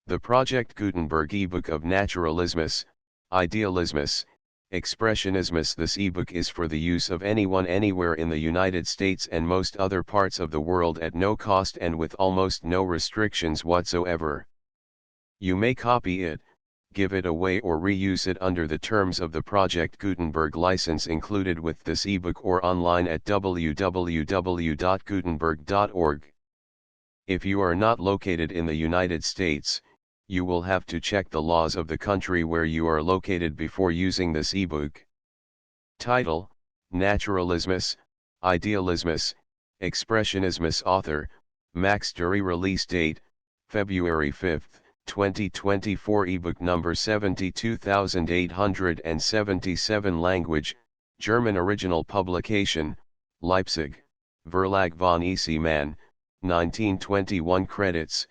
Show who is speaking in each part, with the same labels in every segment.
Speaker 1: The Project Gutenberg ebook of Naturalismus, Idealismus, Expressionismus. This ebook is for the use of anyone anywhere in the United States and most other parts of the world at no cost and with almost no restrictions whatsoever. You may copy it, give it away or reuse it under the terms of the Project Gutenberg license included with this ebook or online at www.gutenberg.org. If you are not located in the United States, you will have to check the laws of the country where you are located before using this ebook. Title: Naturalismus, Idealismus, Expressionismus. Author: Max Deri. Release date: February 5, 2024. Ebook number 72877. Language: German. Original publication: Leipzig, Verlag von Esemann, 1921. Credits: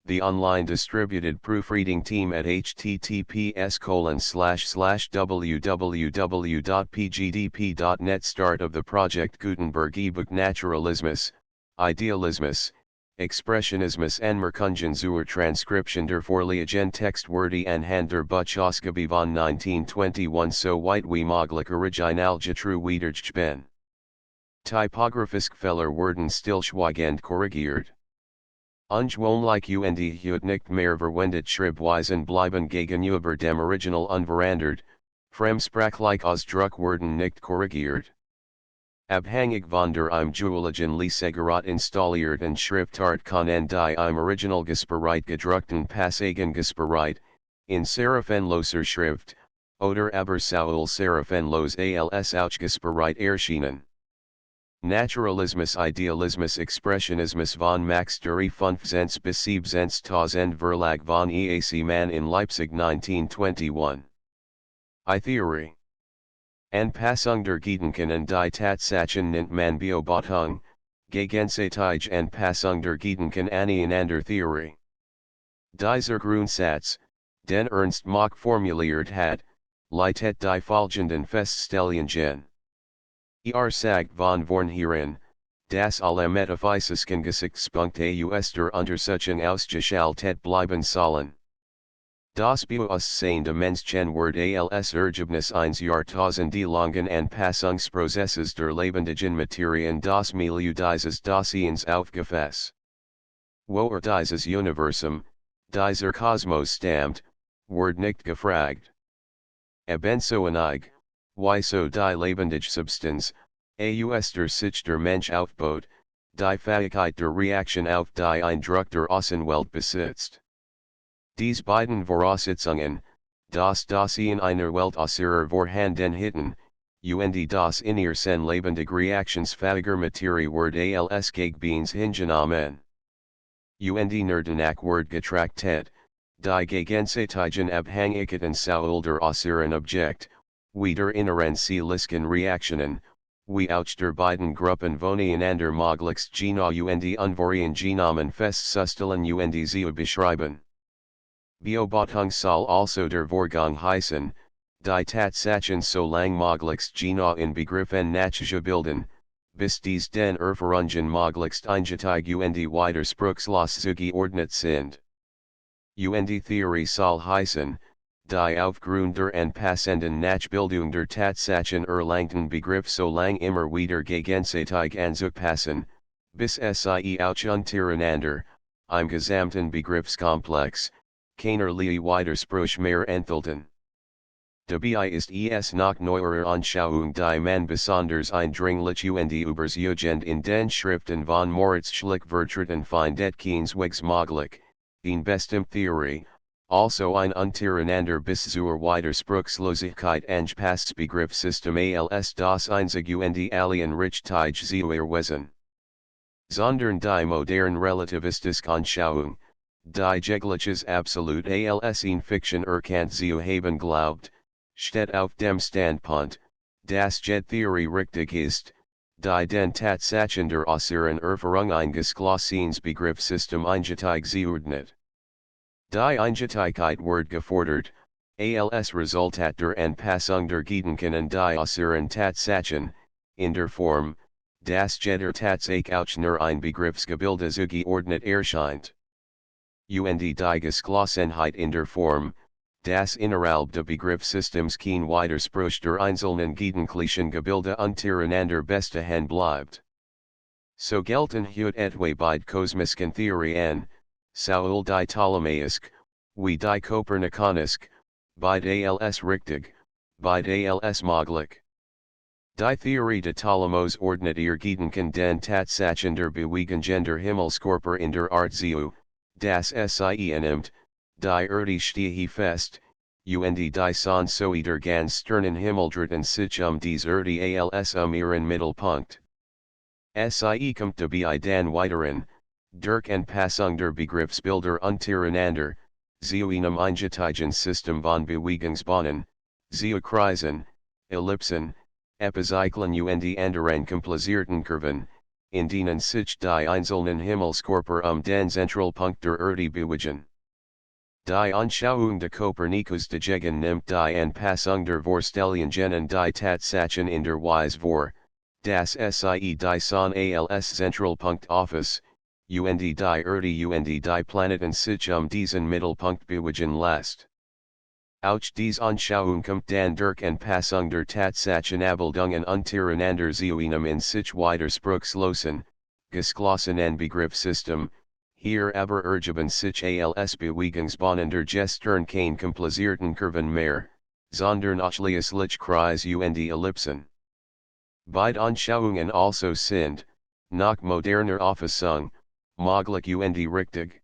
Speaker 1: the online distributed proofreading team at https://www.pgdp.net. Start of the Project Gutenberg ebook. Naturalismus, Idealismus, Expressionismus. Anmerkungen zur Transkription der Vorliegenden Textwörter anhand der Buchausgabe von 1921 so weit wie möglich original getreu wiedergegeben. Typographisch Fehler wurden stillschweigend korrigiert. Ungewöhnlich und heute nicht mehr verwendet Schreibweisen bleiben gegenüber dem Original unverändert, fremdsprachlich Ausdruck wurden nicht korrigiert. Abhängig von der im Juligen Lesegerät installierten Schriftart können die im Original gesperrt gedruckten Passagen gesperrt, in serifenloser Schrift, oder aber Saul serifenlos als ausgesperrt erschienen. Naturalismus, Idealismus, Expressionismus von Max Deri. 15 bis 17.000. Verlag von Esemann in Leipzig 1921. Theorie. Anpassung der Gedanken und die Tatsachen nennt man Beobachtung, gegenseitige Anpassung der Gedanken aneinander. Theorie. Dieser Grundsatz, den Ernst Mach formuliert hat, leitet die folgenden Feststellungen. Sagt von vornherein, dass alle metaphysischen Gesichtspunkte aus der Untersuchung ausgeschaltet bleiben sollen. Das Bewusstsein des Menschen wird als Ergebnis eines Jahrtausendlangen Anpassungsprozesses der lebendigen Materie in das Milieu dieses Daseins aufgefasst. Wo dieses Universum, dieser Kosmos stammt, wird nicht gefragt. Ebenso einig, wieso die lebendige Substanz, aus der sich der Mensch aufbaut, die Fähigkeit der Reaktion auf die Eindruck der Außenwelt besitzt. Dies beiden Voraussetzungen, das Dasein einer Welt außer Vorhandenheiten, und das Innersein lebendig reaktionsfähiger Materie wird als Gegenbeins hingenommen. Und nur danach wird getrachtet, die gegenseitigen Abhängigkeiten Saul der äußeren Objekt, wie der inneren seelischen Reaktionen, wie auch der beiden Gruppen voneinander möglichst genau und unvoreingenommen festzustellen und zu beschreiben. Beobachtung soll also der Vorgang heißen, die Tatsachen so lang möglichst genau in Begriffen nachzubilden, bis dies den Erfahrungen möglichst eingängig und widerspruchslos zugeordnet sind. Und Theorie soll heißen, die aufgrund der anpassenden Nachbildung der Tatsachen erlangten Begriff so lang immer wieder gegenseitig anzupassen, bis sie auch untereinander, im gesamten Begriffskomplex, keinerlei Widerspruch mehr enthalten. Dabei ist es nach neuerer Anschauung die man besonders eindringlich und überzeugend in den Schriften von Moritz Schlick vertreten findet keineswegs möglich, in bestem Theorie, also ein untereinander bis zur Widerspruchslosigkeit angepassts Begriffssystem als das einzige und allen richtig zu erweisen. Sondern die modern relativistische Anschauung, die jegliches absolut als in Fiction erkannt zu haben glaubt, steht auf dem Standpunkt, dass jede Theorie richtig ist, die den Tatsachen der äußeren Erfahrung eingeschlossenes Begriffssystem eingängig zuordnet. Die Eingängigkeit wird gefordert, als Resultat der Anpassung der Gedanken und die äußeren Tatsachen, in der Form, dass jeder Tatsache auch nur ein Begriffsgebilde zugeordnet erscheint. und die Geschlossenheit in der Form, das innerhalb der Begriffssystems kein Widerspruch der einzelnen gedanklichen Gebilde untereinander bestehen bleibt. So gelten heute etwa beide kosmischen Theorien, sowohl die Ptolemaisk, wie die Kopernikanische, beide als richtig, beide als möglich. Die Theorie de Ptolemos ordnet ihr Gedanken den Tatsachen der Bewegung der Himmelskörper in der Art zu, das sie annimmt, die Erde stehe fest, und die Sonne so der ganz sternen Himmel dritten sich dies Erde als ihren Mittelpunkt. Sie kommt dabei den weiteren, durch Anpassung der Begriffsbilder untereinander, zu einem einheitlichen System von Bewegungsbahnen, zu Kreisen, Ellipsen, Epizyklen und anderen komplizierten Kurven, in denen sich die einzelnen Himmelskörper den Zentralpunkt der Erde bewegen. Die Anschauung de Copernicus dagegen nimmt die Anpassung der Vorstellungen und die Tatsachen in der Weise vor, das sie die Sonne als Zentralpunkt office, und die Erde und die Planeten sich diesen Mittelpunkt bewegen lässt. Auch dies Anschauung kommt dann durch Anpassung der Tatsachenabildungen untereinander zu einem in sich widerspruchslosen, geschlossenen Begriffssystem, hier aber ergeben sich als Bewegungsbahnen der Gestern kein komplizierten Kurven mehr, sondern ausschließlich Kreise und Ellipsen. Beide Anschauungen also sind, nach moderner Auffassung, möglich und richtig.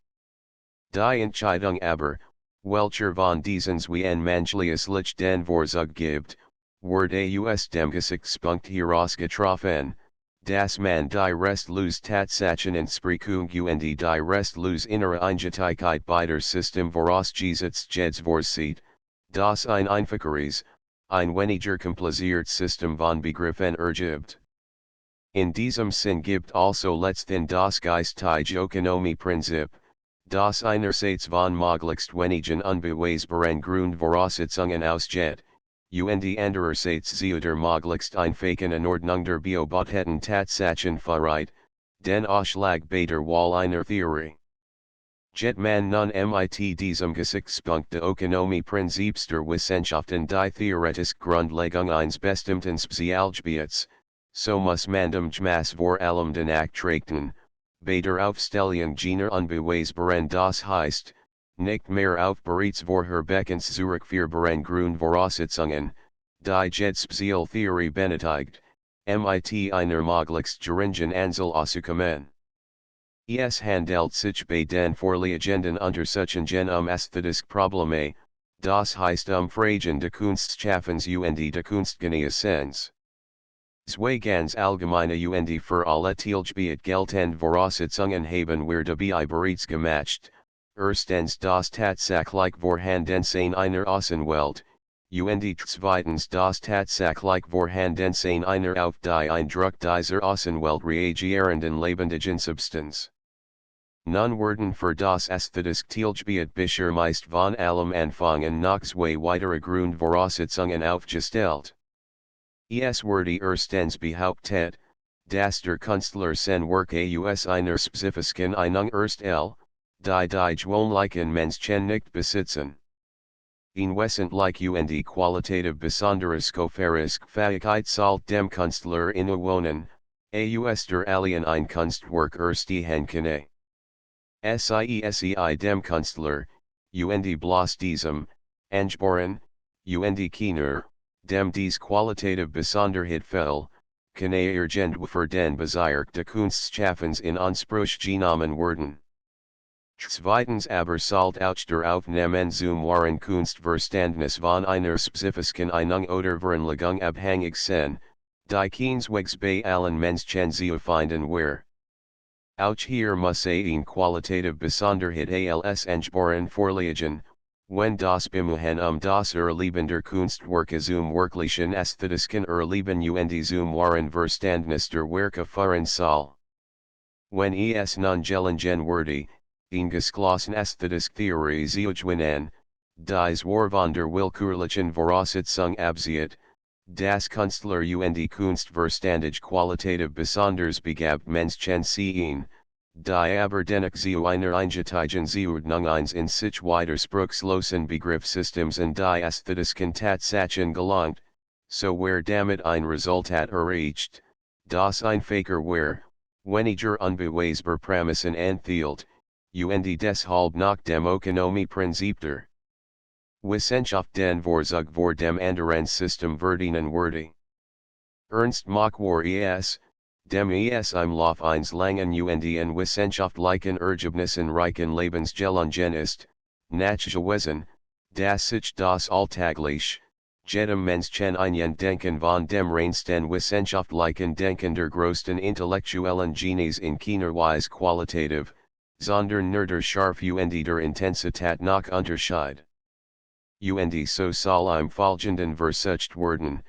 Speaker 1: Die Entscheidung aber, welcher von diesen zwei menschlich den Vorzug gibt, wurde aus dem Gesichtspunkt herausgetroffen, dass man die Restlose Tatsachen Entsprechung und die Restlose innere Einheitlichkeit beider System vorausgesetzt vorsieht, das ein einfacheres, ein weniger kompliziert System von Begriffen ergibt. In diesem Sinn gibt also letzthin das geistige Ökonomieprinzip, das einerseits von möglichst wenigen unbeweisbaren Grundvoraussetzungen ausgeht, und andererseits zu der möglichst einfachen Anordnung der beobachteten Tatsachen verreit, den Ausschlag beider Wahl einer Theorie. Jet man nun mit diesem Gesichtspunkt de Ökonomieprinzips der Wissenschaften die theoretische Grundlegung eines bestimmten Spezialgebiets, so muss man dem Gmaß vor allem danach trachten, bei der Aufstellung jener unbeweisbaren das heißt, nicht mehr auf bereits vorher bekannt zurückführbaren Grundvoraussetzungen, die jede Spezialtheorie benötigt, mit einer möglichst geringen Anzahl auszukommen. Es handelt sich bei den Vorliegenden Untersuchungen ästhetische Probleme, das heißt Fragen de Kunstschaffens und de Kunstgenießens. Zwei ganz allgemeine und für alle Teilgebiet geltende Voraussetzungen haben wir dabei bereits gemacht, erstens das tatsächlich Vorhandensein einer Außenwelt, und zweitens das tatsächlich Vorhandensein einer auf die Eindruck dieser Außenwelt reagierenden lebendigen Substanz. Nun werden für das ästhetische Teilgebiet bisher meist von allem Anfangen noch zwei weitere Grundvoraussetzungen aufgestellt. Es wurde erstens behauptet, dass der Künstler sein Werk aus einer spezifischen Einung erstellt, die gewöhnlichen Menschen nicht besitzen. Ein wesentlich und qualitativ besonderes Kopferisch Fähigkeit sollt dem Künstler innewohnen, aus der alien ein Kunstwerk erstehen könne. Sei dem Künstler, und bloß diesem, angeboren, und keiner, dem dies qualitativ Besonderheit fehl, kann für den Bezirk de Kunstschaffens in Anspruch genommen werden. Zweitens aber sollt auch der Aufnehmen zum wahren Kunstverständnis von einer spezifischen Einung oder Veranlagung abhängig sein, die keineswegs bei allen Menschen zu finden wäre. Auch hier muss eine qualitative Besonderheit als angeboren vorliegen, wenn das Bemühen das Erleben der Kunstwerke zum wirklichen ästhetischen Erleben und zum wahren Verständnis der Werke führen soll. Wenn es nun gelingen würde, in geschlossen ästhetische Theorie zu gewinnen, dies war von der willkürlichen Voraussetzung absieht, das Künstler und Kunstverständig qualitativ besonders begabt Menschen sehen, die aber dennoch zu einer eingeteilten Zuordnung eins in sich widersprüchlosen Begriffssystems und die ästhetischen Tatsachen gelangt, so where damit ein Resultat erreicht, das einfacher wär, weniger unbeweisbar Prämissen enthielt, und deshalb nach dem Ökonomieprinzip der Wissenschaft den Vorzug vor dem anderen System verdienen würde. Ernst Mach war dem im Lauf eines langen und in wissenschaftlichen Ergebnissen reichen Lebensgelungen ist, nachgewiesen, dass sich das alltäglich, jedem Menschen ein Denken von dem reinsten wissenschaftlichen Denken der größten intellektuellen Genies in keiner Weise qualitativ, sondern nur der Scharf und der Intensität nach unterschied. Und so soll im folgenden versucht werden,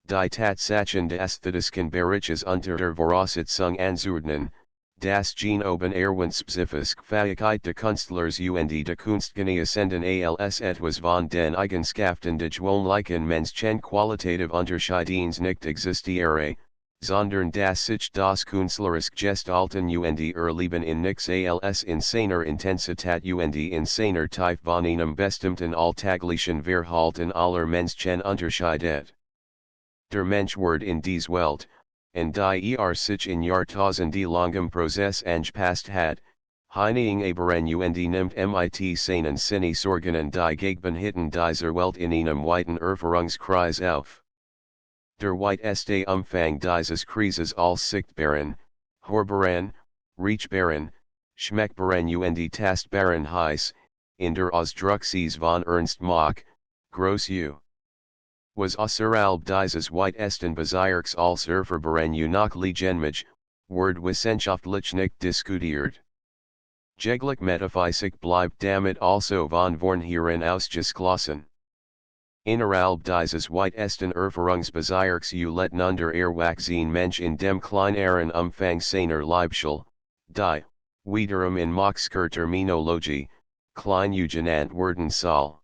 Speaker 1: die Tatsachen des ästhetischen Bereiches unter der Voraussetzung anzuordnen, das Gene oben erwähnte Fähigkeit de Künstlers und de Kunstgenießenden als etwas von den Eigenschaften de gewöhnlichen Menschen qualitativ unterscheidens nicht existiere, sondern dass sich das künstlerisch Gestalten und Erleben in nix als in seiner Intensität und in seiner Tiefe von einem bestimmten alltäglichen Verhalten aller Menschen unterscheidet. Der Mensch wird in dies Welt, und die sich in Jahrtausende langem Prozess angepasst hat, heining aberen und nimmt mit seinen Sinne Sorgen die Gegebenheiten dieser Welt in einem weiten Erfahrungskreis auf. Der weiteste Umfang dieses Kreises als sichtbaren, hörbaren, riechbaren, schmeckbaren und tastbaren heiß, in der Ausdruckses von Ernst Mach, groß U. Was außerhalb dieses weitesten Bezirks als erfahrbaren nach Legenmage, wird wissenschaftlich nicht diskutiert. Jeglich Metaphysik bleibt damit also von vornherein ausgeschlossen. Innerhalb dieses weitesten Erfahrungsbezirks letten unter Erwachsene Mensch in dem kleineren Umfang seiner Leibschule, die, wiederum in Machsker Terminologie, klein genannt werden soll.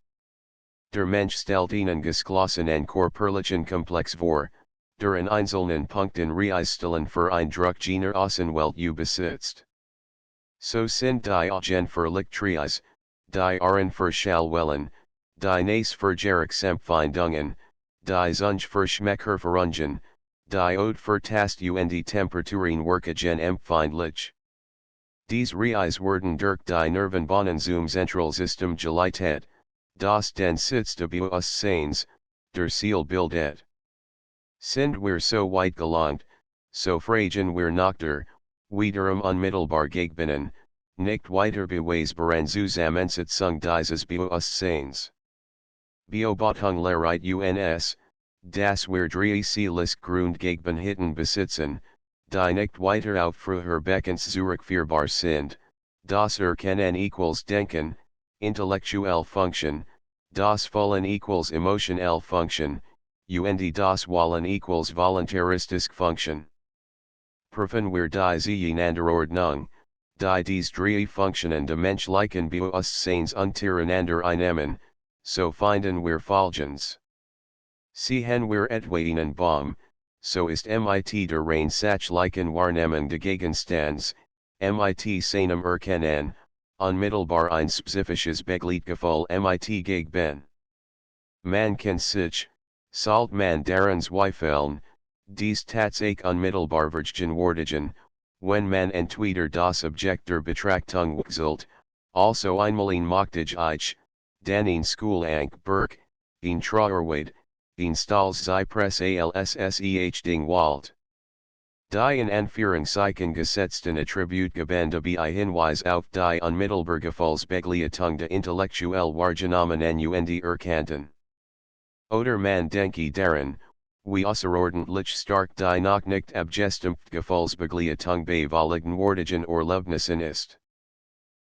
Speaker 1: Der Mensch stellt einen geschlossenen körperlichen Komplex vor, der in einzelnen Punkten Reisstellen für ein Druck jener Außenwelt besitzt. So sind die Augen für Lichtreis, die Ohren für Schallwellen, die Nase für Geruchsempfindungen, die Zunge für Schmeckerfahrungen, die Ode für Tast und Temperaturen Werkegen empfindlich. Dies Reis werden durch die Nervenbahnen zum Zentralsystem geleitet, das den Sitz des Bewusstseins, der Seele bildet. Sind wir so weit gelangt, so fragen wir nach der, wiederum unmittelbar gegenbinnen, nicht weiter beweisbaren Zusammensetzung dieses Bewusstseins. Beobachtung lehrt uns, dass wir drei seelische Grundgegebenheiten besitzen, die nicht weiter auf früher Beckens zurückführbar sind, das Erkennen equals Denken, intellektuelle Funktion, das Fühlen equals emotionelle Funktion, und das Wollen equals voluntaristische Funktion. Prüfen wir die Zueinanderordnung, die dies drei Funktionen des menschlichen Bewusstseins untereinander einnehmen, so finden wir folgendes. Sehen wir etwa einen Baum, so ist mit der rein sachlichen Wahrnehmung des Gegenstands, mit seinem Erkennen, unmittelbar ein spezifisches Begleitgefühl mit gegen. Man kann sich, sollt man daran zweifeln, dies Tatsache unmittelbar vergegenwärtigen, wenn man entweder das Objekt der Betrachtung wechselt, also einmal in machtig ich, dann in Schoolank Burke, in Trauerweid, in Stals Zypress alsseh Ding Wald. Die in Anführungszeichen gesetzten Attributgebende bei Hinweis auf die unmittelbar Gefühlsbegleitung der intellektuell wahrgenommenen und erkannten. Oder man denke daran, wie außerordentlich stark die noch nicht abgestimmte Gefühlsbegleitung bei valigen Wortigen Erlebnissen ist.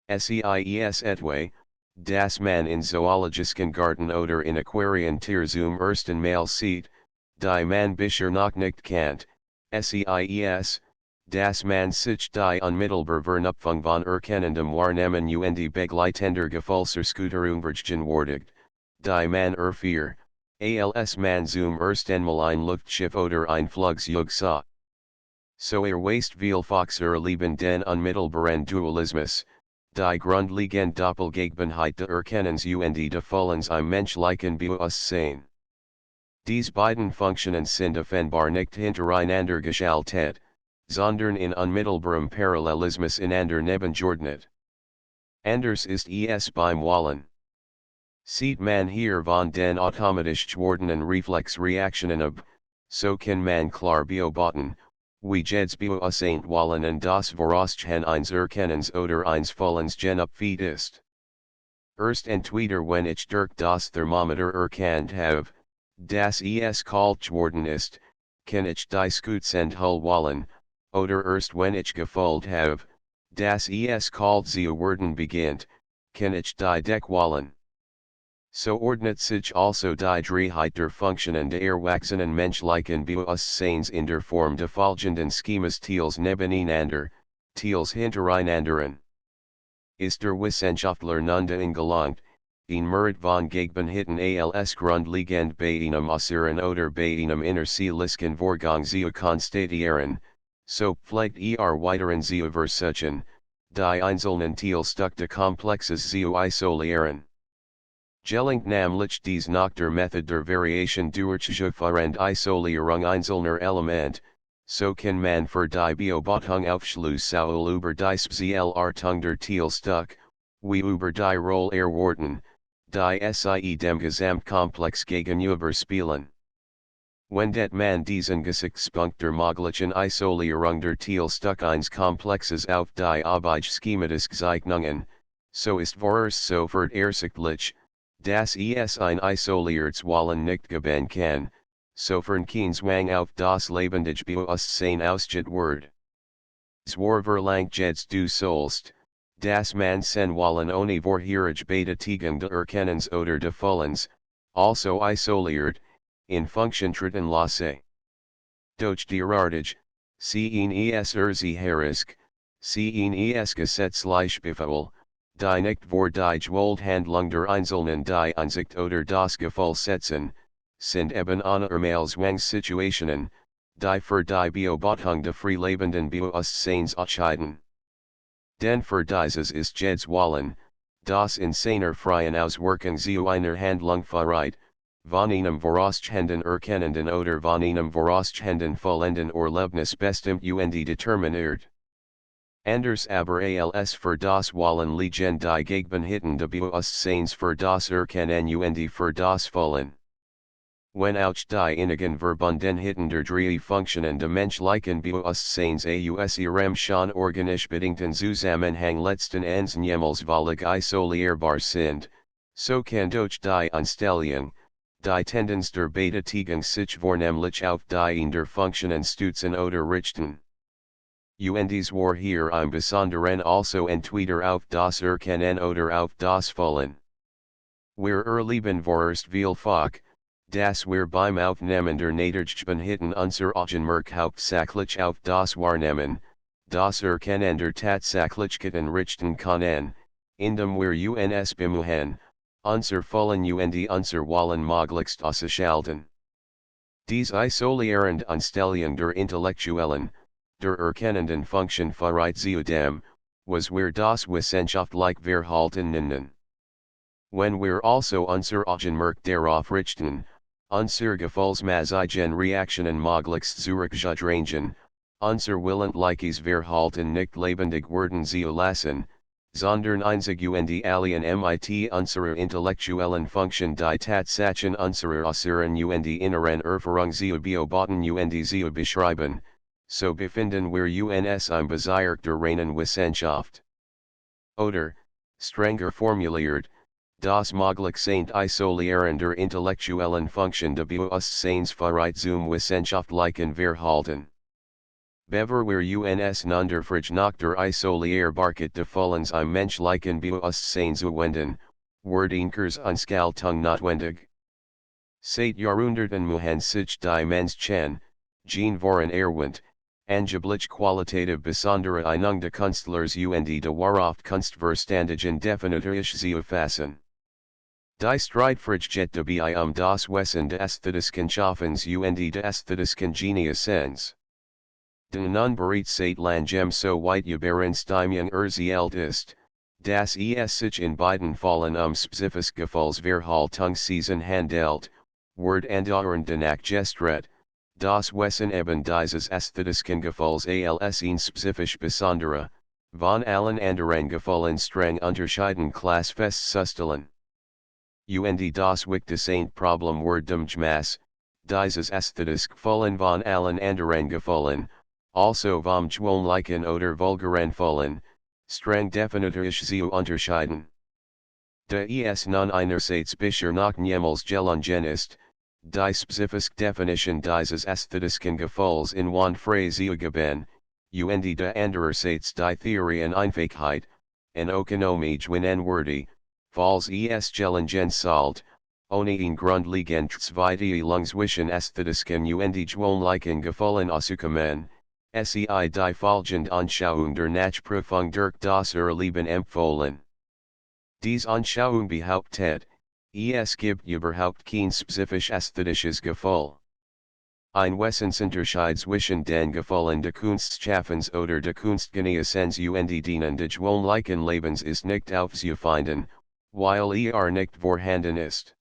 Speaker 1: Seis etwa, dass man in zoologischen Garten oder in Aquarien Tier zum ersten Mal sieht, die man bisher noch nicht kennt, seis, dass man sich die unmittelbar Vernupfung von erkennendem Wahrnehmen und begleitender Gefühlserschütterung vergegenwärtigt, die man erfährt, als man zum ersten Mal ein Luftschiff oder ein Flugzeug sah. So weist viel Foxer Leben den unmittelbaren Dualismus, die Grundlegend Doppelgegenheit der Erkennens und de Follens im Menschlichen Bewusstsein. Dies beiden Funktionen sind offenbar nicht hintereinander geschaltet, sondern in unmittelbarem Parallelismus einander nebengeordnet. Anders ist es beim Wallen. Sieht man hier von den automatisch gewordenen Reflexreaktionen ab, so kann man klar beobachten, wie jedes Bewusstsein Wallen und das Vorausgehen eines Erkennens oder eines Follens genupfeed ist. Erst entweder wenn ich durch das Thermometer erkannt habe, dass es kalt geworden ist, kann ich die Skutzend Hull wallen, oder erst wenn ich gefühlt habe, dass es kalt zu werden beginnt, kann ich die Deck wallen. So ordnet sich also die Dreiheit der Funktionen der erwachsenen menschlichen Bewusstseins in der Form der folgenden Schemas teils nebeneinander, teils hintereinanderen. Ist der Wissenschaftler nun angelangt, in Merit von Gegenhitten als Grundlegend bei einem äußeren oder bei einem innerseelisken Vorgang zu konstatieren, so pflegt weiteren zu versuchen, die einzelnen Teilstücke des Komplexes zu isolieren. Gelingt nämlich dies nach der Method der Variation durchgeführend Isolierung einzelner Element, so kann man für die Beobachtung Aufschluss über die Spezialartung der Teilstücke, wie über die Rolle erwarten, die sie dem Gesamtkomplex gegenüber spielen. Wenn det man diesen Gesichtspunkt der möglichen Isolierung der Teilstücke eines Komplexes auf die Abeigeschematisk Zeichnungen, so ist vorerst sofort ersichtlich, dass es ein isoliertes Wallen nicht geben kann, sofern kein Zwang auf das lebendige Bewusstsein ausgeht wird. Zwar verlangt jetzt du sollst, dass man sen Wallen ohne vorherige Betätigung de Erkennens oder de Follens, also isoliert, in Funktion treten lasse. Doch derartig, sehen es Herisk, sehen es gesetzlich Befehl, die nicht vor die Gewalthandlung der Einzelnen die Einsicht oder das Gefühl setzen, sind eben anormale Zwangssituationen, die für die Beobachtung der freilebenden Bewusstseins entscheiden. Denn für dieses ist jedes Wallen, das in seiner freien Auswirkung zu einer Handlung verreit, von einem vorausgehenden Erkennenden oder von einem vorausgehenden Vollenden Erlebnis bestimmt und determiniert. Anders aber als für das Wallen liegen die Gegenhitten des Bewusstseins für das Erkennen und für das Vollen. Wenn auch die innigen Verbundenheiten der drei Funktionen des menschlichen Bewusstseins aus ihrem schon organisch bedingten Zusammenhang letzten Endes niemals völlig isolierbar sind, so kann durch die Einstellung, die Tendenz der Betätigung sich vornehmlich auf die in der Funktionen stützen oder richten. Und war hier im Besonderen also entweder auf das Erkennen oder auf das Vollen. Wir erleben vorerst vielfach, dass wir beim Aufnehmen der Naturalismus unser Augenmerk hauptsächlich auf das Wahrnehmen, das Erkennen der Tatsächlichkeiten richten können, indem wir uns bemühen, unser Vollen und unser Wallen möglichst auszuschalten. Dies isolierend Einstellung der Intellektuellen, der erkennenden Funktion verreit zu dem, was wir das wissenschaftlich Verhalten nennen. Wenn wir also unser Augenmerk darauf richten, unser Gefühlsmaßigen Reaktionen möglichst zurückzudrängen, unser willentliches Verhalten nicht lebendig werden zu lassen, sondern einzig und allein mit unserer intellektuellen Funktion die Tatsachen unserer äußeren und inneren Erfahrung zu beobachten und zu beschreiben, so befinden wir uns im Bezirk der reinen Wissenschaft. Oder, strenger formuliert, das Möglichsein Isolieren der intellektuellen Funktion des Bewusstseins verreit zum wissenschaftlichen Verhalten. Bever wir uns nun der Frage nach der Isolierbarkeit des Vollens im menschlichen Bewusstsein zuwenden, wird Inkers Anskaltung notwendig. Seit Jahrhunderten muhen sich die Menschen, Jean Voren erwähnt, angeblich qualitative besondere Einung de Kunstlers und de Wahrhaft Kunstverständigen definitorisch zu fassen. Die Streitfrage geht dabei das Wesen des Ästhetischen Schaffens und des Ästhetischen Geniussens. Den unbereits seit langem so weit Übereinstimmung erzielt ist, dass es sich in beiden Fallen specifisch Gefühlsverhaltungsweisen handelt, Word andauernd danach gestreut, das Wesen eben dieses ästhetischen Gefühls als ein spezifisch besondere, von allen anderen Gefühlen streng unterschieden Klasse festzustellen. Und das wichtigste Problem wird dem Maß, dieses ästhetische Gefühlen von allen anderen Gefühlen, also vom gewöhnlichen oder vulgaren Gefühlen, streng definitorisch zu unterscheiden. Da es nun einerseits bisher noch niemals gelungen ist, die spezifische Definition dieses ästhetischen Gefühls in one Phrase zu geben, und da andererseits die Theorie und Einfachheit, en Ökonomie gewinnenwürdig, falls es gelungen sollt, ohne ein grundlegendes Zweiteilung zwischen ästhetischen und gewöhnlichen Gefühlen auszukommen, sei die folgende Anschauung der Nachprüfung durch das Erleben empfohlen. Dies Anschauung behauptet, es gibt überhaupt kein spezifisch ästhetisches Gefühl. Ein Wesensunterschied zwischen den Gefühlen des Kunstschaffens oder des Kunstgenießens und denen des gewöhnlichen Lebens ist nicht aufzufinden, weil nicht vorhanden ist.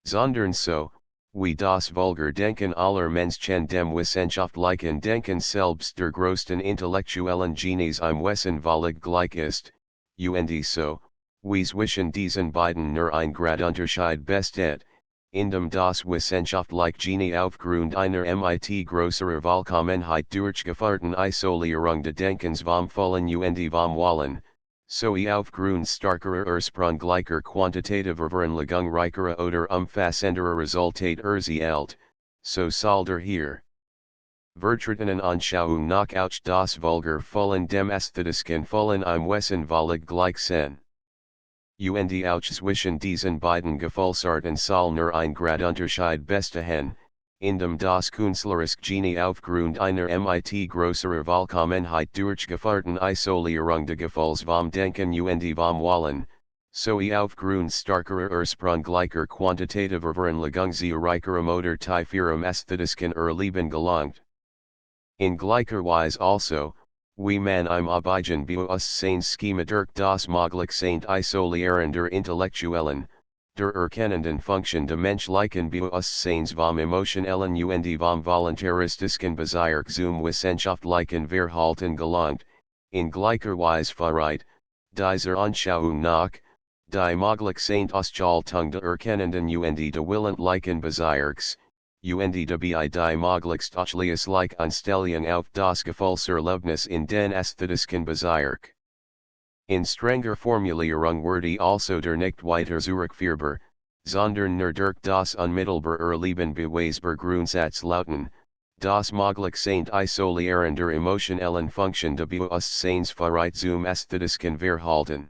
Speaker 1: Sondern so, wie das vulgar Denken aller Menschen dem wissenschaftlichen Denken selbst der größten intellektuellen Genies im Wesen völlig gleich ist, und so, wie zwischen diesen beiden nur ein Gradunterschied besteht, indem das wissenschaftliche Genie aufgrund einer größerer Vollkommenheit durchgeführten Isolierung des Denkens vom Vollen und vom Wollen, sowie aufgrund starkerer ursprünglicher quantitativer Veranlagung reicherer oder umfassenderer Resultate erzielt, so soll der hier vertretenen Anschauung nach auch das vulgar Vollen dem ästhetischen Vollen im Wesen völlig gleich sein. Und auch zwischen diesen beiden Gefühlsarten soll nur ein Gradunterschied bestehen, indem das künstlerische Genie aufgrund einer größerer Vollkommenheit durchgeführten Isolierung des Gefühls vom Denken und vom Wollen, sowie aufgrund starkerer ursprünglicher quantitativer Veranlagung zu reicherem oder tieferem ästhetischen Erleben gelangt. In gleicher Weise also, wie man im Abidjan Bewusstseinsschema durch das Möglichsein Isolieren der intellektuellen, der erkennenden Funktion des menschlichen Bewusstseins vom emotionellen und vom voluntaristischen Bezirk zum wissenschaftlichen Verhalten gelangt, in gleicher Weise verreit, dieser Anschauung nach, die Möglichkeit Ausgestaltung der erkennenden und des willentlichen Bezirks, und dabei die möglichst ausschließliche Anstellung auf das Gefühlserlebnis in den ästhetischen Bezirk. In strenger Formulierung wurde also der nicht weiter zurückführbar, sondern nur durch das unmittelbar Erleben beweisbar Grundsatz lauten, das Möglichsein Isolieren der emotionellen Funktion des Bewusstseins verreit zum ästhetischen Verhalten.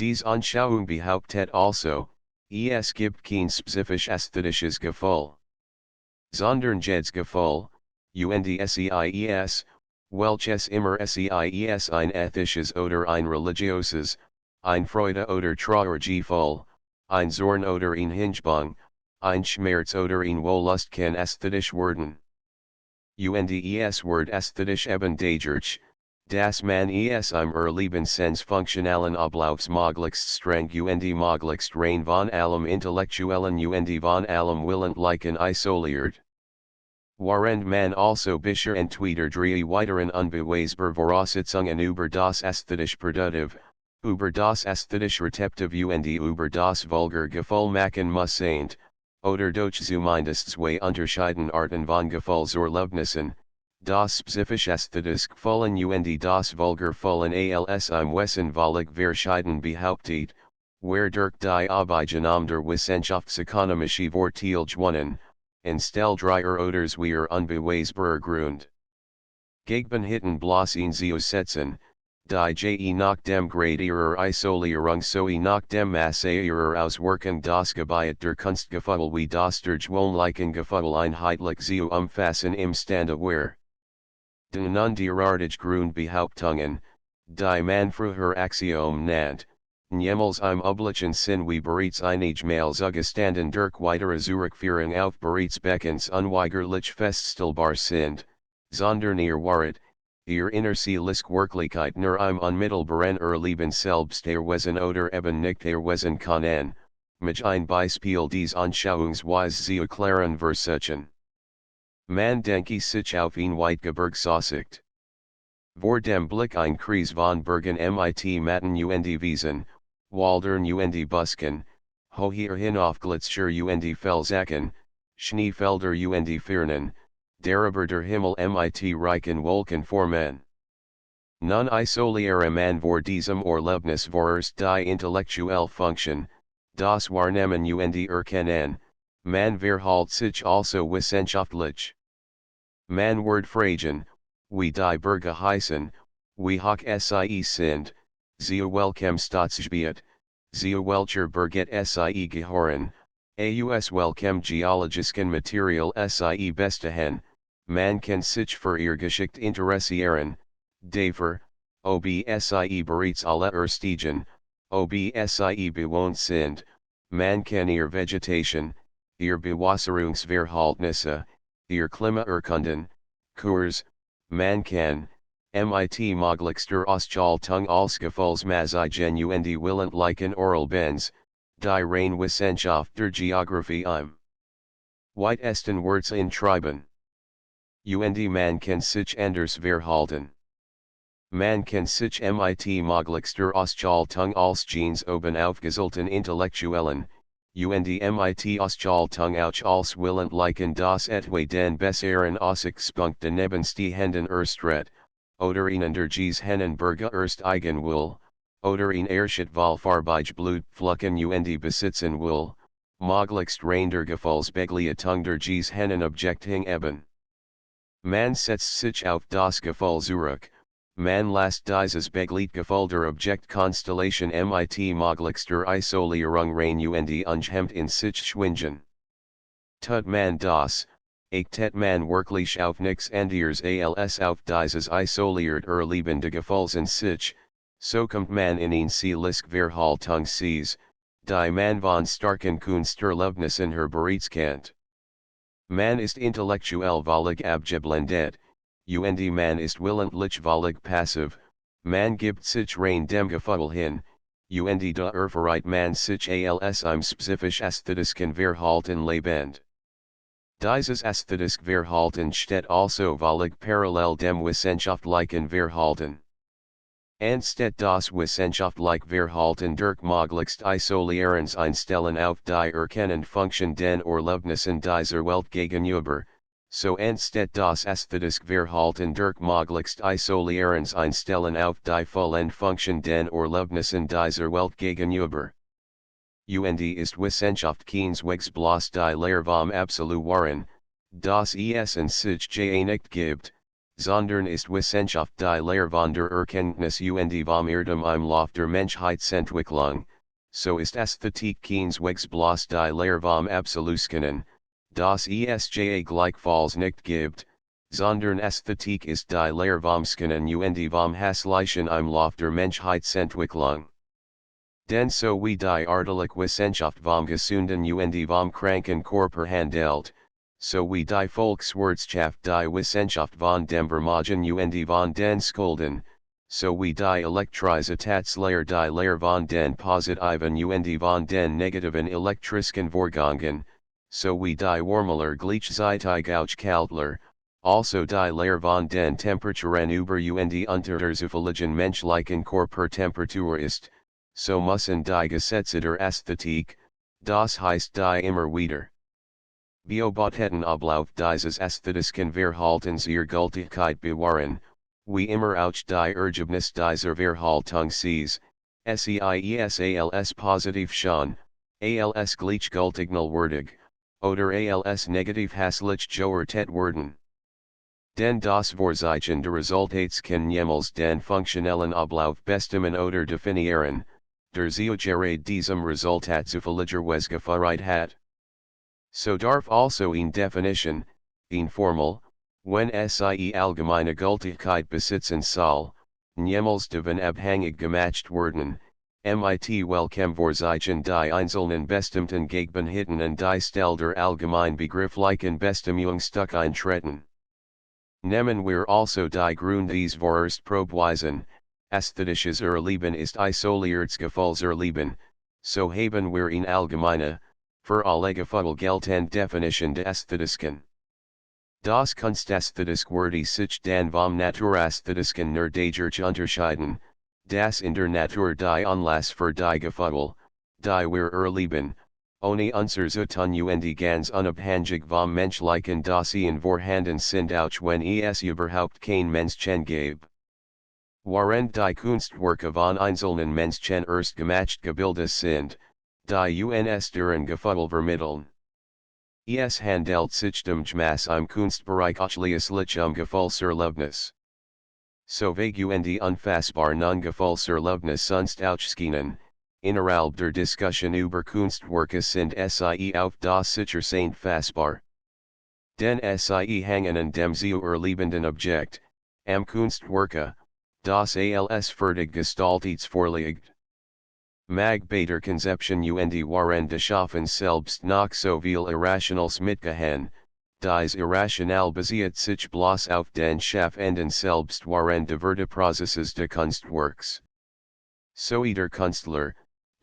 Speaker 1: Dies Anschauung behauptet also, es gibt kein spezifisch ästhetisches Gefühl. Sondern jedes Gefühl, und seis, welches immer seis ein ethisches oder ein religiöses, ein Freude oder Trauergefühl, ein Zorn oder ein Hingebung, ein Schmerz oder ein Wollust kann ästhetisch werden. Und es wird ästhetisch eben dadurch, dass man es im Erleben seines funktionalen Ablaufs möglichst streng und möglichst rein von allem intellektuellen und von allem willentlichen isoliert. Während man also bisher entweder drei weiteren unbeweisbar Voraussetzungen über das ästhetisch Produktiv, über das ästhetisch Rezeptiv und über das vulgar Gefühl machen muss oder durch zumindest zwei unterschieden Arten von Gefühlserlebnissen, das spezifisch ästhetisch Gefühlen und das vulgar Gefühlen als im Wesen völlig verschieden behauptet, werdurch die Abidjan der Wissenschaftsökonomische Vorteil gewonnen, anstelle dreier oder zweier unbeweisbarer Grund. Gegen hitten bloß ein setzen, die je nach dem Grad ihrer Isolierung sowie nach dem Masse ihrer Auswirkung das Gebiet der Kunstgefühl wie das der gewöhnlichen Gefühl einheitlich zu umfassen imstande wäre. Den derartige Grundbehauptungen, die man früher Axiom nannt, niemals im üblichen Sinn wie bereits einige Mal zugestanden durch weitere Zurückführung auf bereits Beckens unweigerlich feststellbar sind, Sondern ihr waret, ihr innerseelisk Wirklichkeit nur im unmittelbaren Erleben selbst erweisen oder eben nicht erweisen kann, mich ein Beispiel des Anschauungsweise zu erklären versuchen. Man denke sich auf ein Weitgebirgsaussicht. Vor dem Blick ein Kreis von Bergen mit Matten und Wiesen, Waldern und Busken, hoher hinaufglitzscher und Felsacken, Schneefelder und Firnen, darüber der Himmel mit reichen Wolken formen. Nun isoliere man vor diesem Erlebnis vorerst die intellektuelle Funktion, das Wahrnehmen und Erkennen, man verhält sich also wissenschaftlich. Man wird fragen, wie die Berge heißen, wie hoch sie sind, zu welchem Staatsgebiet, zu welcher Berget sie gehören, aus welchem geologischen Material sie bestehen, man kann sich für ihr Geschicht interessieren, dafür, ob sie bereits alle erstiegen, ob sie bewohnt sind, man kann ihr Vegetation, ihr Bewässerungsverhältnisse, ihr Klima erkunden, Kurs, man kann, mit möglichster Ausschaltung als Gefühlsmassigen und willentlichen Oralbens, die rein Wissenschaft der Geographie im weitesten Wurzeln treiben. Und man kann sich anders verhalten. Man kann sich mit möglichster Ausschaltung als Genes oben aufgestellten Intellektuellen, und mit Ausschaltung auch als willentlichen das etwa den besseren Aussichtspunkt nebenstehenden Erstret, oder ihnen der Hennenberge erst Eigenwohl, oder in Erschatwahl Farbeigeblut pflücken und besitzen will, möglichst rein der Gefühlsbegliederung der Hennen Objekting eben. Man setzt sich auf das Gefühl zurück, man lässt dieses Begliedgefühl der Objektkonstellation mit möglichster Isolierung rein und ungehemmt in sich schwingen. Tut man das, achtet man wirklich auf nix anderes als auf dieses isoliert erlebende Gefühls in sich, so kommt man in ein seelisk Verhaltung sees, die man von starken Kunsterlebnissen her bereits kennt. Man ist intellektuell völlig abgeblendet, und man ist willentlich völlig passiv, man gibt sich rein dem Gefühl hin, und da erfreut man sich als im spezifisch ästhetischen Verhalten lebend. Dieses ästhetisch Verhalten steht also völlig parallel dem wissenschaftlichen Verhalten. Anstatt das wissenschaftliche Verhalten durch möglichst isolierens einstellen auf die Erkennungsfunktion den Erlebnissen dieser Welt gegenüber, so anstatt das ästhetische Verhalten durch möglichst isolierens einstellen auf die Vollendfunktion den Erlebnissen dieser Welt gegenüber. Und ist Wissenschaft keineswegs bloß die Lehre vom absolut Wahren, das es in sich ja nicht gibt, sondern ist Wissenschaft die Lehre von der Erkenntnis und vom Irrtum im Lauf der Menschheitsentwicklung, so ist Ästhetik keineswegs bloß die Lehre vom Absolutkennen, das es ja gleichfalls nicht gibt, sondern Ästhetik ist die Lehre vom Scannen und vom Hässlichen im Lauf der Menschheitsentwicklung. Denn so wie die artliche Wissenschaft vom Gesunden und vom Kranken Körper handelt, so wie die Volkswirtschaft die Wissenschaft von dem Vermögen und von den Schulden, so wie die Elektrizitätslehre die Lehre von den positiven und von den negativen elektrischen Vorgängen, so wie die Warmeler gleichzeitig auch Kaltler, also die Lehre von den Temperaturen über und unter der zufälligen menschlichen Körpertemperatur ist, so müssen die Gesetze der Ästhetik, das heißt die immer wieder beobachteten Ablauf dieses ästhetischen Verhaltens ihr Gültigkeit bewahren, wie immer auch die Ergebnis dieser Verhaltung sees, als positiv schon, als gleichgültignalwürdig, oder als negativ hässlich geurteilt werden. Denn das Vorzeichen der Resultats kann niemals den funktionellen Ablauf bestimmen oder definieren, der Zielgerade diesem Resultat zufälligerweise geführt hat. So darf also in Definition, in Formel, wenn sie allgemeine Gültigkeit besitzen soll, niemals davon abhängig gemacht werden, mit welchem Vorzeichen die einzelnen bestimmten Gegebenheiten und die Stelle der allgemein begrifflichen Bestimmungsstück eintreten. Nehmen wir also die Grund des Vorerst Probweisen, Ästhetisches Erleben ist isoliertes Gefühlserleben, so haben wir in allgemeine, für alle Gefühle geltende Definition de Ästhetischen. Das Kunstästhetische wird sich dann vom Naturästhetischen nur dadurch unterscheiden, dass in der Natur die Anlass für die Gefühle, die wir erleben, ohne unser Zutun und ganz unabhängig vom menschlichen Dasein vorhanden sind auch wenn es überhaupt kein Menschen gäbe. Während die Kunstwerke von einzelnen Menschen erst gemacht Gebilde sind, die uns deren Gefühle vermitteln. Es handelt sich damals im Kunstbereich ausschließlich Gefühlserlebnis. So vague und unfassbar non Gefühlserlebnis sonst ausgehen, innerhalb der Diskussion über Kunstwerke sind sie auf das Sichersein fassbar. Denn sie hängen an dem zu erlebenden Objekt, am Kunstwerke, das als fertig gestaltet vorliegt. Mag bei der Konzeption und waren des Schaffens selbst noch so viel Irrationals mitgehen, dies Irrational basiert sich bloß auf den Schaffenden selbst waren diverse Prozesses de Kunstwerks. So der Künstler,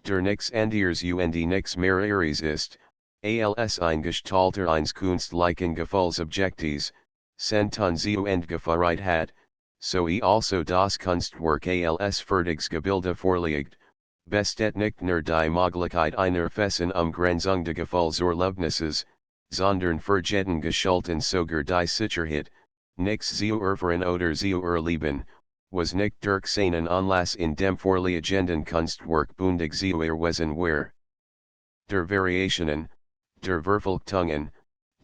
Speaker 1: der nix anderes und nix mehreres ist, als ein Gestalter eines kunstlichen Gefühlsobjektes, centun zu und gefeiert hat, so also das Kunstwerk als fertiges Gebilde vorliegt, besteht nicht nur die Möglichkeit einer festen Umgrenzung de Gefühlserlebnisses, sondern verjeten geschalten sogar die Sicherheit, nix zu erfahren oder zu erleben, was nicht durch seinen Anlass in dem vorliegenden Kunstwerk bündig zu erweisen wäre. Der Variationen, der Verflechtung,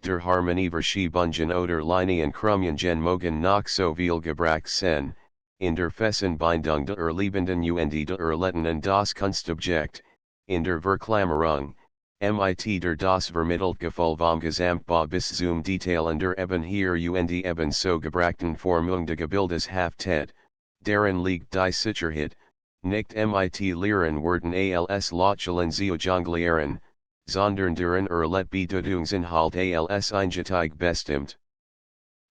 Speaker 1: der Harmonieverschiebungen oder Linienkrümmungen mogen noch so viel gebracht sein, in der festen Bindung der Erlebenden und der Erlettenen das Kunstobjekt, in der Verklammerung, mit der das vermittelt Gefühl vom Gesamtbau bis zum Detail und der eben hier und eben so gebrachten Formung de Gebildes haftet, darin liegt die Sicherheit, nicht mit leeren Worten als Lotschelen zu jonglieren, sondern deren Bedeutungsinhalt als eingetig bestimmt.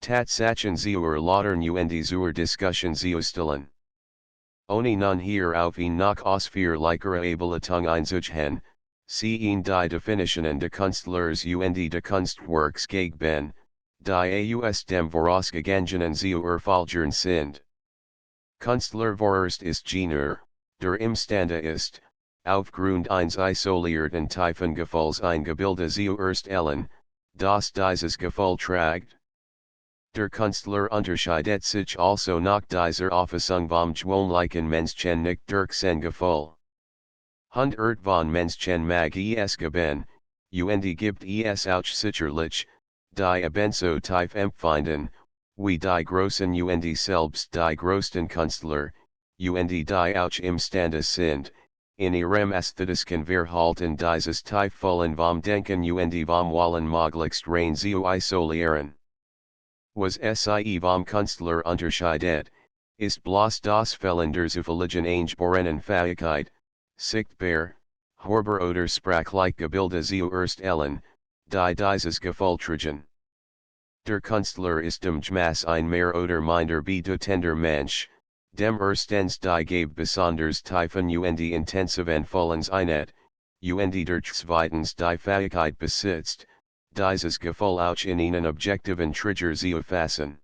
Speaker 1: Tatsachen zur Lautern und zur Diskussion zu stellen. Ohne nun hier auf ihn noch ausführlichere Ableitung einzugehen, sehen die Definitionen de Künstlers und de Kunstwerks gegen, die aus dem vorausgegangenen zu erfolgern sind. Künstler vorerst ist jener, der imstande ist, aufgrund eines isolierten tiefen Gefühls ein Gebilde zu erstellen, das dieses Gefühl trägt. Der Künstler unterscheidet sich also nach dieser Auffassung vom gewöhnlichen Menschen nicht durch sein Gefühl. Hundert von Menschen mag es geben, und gibt es auch sicherlich, die ebenso tief empfinden, wie die großen und selbst die größten Künstler, und die auch imstande sind, in ihrem ästhetischen Verhalten dieses tiefvollen vom Denken und vom Wollen möglichst rein zu isolieren. Was sie vom Künstler unterscheidet, ist bloß das Fehlen der zufälligen eingeborenen Fähigkeit, sichtbar, hörbar oder sprachlich Gebilde zu erstellen, die dieses Gefühl tragen. Der Künstler ist damals ein mehr oder minder bedeutender Mensch, dem erstens die Gabe besonders tiefen und intensiven Fühlens einet, und der zweitens die Fähigkeit besitzt, dieses Gefühl auch in einen objektiven Trigger zu fassen.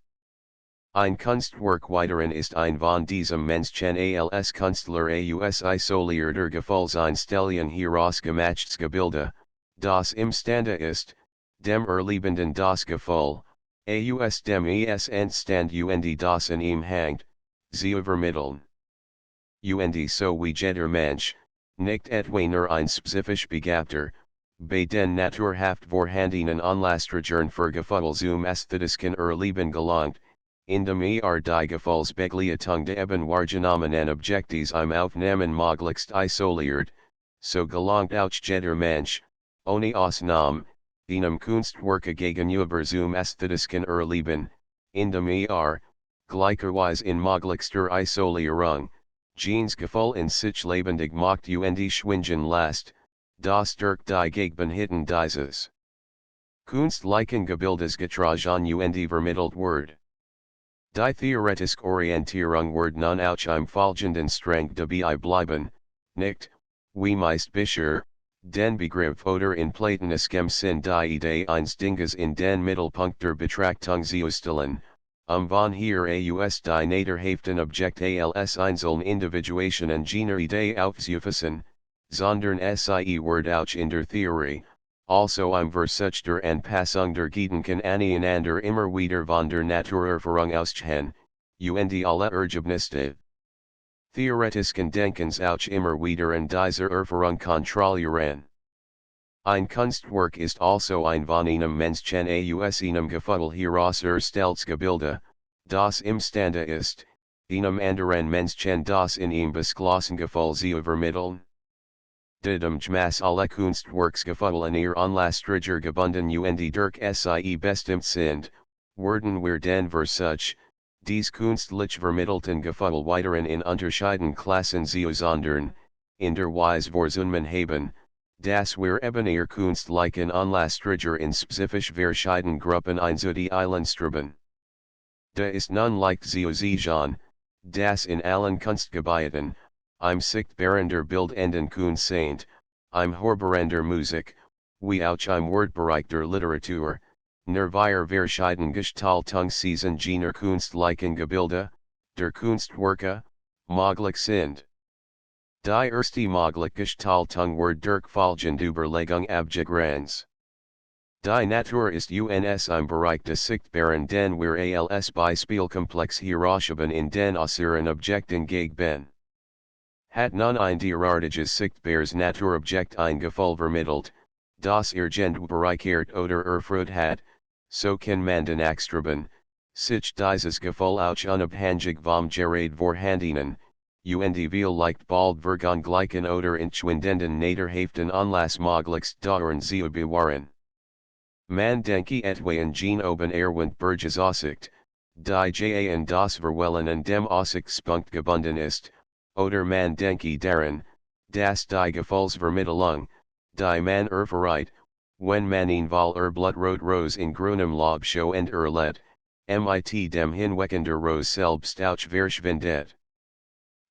Speaker 1: Ein Kunstwerk weiterhin ist ein von diesem Menschen als Künstler aus isolierter Gefühlseinstellung herausgemachtes Gebilde, das imstande ist, dem Erlebenden das Gefühl, aus dem es entstand und das in ihm hängt, zu vermitteln. Und so wie jeder Mensch, nicht etwa nur ein spezifisch Begabter, bei den naturhaft vorhandenen Anlassträgern für Gefühl zum ästhetischen Erleben gelangt, indem die Gefühlsbegleitung de eben wahrgenommenen Objektes im Aufnehmen möglichst isoliert, so gelangt auch jeder Mensch, ohne Ausnahme, einem Kunstwerke gegenüber zum ästhetischen Erleben, indem gleicherweise in möglichster Isolierung, Jeans Gefühl in sich lebendig macht und schwingen lässt, das durch die Gegenhitten dieses Kunstlichen Gebildes getragen und vermittelt wird. Die theoretisch Orientierung wird nun auch im folgenden Strang dabei bleiben, nicht, wie meist bisher, den Begriff oder in Platonischem Sinn die Idee eines Dinges in den Mittelpunkt der Betrachtung zu stellen, von hier aus die naderhaften Objekt als einzelne Individuationen jener Idee aufzufassen, sondern sie wird auch in der Theorie, also im Versuch der Anpassung der Gedanken aneinander immer wieder von der Naturerfahrung ausgehen, und alle Ergebnisse theoretischen Denkens auch immer wieder in dieser Erfahrung kontrollieren. Ein Kunstwerk ist also ein von einem Menschen aus einem Gefühl heraus erstelltes Gebilde, das imstande ist, einem anderen Menschen das in ihm beschlossen Gefühl zu vermitteln. Dem Gmaß alle Kunstwerksgefühl in ihr Anlassdrüger gebunden und durch sie bestimmt sind, werden wir den Versuch, dies kunstlich vermittelten Gefühl weiteren in unterschieden Klassen zu sondern, in der Weise vorzunmen haben, dass wir eben ihr kunstlichen Anlassdrüger in spezifisch verschieden Gruppen einzuteilen streben. Da ist nun leicht zu sehen, dass in allen Kunstgebieten, im sichtbaren der Bildenden Kunst sind, im hörbaren der Musik, wie auch im Wortbereich der Literatur, nur wir verschieden Gestaltungsweisen jener kunstlichen Gebilde, der Kunstwerke, möglich sind. Die erste mögliche Gestaltung wird durch folgende Überlegung abgegrenzt. Die Natur ist uns im Bereich des Sichtbaren den wir als Beispielkomplex heraushaben in den äußeren Objekten gegeben. Hat nun ein derartiges sichtbares Naturobjekt ein Gefühl vermittelt, das bereichert oder erfreut hat, so kann man den Extraben, sich dieses Gefühl auch unabhängig vom Gerät vorhandenen, und vielleicht bald vergleichen oder entschwindenden naderhaften Anlass möglichst dauern zu bewahren. Man denke etwa in Jean oben erwähnt Burges Aussicht, die ja in das Verwellen an dem Aussichtspunkt gebunden ist, oder man denke daran, dass die Gefühlsvermittlung, die man erfährt, wenn man ihn vol Blutrot Rose in grünem Laub show und erlet, mit dem hinweckender Rose selbst auch verschwindet.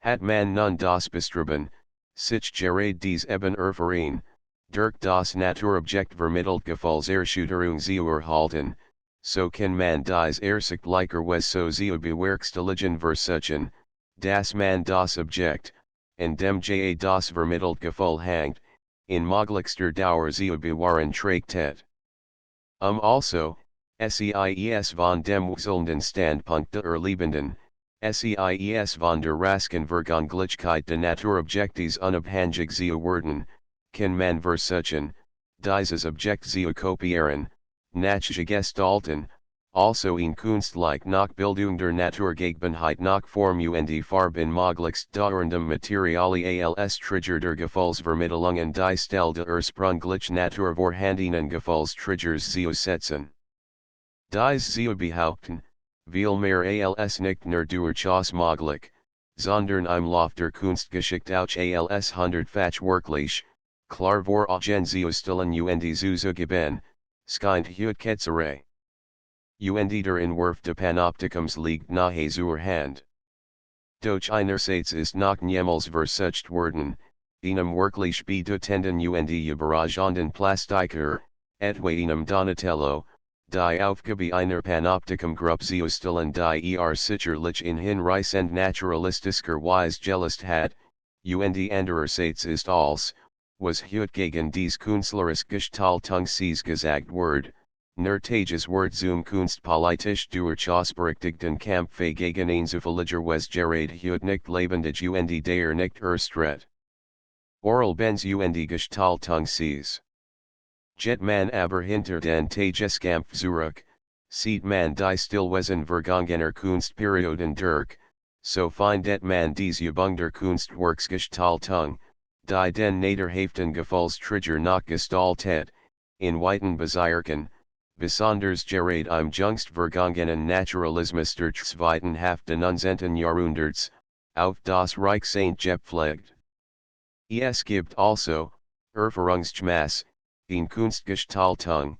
Speaker 1: Hat man nun das Bestreben, sich gerade dies eben erfahren, durch das Naturobjekt vermittelt Gefühlserschütterung zu erhalten, so kann man dies ersichtlicherweise so zu bewerkstelligen versuchen, dass man das Objekt, in dem das vermittelt Gefühl hängt, in möglichster Dauer zu bewahren trägt. Also, SEIES von dem wechselnden Standpunkt der Erlebenden, SEIES von der rasken Vergänglichkeit der Naturobjektes unabhängig zu werden, kann man versuchen, dieses Objekt zu kopieren, nachzugestalten, also in kunstlich Nachbildung der Naturgegebenheit nach Form und Farben möglichst dauerndem Materialie als Trigger der Gefühlsvermittlung an die Stelle der ursprünglich naturvorhandenen Gefühlstriggers zu setzen. Dies zu behaupten, vielmehr als nicht nur durch das möglich, sondern im Lauf der Kunstgeschichte auch als hundertfach wirklich, klar vorausgehen zu stellen und zu geben, scheint heut Ketzerei. Und der Entwurf des Panoptikums liegt nahe zur Hand. Doch einerseits ist noch niemals versucht worden, einem wirklich bedeutenden und überraschenden Plastiker, etwa einem Donatello, die Aufgabe einer Panoptikum-Gruppe zu stellen die sicherlich in hinreichend naturalistischer Weise gelöst hat, und andererseits ist als, was heut gegen dies künstlerisch Gestaltungsweise gesagt wird, nur tages wird zum kunstpolitisch durchausberechtigten Kampfe gegen einzufälliger Gerät heut nicht lebendig und der nicht erstreut. Oral Benz und Gestaltungsweise. Jet man aber hinter den Tageskampf zurück, sieht man die Stillwesen vergangener Kunstperioden durch, so findet man dies Übung der Kunstwerksgestaltung, die den naderhaften Gefühlstrigger nachgestaltet, in weiten Bezirken, besonders gerade im jüngst vergangenen Naturalismus der zweiten Hälfte des 19. Jahrhunderts, auf das Reich St. gepflegt. Es gibt also, Erfahrungsgemäß, in Kunstgestaltung,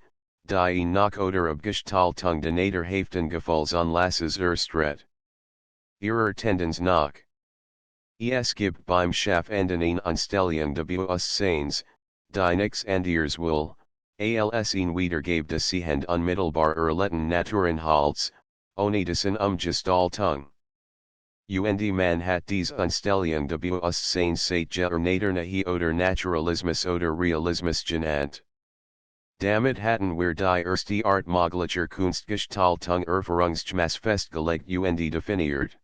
Speaker 1: die nach oder ob Gestaltung de Nader Haften Gefühls Anlasses Erstret. Ihrer Tendenz nach. Es gibt beim Schaffenden eine Anstellung de Bewusstseins, die nix anderes will, als ihn wiedergebt sie Hand unmittelbar erletten Naturinhalts, ohne dessen Gestaltung. Und man hat dies Anstellung de Bewusstseins seit Nader Nahi oder Naturalismus oder Realismus genannt. Damit hatten wir die erste Art möglicher Kunstgestaltung Erfahrungsgemäß festgelegt und definiert.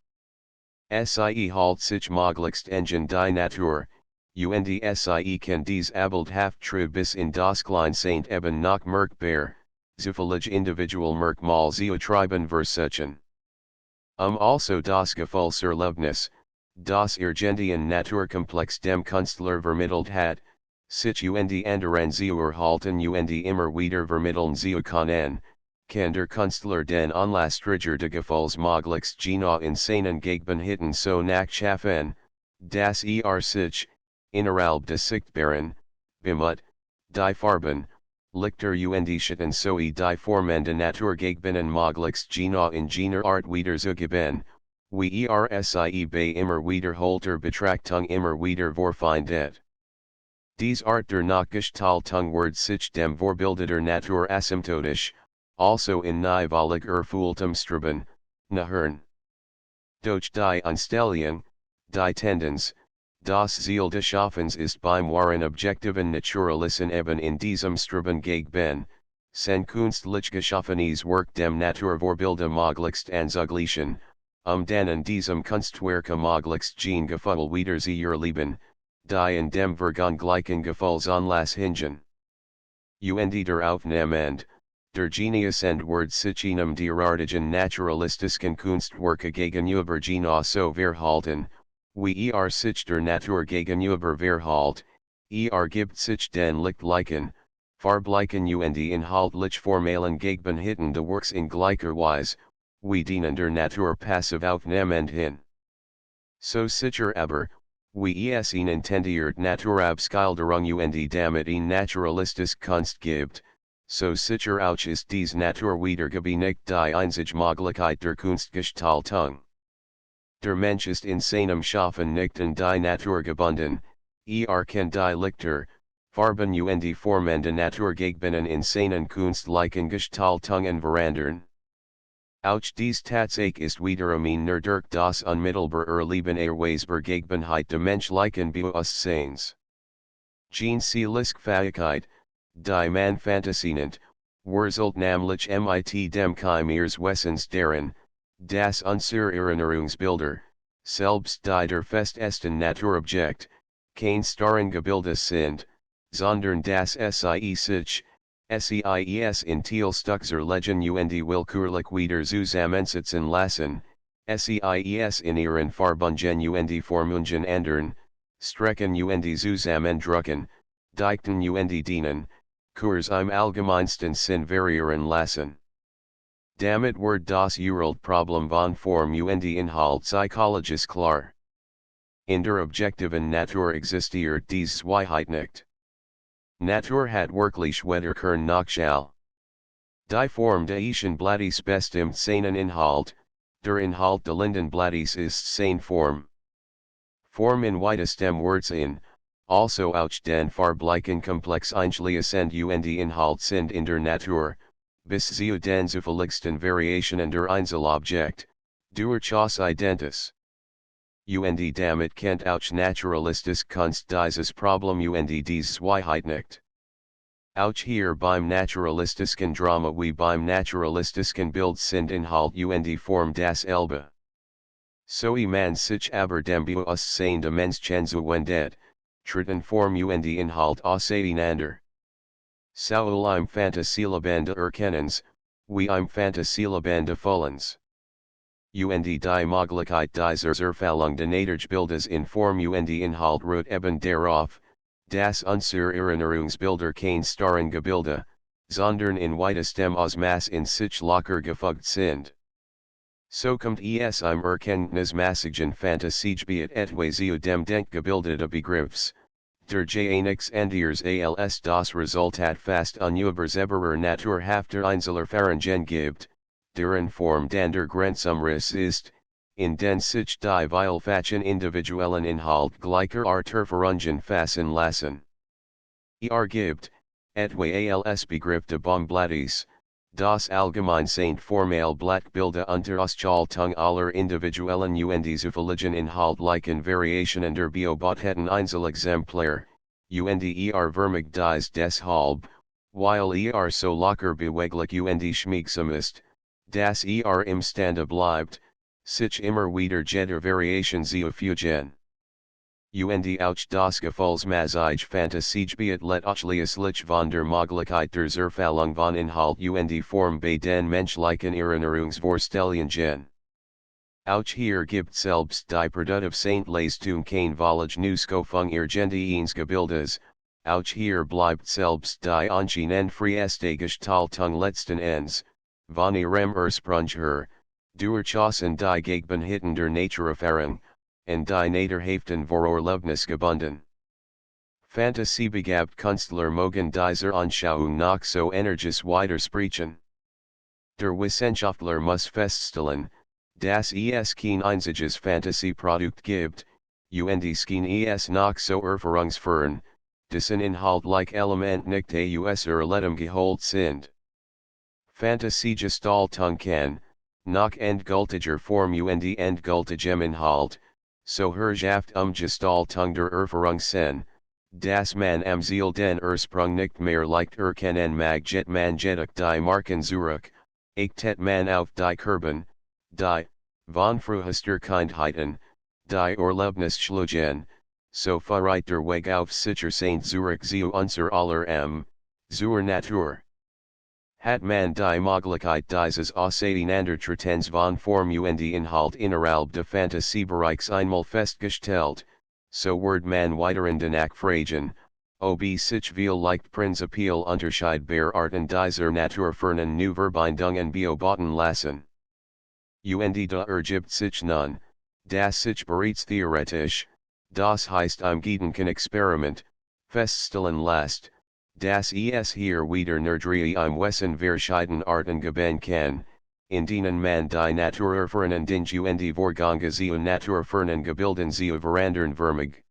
Speaker 1: Sie halt sich möglichst engine die Natur, und sie kann dies abildhaft true bis in das Kleinste eben noch merkbar, zufällig individual Merkmal treiben versuchen. Also das Gefühlserlebnis, das Gentian Naturkomplex dem Künstler vermittelt hat, sich und anderen erhalten und immer wieder vermitteln können, kann der Künstler den Anlasstriger de Gefühls möglichst genau in seinen Gegenhitten so nachschaffen, dass sich, innerhalb des Sichtbaren, bemut, die Farben, Lichter und Schatten sowie die Formen de Naturgegenbinnen möglichst genau in jener Art wiederzugeben, wie sie bei immer wiederholter Betrachtung immer wieder vorfindet. Dies Art der Nachgestaltung wird sich dem Vorbilde der Natur asymptotisch, also in niveaulig erfülltem Streben, nachhören. Durch die Anstellung, die Tendenz, das Ziel des Schaffens ist beim wahren objektiven Naturalisten eben in diesem Streben gegen sein künstlich geschaffenes Werk dem Naturvorbilde möglichst anzugleichen, dann in diesem Kunstwerke möglichst gen Gefühl wieder sie ihr Leben, die in dem verganglichen Gefühlsanlass hingen. Und der Aufnehmend, der Genius wird sich einem derartigen naturalistischen Kunstwerke gegenüber genau so verhalten, wie sich der Natur gegenüber verhält, gibt sich den lichtlichen, farblichen und inhaltlich formalen Gegenhitten de Works in gleicher Weise, wie denen der Natur passiv aufnehmend hin. So sicher aber, wie es ihn intendiert Naturabskilderung und damit ihn naturalistisch Kunst gibt, so sicher auch ist dies Natur wiedergebe nicht die einzige Möglichkeit der Kunstgestaltung. Der Mensch ist in seinem Schaffen nicht in die Natur gebunden, kann die Lichter, Farben und Formen de Natur gegenbinnen in seinen kunstlichen Gestaltungen verändern. Auch dies Tatsache ist wiederum nur durch das unmittelbar Erleben Weisbergebenheit de menschlichen Bewusstseins. Gene Fähigkeit, die man fantasienet, wurzelt nämlich mit dem Chimärs Wessens darin, das unsere Erinnerungsbilder, selbst die der festesten Naturobjekt, kein starren Gebilde sind, sondern das sich, seis in Teilstückzer Legen und willkürlich wieder zusammensitzen lassen, seis in ihren Farbungen und Formungen ändern, strecken und zusammendrücken, dichten und dienen, Kurs im allgemeinsten Sinn variieren lassen. Damit wird das Problem von Form und Inhalt psychologisch klar. In der objektiven Natur existiert dies Zweiheit nicht. Natur hat wirklich weder Kern noch Schall. Die Form des Blattes bestimmt seinen Inhalt, der Inhalt des Lindenblattes ist seine Form. Form in weitestem Wortsinn, also auch den farblichen Komplex einschließend und Inhalt sind in der Natur, bis zu den zufälligsten Variationen der Einzelobjekt, durchaus identisch. Und damit kennt auch naturalistisch Kunst dieses Problem und dies Zweiheit nicht. Auch hier beim naturalistischen Drama wie beim naturalistischen Bild sind Inhalt und Form dasselbe. So man sich aber dem Bewusstsein de Menschen zuwendet, treten Form und Inhalt auseinander. So im Fantasielebende erkennens, wie im Fantasielebende fühlens. Und die Möglichkeit dieser Erfahrung de Nadergebildes in Form und Inhalt ruht eben darauf, dass unsere Erinnerungsbilder kein starren Gebilde, sondern in weitestem Ausmaß in sich locker gefügt sind. So kommt es im Erkenntnismäßigen Fantasiegebiet etwa zu dem Denkgebilde de Begriffs, Der Jahnix Andiers als das Resultat fast unübersetzbarer Naturhafter Einzelerfahrungen gibt, deren Form dann der Grenzumriss ist, in den sich die vielfachen individuellen Inhalt gleicher Art Erfahrungen fassen lassen. Gibt, etwa als Begriff de Bomblatis, das allgemein Saint formale Blattbilder unter Ausschaltung aller individuellen zufälligen inhaltlichen Variationen der Beobachteten Einzelexemplar, vermig dies deshalb, weil so locker beweglich schmiegsam ist, dass imstande bleibt, sich immer wieder jeder Variation zu fügen. Auch das Gefühlsmassige Fantasiegebiet letztlich von der Möglichkeit der Zerfallung von Inhalt Form bei den menschlichen Erinnerungsvorstellungen. Auch hier gibt selbst die Produktive Saintleistung keine Vollignuskopfung irgendeines Gebildes, auch hier bleibt selbst die anscheinend Gestaltung letzten Endes, von ihrem Ursprung her, durchaus die Gegebenheiten der Naturerfahrung, und die Naterhaften Vorurlebnis gebunden. Fantasiebegabt Künstler mögen dieser Anschauung noch so energisch widersprechen. Der Wissenschaftler muss feststellen, dass es kein einziges Fantasieprodukt gibt, kein es noch so erfahrungsfern, dessen inhaltlich Element nicht aus Erlebtem geholt sind. Fantasiegestaltung kann, noch endgültiger Form endgültigem Inhalt, so herrschaft Gestaltung der Erfahrung sein, dass man am Ziel den Ursprung nicht mehr leicht erkennen mag jet man jedoch die Marken zurück, achtet man auf die Kerben, die, von frühester Kindheiten, die Erlebnisschlugen, so verreit der Weg auf sicher Saint zurück zu unser aller zur Natur. Hat man die Möglichkeit dieses Auseinandertretens von Form Inhalt innerhalb de Fantasiebereichs einmal festgestellt, so wird man weiteren danach fragen, ob sich vielleicht prinzipiell unterscheidbare Arten dieser naturfernen Neuverbindungen beobachten lassen. Da ergibt sich nun, dass sich bereits theoretisch, das heißt im Gedankenexperiment, feststellen lässt, dass es hier wieder nur drei Wesen verschieden Arten geben kann, in denen man die naturerfahrenen Dinge Vorgänge zu naturfernen Gebilden zu verandern vermag.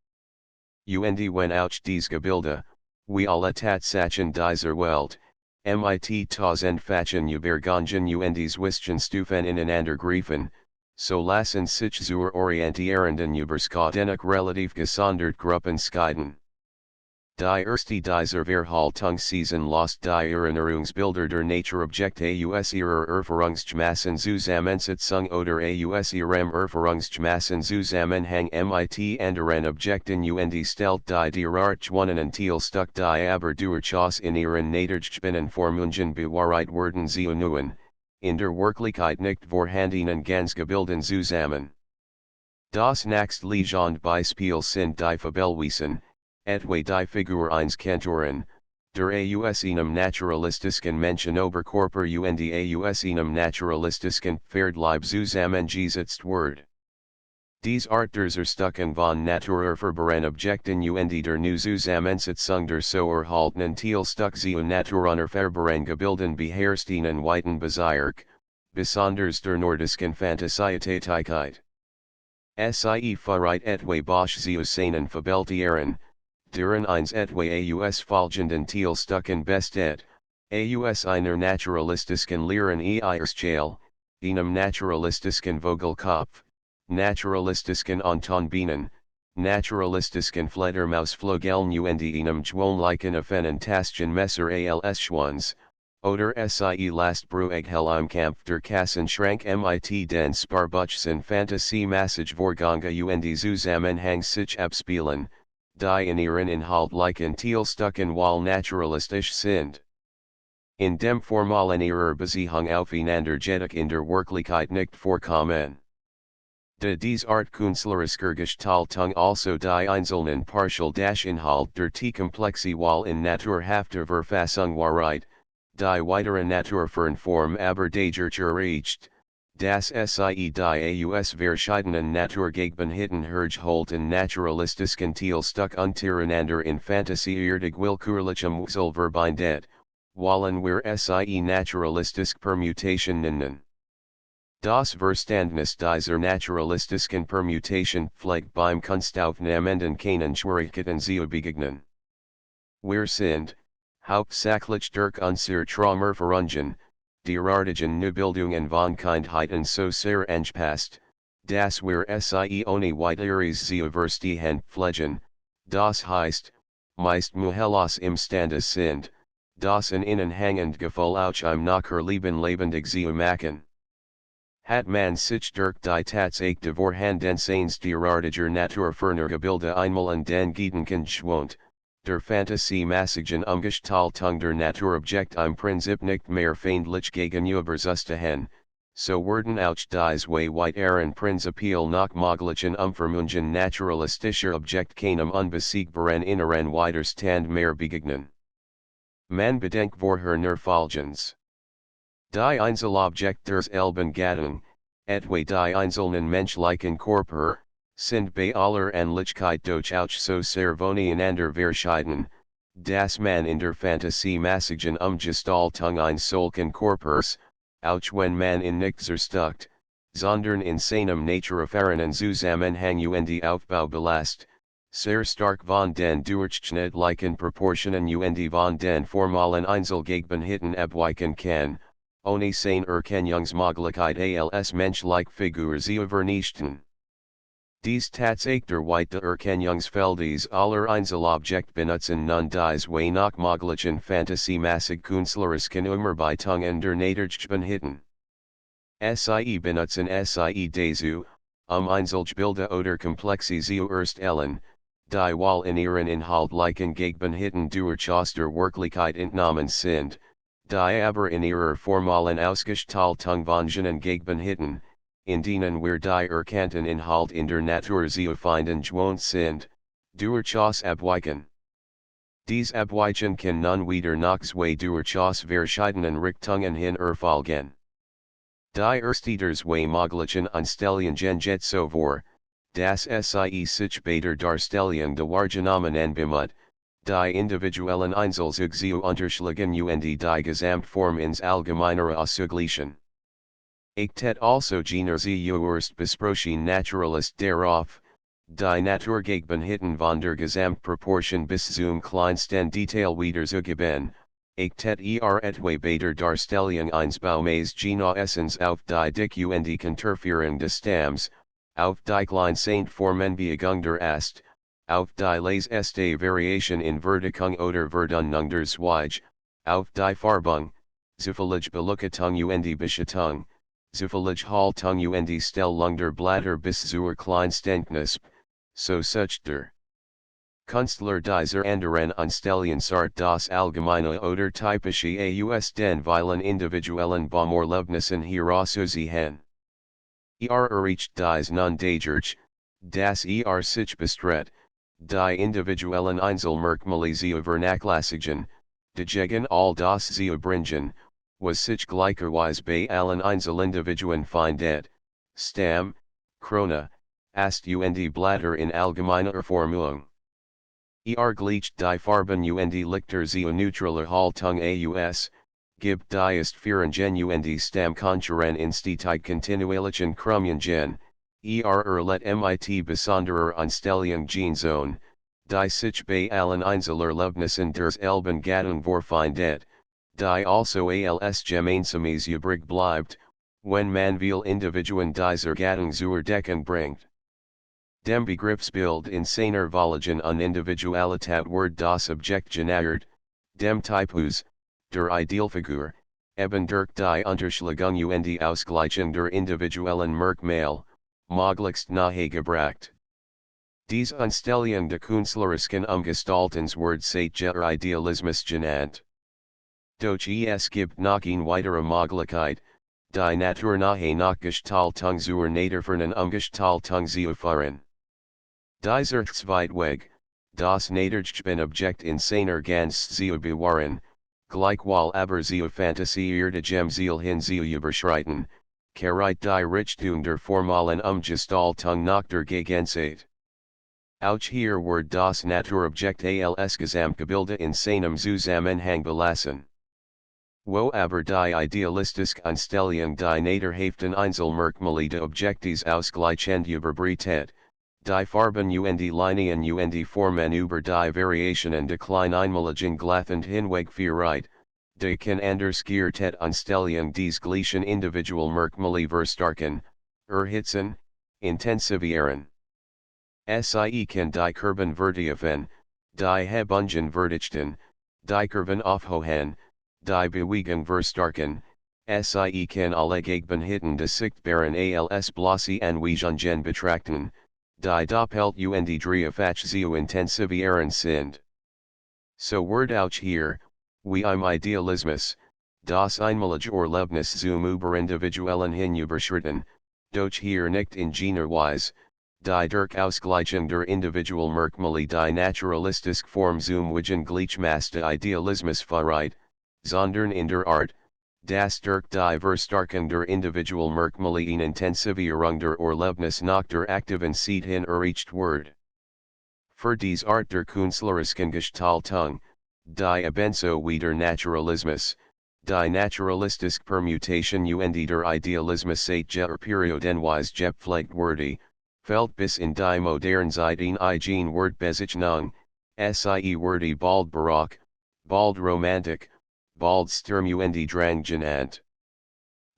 Speaker 1: Wenn auch dies Gebilde, wie alle Tatsachen dieser Welt, mit tausendfachen Übergängen Zwischenstufen ineinander greifen, so lassen sich zur orientierenden Überschattung relativ gesondert Gruppen scheiden. Die erste dieser Verhaltungsweisen lässt die Erinnerungsbilder der Naturobjekte aus ihrer Erfahrungsmassen Zusammensetzung oder aus ihrem Erfahrungsmassen Zusammenhang mit anderen Objekten stellt die derartigen Teilstück die aber durchaus in ihren Naturgebieten Formungen bewahrheit werden zu neuen, in der Wirklichkeit nicht vorhandenen Ganzgebilden zusammen. Das nächstliegende Beispiel sind die Fabelwesen, etwa die Figur eines Kantoren, der aus einem naturalistischen Menschenoberkörper aus einem naturalistischen Pferdleib zusammengesetzt wird. Dies Art der Zerstückung von naturerfahrbaren Objekten der nu Zusammensetzung der so erhaltenen Teilstück zu naturunerfahrbaren Gebilden beherrscht einen weiten Bezirk, besonders der nordischen Fantasietätigkeit. Sie verreit etwa Bosch zu seinen Fabeltieren, deren eins etwa aus folgenden Teilstücken besteht, aus einer naturalistischen Lehren Eierschale, einem naturalistischen Vogelkopf, naturalistischen Antonbienen, naturalistischen Fledermausflügeln einem gewöhnlichen Affenentastchen Messer als Schwanz, oder sie Lastbrueghel im Kampf der Kassenschrank mit den Sparbuchsen Fantasiemassage Vorgänge Zusammenhang sich abspielen, die in ihren inhaltlichen Teilstücken wall naturalistisch sind. In dem formalen ihrer Beziehung aufeinander jedoch in der Wirklichkeit nicht vorkommen. Dies Art künstlerischer Gestaltung also die einzelnen Partial-Inhalt der T-Komplexe wall in naturhafter Verfassung wahrheit, die weitere naturfern Form aber dager erreicht, Das Sie die Aus verschiedenen Naturgegenheiten hergeholten naturalistisken Teilstück untereinander in fantasieerdig willkürlichem Wechsel verbindet, wollen wir sie naturalistische Permutation nennen. Das Verständnis dieser naturalistischen Permutation pflegt beim Kunstaufnehmenden keinen Schwierigkeiten zu begegnen. Wir sind, hauptsächlich durch unser Traumer verungen, derartigen Neubildungen von Kindheiten so sehr angepasst, dass wir sie ohne weiteres zu verstehen pflegen, das heißt, meist mühelos imstande sind, das in ihnen hängend Gefühl auch im Nachleben lebendig zu machen. Hat man sich durch die Tatsache vorhandenseins derartiger naturferner Gebilde einmal an den Gedanken gewohnt, der Fantasie-mäßigen Umgestaltung der Naturobjekt im Prinzip nicht mehr feindlich gegenüberzustehen, so werden auch die zwei weiteren Prinzipial nach möglichen Umformungen naturalistischer Objekt keinem unbesiegbaren inneren Widerstand mehr begegnen. Man bedenkt vorher nur Folgendes. Die Einzelobjekt des Gattung, etwa die einzelnen menschlichen Körper, sind bei aller Ähnlichkeit doch auch so sehr voneinander verschieden, dass man in der Fantasie-mäßigen Umgestaltung eines solchen Körpers, auch wenn man ihn nicht zerstückt, sondern in seinem naturerfahrenen Zusammenhang und Aufbau belasst, sehr stark von den durchschnittlichen Proportionen und von den formalen Einzelgegenheiten abweichen kann, ohne seine Erkennungsmöglichkeit als menschliche Figur zu vernichten. Dies Tatsache der weite Erkennungsfeldes aller Einzelobjekt benutzen nun die zwei nach möglichen Fantasiemäßig künstlerisken Umarbeitungen der Naturgegenheiten. Sie benutzen sie dazu, Einzelgebilde oder Komplexe zu erstellen, die wohl in ihren inhaltlichen Gegenheiten durch aus der Wirklichkeit entnommen sind, die aber in ihrer formalen Ausgestaltung von jenen Gegenheiten, in denen wir die erkannten Inhalt in der Natur zu finden gewohnt sind, durchaus abweichen. Dies Abweichen kann nun wieder nach zwei durchaus verschiedenen Richtungen hin erfolgen. Die erste der zwei möglichen Einstellungen geht so vor, dass sie sich bei der Darstellung der Wahrgenommen bemüht, die individuellen Einzelzüge zu unterschlagen und die Gesamtform ins Allgemeinere auszugleichen. Ichtet also jener zuerst besprochen Naturalist darauf, die Naturgegenheiten von der Gesamtproportion bis zum kleinsten Detail wiederzugeben, ichtet etwa bei der Darstellung eines Baumes Essens auf die Dick und Konturführung des Stamms, auf die kleinste Formenbiegung der Ast, auf die leiseste Variation in Verdickung oder Verdunung der Zweige, auf die Farbung, zufällige Beleuchtung und Beschattung, zufällige Haltung und Stellung der Blätter bis zur kleinsten Knospe, so such der Künstler dieser anderen Einstellungen sart das allgemeine oder typische aus den vielen individuellen Beumorlebnissen herauszuziehen. Erreicht dies nun dadurch, dass sich bestrebt, die individuellen Einzelmerkmale zu vernachlässigen, dagegen all das zu bringen, was sich gleicherweise bei allen Einzelindividuen findet, Stamm, Krone, Ast und Blätter in allgemeiner Formung. Gleicht die Farben und Lichter zu neutraler Haltung aus, gibt die Istführungen und Stammkonturen ins die kontinuierlichen Krümmungen, let mit besonderer Einstellung Zone, die sich bei allen Einzelerlebnissen der Elben Gattung vorfindet, die also als gemeinsames übrig bleibt, wenn man will Individuen dieser Gattung zur Deckung bringt. Dem Begriffsbild in seiner Voligen und Individualität wird das Objekt generiert, dem Typus, der Idealfigur, eben durch die Unterschlagung und Ausgleichung der individuellen Merkmale, möglichst nahegebracht. Dies Einstellung der künstlerischen Umgestaltens wird seither Idealismus genannt. Doch es gibt noch eine weitere Möglichkeit, die naturnahe Nachgestaltung zur naturfernen Umgestaltung zu führen. Dieser Zweitweg, das Naturgegenobjekt in seiner Gänze zu bewahren, gleichwohl aber zu fantasiiertegem Ziel hin zu überschreiten, Kereit die Richtung der formalen Gestaltung nach der Gegenseite. Auch hier wird das Naturobjekt als Gesamtgebilde in seinem Zusammenhang belassen. Wo aber die idealistische Einstellung die naterhaften Einzelmerkmale des Objektes ausgleichend überbreitet, die Farben und Linien und Formen über die Variationen der Kleineinmaligen glathend hinweg führt, die kann andersgeartet Einstellung des gleichen Individualmerkmale verstärken, erhitzen, intensivieren. Sie kann die Kurven vertiefen, die Hebungen verdichten, die Kurven aufhohen, die Bewegung verstärken, Sie kann alle Gegenhitten des sichtbaren als bloße Anweisungen betrachten, die doppelt und dreifach zu intensivieren sind. So wird auch hier, wie im Idealismus, das einmalige Erlebnis zum Überindividuellen hinüberschritten, doch hier nicht in jener Weise, die durch Ausgleichung der Individualmerkmale die naturalistische Form zum Gleichmaß des Idealismus verreit, sondern in der Art, das durch die Verstärkung der Individualmerkmale in Intensivierung der Erlebnis nach der aktiven Zeit hin erreicht wird. Für diese Art der künstlerischen Gestaltung, die ebenso wie der Naturalismus, die naturalistische Permutation und der Idealismus seit periodenweise gepflegt wurde, fällt bis in die moderne Zeit in eigen Wortbezeichnung, sie wurde bald Barock, bald Romantik, bald Sturm und Drang genannt.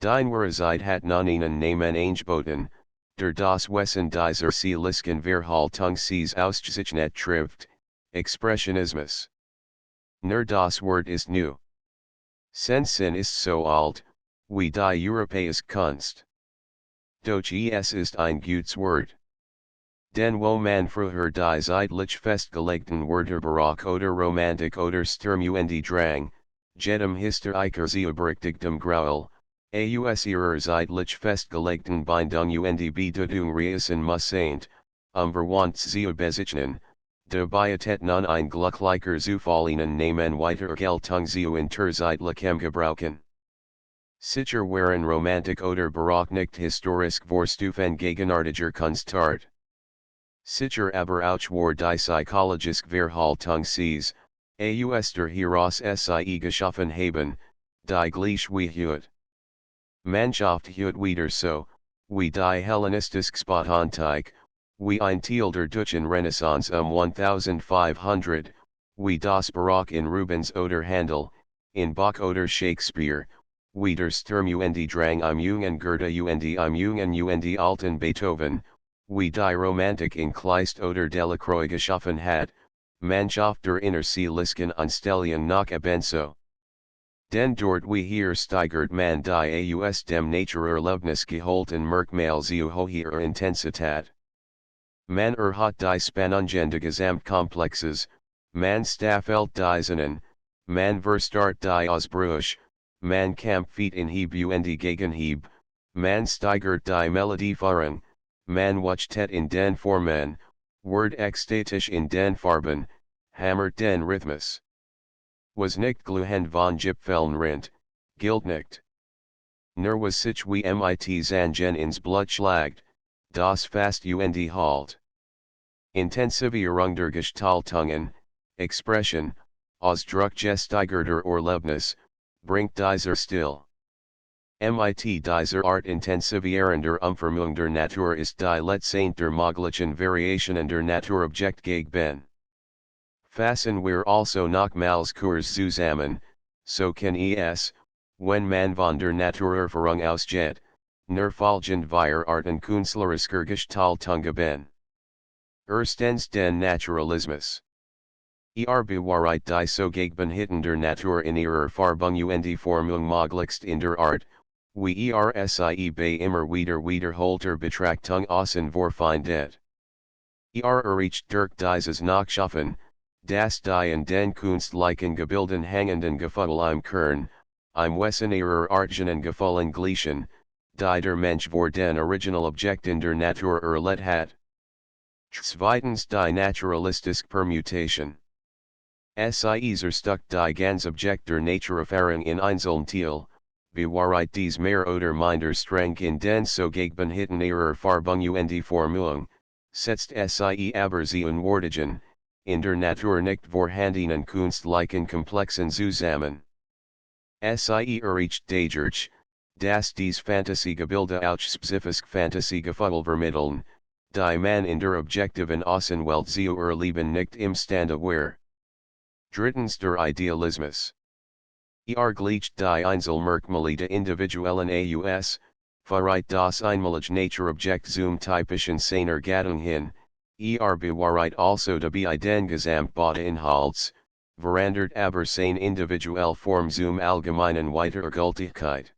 Speaker 1: Die neuere Zeit hat nun einen Namen angeboten, der das Wesen dieser Seelisken Verhaltung sees ausgezeichnet trifft, Expressionismus. Nur das Wort ist new. Sein Sinn ist so alt, wie die europäische Kunst. Doch es ist ein gutes Wort. Denn wo man früher die zeitlich festgelegten Wörter Barock oder Romantik oder Sturm und Drang, jedem historiker berechtigtem Grauel, aus ihrer zeitlich festgelegten Bindung und Bedeutung reißen musseint, verwandt zu bezeichnen, dabei es nun ein glücklicher Zufall ihnen Namen weiter Geltung zu interzeitlichem Gebrauchen. Sicher waren Romantik oder Barock nicht historisch Vorstufen gegenwärtiger Kunstart. Sicher aber auch war die psychologische Verhaltung sees, aus der heraus sie geschaffen haben, die gleich wie heute. Mannschaft heute wieder so, wie die Hellenistische Spontantike, wie ein Teil der Deutschen Renaissance 1500, wie das Barock in Rubens oder Handel, in Bach oder Shakespeare, wie der Sturm und Drang im jungen Goethe und im jungen alten Beethoven, wie die Romantik in Kleist oder Delacroix geschaffen hat, Mannschaft der innerseelisken Einstellung nach ebenso. Denn dort wie hier steigert man die aus dem Naturerlebnis geholten Merkmal zu hoher Intensität. Man hat die Spannungen des Gesamtkomplexes, man staffelt die Sinnen, man verstart die Ausbrüche, man kämpft in Hieb und Gegenhieb, man steigert die Melodieführung, man wachtet in den Formen, wird ekstatisch in den Farben, hammert den Rhythmus. Was nicht glühend von Gipfeln rinnt, gilt nicht. Nur was sich wie mit Zangen ins Blut schlagt, das fast und halt. Intensivierung der Gestaltungen, Expression, Ausdruck gesteigerter Erlebnis, bringt dieser still. Mit dieser Art intensivierender Umformung der Natur ist die letztendlich der möglichen Variationen der Naturobjekt gegen. Fassen wir also nochmals kurz zusammen, so kann es, wenn man von der Naturerfahrung ausgeht, nur folgend vier Arten künstlerischer Gestaltung geben. Erstens den Naturalismus. Bewahrt die so gegenhitten der Natur in ihrer Farbung und Formung möglichst in der Art, wie sie bei immer wiederholter Betrachtung außen vorfindet. Erreicht durch dieses Nachschaffen, das die in den kunstlichen Gebilden hängenden Gefühle im Kern, im Wesen ihrer Artgenen Gefühlen gleichen, die der Mensch vor den Originalobjekt in der Natur erlebt hat. Zweitens die naturalistische Permutation. Sie zerstückt die ganz Objekt der Naturerfahrung in einzelne Teile, bewahrheit dies mehr oder minder streng in den so gegen hitten ihrer Farbung und Formung, setzt sie aber sie unwortigen, in der Natur nicht vorhandenen kunstlichen Komplexen zusammen. Sie erreicht dadurch, dass dies Fantasiegebilde auch spezifisch Fantasiegefühl vermitteln, die man in der objektiven Außenwelt zu erleben nicht imstande wäre. Drittens der Idealismus. Gleicht die Einzelmerkmale der individuellen Aus, verreit das einmalige Naturobjekt zum typischen seiner Gattung hin, bewahrheit also dabei den Gesamtbau Inhalts, verandert aber seine individuelle Form zum allgemeinen weiterer Gültigkeit.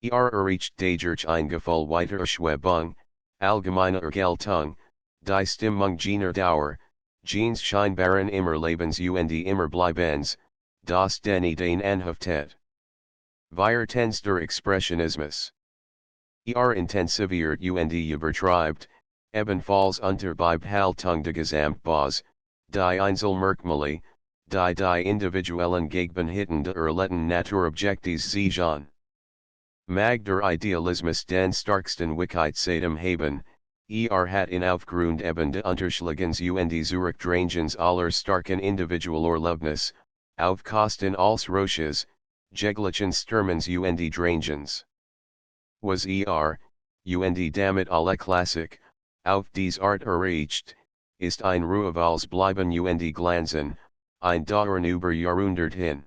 Speaker 1: Erreicht dadurch ein Gefühl weiterer Schwebung, allgemeiner Geltung, die Stimmung jener Dauer, jenes scheinbaren immer Lebens und immer Bleibens, das den Ideen anhaftet. Viertens der Expressionismus. Intensiviert und übertreibt, ebenfalls unter Beibehaltung der Gesamtbaus, die Einzelmerkmale, die individuellen Gegebenheiten der erlebten Naturobjektes sehen. Mag der Idealismus den starksten Wichtigkeiten haben, hat in Aufgrund eben de Unterschlagens und Zurückdrängens aller starken Individualerlebnis, auf Kosten als Roches, jeglichen Stürmens und Drängens. Was und damit alle Klassik, auf dies Art erreicht, ist ein Ruhevals bleiben und Glanzen, ein Dauern über Jahrhundert hin.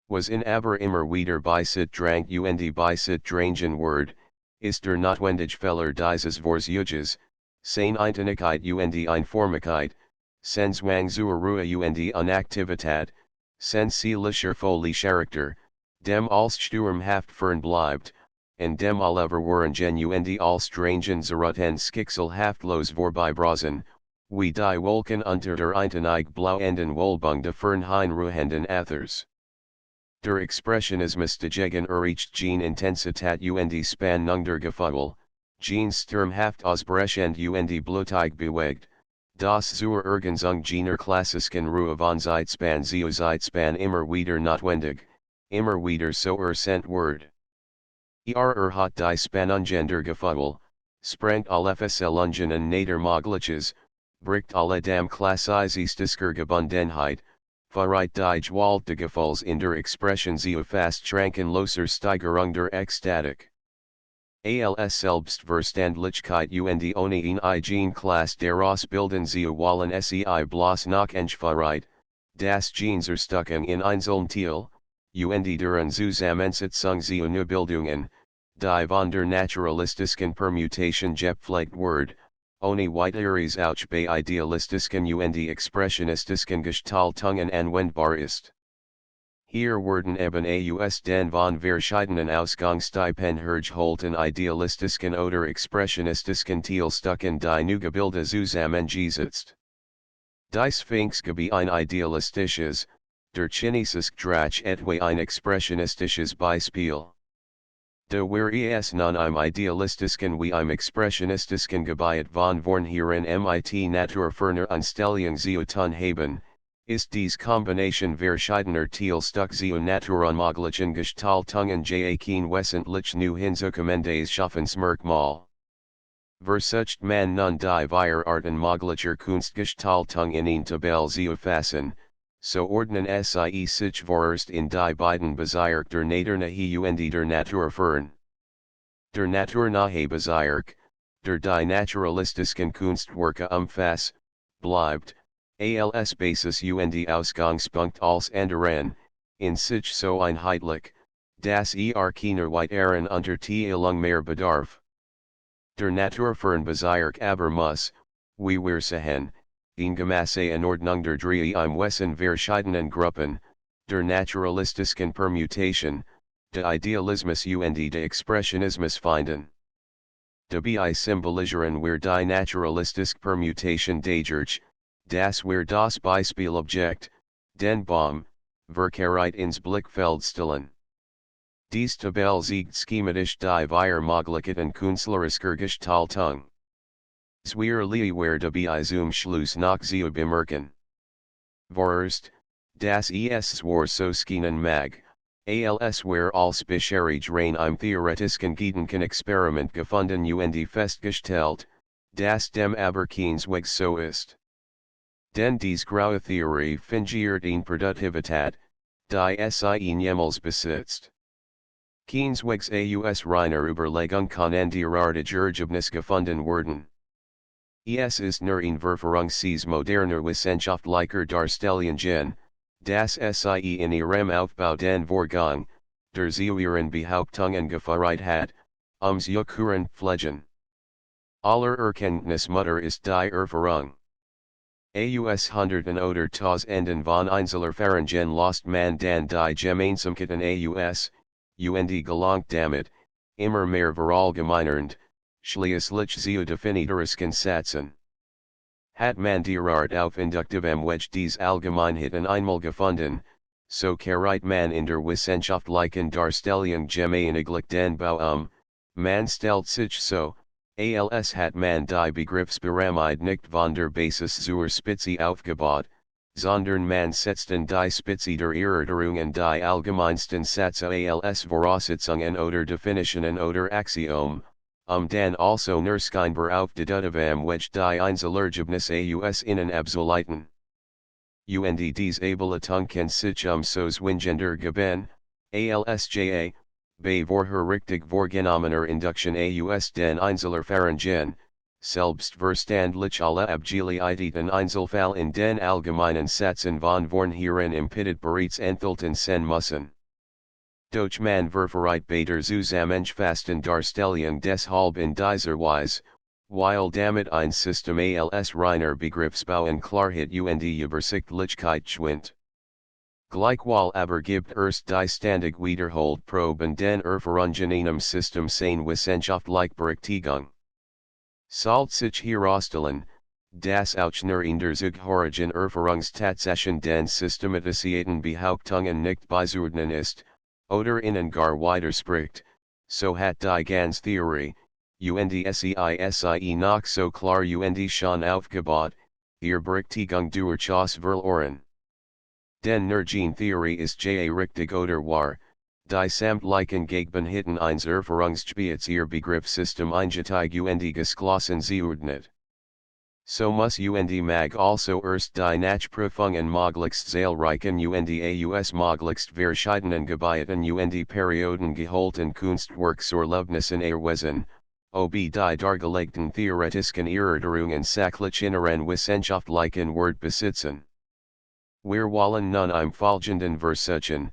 Speaker 1: Was in aber immer wieder bei sit drank und bei sit drängen word, ist der notwendig Feller dieses Vorzuges, seine Eintonigkeit und Einformigkeit, sen Zwang zur Ruhe und Unaktivität, sen seelischer Folie Charakter, dem als sturmhaft fern bleibt, and dem allerverweren und als Drängen zeruten skixelhaftlos vorbeibrasen, wie die Wolken unter der Eintonig blauenden Wohlbung de fern Ruhenden Athers. Der Expressionismus dagegen erreicht gene Intensität und Spannung der Gefühl, gene sturmhaft ausbrechend und blutig bewegt, das zur Ergänzung jener klassischen Ruhe von Zeitspann zu Zeitspann immer wieder notwendig, immer wieder so sent word. Hat die Spannungen der Gefühl, sprengt alle Fesselungen nader Mögliches, bricht alle dam klassistischer Gebundenheit, verreit die Gewalt de Gefühls in der Expression zu fast schrankenloser Steigerung der Ekstatik. Als Selbstverständlichkeit und ohne eine Klasse daraus bilden zu wollen sei bloß noch verreit, das Gene zerstucken in einzelnen Teil, und deren Zusammensetzung zu Neubildungen, die von der naturalistischen Permutation gepflegt wird, ohne weiteres auch bei idealistischen und expressionistischen Gestaltungen anwendbar ist. Hier werden eben aus den von verschiedenen Ausgangstypen hergeholten idealistischen oder expressionistischen Teilstücken die Neugebilde zusammengesetzt. Dies Pfingstgebiet ein idealistisches, der Chinesische Drach etwa ein expressionistisches Beispiel. De where nun im idealistischen wie im expressionistischen Gebiet von vornherein mit naturferner Einstellung zu tun haben, ist dies Kombination verschiedener Teilstück zu naturunmöglichen Gestaltungen kein wesentlich new hinzukommendes Schaffensmerkmal. Versucht man nun die Arten möglicher Kunstgestaltung in ein Tabell zu fassen, so ordnen sie sich vorerst in die beiden Bezirke der Naturnahe und der Naturfern. Der Naturnahe Bezirk, der die naturalistischen Kunstwerke umfass, bleibt, als Basis und Ausgangspunkt als anderen, in sich so einheitlich, dass keiner weiteren Unterteilung mehr bedarf. Der Naturfern Bezirk aber muss, wie wir sehen, in Gemasse Anordnung der Drei im Wesen verschiedenen Gruppen, der naturalistischen Permutation, de Idealismus und de Expressionismus finden. Dabei symbolisieren wir die naturalistische Permutation dadurch, dass wir das Beispielobjekt, den Baum, verkehrt ins Blickfeld stellen. Dies Tabell zeigt schematisch die vier Möglichkeiten künstlerischer Gestaltung. Zwei Leeware dabei zum Schluss noch zu bemerken. Vorerst, das es war so schienen mag, als where all Specherige rein im theoretischen Gedanken Experiment gefunden und festgestellt, dass dem aber keineswegs so ist. Denn dies graue Theorie fingiert in Produktivität, die sie niemals besitzt. Keineswegs aus reiner Überlegung kann die Ergebnis gefunden werden. Es ist nur in Verführungs moderner wissenschaftlicher Darstellungen, das sie in ihrem Aufbau den Vorgang, der sie ihren Behauptungen gefeiert hat, zu Kuren pflegen. Aller Erkenntnismutter ist die Erfahrung. Aus Hunderten oder Tausenden von Einzelerfahrungen lost man dann die Gemeinsamkeiten aus, und gelangt damit, immer mehr verallgemeinernd, schließlich zu definitorisken Sätzen. Hat man die Art auf induktivem Weg dies Allgemeinheiten einmal gefunden, so kehrt man in der wissenschaftlichen Darstellung gemeiniglich den Bau man stellt sich so, als hat man die Begriffspyramide nicht von der Basis zur Spitze aufgebaut, sondern man setzt in die Spitze der Erörterungen die allgemeinsten Sätze als Voraussetzungen oder Definitionen oder Axiom, dann also nur scheinbar auf deductivem Weg die Einzelergebnisse aus innen abzuleiten. Und dies Ableitung kann sich so zwingender geben, alsja, bei vorher richtig vorgenommener Induktion aus den Einzelerfahrungen, selbstverständlich alle Abgeleiteten Einzelfall in den allgemeinen Sätzen von vornherein impeded bereits enthalten sein müssen. Doch man verfreit bei der Zusammenfassenden Darstellung deshalb in dieser Weise, weil damit ein System als reiner Begriffsbau in Klarheit und Übersichtlichkeit schwindt. Gleichwohl aber gibt die ständig wiederholt Proben den Erfahrungen einem System seine wissenschaftliche Berechtigung. Sollt sich herausstellen, dass auch nur in der Zughörigen Erfahrungstatsachen den systematisierten Behauptungen nicht beizuordnen ist, oder ihnen gar widerspricht, so hat die ganze Theorie, und sie noch so klar und schon aufgebaut, ihr Berechtigung durchaus verloren. Denn nur Gene Theorie ist ja richtig oder wahr, die samtlichen Gegenheiten eines Erfahrungsgebiets ihr Begriffssystem eingeteig und geschlossen zuordnet. So muss und mag also erst die Nachprüfungen möglichst zahlreichen und aus möglichst verschiedenen Gebieten und Perioden geholten Kunstwerkserlebnissen erweisen, ob die dargelegten theoretischen Erörterungen sachlich inneren wissenschaftlichen Wert besitzen. Wir wollen nun im folgenden versuchen,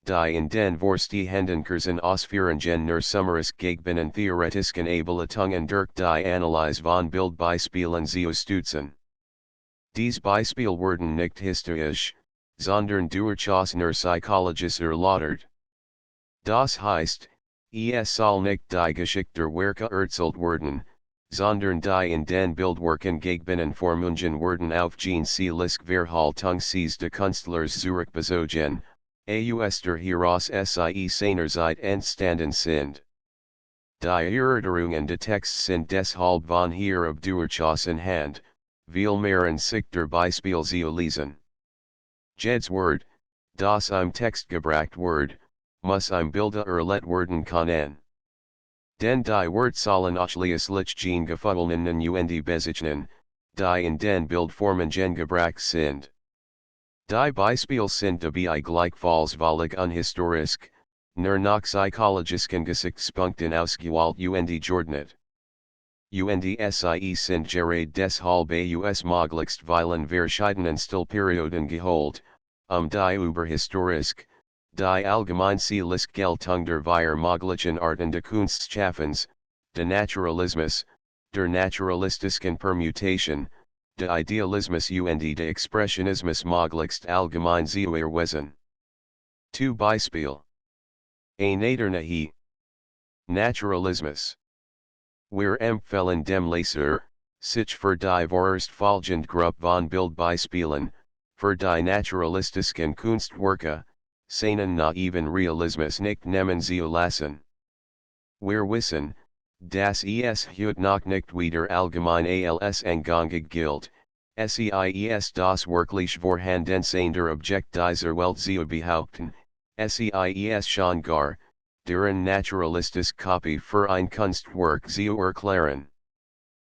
Speaker 1: die in den Vorstehenden Ausführungen nur summarisch gegebenen theoretischen Ableitungen durch die Analyse von Bildbeispielen zu stützen. Dies Beispiel werden nicht historisch, sondern durchaus nur psychologisch erläutert. Das heißt, es soll nicht die Geschichte Werke erzählt werden, sondern die in den Bildwerken gegebenen Formungen werden auf gene Verhaltung de Künstlers zurückbezogen, aus der heraus sie seinerzeit entstanden sind. Die Erörterungen des Texts sind deshalb von hier ab durchaus in Hand, viel mehr in sich der Beispiel zu lesen. Jedes Wort, das im Text gebracht wird, muss im Bilde erlet werden können. Denn die Wort sollen ausschließlich gene Gefunden und bezeichnen, die in den Bildformungen gebracht sind. Die Beispiele sind dabei gleichfalls völlig unhistorisch, nur nach psychologischen Gesichtspunkten ausgewählt und geordnet. Und sie sind gerade deshalb aus möglichst vielen verschiedenen Stilperioden geholt, die überhistorisch, die allgemeinzielliche Geltung der vier möglichen Arten des Kunstschaffens, der Naturalismus, der naturalistischen Permutation, der Idealismus und der Expressionismus möglichst allgemein zu erweisen. Two Beispiel. Ein Naturalismus. Naturalismus. Wir empfehlen dem Leser, sich für die vorerst folgende Gruppe von Bildbeispielen, für die naturalistischen Kunstwerke, seinen naiven Realismus nicht nehmen zu lassen. Wir wissen, dass es heute noch nicht wieder allgemein als angangig gilt, seis das wirklich vorhandensein der Objekt dieser Welt zu behaupten, Seis schon gar, deren naturalistische Copy für ein Kunstwerk zu erklären.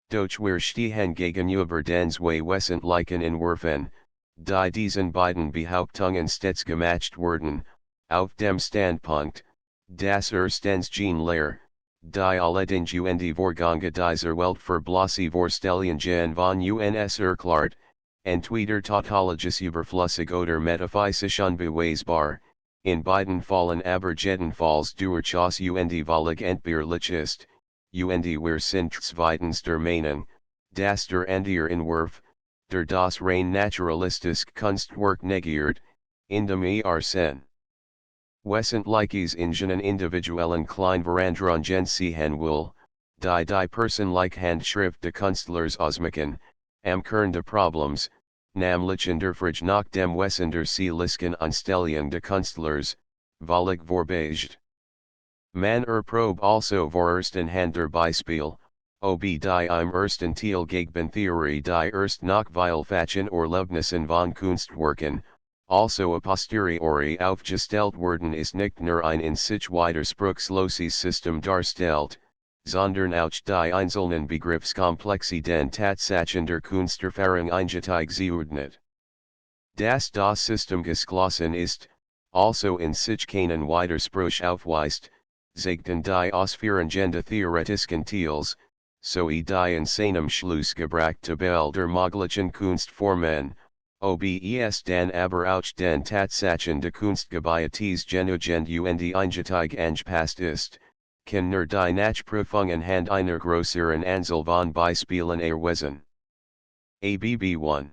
Speaker 1: Doch wir stehen gegenüber den zwei wesentlichen Entwürfen, die diesen beiden Behauptungen stets gemacht wurden, auf dem Standpunkt, dass erstens gene Lehre, die allerdings die Vorgänge dieser Welt für bloße Vorstellungen von uns erklärt, entweder tautologisch überflüssig oder metaphysisch unbeweisbar, in beiden Fallen aber jedenfalls durchaus völlig entbehrlich ist, wir sind zweitens der Meinung, dass der andere Entwurf, der das rein naturalistische Kunstwerk negiert, indem sen. Wesentliches Ingenen individuellen Kleinveränderungen sehen will, die personliche Handschrift de Künstlers ausmachen, am Kern de Problems, namlich in der Frage nach dem Wesen der seelischen Anstellung de Künstlers, völlig vorbeigt. Man erprobe also vorersten Hand der Beispiel, ob die im ersten Teil gegen Theorie die erst nach Vielfachen Erlebnissen von Kunstwerken, also a posteriori aufgestellt worden ist nicht nur ein in sich widerspruchsloses System darstellt, sondern auch die einzelnen Begriffskomplexe den Tatsachen der Kunsterfahrung eingeteig zuordnet. Dass das System geschlossen ist, also in sich keinen Widerspruch aufweist, zeigten die Ausführungen der theoretischen Teils, sowie die in seinem Schluss gebrachte Tabelle der möglichen Kunstformen, obes dan aber auch den Tatsachen de Kunstgebietes genügend eingeteig angepasst ist, kann nur die Nachprüfungen Hand einer größeren Anzahl von Beispielen erweisen. ABB1.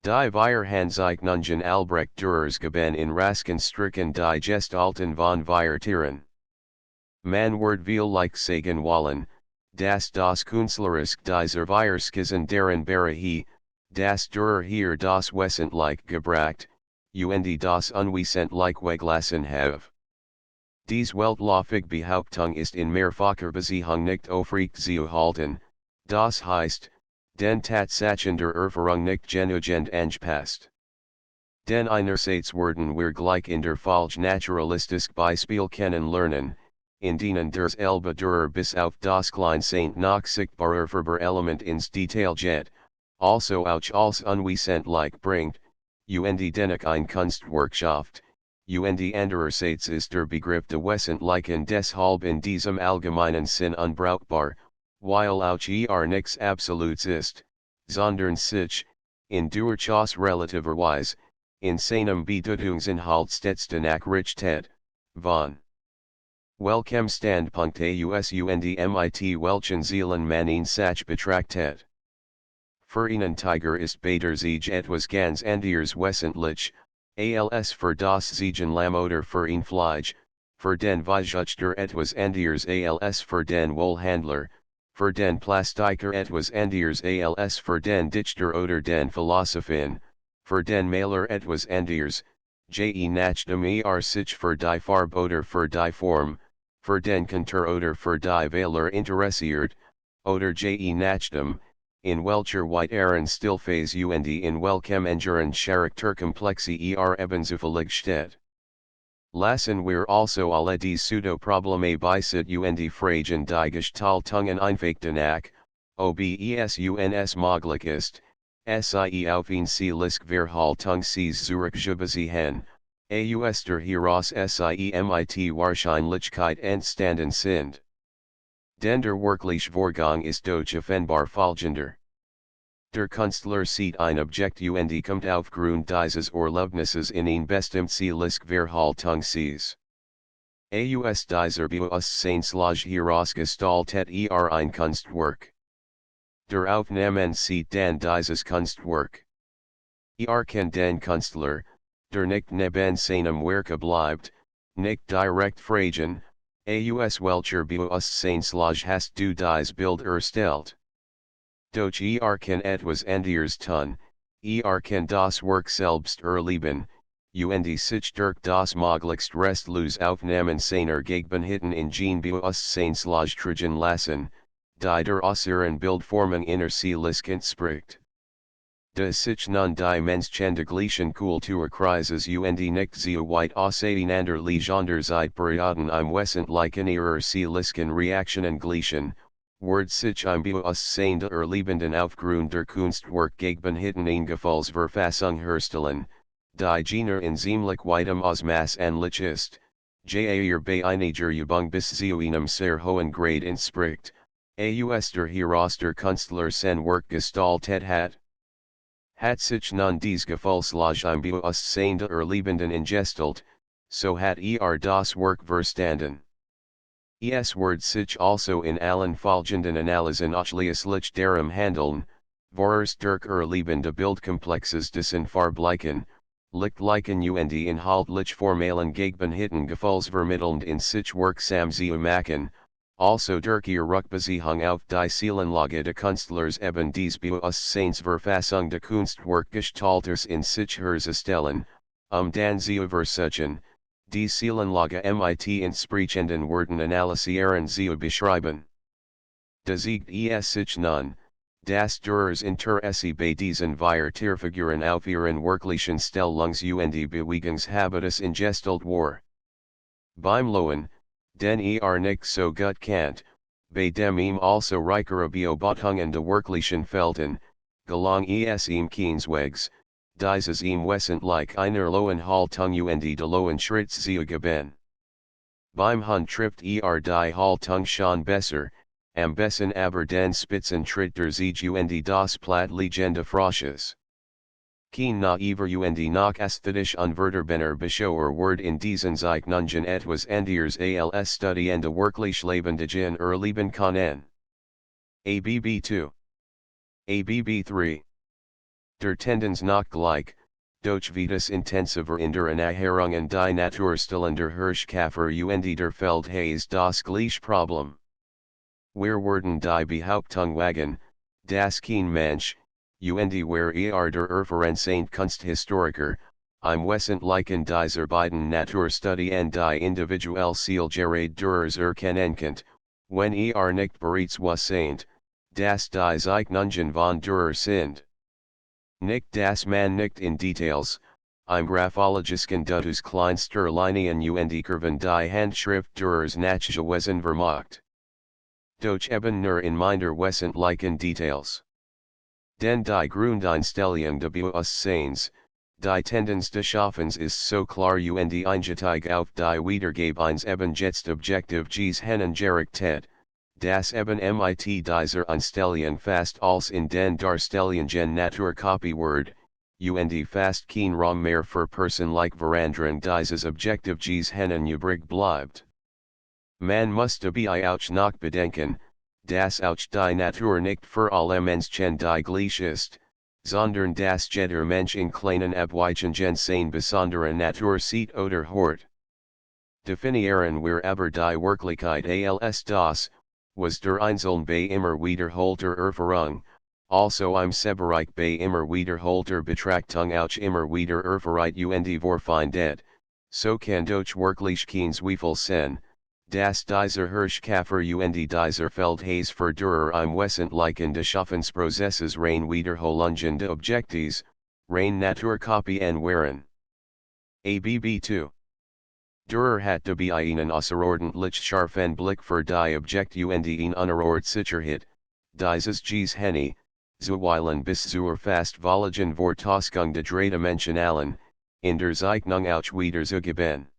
Speaker 1: Die Vierhandseignungen Albrecht Dürers geben in rasken Stricken die Gestalten von vier Tieren. Man wird vielmehr sagen wollen, dass das Künstlerisch dieser Vierskissen deren Berahe, das Dürer hier das Wesentliche gebracht, das Unwesentliche weglassen have. Dies weltläufige Behauptung ist in mehrfacher Beziehung nicht aufrecht zu halten, das heißt, den Tatsachen der Erfahrung nicht genügend angepasst. Denn einerseits werden wir gleich in der falsch naturalistisch Beispiel kennenlernen, in denen der Elbe Dürer bis auf das Kleinsein noch sichtbarer Verberelement ins Detail geht, also auch als unwesentlich bringt, dennoch ein Kunstwerk schafft, andererseits ist der Begriff de Wesentlichen deshalb in diesem allgemeinen Sinn unbrauchbar, weil auch nichts Absolutes ist, sondern sich, in durchaus relativer Weise, in seinem Bedeutungsinhalt stets danach richtet, von welchem Standpunkt aus mit welchen Zielen man ihn sach betrachtet. Für einen Tiger ist Bader Siege etwas ganz anderes wesentlich, als für das Ziegenlamm oder für ihn Fleisch, für den Viehzüchter etwas anderes als für den Wohlhandler, für den Plastiker etwas anderes als für den Dichter oder den Philosophen, für den Maler etwas anderes, nachdem sich für die Farbe oder für die Form, für den Kantor oder für die Wähler interessiert, oder nachdem, in welcher weiteren Stillphase in welchem engeren Charakterkomplexe ebenso steht. Lassen wir also alle die Pseudo-Probleme beiseite die Fragen die Gestaltungen einfach danach, ob es uns möglich ist, sie auf ihn seelisk Verhaltung ses zurückzubeziehen, aus der heraus mit Wahrscheinlichkeit entstanden sind. Denn der wirkliche Vorgang ist doch offenbar folgender. Der Künstler sieht ein Objekt kommt aufgrund dieses Erlebnisses in ein bestimmt seelisk Verhaltung ses. Aus dieser Bewusstseinslage herausgestaltet ein Kunstwerk. Der Aufnehmen sieht dann dieses Kunstwerk. Kann den Künstler, der nicht neben seinem Werke bleibt, nicht direkt fragen, aus welcher Bewusstseinslage hast du dies Bild erstellt. Doch kann etwas anderes tun, kann das Werk selbst erleben, sich durch das möglichst restlos Aufnehmen seiner Gegebenheiten in Gene Bewusstseinslage tragen lassen, die der äußeren Bildformung inner seelisk entspricht. De sich nun die Menschendiglichen Kulturkrises und nicht sehr weit auseinander liegender Zeitperioden im wesentlichen ihrer seelischen Reaktionen gleichen, wird sich im Bewusstsein der Erlebenden aufgrund der Kunstwerk gegen Hitten Gefallsverfassung herstellen, die Jener in ziemlich weitem Ausmaß ähnlich ist, ja bei einiger Übung bis zu einem sehr hohen Grad entspricht, aus der Heraus der Künstler sein Werk gestaltet hat. Hat sich nun dies Gefühlslage im Bewusstsein der Erlebenden ingestalt, so hat das Werk verstanden. Es wird sich also in allen folgenden Analysen ausschließlich darum handeln, woraus durch erlebende Bildkomplexes dessen Farblichen, Lichtlichen und inhaltlich formalen Gegenhitten Gefühlsvermittelnd in sich wirksam zu machen, also durch ihr Rückbeziehung auf die Seelenlage de Künstlers eben dies Bewusstseinsverfassung de Kunstwerkgestalters in sich herzustellen, dann zu versuchen, die Seelenlage mit entsprechenden Worten analysieren zu beschreiben. Da siegt es sich nun, das Durers Interesse bei diesen vier Tierfiguren auf ihren wirklichen Stellungs und Bewegungshabitus ingestalt war. Beim Lohen, den nicht so gut kennt, bei dem also reichere Beobachtungen de wirklichen Felten, gelang es keineswegs, dieses wesentlich einer Lohen Haltung und de Lohen Schritt zu geben. Beim Hund trifft die Haltung schon besser, am besten aber den Spitzentritt der Sieg und das Plattliegende Frasches. Kein naiver und noch ästhetisch unverterbener Beschauer wird in diesen Zeichnungen etwas anderes als studiende wirklich lebendigen erleben können. ABB 2. ABB 3. Der Tendenz nach gleich, doch Vitas intensiver in der Ernährung die Naturstillender Hirschkäfer und der Feld has das gleiche Problem. Wir werden die Behauptung wagen, das kein Mensch, und where der Referenzent Kunsthistoriker, im wesentlichen dieser beiden Naturstudien die individuelle Seele Durers erkennen könnt, wenn nicht bereits wasseint, dass die Zeichnungen von Dürer sind. Nicht das man nicht in Details, im graphologischen Dutus kleinster Linien und Kurven die Handschrift Dürers nachzuweisen vermocht. Doch eben nur in minder wesentlichen Details. Denn die Grundeinstellung de Bewusstseins, die Tendenz des Schaffens ist so klar und eingetig auf die Wiedergabeins eben jetzt objektiv Hennen gerichtet, dass eben mit dieser Einstellung fast als in den Darstellungen Naturkopie wird, und fast kein Raum mehr für personliche Veränderung dieses objektiv Hennen übrig bleibt. Man muss dabei auch noch bedenken, dass auch die Natur nicht für alle Menschen die gleich ist, sondern dass jeder Mensch in kleinen Abweichungen seine besondere Natur sieht oder hört. Definieren wir aber die Wirklichkeit als das, was der Einzelne bei immer wiederholter Erfahrung, also im Sebereich bei immer wiederholter Betrachtung auch immer wieder erfahrt und vorfindet, so kann doch wirklich kein Zweifel sein, dass dieser Hirschkäfer und dieser Feldhase für Dürer im wesentlichen des Schaffensprozesses rein Wiederholungen de Objektes, rein Naturkopien waren. ABB 2. Dürer hat dabei einen außerordentlich scharfen Blick für die Objekt und unerhört Sicherheit, dieses Henne, zuweilen bis zur fast völligen Vortäuschung de dreidimensionalen, in der Zeichnung auch wiederzugeben.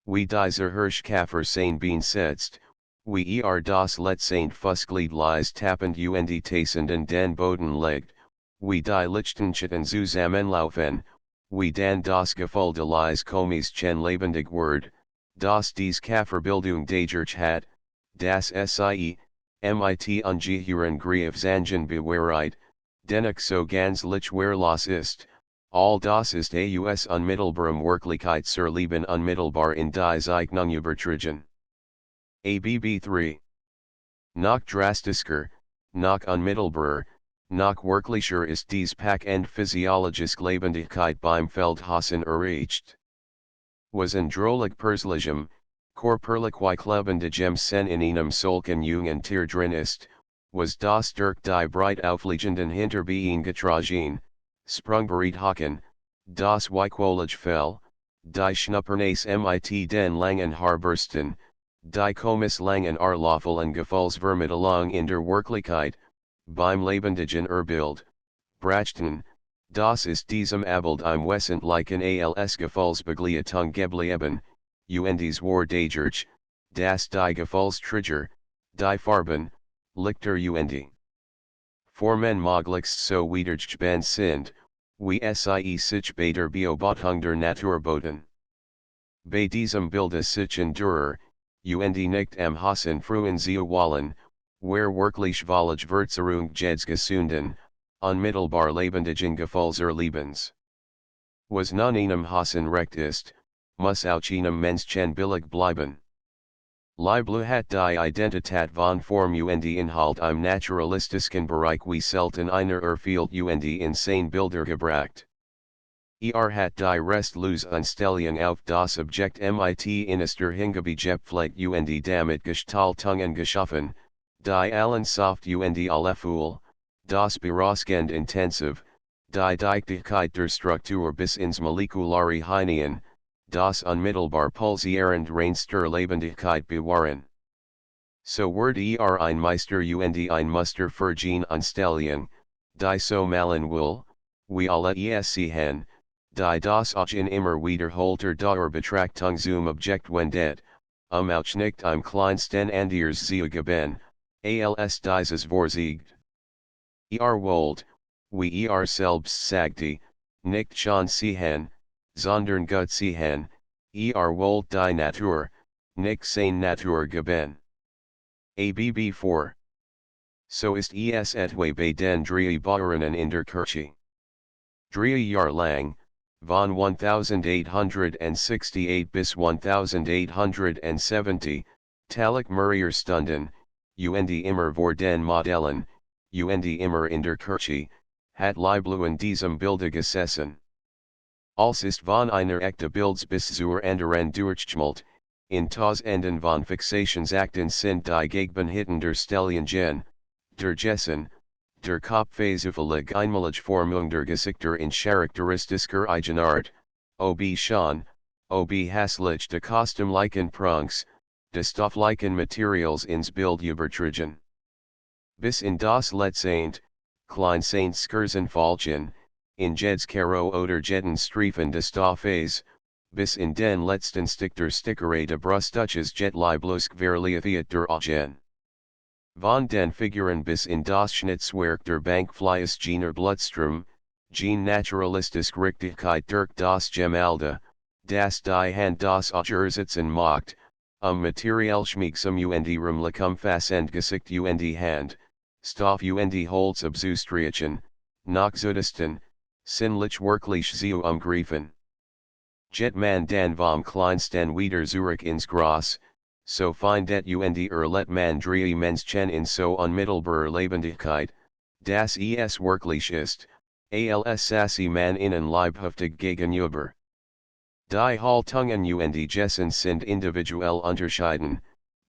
Speaker 1: Wie dieser Hirschkäfer sein Bein setzt, wie das letztend Fußglied lies tappend und tasend in den Boden legt, wie die Lichtenschatten zusammenlaufen, wie dann das Gefühl de lies komischen lebendig wird, das dies Käferbildung dagert hat, das sie, mit ungeheuren Greifsangen bewehrt, dennoch so ganz wehrlos ist. All das ist aus unmittelbarem Wirklichkeitserleben unmittelbar in die Zeichnung übertragen. ABB 3. Noch drastischer, noch unmittelbarer, noch wirklicher ist dies Pack and physiologisch Lebendigkeit beim Feldhasen erreicht. Was ein drollig Perslegem, korperlich lebendigem Sen in einem solchen jungen Tier drin ist, was das Dirk die Breit aufliegenden Hinterbein getragen, Sprungbereit Haken, das Weichwohlig Fell, die Schnuppernase mit den langen Haarbursten, die Komisch langen Arlaufeln Gefühlsvermittlung in der Wirklichkeit, beim lebendigen Urbild, Brachten, das ist diesem Abbild im Wesentlichen als Gefühlsbegleitung geblieben, und war dadurch, das die Gefühlstrigger, die Farben, Lichter und Formen möglichst so widerspannend sind, wie sich bei der Beobachtung der Natur boten. Bei diesem Bilde sich Dürer, und nicht am Hassen frühen Wallen, where wirklich Vollige Verzerrung jeds gesunden, unmittelbar lebendigen Gefühlserlebens. Was nun einem Hassen recht ist, muss auch einem Menschen billig bleiben. Liblu hat die Identität von Form und Inhalt im naturalistischen Bereich wie selten einer erfehlt und in seine Bilder gebracht. Hat die Restlose Anstellung auf das Objekt mit innerster Hingebegepflegt und damit Gestaltungen geschaffen, die allen soft und allefühl, das Berauschend intensiv, die Dichtigkeit der Struktur bis ins Molekulare hinein, das unmittelbar pulsierend reinster Lebendigkeit bewahren. So wird ein Meister und ein Muster für Gene Anstellung, die so malen will, wie alle sehen, die das auch in immer wiederholter Dauer Betrachtung zum Objekt wendet, auch nicht im kleinsten anders zu geben, als dieses Vorsiegt. Wollt, wie selbst sagte, nicht schon sehen, sondern gut sehen, wollt die Natur, nicht seine Natur geben. Abb 4. So ist es etwa bei den drei Bauerinnen in der Kirche. 3 Jahr lang, von 1868 bis 1870, Talik Murrier Stunden, und immer vor den Modellen, und immer in der Kirche, hat Liblu in diesem Bilde gesessen. Als ist von einer echte Bilds bis zur anderen durchschmalt, in Tausenden von Fixationsakten sind die Gegenhitten der Stellungen, der Gessen, der Kopfzufällig einmalige Formung der Gesichter in charakteristischer Eigenart, ob schon, ob hässlich de kostümlichen Prunks, de stofflichen Materials ins Bild übertragen. Bis in das Letztend, klein Saint Skirzen Falchen, in Jeds Karo oder Jeden Streifen des Stoffes, bis in den letzten Stick der Stickerei de Brustuches Jet Liblusk Verliathiat der Augen. Von den Figuren bis in das Schnitzwerk der Bankflies Jener Blutstrom, Gene Naturalistisk Richtigkeit durch das Gemalde, das die Hand das Augersitzen macht, Materialschmiegsam und Rumlicum Fassend Gesicht und Hand, Stoff und Holzabzustriechen, nach Zudesten, Sinnlich wirklich zu umgreifen. Jet man dan vom kleinsten wieder Zurich ins Gras, so findet und let man drei Menschen in so unmittelbarer Lebendigkeit, das es wirklich ist, als sassy man innen leibhaftig gegenüber. Die Haltungen und Gessen sind individuell unterschieden,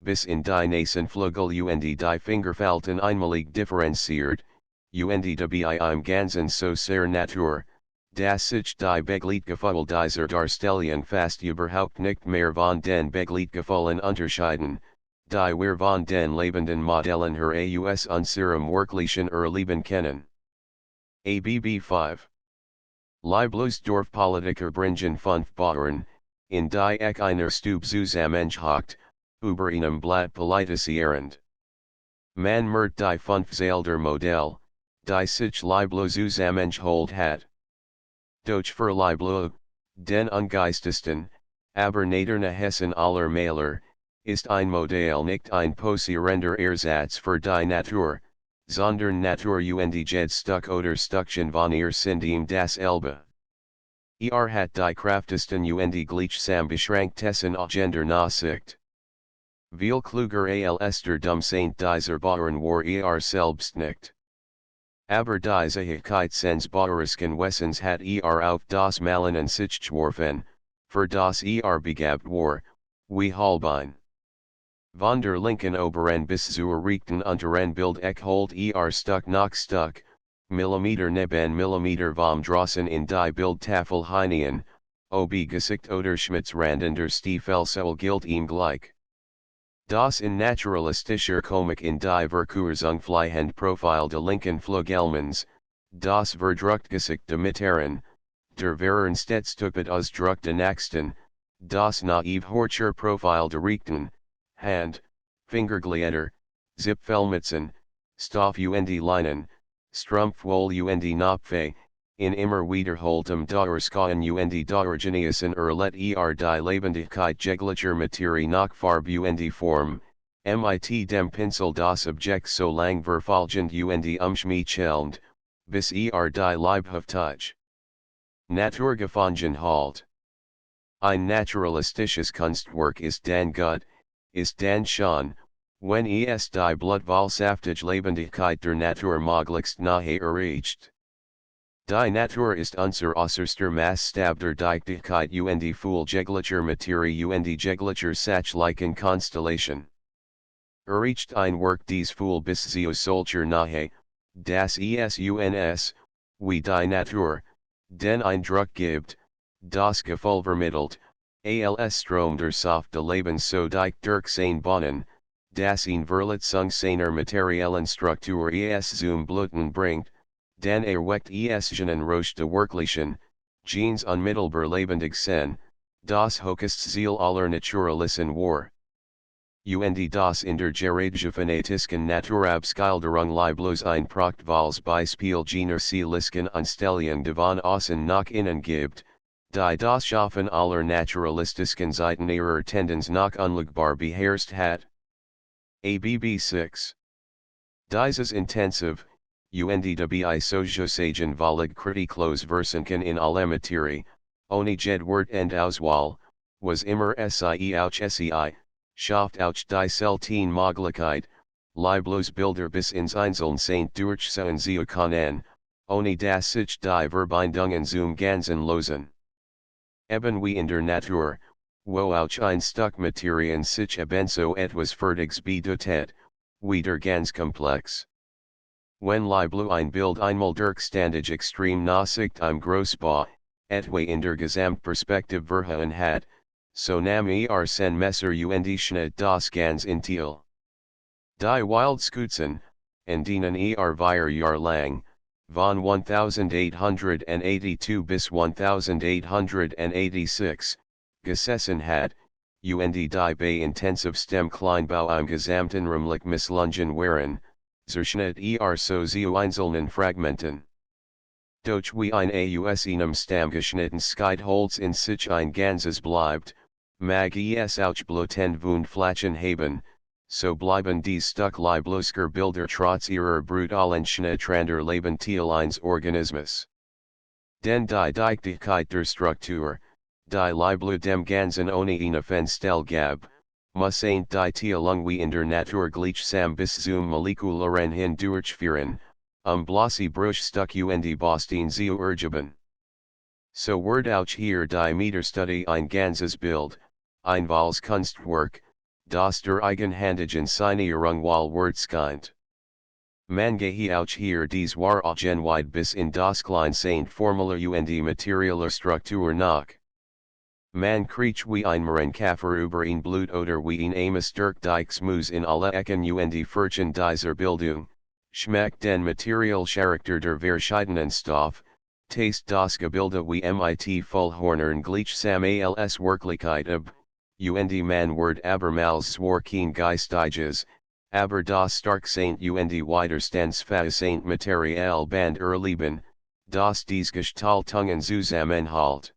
Speaker 1: bis in die Nasenflügel und die Fingerfalten einmalig differenziert, und dabei im Ganzen so sehr Natur, dass sich die Begliedgefühl dieser Darstellung fast überhaupt nicht mehr von den Begliedgefühlen unterscheiden, die wir von den lebenden Modellen her aus unserem wirklichen Erleben kennen. Abb 5. Liblu's Dorfpolitiker bringen 5 Bauern, in die Eck einer Stube zusammengehocht, über einem Blatt politisieren. Man merkt die 5 Zelder Modell, die sich Liblu zusammengeholt hat. Doch für Liblu, den ungeistesten, aber naderne Hessen aller Maler, ist ein Modell nicht ein posierender Ersatz für die Natur, sondern Natur und Jed Stuck oder Stuckchen von ihr sind ihm das Elbe. Hat die kraftesten und gleichsam beschränktesten Agender Nachsicht. Viel kluger als der Saint dieser Bauern war selbst nicht. Aber diese Hickheitsens Bauerisken Wessens hat auf das Malen sich geworfen, für das begabt war, wie Holbein. Von der Linken oberen bis zur rechten unteren Bild Eckhold Stuck nach Stuck, Millimeter neben Millimeter vom Drossen in die Bildtafel hinein, ob Gesicht oder Schmitzrand in der Stiefelsel gilt ihm gleich. Das in naturalistischer Komik in die Verkurzung Profil de linken Flügelmanns, das Verdruckgesicht de Mittleren, der Verenstedstücket Ausdruck de Nächsten, das naive Horcher Profil de Rechten, Hand, Fingerglieder, Zipfelmützen, Stoff und Leinen, Strumpfwohl und Napfe, in immer wiederholtem Dauerskauen und Dauergeniusen let die Lebendigkeit jeglicher Materie nach Farb und Form, mit dem Pinsel das Objekt so lang verfalgend und umschmiechelnd, bis die Leibhaftig. Naturgefunden halt. Ein naturalistisches Kunstwerk ist dann gut, ist dann schon, wenn es die blutwalsaftige Lebendigkeit der Natur möglichst nahe erreicht. Die Natur ist unser äußerster Maßstab der Dichtigkeit und Fülle jeglicher Materie und jeglicher sachlichen Konstellation. Erreicht ein Werk dies Fülle bis zu solcher nahe, das es uns, wie die Natur, den Eindruck gibt, das Gefühl vermittelt, als Strom der Saft de Leben so dicht durch sein Bohnen, das ihn Verletzung seiner materiellen Struktur es zum Bluten bringt, dann erweckt es jenen Roche de Wirklichen, Genes unmittelbar lebendig sen, das höchste Ziel aller Naturalisten war. Und das in der Gerätgefanatischen Naturabskilderung Liblos ein Prachtvolles Beispiel jener Seelisken Anstellung von außen nach innen gibt, die das Schaffen aller naturalistischen Zeiten ihrer Tendenz nach unlugbar beherrscht hat. ABB 6. Dieses intensiv, und dabei Soziosagen valig kritiklos Versenken in alle Materie, ohne Jedwort and Auswahl, was immer sie auch sei, schafft auch die selten Möglichkeit, Liblos Bilder bis ins Einzelne Saint durchsehen zu können, ohne dass sich die Verbindungen zum Ganzen losen. Eben wie in der Natur, wo auch ein Stück Materien sich ebenso etwas Fertiges bedeutet, wie der ganz Komplex. Wenn Liblo ein Bild einmal durchstandig extrem Nachsicht im Großbau, etwa in der Gesamtperspektive verhauen hat, so nam sen Messer und Schnitt das ganz Intil. Die Wildskutzen, in denen wir Jahr lang, von 1882 bis 1886, gesessen hat, und die bei intensivstem Kleinbau im gesamten Räumlich misslungen waren, zerschnitt so zu einzelnen Fragmenten. Doch wie ein aus einem Stamm geschnitten Skeitholz in sich ein Ganzes bleibt, mag es auch blutend Wund flachen haben, so bleiben die Stück Liblosker Bilder trotz ihrer brutalen Schnittrander Lebentil eines Organismus. Denn die Dichtigkeit der Struktur, die Liblo dem Ganzen ohne eine Fenstell gab, muss ain't die Teilung wie in der Natur gleichsam bis zum molekularen hin durchführen, bloße Bruchstück und Bostin zu ergeben. So wird auch hier die Meterstudie ein ganzes Bild, ein Wahls Kunstwerk, das der eigenhändigen Signierung wall Wertskind. Man gehe auch hier dies wahre Genwide bis in das Kleinsaint Formula und materieller Struktur nach. Man kriegt wie ein Merenkaffer über ein Blut oder wie ein Amos durch Dijksmus in alle Ecken und Furchen dieser Bildung, schmeckt den Materialcharakter der verschiedenen Stoff, taste das Gebilde wie mit Vollhornern gleichsam als Wirklichkeit ab, und man wird abermals zwar kein Geistiges, aber das stark Saint und Widerstandsfähig Material Band erleben, das dies Gestaltungen zusammenhalt.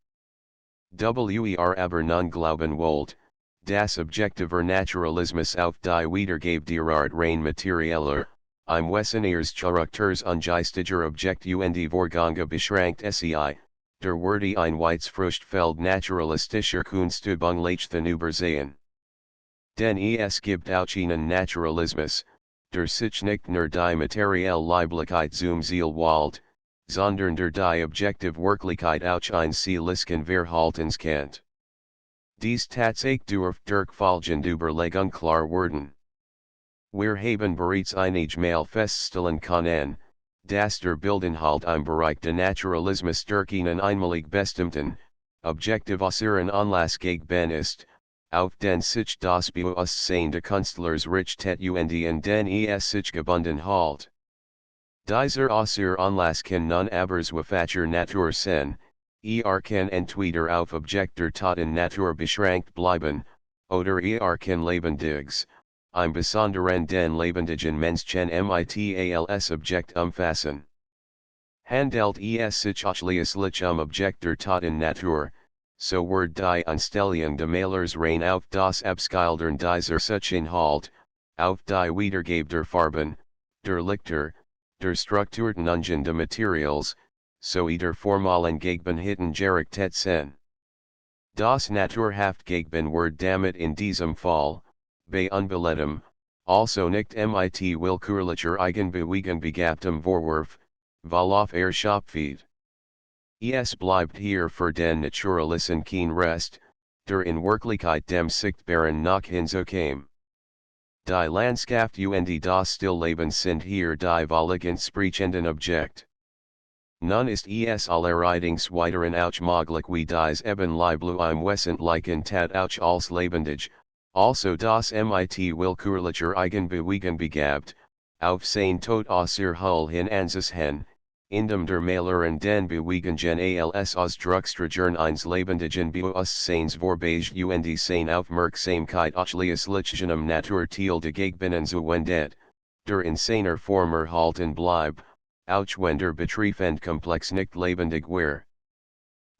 Speaker 1: Aber nun glauben wollt, das objektiver Naturalismus auf die Wiedergabe der rein materieller, im Wesen ihres Charakters ungeistiger Objekt und Vorgänge beschränkt sei, der Werde ein Weizfruchtfeld naturalistischer Kunstübung leichten übersehen. Denn es gibt auch einen Naturalismus, der sich nicht nur die materielle Leiblichkeit zum Ziel wählt, sondern der die objektive Wirklichkeit auch ein Seelisken Verhaltenskennt. Dies Tatsache durch Falgen über Legunklar werden. Wir haben bereits einige Mal feststellen können, dass der Bildenhalt im Bereich des Naturalismus durch einen einmalig bestimmten, objektiv äußeren Anlass gegeben ist, auf den sich das Bewusstsein des Künstlers richtet und in den sich gebunden halt. Dieser äußere Anlass kann nun aber zweifacher Natur sein, kann entweder auf objekter Taten Natur beschränkt bleiben, oder kann lebendiges, im Besonderen den lebendigen Menschen mit als Objekt umfassen. Handelt sich ausschließlich objekter Taten Natur, so wird die Einstellung des Malers rein auf das Abschildern dieser Sachinhalt, auf die Wiedergabe der Farben, der Lichter, der Strukturten de Materials, sowie der formalen Gegebenheiten gerichtet sein. Das naturhaft Gegen wird damit in diesem Fall, bei unbeledem, also nicht mit willkürlicher Eigenbewegung begabtem Vorwurf, Wolof Schopfeed. Es bleibt hier für den Naturalisten kein Rest, der in Wirklichkeit dem Sichtbaren nach hinzukam. Die Landschaft und das Stillleben sind hier die Volligend sprechenden Objekt. Nun ist es allerdings weiteren auch möglich wie dies eben Leiblu im Wesentlichen tat auch als lebendig, also das mit willkürlicher Eigenbewegung begabt, auf sein Tod außer Hull hin anzusehen, indem der Maler und den Bewegungen als Ausdrucksstregern eines lebendigen Bewusstseins vorbeiget und sein Aufmerksamkeit ausschließlich Naturteil de Gegenbinnen zuwendet, der in seiner Form erhalten bleib, auch wenn der betreffend Komplex nicht lebendig wär.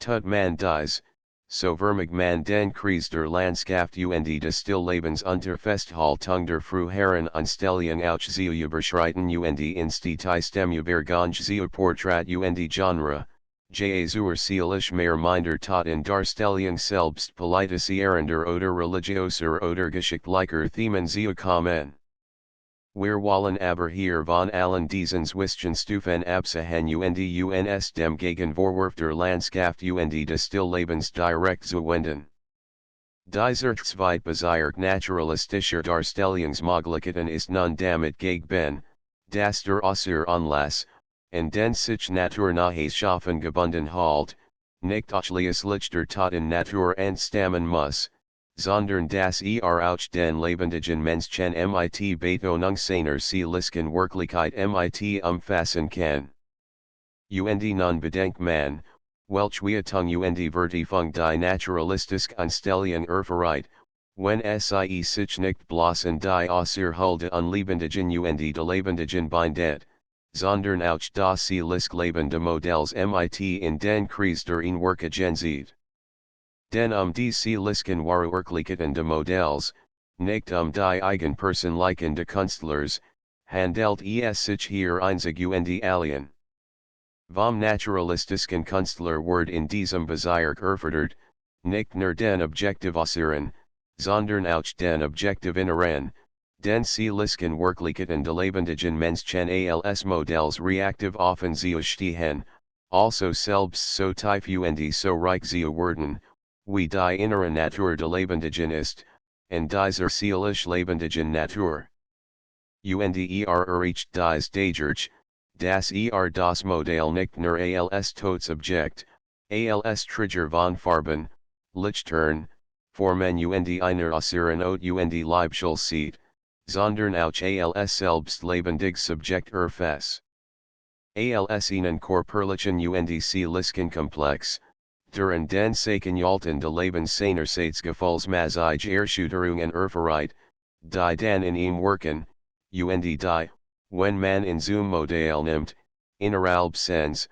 Speaker 1: Tut man dies, so vermag man den Kreis der Landschaft und des Stilllebens unter Festhaltung der früheren Einstellung auch zu überschreiten und ins Detailstem Übergang zu Portrait und Genre, zur seelisch mehr minder Tat in Darstellung selbst politisierender oder religioser oder geschichtlicher Themen zu kommen. Wir wollen aber hier von allen diesen Zwischenstufen absehen und uns dem Gegenvorwurf der Landschaft und des Stilllebens direkt zuwenden. Dieser Zweitbezirk naturalistischer Darstellungsmöglichkeiten ist nun damit gegeben, dass der äußere Anlass, in den sich naturnahe Schaffen gebunden halt, nicht ausschließlich der Taten Natur entstammen muss, sondern dass auch den lebendigen Menschen mit Betonung seiner seelischen Wirklichkeit mit umfassen kann. Und nun bedenkt man, welch Wertung und Vertiefung die naturalistische Einstellung erfährt, wenn sich nicht bloß in die äußere Hulde unlebendigen und de lebendigen bindet, sondern auch das seelisch lebende Modells mit in den Kreis der Inwerkungen zieht. Denn die seelischen Wirklichkeiten de Modells, nicht die Eigenpersönlichen de Künstlers, handelt es sich hier einzig und allein. Vom naturalistischen Künstler wird in diesem Bezirk erfordert, nicht nur den objektiv äußeren, sondern auch den objektiv inneren, den seelischen Wirklichkeiten de lebendigen Menschen als Modells reaktiv offen zu stehen, also selbst so tief und so reich zu werden, wie die innere Natur de lebendigen ist, in dieser seelisch lebendigen Natur. Und erreicht dies dadurch, dass das Modell nicht nur als Todesobjekt, als Trigger von Farben, Lichtern, Formen und einer äußeren Ot und Leibschul sieht, sondern auch als selbst lebendig Subjekt erfasst. Als einen körperlichen und seelischen Komplex, der in den Sekenjalten de Lebens seiner Gefühlsmassige Erschütterungen erfährt, die dann in ihm wirken, und die, wenn man in zum Modell nimmt, innerhalb Sens,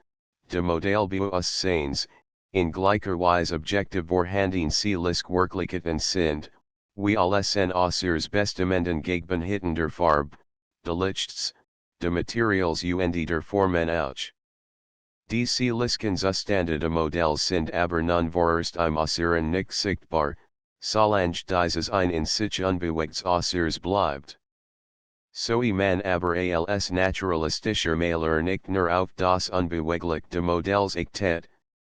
Speaker 1: de Modellbewusstseins, in gleicher Weise objektiv vorhanden seelisch Wirklichkeiten sind, wie alles en äußers bestimenden Gegenbeheiten der Farbe, de Lichts, de Materials und der Formen auch. Die seelischen Zustände de Modells sind aber nun vorerst im Äußeren nicht sichtbar, solange dieses ein in sich unbewegtes Äußeres bleibt. So man aber als naturalistischer Maler nicht nur auf das unbeweglich de Modells achtet,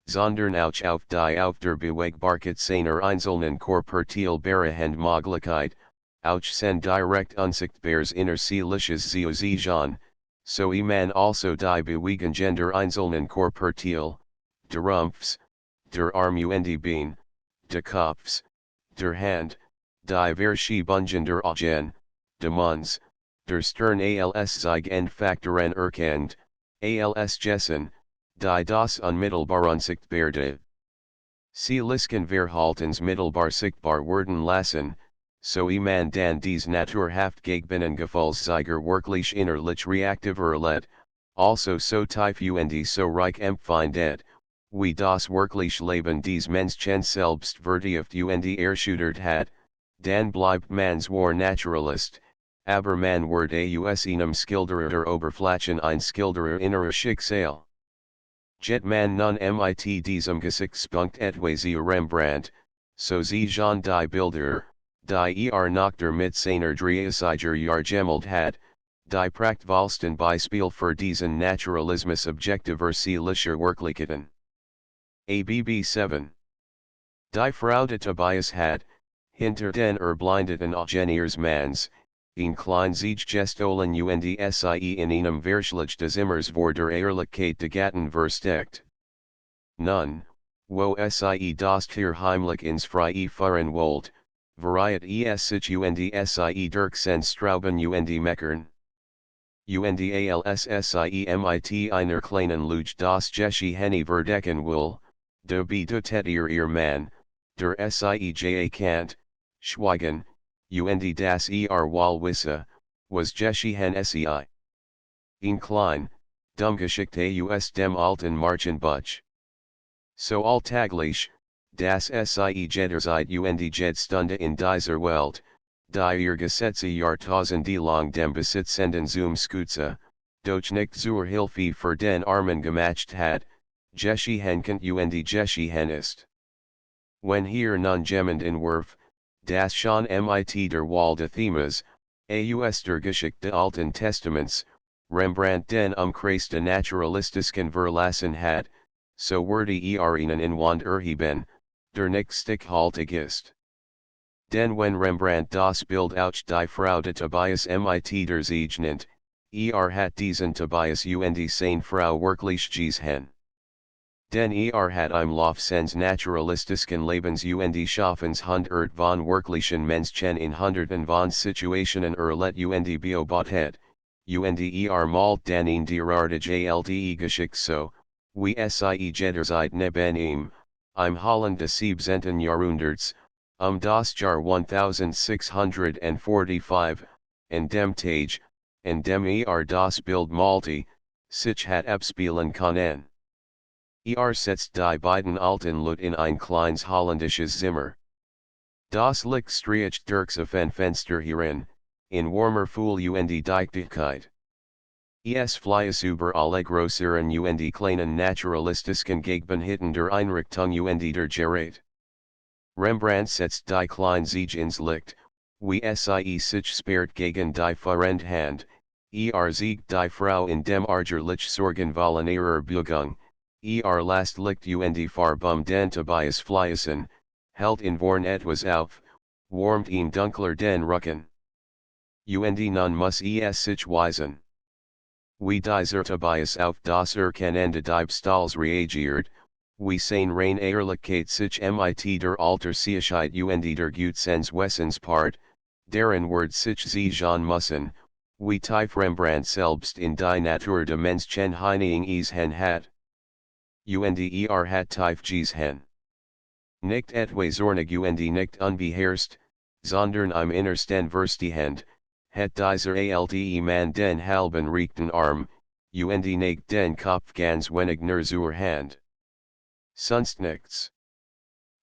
Speaker 1: sondern auch auf die auf der Bewegbarkeit seiner einzelnen Körperteilbarehend Möglichkeit, auch sen direkt unsichtbares innerseelisches Ziehen, so man also die Bewegung der einzelnen Körperteil, der Rumpfs, der Arm und Bein, der Kopfs, der Hand, die Verschiebungen der Augen, der Mund, der Stirn als Faktoren erkennt, als Gessen, die das unmittelbar unsichtbare. Sie Lisken Verhaltens mittelbar sichtbar werden lassen, so man dann dies naturhaft Gegenbinnen Gefühlsziger wirklich innerlich reaktiver erlebt, also so tief und so reich empfindet, wie das wirklich Leben des Menschen selbst vertieft und erschüttert hat, dann bleibt man zwar Naturalist, aber man wird aus einem Skilderer Oberflächen ein Skilderer innerer Schicksal. Jet man nun mit diesem Gesichtspunkt etwas Rembrandt, so sie Jean die Bilder, die nach der mit seiner Dreissiger Jahr gemalt hat, die Prachtvollsten Beispiel für diesen Naturalismus objektiver seelischer Wirklichkeiten. ABB 7. Die Frau de Tobias hat, hinter den blindeten Augen ihres Manns, een klein Siege gestohlen und sie in einem Verschlag des Immers vor der Ehrlichkeit de Gatten versteckt. Nun, wo sie das Tier heimlich ins Freie fahren wollt, variet sich und sie dirksen Strauben und meckern. Und als sie mit einer kleinen Luge das Geschi Henny verdecken will, do bedeutet ihr Mann, der sie kant, schweigen, und das wall wisse, was Geschihen sei. Ein klein, dummgeschickte aus dem alten Marchenbuch. So alltäglich, das sie jederzeit und Stunde in dieser Welt, die ihr Gesetze Jahrtausende lang dem Besitzenden zum Skutze, doch nicht zur Hilfe für den Armen gemacht hat, Geschihen kant und Geschihen ist. Wenn hier nun jemand entwurf, das schon mit der Wahl de Themas, aus der Geschichte Alten Testaments, Rembrandt den Kreis de Naturalistischen verlassen hat, so würde ihnen in Wand erheben, der nicht stickhaltig ist. Denn wenn Rembrandt das Bild auch die Frau de Tobias mit der Siege nennt, hat diesen Tobias und seine Frau wirklich gesehen. Den hat im Lauf seines naturalistischen Lebens und Schaffens hundert von wirklichen Menschen in hunderten von Situationen erlebt und beobachtet, und malt dann in derartige Lte geschickt so, wie sie jederzeit neben ihm, im Holland des 17. Jahrhunderts, das Jahr 1645, en dem Tage, en dem das Bild malte, sich hat abspielen können. Setzt die beiden alten Leute in ein kleines holländisches Zimmer. Das Licht streicht durchs offene Fenster hierin, in warmer Fuhl und Dichtigkeit. Es flies über alle größeren und kleinen naturalistischen Gegenheiten der Einrichtung und der Gerät. Rembrandt setzt die kleine Siege ins Licht, wie sie sich sperrt gegen die Fremde Hand, siegt die Frau in dem argerlich Sorgen wollen ihrer Bewegung, last Licht und Farbum den Tobias fliesen, hält in Vorn etwas auf, warmt ihm dunkler den Rücken. Und nun muss sich weisen. Wie dieser Tobias auf das Erkennende Diebstahls reagiert, wie sein rein Ehrlichkeit sich mit der Altersseigkeit und der Gutsens Wessens Part, deren Wort sich sehen müssen, wie tief Rembrandt selbst in die Natur de Menschen hinein hat. Und hat tief gesehen. Nicht etwas zornig und nicht unbeherrscht, sondern im Innersten verstehend, hat dieser alte man den halben rechten Arm, und nicht den Kopf ganz wenig nur zur Hand. Sonst nichts.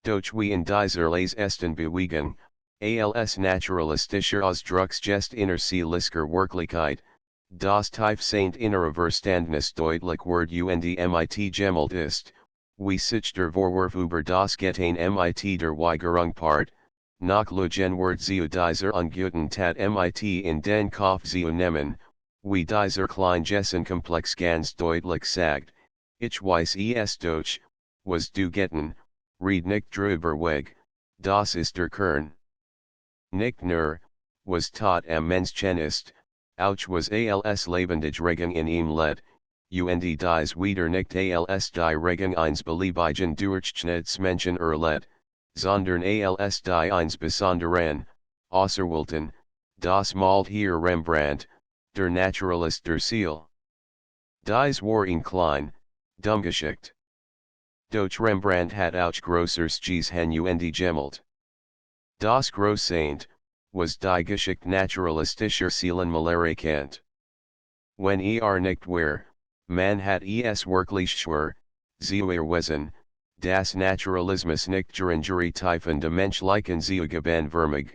Speaker 1: Doch wie in dieser lesesten Bewegung, als naturalistischer Ausdrucks gest innerseelischer Wirklichkeit, das tief Saint innere Verstandnis deutlich wird und mit gemalt ist, wie sich der Vorwurf über das Getan mit der Weigerung Part, nach Lugen wird zu dieser unguten Tat mit in den Kopf zu nehmen, wie dieser klein Jessen Komplex ganz deutlich sagt, ich weiß es doch, was du Getten, read nicht drüber weg, das ist der Kern. Nicht nur, was tot am Menschenist, auch was als lebendig Regung in ihm let, und dies wieder nicht als die Regung eins beliebigen Durchschnittsmenschen let, sondern als die eins besonderen, auserwählten, das malt hier Rembrandt, der Naturalist der Seele. Dies war ein klein, dummgeschickt. Doch Rembrandt hat auch grosses Gesehen und gemalt. Das Großsaint, was die geschickt naturalistischer Seelenmalerei kennt. Wenn nicht wer, man hat es wirklich schwer, zu erweisen, das Naturalismus nicht geringerie Tiefen de menschlichen Zugaben vermag,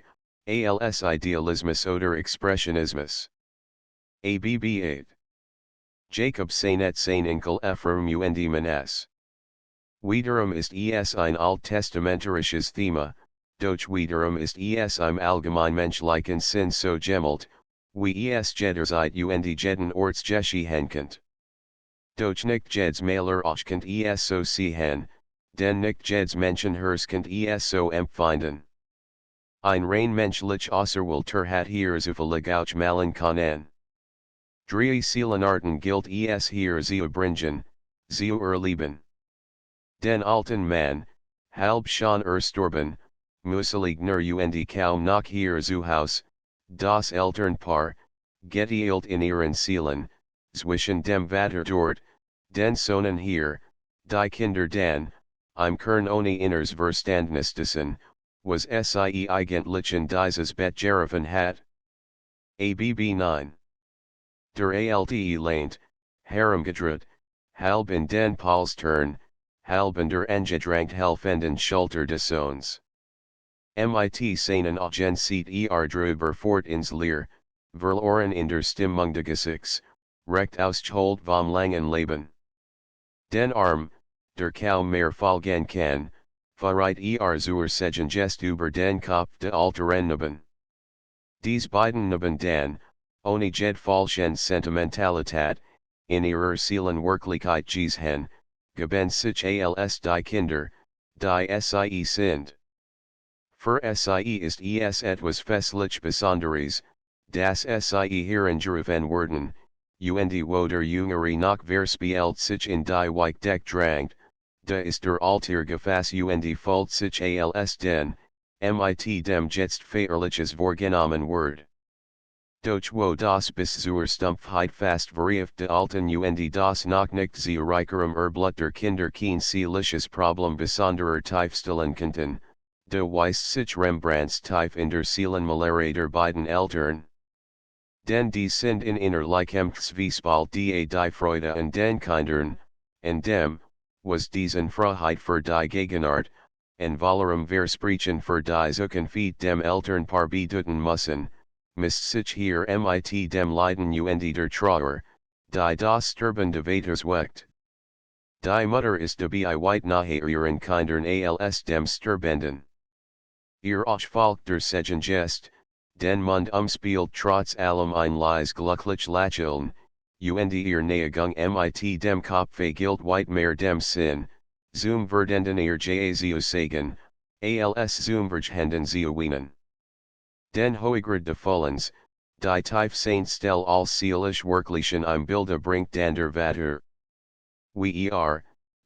Speaker 1: als Idealismus oder Expressionismus. ABB 8. Jacob Seinet sein Enkel Ephraim und Manas. Wiederum ist es ein alttestamentarisches Thema, doch wiederum ist es im allgemeinmenschlichen Sinn so gemalt, wie es jederzeit und jeden Orts geschehen kennt. Doch nicht jedes Maler auch kennt es so sehen, denn nicht jedes Menschenherz kennt es so empfinden. Ein rein menschlich auserwählter hat hier zufällig auch malen können. Drei Seelenarten gilt es hier zu bringen, zu erleben. Den alten Mann, halb schon erstorben, Museligner und kaum noch hier zu Haus, das Elternpaar, geteilt in ihren Seelen, zwischen dem Vater dort, den Sohnen hier, die Kinder dann, im Kern ohne inners Verstandnisdessen, was sie eigentlichen dieses Betgeriffen hat. ABB 9. Der Alte Leint, herumgedreht, halb in den Polstern, halb in der Angedrängt helfenden Schulter des Sohns. Mit seinen Augen sieht drüber fort ins Leer, verloren in der Stimmung des Gesichts, recht ausgeholt vom langen Leben. Den Arm, der kaum mehr folgen kann, verreit zur Segen Gest über den Kopf de alteren Neben. Dies beiden Neben dann, ohne jed falschen Sentimentalität, in ihrer Seelenwirklichkeit gesehen, geben sich als die Kinder, die sie sind. Für sie ist es etwas festlich Besonderes, das sie herangerufen werden, und wo der Jüngere noch verspielt sich in die Weitdeck drängt, da ist der Alter gefasst und folgt sich als den, mit dem jetzt feierliches vorgenommen Wort. Doch wo das bis zur Stumpfheit fast verrieft de alten und das noch nicht zu reicherem Erblut der Kinder kein seelisches Problem besonderer Tiefstellen könnten, da weist sich Rembrandts Tief in der Seelenmalerei der beiden Eltern. Denn die sind in innerlichem Zwiespalt die Freude an den Kindern, and dem, was diesen Freiheit für die Gegenwart, en volleren Versprechen für die Zukunft dem Elternpaar bedeuten müssen, misst sich hier mit dem Leiden und der Trauer, die das sterbende Vaters weckt. Die Mutter ist dabei weit nahe ihren Kindern als dem Sterbenden. Ihr auch folgt der Segen Gest, den Mund umspielt trotz allem ein leis glücklich Lächeln, und ihr Neigung mit dem Kopfe gilt weit mehr dem Sinn, zum Verdenden ihr zu sagen, als zum Vergenden zu weinen. Den Hoigrad de Follens, die Tief Saint Stell all seelisch Wirklichen im Bilde bringt dan der Vater. Wie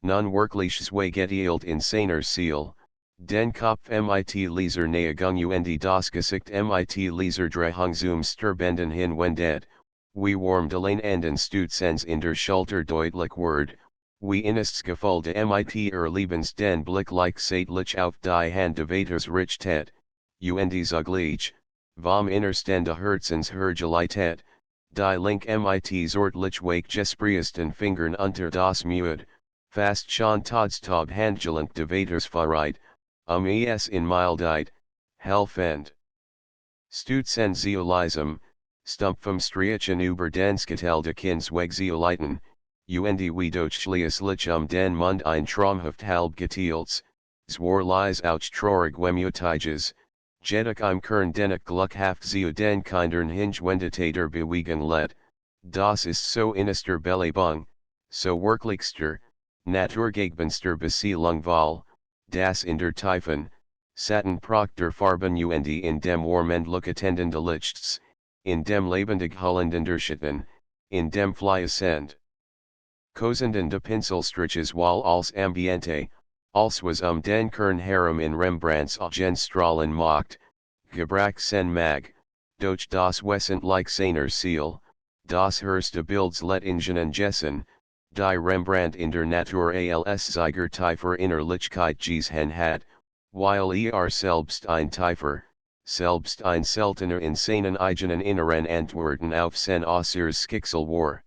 Speaker 1: nun wirklich zwei geteilt in seiner Seele, den Kopf mit Leser Neigung und das Gesicht mit Leser Drehung zum Sterbenden hinwendet, wie warm den Enden Stutzens in der Schulter deutlich Word, wie innest Gefalde mit Lebens den Blick like seitlich auf die Hand de Vaters Richtät, und zugleich, vom Innerstande Herzens Herrlichkeit, die Link mit Zortlich wake gespriesten Fingern unter das Müde, fast schon Todstag Handgelenk de Vaters Verreit, es in Mildheit, helfend. Stutzen Zeolism, Stumpfem Striechen über den Skatel de Kinsweg Zeoliten, und wie Deutschlichlich den Mund ein Traumhaft halb geteilts, zwar lies auch traurig Wemutiges, Jedoch im Kern dennoch Gluckhaft zu den Kindern Hingewendetäter bewegen let, das ist so innerster Belebung, so wirklichster, Naturgegenster Beziehungswahl, das in der Tiefen, Satten Proctor Farben und in dem Warmend Lookatendende Lichts, in dem lebendig Hollendender Schatten, in dem Flyesend. Kozenden de Pinselstriches wal als Ambiente, als was den Kern Harem in Rembrandts Augenstrahlen macht, Gebrak sen mag, doch das Wesentliche seiner Ziel, das erste Bilds let Ingenen Jessen, die Rembrandt in der Natur als Zeiger tiefer Innerlichkeit gesehen hat, weil selbst ein tiefer, selbst ein seltener in seinen eigenen Inneren Antworten auf sen Aussers Schicksal war.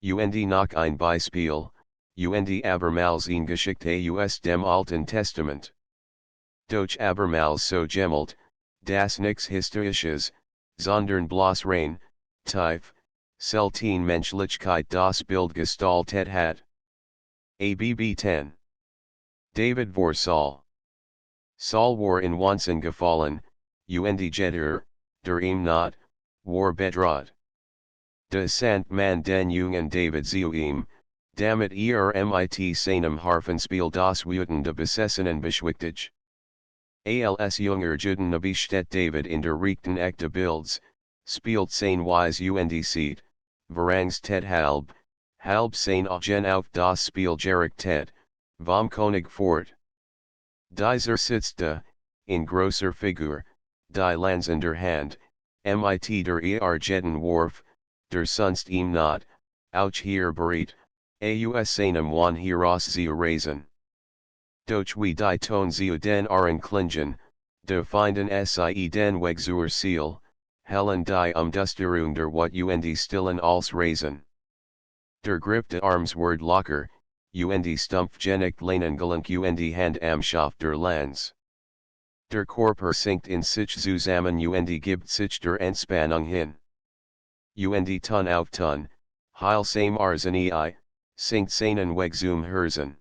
Speaker 1: Und noch ein Beispiel, und abermals in Geschichte aus dem Alten Testament. Doch abermals so gemmelt, das nix Historisches, sondern bloß rein, tief, selten Menschlichkeit das Bild gestaltet hat. ABB 10. David vor Saul. Saul war in Wahnsinn gefallen, und Jeder, der ihm not, war betraut. De sant man den jungen David zu ihm, damit mit seinem Harfenspiel das wütende Besessenen beschwichtigt. Als junger Juden besteht David in der Rechten echte Bilds, spielt sein Weise und sieht, Verangst halb sein Augen auf das Spiel gerichtet, vom König fort. Dieser sitzt da, in grosser Figur, die Lanz in der Hand, mit der Jeden Warf, der sonst ihm not, auch hier bereit, aus seinem Wan heraus zu reisen. Doch wie die Ton zu den Aren klingen, de finden sie den Weg zur Ziel, hellen die Dusterung der Wat und stillen als Reisen. Der Grip de Arms word locker, und stumpfgenicht Leinengelenk und Hand am Schaft der Lanz. Der Körper sinkt in sich zusammen und gibt sich der Entspannung hin. Und Ton auf Ton, heil same Arsenei, sinkt seinen Weg zum Herzen.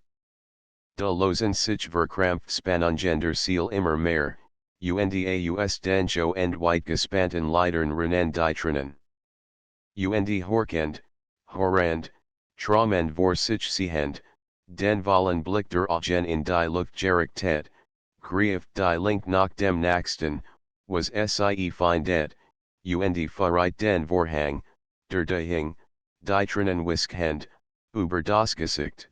Speaker 1: De losen sich verkrampft Spannungen der Ziel immer mehr, und aus den und weit gespannten Leitern rennen die Tränen. Und horrend, traumend vor sich sehend, den vollen Blick der Augen in die Luft gerichtet, grieft die Link nach dem Nächsten, was sie findet, und verreit den Vorhang, der Dehing, die Tränen wiskend, über das Gesicht.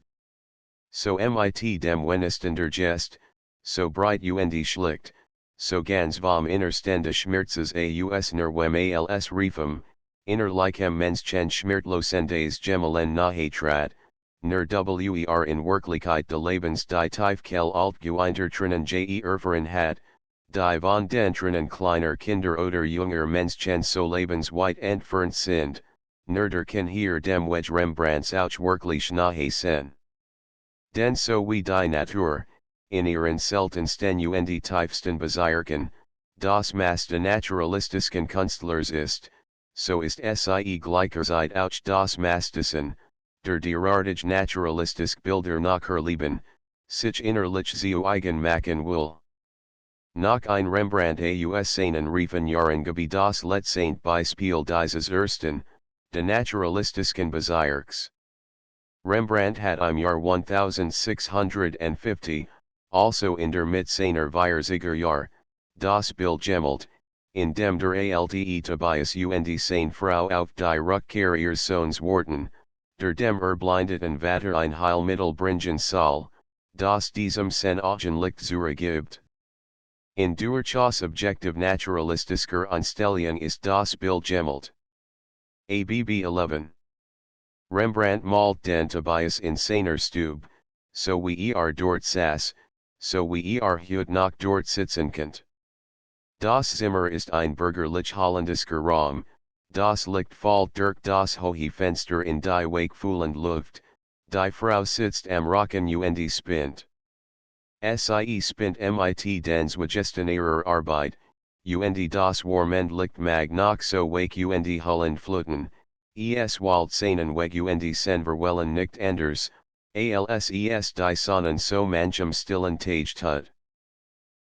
Speaker 1: So mit dem wenigsten der Gest, so breit und schlicht, so ganz vom Innerstande Schmerzes aus nerwem als Riefem, innerlichem Menschen schmerzlosendes Gemelen nahe trat, ner wer in Wirklichkeit de Lebens die Tiefkel altgeweinter Trinnen erfahren hat, die von den Trinnen kleiner Kinder oder junger Menschen so lebensweit entfernt sind, ner der kann hier dem Weg Rembrandts auch wirklich nahe sein. Denn so wie die Natur, in ihren seltensten und tiefsten Bezirken, das Maß der naturalistischen Künstlers ist, so ist sie gleicherzeit auch das Maß dessen, der derartig naturalistisch Bilder nachherleben, sich innerlich zu eigen machen will. Nach ein Rembrandt aus seinen Riefen Jahren gebe das letzte Beispiel dieses ersten, de naturalistischen Bezirks. Rembrandt hat im Jahr 1650, also in der Mitte seiner 40er Jahr, das Bild gemalt, in dem der alte Tobias und seine Frau auf die Rückkehr ihres Sohns warten, der dem erblindeten Vater ein Heilmittel bringen soll, das diesem sein Augenlicht zurückgibt. In durchaus objektiv naturalistischer Einstellung ist das Bild gemalt. ABB 11. Rembrandt malt den Tobias in seiner Stube, so wie dort saß, so wie heute noch dort sitzen könnt. Das Zimmer ist ein bürgerlich holländischer Raum, das Licht fällt durch das hohe Fenster in die wakefulende Luft, die Frau sitzt am Rocken und spinnt. Sie spinnt mit den Zwagesten ihrer Arbeit, und das warmend Licht mag noch so wake und hollend fluten, wald seinen Weg und sen verwellen nicht anders, als die Sonnen so manchem stillen Tage tut.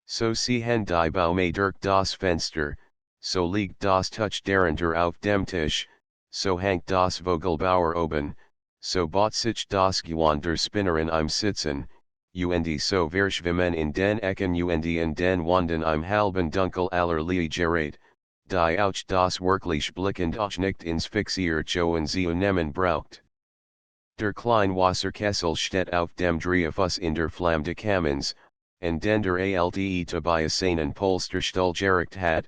Speaker 1: So sehen die Baume durch das Fenster, so liegt das Tuch darunter auf dem Tisch, so hängt das Vogelbauer oben, so bot sich das Gewander Spinneren im Sitzen, und so verschwimmen in den Ecken und in den Wanden im halben Dunkel aller Gerät, die auch das wirklich blickend auch nicht ins Fixierte und zu nehmen braucht. Der Kleinwasserkessel steht auf dem Drehfuss in der Flamme des Kamins, und den der Alte Tobias seinen Polsterstuhl gericht hat,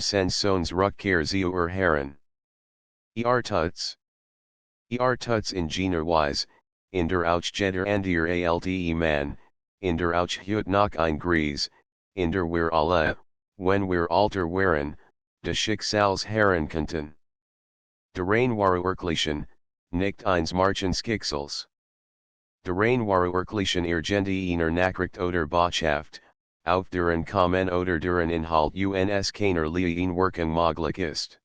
Speaker 1: Sensons Rückkehr zu erhören. Tuts in jener Weise, in der auch jeder andere Alte Mann, in der auch heut noch ein Gries, in der wir alle, wenn wir alter wären, des Schicksals Herren könnten. Der Rein war wirklichen, nicht eins Marchenskicksels. Der Rein war wirklichen einer Nachricht oder Botschaft, auf deren Kommen oder deren Inhalt uns keiner Leiden wirken möglich ist.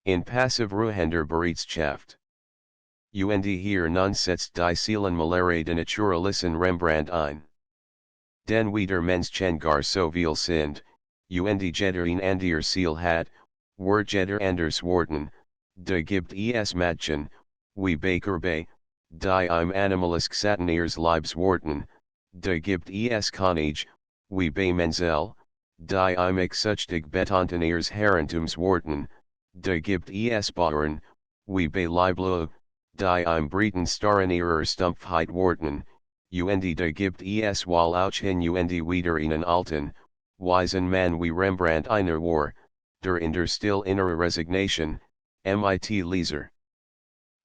Speaker 1: In passiv ruhender Bereitschaft. Und hier nun setzt die Seelen malere de Naturalisten Rembrandt ein. Den wieder Menschen gar so viel sind, und jeder een ander Ziel hat, word jeder anders worden, de gibt es Madchen, wie Baker bei, die im Animalisk Satin ihres Leibs worden, de gibt es Konige, wie bei Menzel, die im Exuchtig Betonten ihres Herrentums worden, de gibt es Bauern, wie bei Leiblo, die im Briten Starren ihrer Stumpfheit worden, und de gibt es wall auch hin und wieder einen alten, weisen Mann wie Rembrandt einer war, der in der still innere Resignation, mit Leser.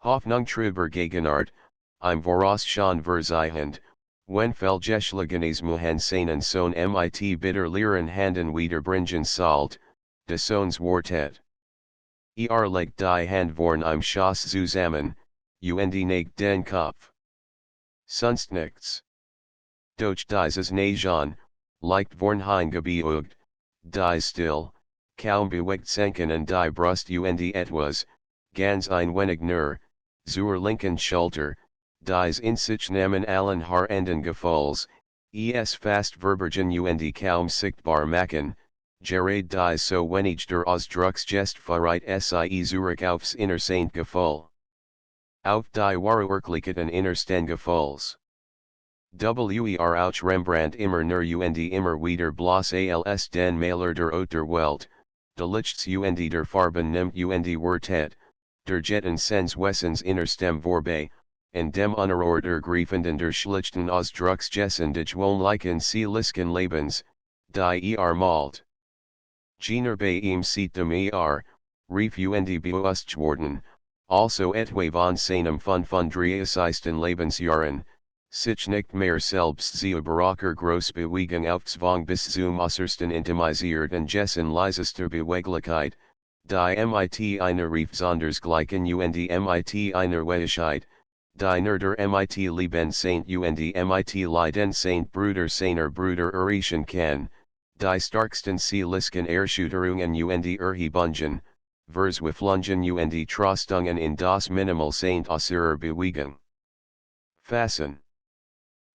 Speaker 1: Hoffnung trüber Gegenart, im Voraus schon verzeihend, wenn Felgeschlagenismus seinen Sohn mit bitter leeren Handen wiederbringen sollt, des Sohns Wortet. Legt die Hand vorn im Schoss zusammen, und neigt den Kopf. Sonst nichts. Doch dieses Nation, leicht vorn hingebeugd, die still, kaum bewegt senken und die Brust und etwas, ganz ein wenig nur, zur linken Schulter, dies in sich nehmen allen Haar enden Gefühls, es fast verbergen und kaum sichtbar machen, gerade dies so wenig der Ausdrucksgest sie zurück aufs Innerseint Gefühl. Auf die wahre Wirklichkeiten innersten Gefühls. Wer auch Rembrandt immer nur und immer wieder bloß als den Maler der Otter Welt, de Lichts und der Farben nimmt und Wortet, der Jetten sens Wessens innerstem vorbei, und dem Unerort der Griefenden der schlichten Ausdrucksgessen des Wohnlichen Seelisken Lebens, die malt. Jener bei ihm sieht dem rief und bewusst worden, also etwa von seinem 35. Lebensjahren, sich nicht mehr selbst zu barocker Großbewegung aufzwang bis zum äußersten intimisierten Gessen leisester Beweglichkeit, die mit einer rief sondersgleichen und mit einer Weichheit, die nur der mit Leben Saint und mit Leiden Saint Bruder seiner Brüder erreichen kann, die starksten seelisken Erschütterungen und Erhebungen, Verzweiflungen und Trostungen in das Minimal Saint äußerer Bewegung. Fassen.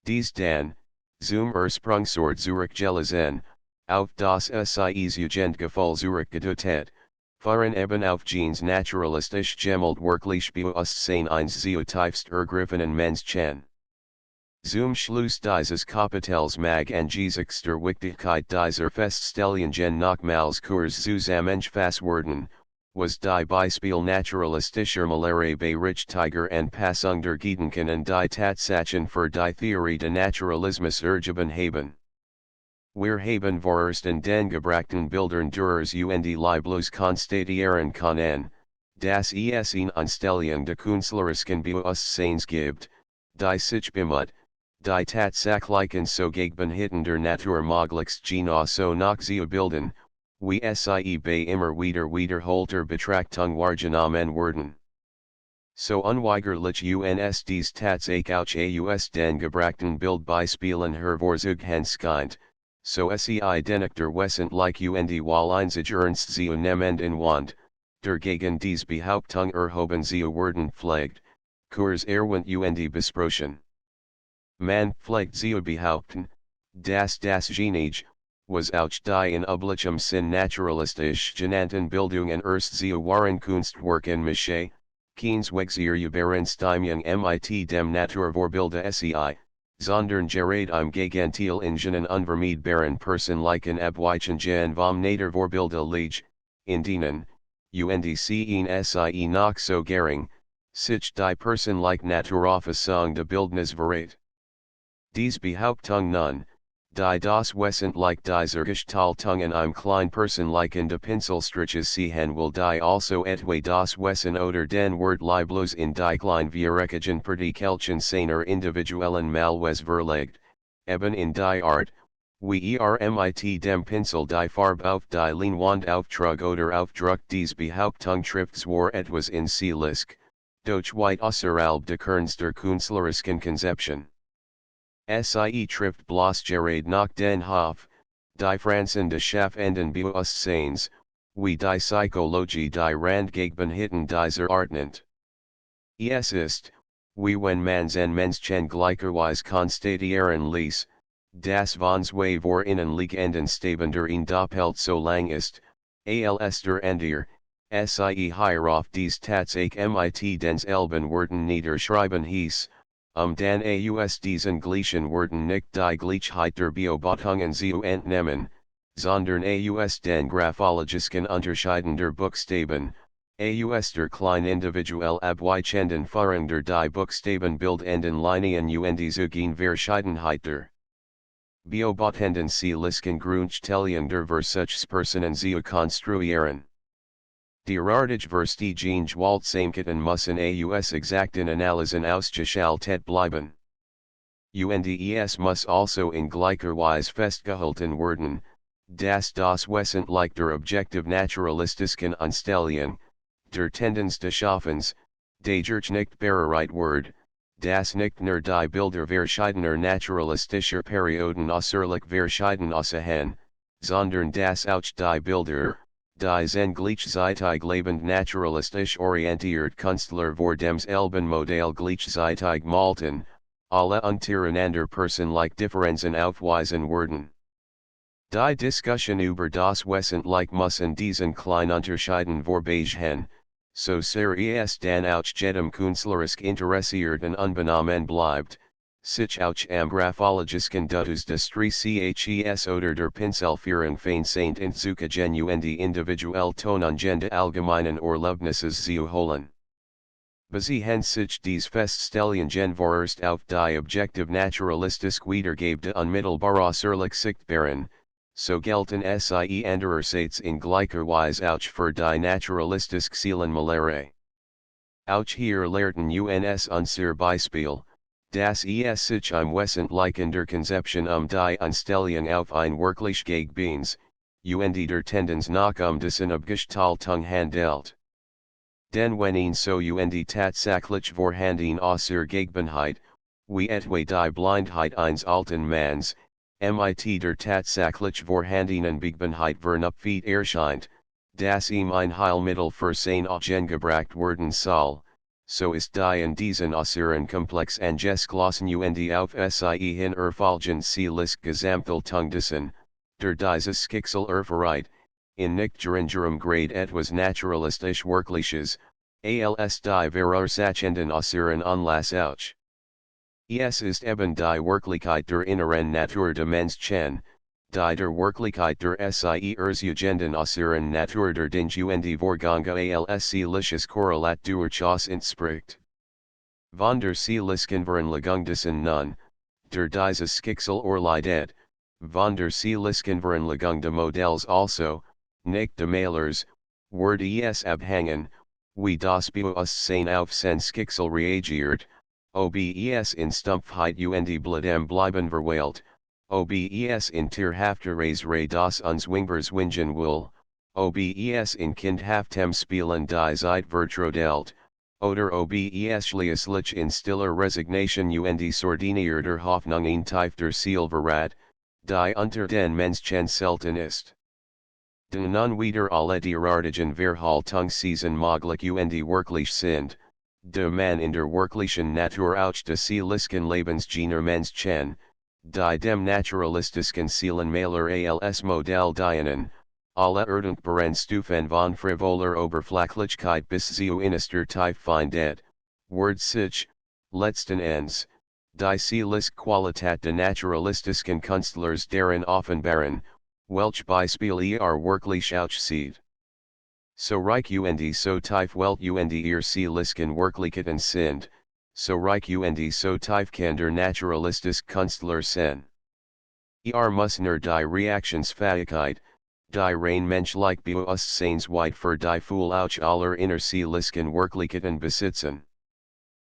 Speaker 1: Dies dann, zum Ursprungsort zurückgelesen, auf das Jugendgefühl zurückgedutet, fahren eben auf Jeans naturalistisch gemalt wirklich Bewusstsein eins zu tiefst ergriffenen Menschen. Zum Schluss dieses Kapitels mag angesichts der Wichtigkeit dieser Feststellungen nochmals kurz zusammenfassen werden, was die Beispiel naturalistischer Malere bei Richtiger Anpassung der Gedanken und die Tatsachen für die Theorie de Naturalismus ergeben haben. Wir haben vorerst in den gebrachten Bildern durchs und Leiblos konstatieren können, dass es eine Anstellung de künstlerischen Bewusstseins gibt, die sich bemüht, die Tatsächlichen Zugegeben hitten der Natur möglichst genau so nachzubilden, wie sie bei immer wiederholter Betrachtung wahrgenommen werden. So unweigerlich uns dies Tatsache auch aus den gebrachten Bildbeispielen hervorzuheben, so sei dennoch der wesentlich und einzig ernst zu nehmenden Wand, der gegen dies Behauptung erhoben zu werden pflegt, kurz erwähnt und besprochen. Man pflegt zu behaupten, dass das Geniege, was auch die in oblichem Sinn naturalistisch genannten Bildungen erst zu wahren Kunstwerken mische, Keenswegzier Übereinstimmung mit dem Naturvorbilde sei, sondern gerade im Gegenteil Ingenen unvermeidbaren Personlichen Abweichungen vom Naturvorbilde liege, in denen, UNDCen sie noch so gering, sich die Personliche Naturauffassung des Bildnis verrät. Dies Behauptung nun, die das Wesentliche dieser Gestaltungen im kleinen Personlichen de Pinselstriches sehen will die also etwa das Wesen oder den Wert Liblos in die kleinen Vierreckigen Partikelchen seiner individuellen Malwes verlegt, eben in die Art, wie mit dem Pinsel die Farbe auf die Leinwand auftrug oder aufdruckt dies Behauptung trifft zwar etwas in sie Lisk, doch weit außerhalb der Kerns der künstlerischen Konzeption. Sie trifft bloß gerade nach den Hof, die Franzen des Schaffenden Bewusstseins, wie die Psychologie die Randgegenhitten dieser Art nennt. Es ist, wie wenn mans en Menschen gleicherweise konstatieren ließ, das von zwei vor innen liegenden Stabender in Doppelt so lang ist, als der Ender, sie hierauf dies Tatsache mit dens Elben Werten niederschreiben hieß, dann aus diesen gleichen Werten nicht die Gleichheit der Beobachtungen zu entnehmen, sondern aus den graphologischen Unterschieden der Buchstaben, aus der kleinen individuell abweichenden Führung der die Buchstaben bildenden Linien und zugen Verschiedenheit der Beobachtenden sie Lisken Grundstellung der Versuchspersonen zu konstruieren. Derartige Verstehen Waltsamketten müssen aus exakten Analysen ausgeschaltet bleiben. Es muss also in gleicher Weise festgehalten werden, dass das Wesentliche der objektiv naturalistischen Anstellung, der Tendenz des Schaffens, der nicht bereit wird, das nicht nur die Bilder verschiedener naturalistischer Perioden äußerlich verschieden aussehen, sondern das auch die Bilder, die zen gleichzeitig lebend naturalistisch orientiert Künstler vor demselben Modell gleichzeitig malten, alle untereinander personliche Differenzen aufweisen werden. Die Diskussion über das Wesentliche muss in diesen kleinen Unterschieden vorbeigehen, so sehr es dann auch jedem künstlerisch Interessierten unbenommen bleibt, sich auch am graphologischen Dutus des Ches oder der Pinselführung fein Saint entzukagen und individuell tonangende allgemeinen Erlebnisses zu holen. Beziehen sich dies Feststellungen vorerst auf die objektiv naturalistisch wiedergebte unmittelbar äußerlich sichtbaren, so gelten sie andererseits in gleicher Weise auch für die naturalistisch Seelenmalere. Auch hier lehrten uns unser Beispiel, dass es sich im Wesentlichen der Konzeption die Anstellung auf ein wirklich Gegenbeins, und der Tendenz nach dessen Abgestaltung handelt. Denn wenn ihn so und tatsächlich vorhanden außer Gegenheit, wie etwa die Blindheit eines alten Manns, mit der tatsächlich vorhandenen Gegenheit vernupfit erscheint, dass ihm ein Heilmittel für sein Augen gebracht werden soll, so ist die in diesen äußeren Komplex angeschlossen und auf sie hin erfolgen sie Lisk Gesamthaltung dessen, der dieses Schicksal erfreut, in nicht geringerem Grad etwas naturalistisch Wirkliches, als die Verursachen äußeren Anlass auch. Es ist eben die Wirklichkeit der inneren Natur des Menschen, die der Wirklichkeit der sie erzugenden äußeren Natur der Dinge und Vorgänge als liches Korrelat durchaus entspricht. Von der seelischen Veranlagung nun, der dieses Schicksal erleidet, von der seelischen Veranlagung des Modells also, nicht des Malers, wird es abhängen, wie das Bewusstsein auf sein Schicksal reagiert, ob es in Stumpfheit und Bledem bleiben verweilt, ob es in tierhafter Reisrei das Unzwingbars wingen will, ob es in kindhaftem Spielen die Zeit vertrödelt, oder ob es schließlich in stiller Resignation und sordinierter Hoffnung in tiefter Seele verrat, die unter den Menschen selten ist. Den nun wieder alle derartigen Verhaltungsweisen möglich und wirklich sind, de man in der wirklichen Natur auch des seelischen Lebensgener Menschen, die dem naturalistischen Seelenmaler als Modell dienen, alle Erdentbaren Stufen von frivoler Oberflächlichkeit bis zu innerster Tiefeinheit, Word sich, letzten Endes, die Seelische Qualität der naturalistischen Künstlers darin offenbaren, welche Beispiele wirklich aussieht. So reich und so tief Welt und ihr Seelisken Wirklichkeiten sind, so reich und so tief kann der naturalistische Künstler sein. Muss nur die Reaktionsfähigkeit, die rein menschlich Bewusstseinsweit für die Fülle aller innerseelisken Wirklichkeiten besitzen.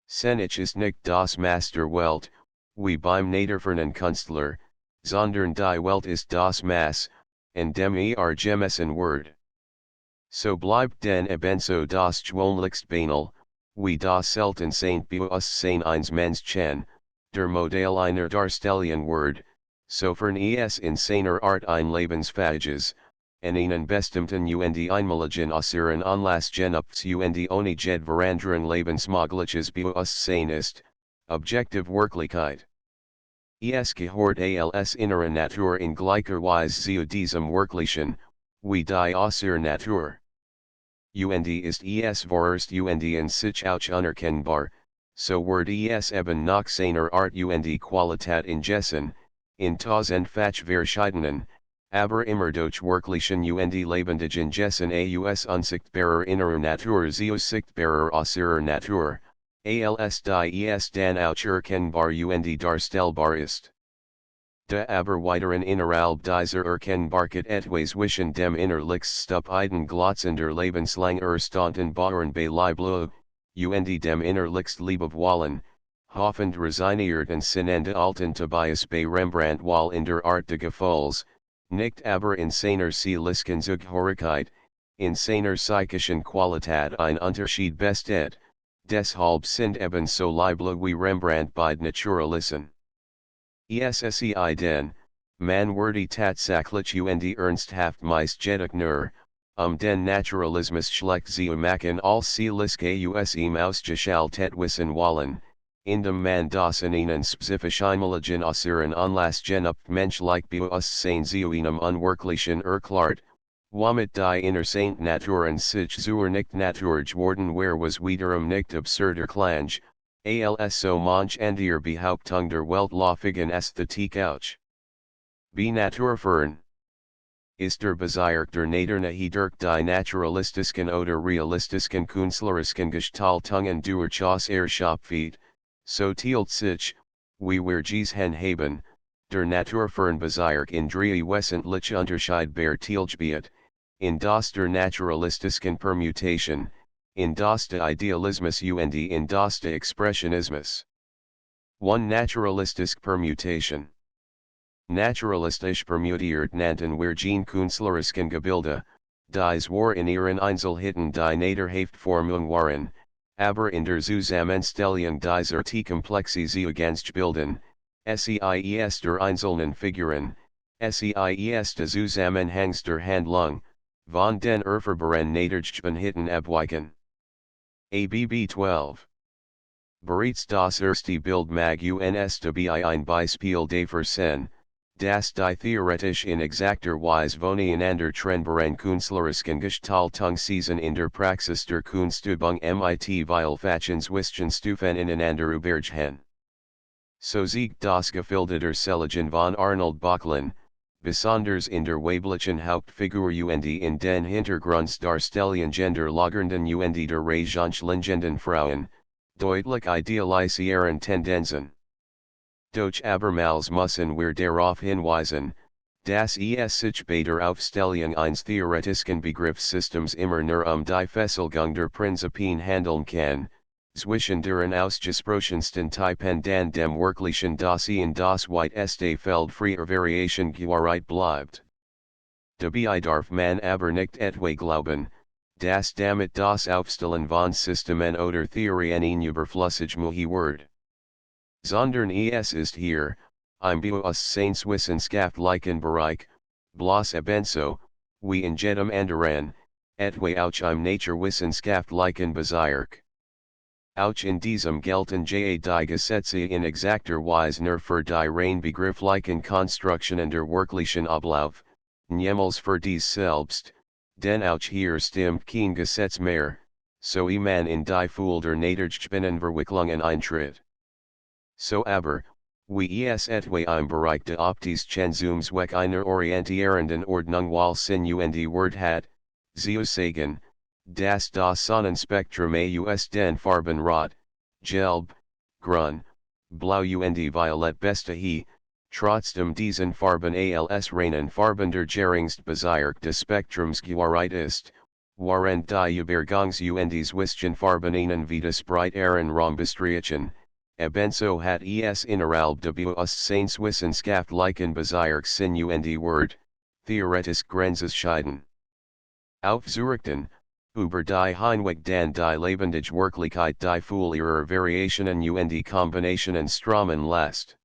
Speaker 1: Ich ist nicht das Maß der Welt, wie beim Naderfernen Künstler, sondern die Welt ist das Maß, in dem gemessen Word. So bleibt denn ebenso das Gewöhnlichst banal, wie das selten Saint Bewusstsein eines Menschen, der Modell einer Darstellung Word, sofern es in seiner Art ein Lebensfähiges, en einen bestimmten und einmaligen äußeren Anlass genügt und ohne jedveranderen Lebensmögliches Bewusstsein ist, objektive Wirklichkeit. Es gehört als innere Natur in gleicher Weise zu diesem Wirklichen, wie die äußere Natur. Und ist es vorerst und in sich auch unerkennbar, so wird es eben nach seiner Art und Qualität ingessen, in tausendfach verschiedenen, aber immer doch wirklichen und lebendigen Gessen aus unsichtbarer innerer Natur zu sichtbarer äußerer Natur, als die es dann auch erkennbar und darstellbar ist. De aber weiteren innerhalb dieser Erkennbarkeit etwas zwischen dem innerlichststupiden glotzender lebenslanger Staunten Bauern bei Leiblu, und dem innerlichst Liebewollen, hoffend resignierten Sinnende alten Tobias bei Rembrandt wall in der Art de Gefühls, nicht aber in seiner seelisken Zugehörigkeit, in seiner psychischen Qualität ein Unterschied besteht, deshalb sind ebenso Leiblu wie Rembrandt beide Naturalisten. Esse denn, man würde tatsächlich und ernsthaft meist nur, den Naturalismus schlecht zu machen als seeliske aus ihm ausgeschaltet wissen wollen, indem man das in einen spezifisch einmaligen äußeren Anlass genügt menschlich Bewusstsein zu einem unwirklichen erklärt, womit die innerseint Naturen sich zur nicht Natur geworden was wiederum nicht absurder klang, als so manch andere Behauptung der weltläufigen Ästhetik auch. Be naturfern. Ist der Bezirk der Natur durch die naturalistischen oder realistischen künstlerischen Gestaltungen durchaus erschöpft, so tielt sich, wie wir gesehen haben, der naturfern Bezirk in drei wesentliche unterscheidbare Teilgebiete, in das der naturalistischen Permutation, in das de Idealismus und in das de Expressionismus. 1. Naturalistische Permutation. Naturalistisch permutiert nannten wir gene künstlerischen Gebilde, dies war in ihren Einzelheiten die Naderhaftformung waren, aber in der Zusammenstellung dieser T Komplexe zu bilden, seis der einzelnen Figuren, seis des Zusammenhangs der Handlung, von den erfahrenen Nadergebenheiten abweichen. ABB 12. Bereits das erste Bild mag uns dabei ein Beispiel dafür sein, dass die theoretisch in exakter Weise voneinander trennbaren künstlerischen Gestaltungsweisen in der Praxis der Kunstübung mit vielfachen Zwischenstufen ineinander übergehen. So siegt das Gefilde der Seligen von Arnold Böcklin, besonders in der weiblichen Hauptfigur und in den Hintergrunddarstellungen der lagernden und der Regionslingenden Frauen, deutlich idealisieren Tendenzen. Doch abermals müssen wir darauf hinweisen, dass es sich bei der Aufstellung eines theoretischen Begriffssystems immer nur die Fesselung der Prinzipien handeln kann, zwischen deren ausgesprochensten Typen dan dem wirklichen Dossier das weit este Feld freier Variation gewahrt bleibt. Dabei darf man aber nicht etwa glauben, dass damit das Aufstellen von Systemen oder Theorien ein überflüssig wird. Sondern es ist hier, im Bewusstseinswissenschaftlichen Bereich, bloß ebenso, wie in jedem anderen, etwa auch im Naturwissenschaftlichen Bezirk. Auch in diesem gelten die Gesetze in exakter Weise nur für die rein begrifflichen Konstruktionen der wirklichen Ablauf, Niemals für dies selbst, denn auch hier stimmt kein Gesetz mehr, so man in die Fulder Nadergebinnenverwicklungen eintritt. So aber, wie es etwa im Bereich de Optis Chenzumsweg einer orientierenden Ordnung und Word hat, zu sagen, dass das Sonnenspektrum aus den Farben Rot, Gelb, Grün, Blau und Violet bestehe, trotzdem diesen Farben als reinen Farben der Geringstbezirk des Spektrums gewahrt ist, waren die Übergangs- und Zwischenfarben ihnen wie das breiteren Rhombestrichen, ebenso hat es innerhalb de Bewusstseinswissenschaft lichen Bezirks und Word, theoretisch Grenzesscheiden. Aufzurichten, über die Hinweg dan die lebendige Wirklichkeit die Fülle ihrer Variationen und Kombinationen strömen lässt.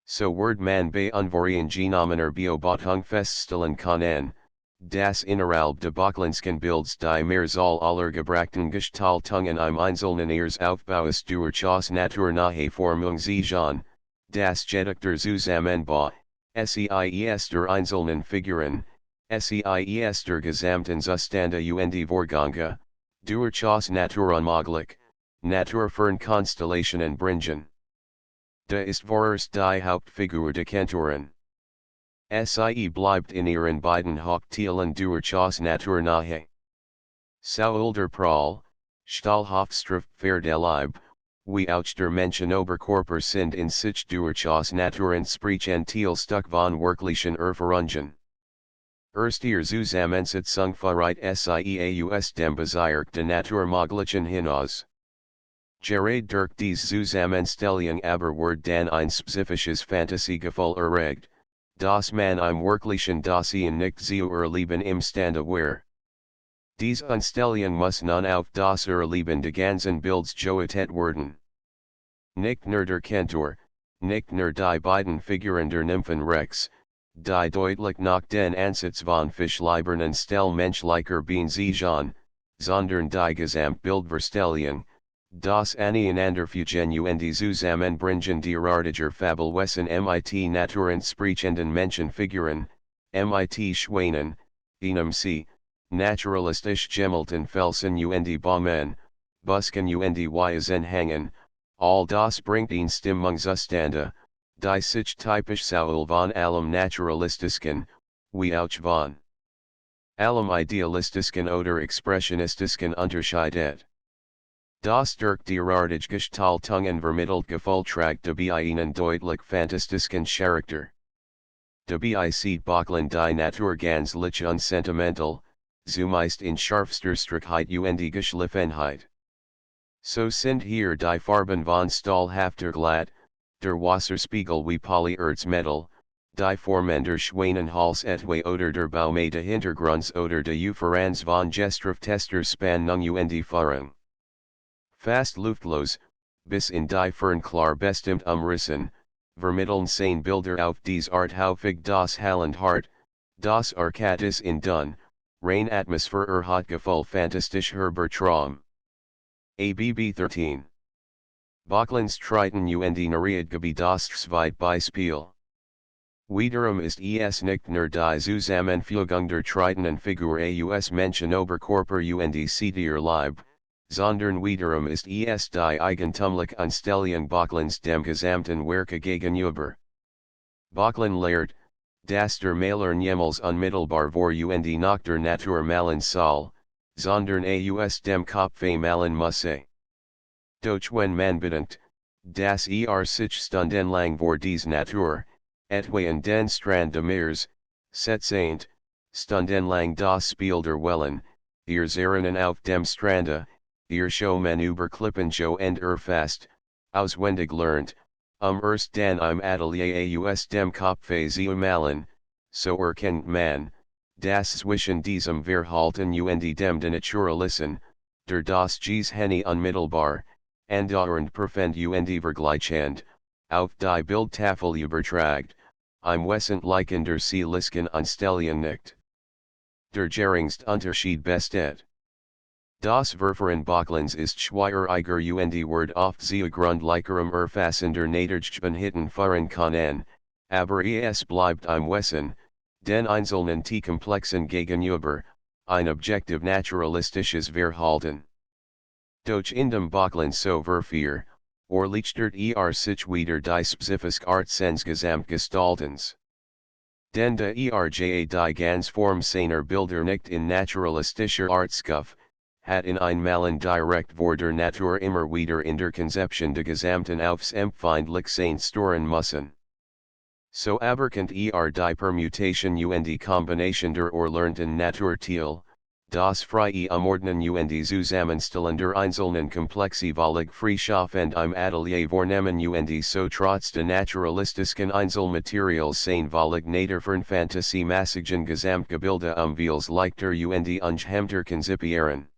Speaker 1: So Word man bei unvarian Genomener Beobachtung feststellen können, das innerhalb de Backlensken Bilds die Mehrzahl aller gebrachten Gestaltungen im Einzelnen ihres Aufbaus durch das naturnahe Formungsziehen, das Jeduch der Zusammenbau, SEIES der einzelnen Figuren, SEIES der gesamten Zustände und Vorgänge, durch das Naturunmöglich, Naturfern Konstellationen bringen. Da ist vorerst die Hauptfigur der Kantoren. Sie bleibt in ihren beiden Hochtielen durch das Naturnahe. Saul der Prahl, Stahlhofstraft für der Leib, wie auch der Menschenoberkörper sind in sich durch das Naturensprechentiel Stück von wirklichen Erfahrungen. Erst ihr Zusammensetzung verrät sie aus dem Bezirk der Naturmöglichen hinaus. Gerade durch dies Zusammenstellung aber wird dann ein spezifisches Fantasiegefühl erregt, das man im wirklichen Dasein nicht zu erleben imstande wäre. Diese Anstellung muss nun auf das Erleben des ganzen Bilds geötet werden. Nicht nur der Kantor, nicht nur die beiden Figuren der Nymphen Rex, die deutlich nach den Ansatz von Fischleibernen Stellmenschlicher Beziehungen, sondern die Gesamtbildverstellung, das Aneinanderfügen und Zusammenbringen derartiger Fabelwesen mit Naturensprechenden Menschenfiguren, mit Schweinen, einem sie, naturalistisch gemalten Felsen und Bäumen, Busken und Wiesenhängen, all das bringt ihn Stimmungszustande, die sich typisch Saul von allem Naturalistischen, wie auch von allem Idealistischen oder Expressionistischen unterscheidet. Das durch derartige Gestaltungen vermittelt Gefühltragt dabei einen deutlich fantastischen Charakter. Dabei sieht Bachland die Natur ganz lich und sentimental, zumeist in scharfster Strickheit und Geschliffenheit. So sind hier die Farben von stahlhafter Glatt, der Wasserspiegel wie Polyerz-Metall, die Formen der Schwanenhals etwa oder der Baume de Hintergrunds oder de Uferans von Gestraf-Tester Spannung und Führung. Fast luftlos, bis in die Fern klar bestimmt umrissen, vermitteln seine Bilder auf dies Art häufig das Hallend Hart, das Arcatis in Dun, rein Atmosphäre hat Gefühl fantastisch Herbertraum. ABB 13. Bachlands Triton und Nariadgabe das Zweit Beispiel. Wiederum ist es nicht nur die Zusammenfügung der Tritenen Figur aus Menschenoberkörper und Setier Leib, sondern wiederum ist es die eigentümliche Anstellung Bachlands dem gesamten Werke gegenüber. Bachland lehrt, dass der Maler niemals unmittelbar vor und nach der Natur malen soll, sondern aus dem Kopfe malen müsse. Doch wenn man bedenkt, dass sich stundenlang vor dies Natur, etwa in den Strand de Meers, setzt, stundenlang das Spiel der Wellen, ihr Zerinen auf dem Strande, ihr Showmen über Klippenshow und fast, auswendig lernt, erst dann im Atelier aus dem Kopfe zu malen, so erkennt man, dass zwischen diesem Verhalten und dem de Naturalisten, der das Geshenne unmittelbar, andauernd perfekt und vergleichend, auf die Bildtafel übertragt, im Wesentlichen der Seelisken Anstellung nicht. Der Geringsunterschied besteht. Das Verfahren Bachlands ist schwieriger und Word oft zu grundlicherem Erfassen der Nadergebenheiten fahren können, aber es bleibt im Wesen, Den Einzelnen T komplexen gegenüber, ein objektiv naturalistisches Verhalten. Doch in dem Bachlen so vervier, lichtert sich wieder die Spezifische Art seines Gesamtgestaltens. Den de erja die ganz Form seiner Bilder nicht in naturalistischer Art skuf, hat in ein Malen direkt vor der Natur immer wieder in der Konzeption de Gesamten aufs empfindlich sein storen müssen. So aberkannt die Permutation und Kombination der erlernten Naturteile, das freie Umordnen und Zusammenstellen der einzelnen Komplexe völlig freischaffend im Atelier vornehmen und so trotz de naturalistischen Einzelmaterials sein völlig naderfern Fantasiemäßigen Gesamtgebilde vieles leichter und unhemmter konzipieren.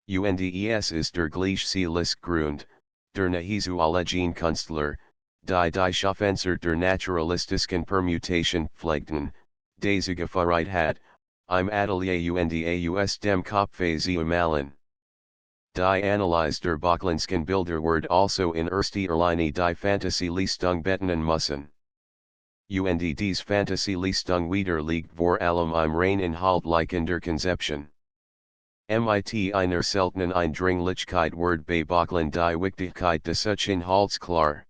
Speaker 1: Und ist der gleiche Grund, der Nahizualegen Künstler, die Schaffenzer der naturalistischen Permutation pflegten, diese Gefreiheit hat, im Atelier und aus dem Kopfe zu malen. Die Analyse der Bachlenschen Bilder wird also in erster Linie die Fantasieleistung betonen müssen. Und diese Fantasieleistung widerliegt vor allem im rein inhaltlichen der Konzeption. Mit einer seltenen Eindringlichkeit wird bei Bachlen die Wichtigkeit des Inhalts klar.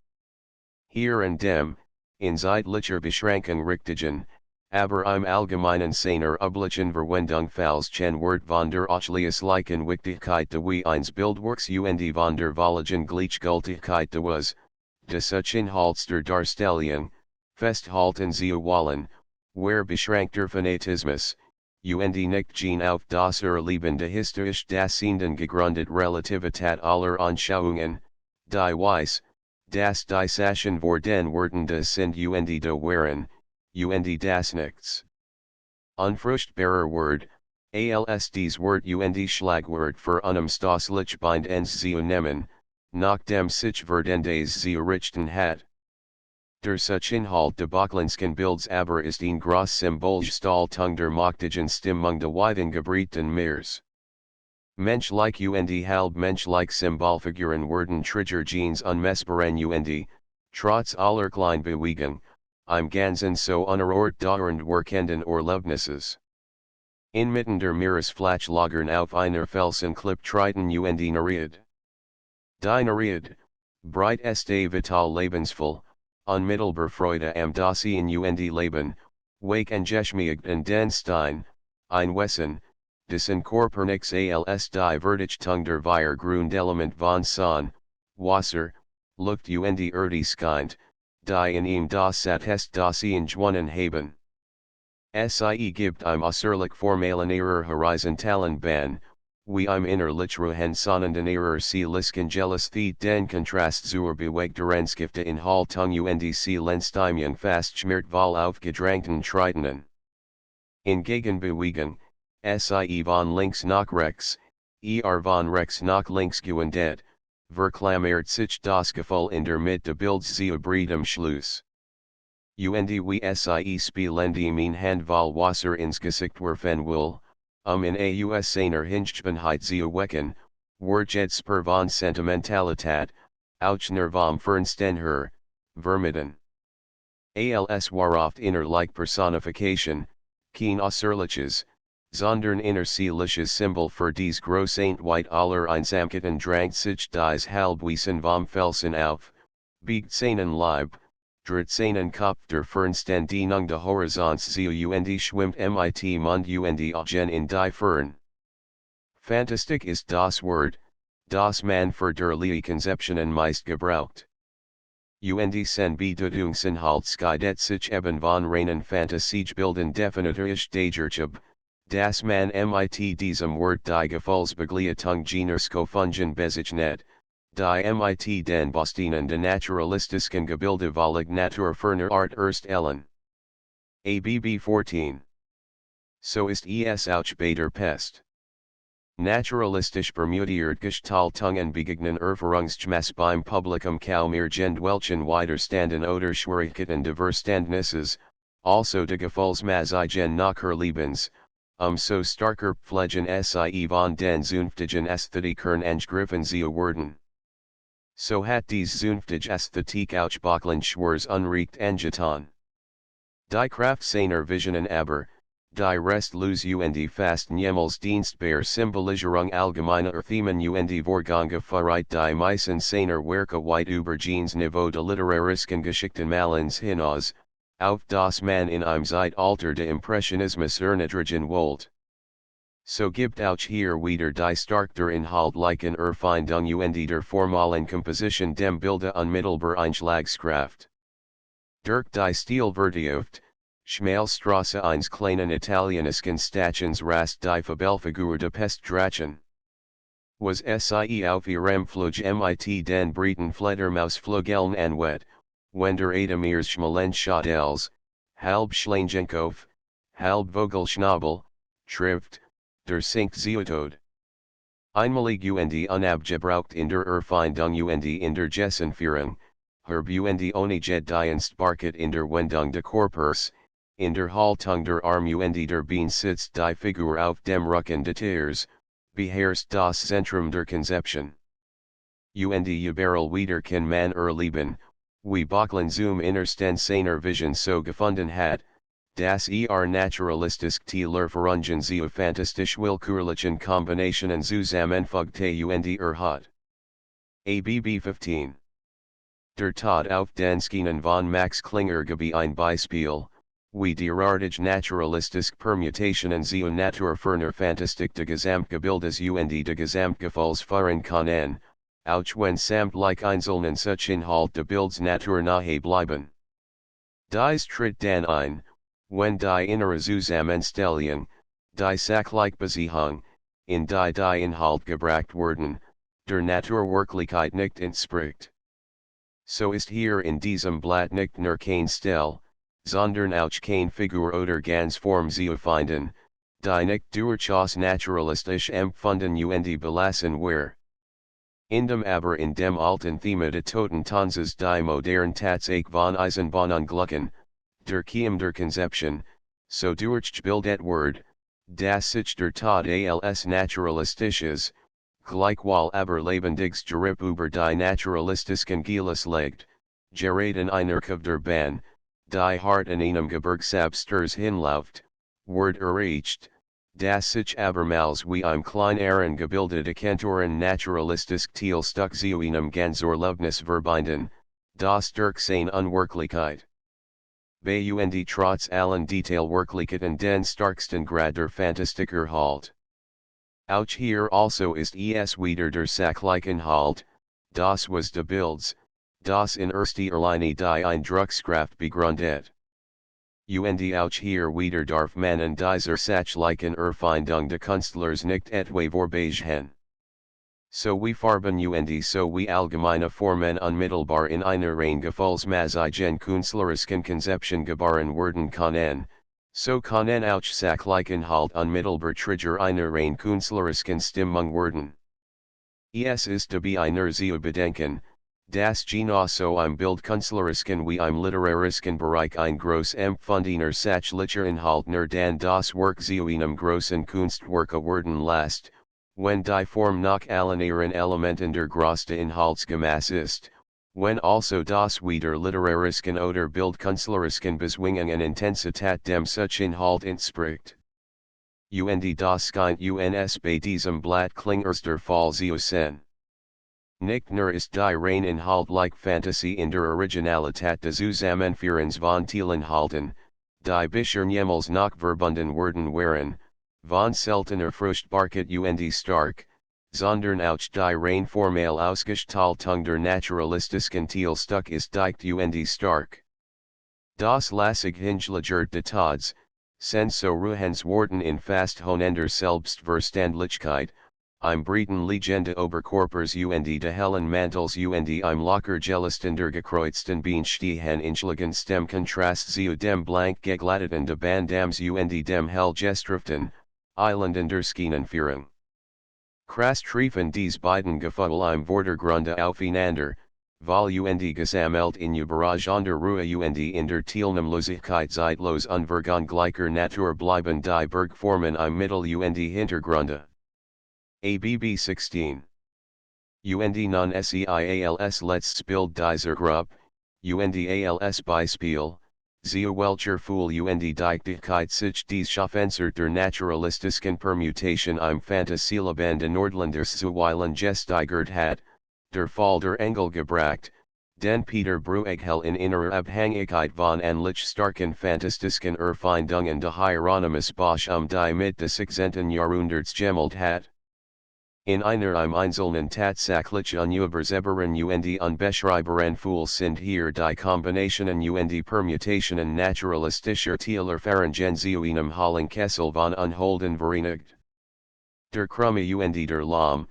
Speaker 1: Hier und dem, in zeitlicher Beschränkung richtigen, aber im Allgemeinen seiner üblichen Verwendung falls wird von der Ausschließlichen Wichtigkeit des eines Bildwerks und von der völligen Gleichgültigkeit des Inhalts der Darstellung, festhalten zu wollen, where beschränkter Fanatismus, und nicht gehen auf das Erleben der historisch Daseenden gegründet Relativität aller Anschauungen, die Weiss, das die Sachen vor den Worten des sind und de Waren, und das Nichts. Unfruchtbarer Word, als dies Wort und Schlagwort für unumstoßlich bind ens zu nehmen, nach dem sich verdendes zu richten hat. Der Inhalt de Bachlensken Bilds aber ist ein groß Symbolgestaltung der machtigen Stimmung de weiten Gebreiten Meers. Menschlich und halb menschlich Symbolfiguren werden Trigger Genes unmessbaren und, trotz aller Kleinbewegung, im Ganzen so unerort dauernd wirkenden Erlebnisses. Inmitten der Meeresflachlagern auf einer Felsenklipp treten und Nereid. Die Nereid, breit este vital lebensvoll, unmittelbar Freude am Dasein und Leben, wake engeschmiegt den Stein, ein Wesen, des Inkorpornix als die Verdichtung der Vier Grundelement von Sonne, Wasser, Luft und Erdeskint, die in ihm das Attest Dasein gewonnen haben. Sie gibt im äußerlich formalen ihrer horizontalen Bahn, wie im innerlichen sonnenden ihrer seelisken den Kontrast zur bewegteren Skifte Inhaltung und Seelenstimmung fast schmerzvoll aufgedrängten Tritenen. In Gegenbewegung, sie von links nach rechts, von rechts nach links gewendet, verklammert sich das Gefühl in der Mitte Bilds zu breedem Schluss. Und wie sie spielen die mein Handvoll Wasser ins Gesicht werfen will, in seiner Hingebunheit zu wecken, wird jetzt per von Sentimentalität, Auchner vom Fernstenher, vermitten. Als waroft innerlich Personification, kein äußerliches, sondern innerseelisches Symbol für dies Großentweit aller Einsamkeiten drängt sich dies Halbwesen vom Felsen auf, biegt seinen Leib, dreht seinen Kopf der Fernstendung de Horizons zu und schwimmt mit Mund und Augen in die Fern. Fantastik ist das Wort, das man für derlei Konzeptionen meist gebraucht. Und sen Bedeutungsinhaltskeidet sich eben von reinen Fantasiegebilden definitorisch dagerchub, das man mit diesem Wort die Gefühlsbegleitung generskofungen bezeichnet, die mit den Bastinen de naturalistischen Gebilde völlig naturferner Art erstellen. ABB 14. So ist es auch bei der Pest. Naturalistisch bermudiert Gestaltungen begegnen Erfahrungsgemäß beim Publikum kaum irgendwelchen Widerstanden oder Schwierigkeiten de Verständnisses, also de Gefühlsmäßigen Nachherlebens, so starker Pflegen sie von den zünftigen Ästhetikern angegriffen zu werden. So hat dies zünftige Ästhetik auch Bachlen Schwers unrecht angetan. Die Kraft seiner Visionen aber, die Restlose und fast niemals dienstbar Symbolisierung allgemeiner Themen und Vorgänge die meisten seiner Werke weit über jenes Niveau de literarischen Geschichten Malens hinaus, auf das man in einem Zeitalter de Impressionismus erniedrigen wollt. So gibt auch hier wieder die stark der inhaltlichen Erfindung und der formalen Komposition dem Bilde unmittelbar Einschlagskraft. Durch die Stilvertieft, Schmalstrasse eines kleinen italienischen Stadtchens rast die Fabelfigur de Pestdrachen. Was sie auf ihrem Flug mit den Briten Fledermausflügeln anwet, wenn der Adamirs Schmalenschattels, halb Schlangenkopf, halb Vogelschnabel, trifft, der sinkt Zeutod. Einmalig und unabgebraucht in der Erfindung und in der Gessenführung, herb und ohne Dienstbarkeit in der Wendung de Corpus, in der Haltung der Arm und der Bein sitzt die Figur auf dem Rücken des Tiers, beherrscht das Zentrum der Konzeption. Und überall wieder kann man erleben, wie Böcklin zum Innersten seiner Vision so gefunden hat, dass naturalistisch Verungen zu fantastisch willkürlichen Kombinationen zusammenfügte und hat. ABB 15. Der Tod auf den Schienen von Max Klinger gebe ein Beispiel, wie derartige naturalistische Permutationen zu Naturferner Fantastik de Gesamtgebildes und de Gesamtgefühls führen können, auch wenn samtliche einzelnen Suchinhalt de Bilds naturnahe bleiben. Dies tritt dann ein, wenn die innere Zusammenstellung, die sachliche Beziehung, in die Inhalt gebracht werden, der Naturwirklichkeit nicht entspricht. So ist hier in diesem Blatt nicht nur kein Stil, sondern auch keine Figur oder ganz Form zu finden, die nicht durchaus naturalistisch empfunden und belassen wäre. Indem aber in dem alten Thema de Toten Tanzes die modern Tatsache von Eisenbahn Glucken, der Kiem der Konzeption, so durchgebildet Word, das sich der Tod als naturalistisch ist, gleichwohl aber lebendiges Gerip über die naturalistischen Gilles legt, geraten einer Kurve der Bahn, die hart in einem Gebirgsabsturs hinläuft, Word erreicht, das sich abermals wie im kleineren gebildete Kantoren naturalistisch Teilstück zu einem Ganzerlebnis verbinden, das durch seine Unwirklichkeit. Bei und trotz allen Detailwirklichkeiten den starksten Grad der Fantastik erhalt. Auch hier also ist es wieder der sachlichen Halt, das was de Bilds, das in erster Linie die Eindruckskraft begründet. Und auch hier wieder darf man in dieser sachlichen Erfindung de Künstlers nicht etwa vorbeigen. So wie Farben und so wie allgemeine Formen unmittelbar in einer rein gefühlsmäßigen künstlerischen Konzeption geboren werden können, so können auch sachlichen Halt unmittelbar Trigger einer rein künstlerischen Stimmung werden. Es ist dabei einer zu bedenken, dass genauso im Bildkünstlerischen wie im literarischen Bereich ein groß empfundener sachlicher Inhalt nur dann das Werk zu einem großen Kunstwerke werden lässt, wenn die Form nach allen ihren Elementen der größte Inhaltsgemaß ist, wenn also das wieder literarischen oder bildkünstlerischen Bezwingungen Intensität dem Suchinhalt entspricht. Und das scheint uns bei diesem Blatt Klingers der Fall zu sein. Nicht nur ist die rein inhaltliche Fantasie in der Originalität des Zusammenführens von Teilinhalten, die bisher niemals noch verbunden werden wären, von seltener Fruchtbarkeit und stark, sondern auch die rein formale Ausgestaltung der naturalistischen Teilstück ist dicht und stark. Das lassig hingelagert de Tods, sind so ruhens worden in fast honender Selbstverständlichkeit, im Briten Legende Oberkörpers und de hellen Mantels und im locker gelastender gekreuzten Beinstehen inschlagen stem Kontrast zu dem blank geglatteten de Bandams und dem hell gestriften, Eilandender Schienenführung. Krass treffen dies beiden Gefühle im Vordergrunde aufeinander, weil und gesammelt in überraschender Ruhe und in der Teilnahmlosigkeit zeitlos unvergangleicher Natur bleiben die Bergformen im Mittel und Hintergrunde. ABB 16. Und non seals letztes Bild dieser Gruppe, und als Beispiel, Zia welcher Fool und Dichtigkeit sich des Schaffensert der Naturalistischen Permutation im Fantasielebende Nordlanders zuweilen gesteigert hat, der Fall der Engel gebracht, den Peter Bruegel in innerer Abhängigkeit von ähnlich starken fantastischen Erfindungen der Hieronymus Bosch die mit des 16. Jahrhunderts gemmelt hat. In einer im Einzelnen tatsächlich unübersehbaren und unbeschreibbaren Fool sind hier die Kombinationen und Permutationen naturalistischer Erfahrungen zu einem Hallen Kessel von Unholden vereinigt. Der Krumme und der Lahm,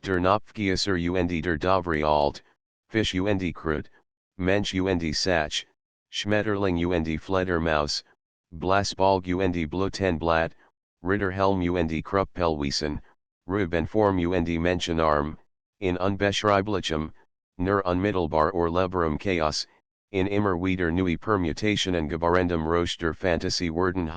Speaker 1: der Napfgießer und der Davri Alt, Fisch und Krut, Mensch und Sach, Schmetterling und Fledermaus, Blasbalg und Blutenblatt, Ritterhelm und Kruppelwiesen, Rubenform und Menschenarm, in unbeschreiblichem, nur unmittelbar or leberem Chaos, in immer wieder neue Permutationen gebarendem Roch der Fantasie werden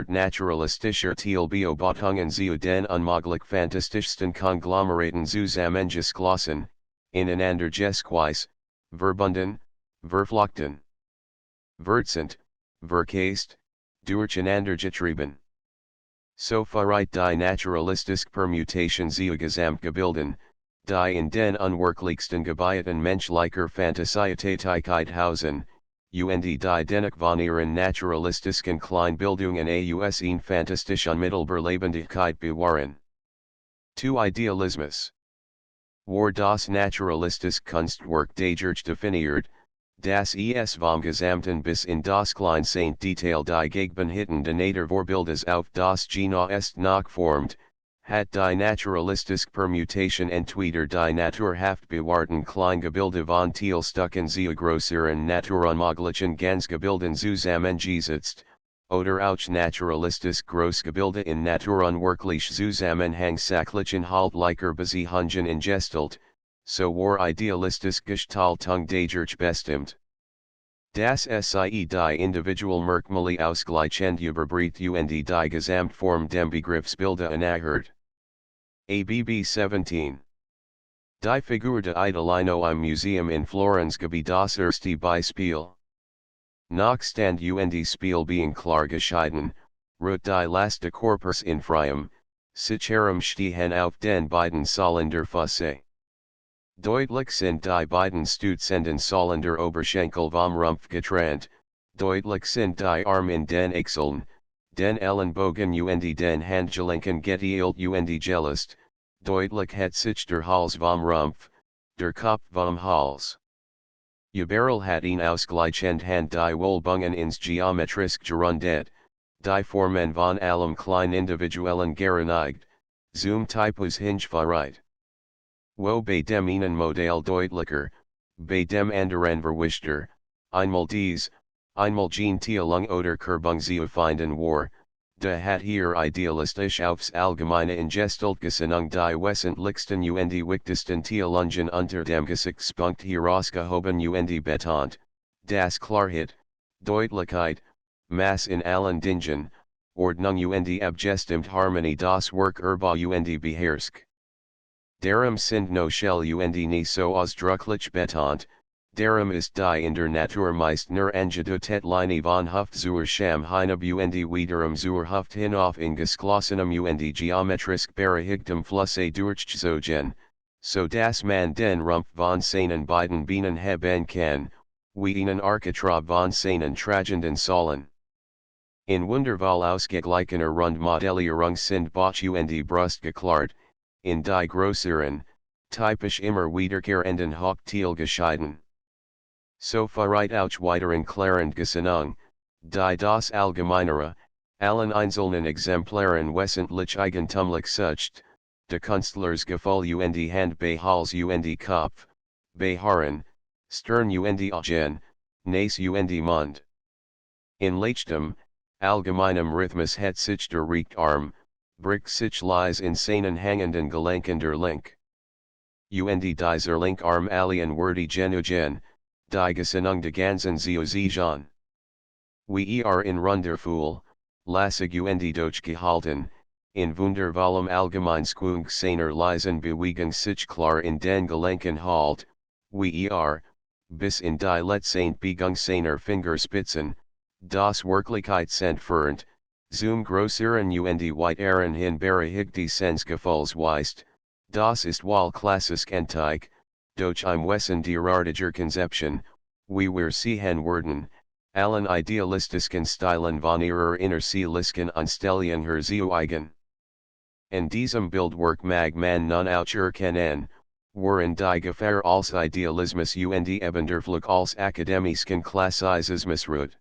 Speaker 1: naturalistischer Beobachtungen zu den unmöglich fantastischsten Konglomeraten zusammengeschlossen, ineinander gesqueis, verbunden, verflochten, verzent, verkast, durcheinander getrieben. So verreit die naturalistische Permutation zu Gesamtgebilden, die in den unwirklichsten Gebieten menschlicher Fantasietät hausen, und die dennoch von ihren naturalistischen Kleinbildungen aus in fantastisch unmittelbar Lebendigkeit bewahren. To Idealismus. War das naturalistische Kunstwerk dadurch definiert, dass es vom Gesamten bis in das kleinste Detail die Gegenhitten der Vorbildes auf das Gena est nachformt, hat die naturalistische Permutation entweder die naturhaft bewahrten Kleingebilde von Teilstücken zu größeren naturunmöglichen Ganzgebilden zusammengesetzt, oder auch naturalistische Großgebilde in naturunwirklich zusammenhangsachlichen Haltlicher Beziehungen ingestalt, so war idealistische Gestaltung dadurch bestimmt. Das sie die Individualmerkmale ausgleichend überbricht und die Gesamtform dem Begriffsbilde ernährt. ABB 17. Die Figur de Idolino im Museum in Florenz gibt das erste Beispiel. Nachstand und Spiel being klar geschieden, ruht die Last des Körpers in freiem, sicherem Stehen auf den beiden Säulen der Füße. Deutlich sind die beiden Stützenden Säulen der Oberschenkel vom Rumpf getrennt, deutlich sind die Arme in den Achseln, den Ellenbogen und den Handgelenken geteilt und gelöst, deutlich hat sich der Hals vom Rumpf, der Kopf vom Hals. Überall hat ihn ausgleichend Hand die Wohlbungen ins geometrisch gerundet, die Formen von allem klein individuellen gereinigt, zum Typus hinge verreit. Wo bei dem einen Modell deutlicher, bei dem anderen verwischter, einmal dies, einmal Teilung oder Kerbung zu finden war, de hat hier idealistisch aufs Allgemeine ingestalt Gesinnung die wesentlichsten und wichtigsten Teilungen unter dem Gesichtspunkt herausgehoben und betont, das Klarheit, Deutlichkeit, Maß in allen Dingen, Ordnung und abgestimmt Harmonie das Werk und beherrscht. Darum sind no Shell und nie so ausdrücklich betont, darum ist die in der Natur meist nur Angedeutet Linie von Huft zur Scham hinab und wiederum zur Huft hinauf in geschlossenem und geometrisch berechtigtem Flusse durchzogen, so dass man den Rumpf von seinen beiden Beinen haben kann, wie einen Architrave von seinen tragenden Säulen. In wundervoll ausgeglichener Rundmodellierung sind Bauch und Brust geklart, in die größeren, typisch immer wiederkehrenden Hauptteil geschieden. So verreit auch weiteren klärend Gesinnung, die das Allgemeinere, allen einzelnen Exemplaren wesentlich eigentumlich sucht, de Künstlers Gefühl und Hand bei Hals und Kopf, bei Haaren, Stirn und Augen, Nase und Mund. In leichtem, allgemeinem Rhythmus hat sich der rechte Arm, bricht sich lies in seinen hängenden Gelenken der Link. Und dieser Linkarm alien wordy genugen, die Gesinnung de ganzen Zijan. Wie in Runderfuhl, lassig und durchgehalten, in wundervollem Allgemeinskung seiner leisen Bewegung sich klar in den Gelenken halt, wie bis in die letzte Begung seiner Fingerspitzen, Das Wirklichkeitsentfernt, zum größeren und weiteren Hinberechtigt die Sensgefühlsweist, das ist wohl klassisch Antique, doch im Wesen derartiger Konzeption, wie wir sehen werden, allen idealistischen Stilen von ihrer innerseelisken Anstellung her zu eigen. In diesem Bildwerk mag man nun auch erkennen, worin die Gefahr als Idealismus und Ebenderflug als Akademischen Klassizismus ruht.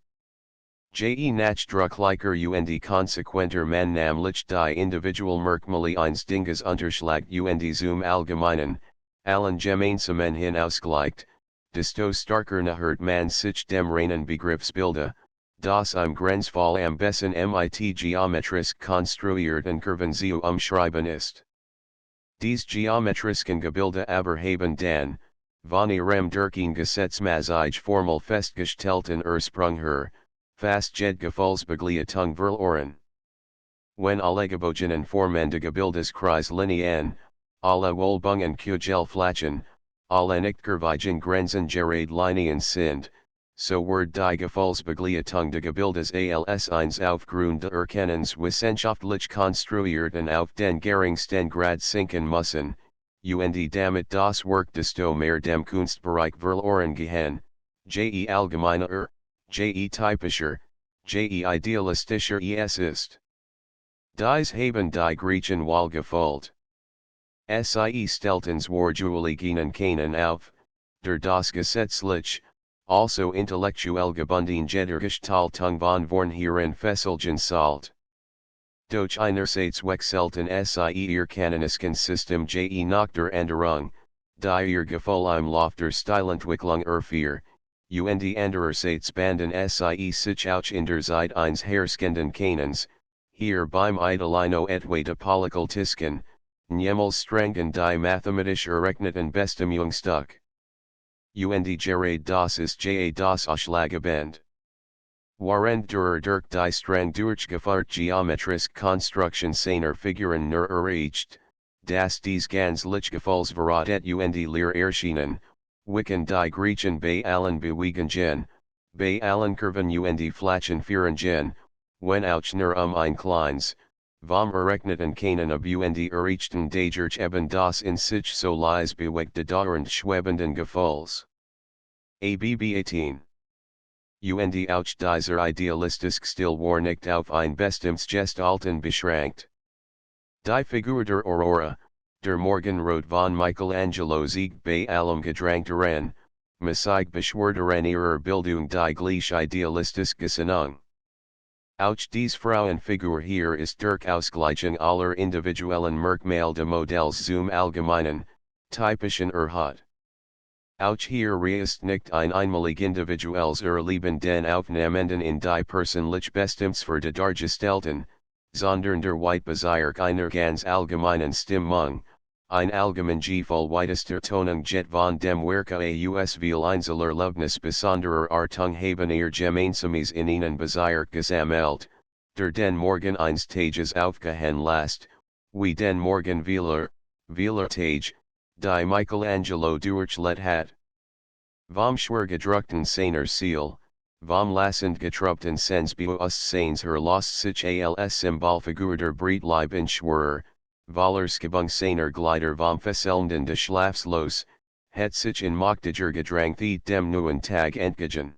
Speaker 1: Nachdrucklicher und konsequenter man namlich die Individualmerkmale eines Dinges unterschlägt und zum Allgemeinen, allen Gemeinsamen hinausgleicht, desto starker nachhört man sich dem reinen Begriffsbilde, das im Grenzfall am besten mit geometrisch konstruierten Kurven zu umschreiben ist. Dies geometrischen Gebilde aber haben dann, von ihrem durchgehenden Gesetzmäßig formal festgestellten Ursprung her, fast Gefühlsbegleitung verloren. Wenn alle gebogenen Formen de Gebildes Kreislinien, alle Wohlbungen Kugelflächen, alle Nichtkurvigen Grenzen gerade Linien sind, so wird die Gefühlsbegleitung de Gebildes als eins aufgrund der Erkennungswissenschaftlich konstruierten auf den geringsten Grad sinken müssen, und damit das Werk desto mehr dem Kunstbereich verloren gehen, allgemeiner, typischer, idealistischer es ist. Dies haben die Griechen wohl gefühlt. Sie stellten Zwarjueligenen keinen auf, der das gesetzlich, also intellektuell gebunden Gestaltung von vorn hierin fesselgen sollt. Doch einerseits wechselten sie ihr kanonischen System nach der Änderung, die ihr Gefühl im Lauf der Stilentwicklung erfuhr, und andererseits banden sie sich auch in der Zeit eines herrschenden Kanons, hier beim Idealino etwa de Polykultisken, niemals strengen die mathematisch errechneten Bestimmungsstück. Und gerade das ist das Ausschlaggebend. Während durch die streng durchgeführt geometrisch Konstruktion seiner Figuren nur erreicht, dass dies ganz Lichgefühlsverrat und leer erschienen, wicken die Griechen bei allen Bewegungen, bei allen Kurven und Flächenführungen, wenn auch nur ein kleines, vom errechneten Kanon ab und erreichten dadurch eben das in sich so leise bewegte dauernd schwebenden Gefühls. ABB 18. Und auch dieser idealistische Stil war nicht auf ein bestimmtes Gestalten beschränkt. Die Figur der Aurora, der Morgenrot von Michelangelo siegt bei allem Gedrangteren, Massig beschwerderen ihrer Bildung die gleich idealistisch Gesinnung. Auch dies Frauenfigur hier ist durch Ausgleichung aller individuellen Merkmale de Modells zum Allgemeinen, typischen erhat. Auch hier ist nicht ein einmalig individuelles Erleben den Aufnehmenden in die persönlich Bestimmtsfer de Dargestellten, sondern der Weitbezirk einer ganz allgemeinen Stimmung, ein allgemein Gefühl weitester Tonung jet von dem Werke aus viel einzelner Lobnis besonderer Artung haben ihr Gemeinsames in ihnen Bezirk gesammelt, der den Morgen eines Tages aufgehen lässt, wie den Morgen vieler Tage, die Michelangelo durchlet hat. Vom schwergedruckten seiner Seal, vom lassend getrubten Sensbewusstseins herlost sich als Symbolfigur der Breitleibenschwörer, Wallersgebung seiner Glieder vom Fesselnden des Schlafs het sich in Machtiger Gedrang dem neuen Tag entgegen.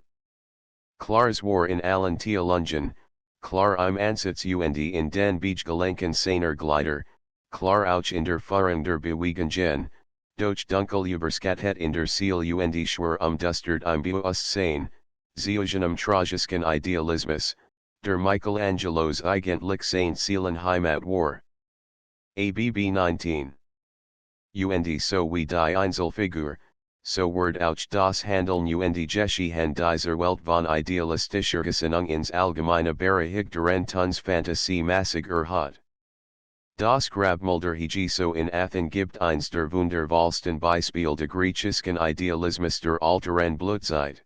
Speaker 1: Klars war in allen Theolungen, klar im Ansatz und in den Begelenken seiner Glieder, klar auch in der Führung der Bewegungen, doch dunkel überskattet in der Seele und schwer dustert im Bewusstsein, Ziogenum tragisken Idealismus, der Michelangelos eigentlich sein Seelenheimat war. ABB 19. Und so wie die Einzelfigur, so wird auch das Handeln und Geschehen dieser Welt von idealistischer Gesinnung ins Allgemeine berechtigteren Tuns Fantasie massig erhat. Das Grabmulder so in Athen gibt eins der wundervollsten Beispiel de griechischen Idealismus der alteren Blutzeit.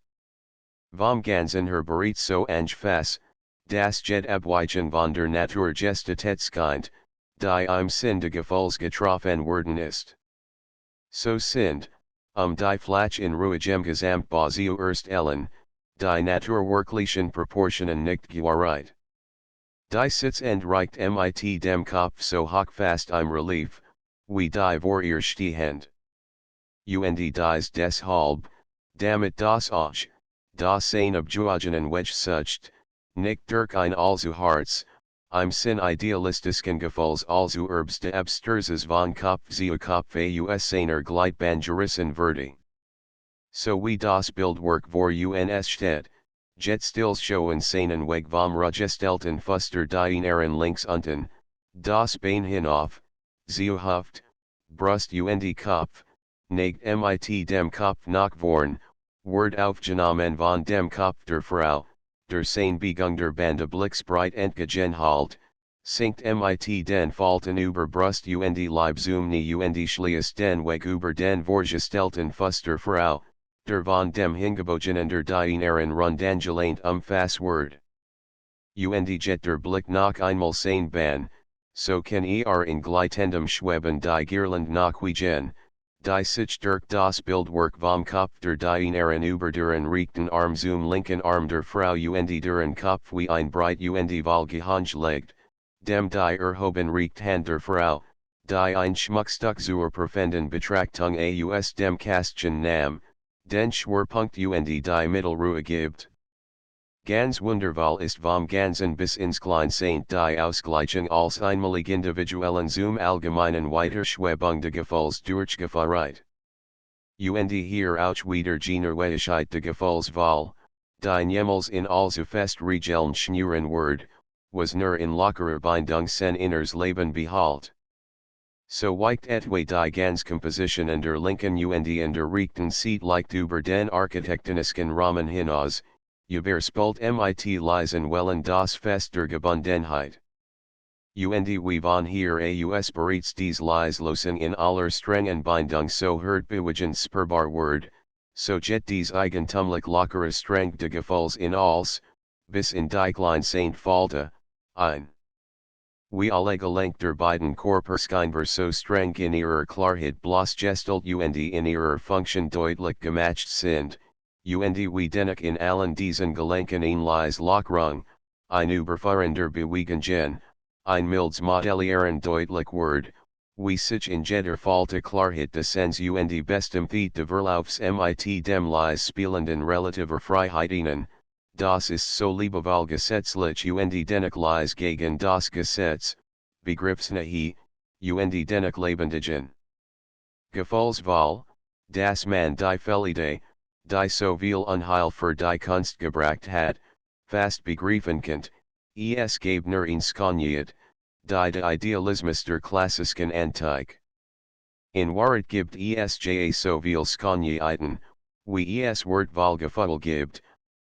Speaker 1: Vom ganzen her bereits so angefas, das Jed Abweichen von der Natur Gestatetskind, die im Sinn de Gefühls getroffen worden ist. So sind, die Flach in Ruhigem Gesamtbazio erst Ellen, die Naturwirklichen Proportionen nicht Gewahrt. Die Sitz und Reicht mit dem Kopf so hoch fast im Relief, wie die vor ihr stehend. Und dies deshalb, damit das Auge, das Sein abgewogen Wedge sucht, nicht durch ein allzu Harz, im Sinn idealistischen Gefühls allzu de Absturzes von Kopf zu Kopf aus seiner Gleitbahn gerissen werde. So wie das Bildwerk vor uns steht, jet stils schoen seinen Weg vom Ragestelten Fuster die Inneren links unten, das Bein hinauf, zu Hüft, Brust und Kopf, neigt mit dem Kopf nach vorn, wird aufgenommen von dem Kopf der Frau, der Sein Begung der Bande Blitzbreit entgegen halt, sinkt mit den Falten über Brust und Leibsumni und schließt den Weg über den Vorgestelten Fuster Frau, der von dem hingebogenen die Inneren Rundangelehnt Fass word. Und jet der Blick nach einmal sein Bahn, so kann in gleitendem Schweben die Girland nachwiegen, die sich durch das Bildwerk vom Kopf der die Inneren über deren rechten Arm zum linken Arm der Frau und deren Kopf wie ein Breit und Wahlgehang legt, dem die erhoben recht Hand der Frau, die ein Schmuckstück zur Profenden Betrachtung aus dem Kästchen nahm, den Schwerpunkt und die Mittelruhe gibt. Ganz wundervoll ist vom ganzen bis ins Kleinsein die Ausgleichung als einmalig individuellen zum allgemeinen Weiterschwebung de Gefühls durchgeführt. Und hier auch wieder Generalität de Gefühlswahl, die niemals in allzu fest regeln schnüren word, was nur in lockerer Bindung sen inners Leben behalt. So weicht etwa die ganz Komposition an der linken und an der rechten Seite leicht über den architektonischen Rahmen hinaus, überspult mit leisen Wellen das Fest der Gebundenheit. Und wie von hier aus bereits dies Leislosen in aller strengen Bindung so hört bewegend spürbar word, so jet dies eigentumlich lockere Strength de Gefühls in alles, bis in die Kleinsein Falte, ein. Wie alle Gelenk der beiden Körper scheinbar so streng in ihrer Klarheit bloßgestellt und in ihrer Funktion deutlich gemacht sind, und wie dennoch in allen diesen Gelenken ein leis Lockrung, ein überfahrender Bewegungen, ein mildes Modellieren deutlich word, wie sich in jeder Falte Klarheit descends und bestem Feet de Verlaufs mit dem leis spielenden relativer Freiheit ihnen, das ist so liebevoll gesetzlich und dennoch leis gegen das Gesetz, begriffsnahe, und dennoch lebendigen. Gefühlswahl, das man die Felidae, die so viel Unheil für die Kunst gebracht hat, fast begriffen könnt, es gab nur ein Skoniet, die de Idealismus der klassischen Antike. In Wahrheit gibt es ja so viel Skonieten, wie es Wortwahlgefühl gibt,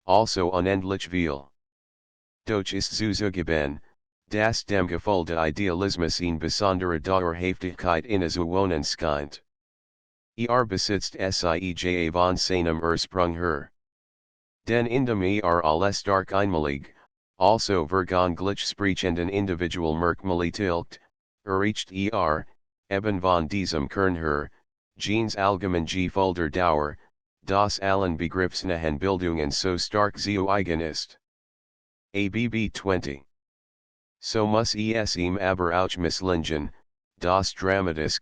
Speaker 1: also unendlich viel. Doch ist zuzugeben, dass dem Gefühl de Idealismus in besondere Dauerhaftigkeit innezuwohnen scheint. Besitzt sieja von seinem Ursprung her. Denn indem alles stark einmalig, also verganglich sprechenden individual Merkmale tilgt, erreicht eben von diesem Kern her, Genes allgemein Gefolder Dauer, das allen begriffsnahen Bildungen so stark zu eigen ist. ABB 20. So muss es ihm aber auch misslingen, das Dramatisch,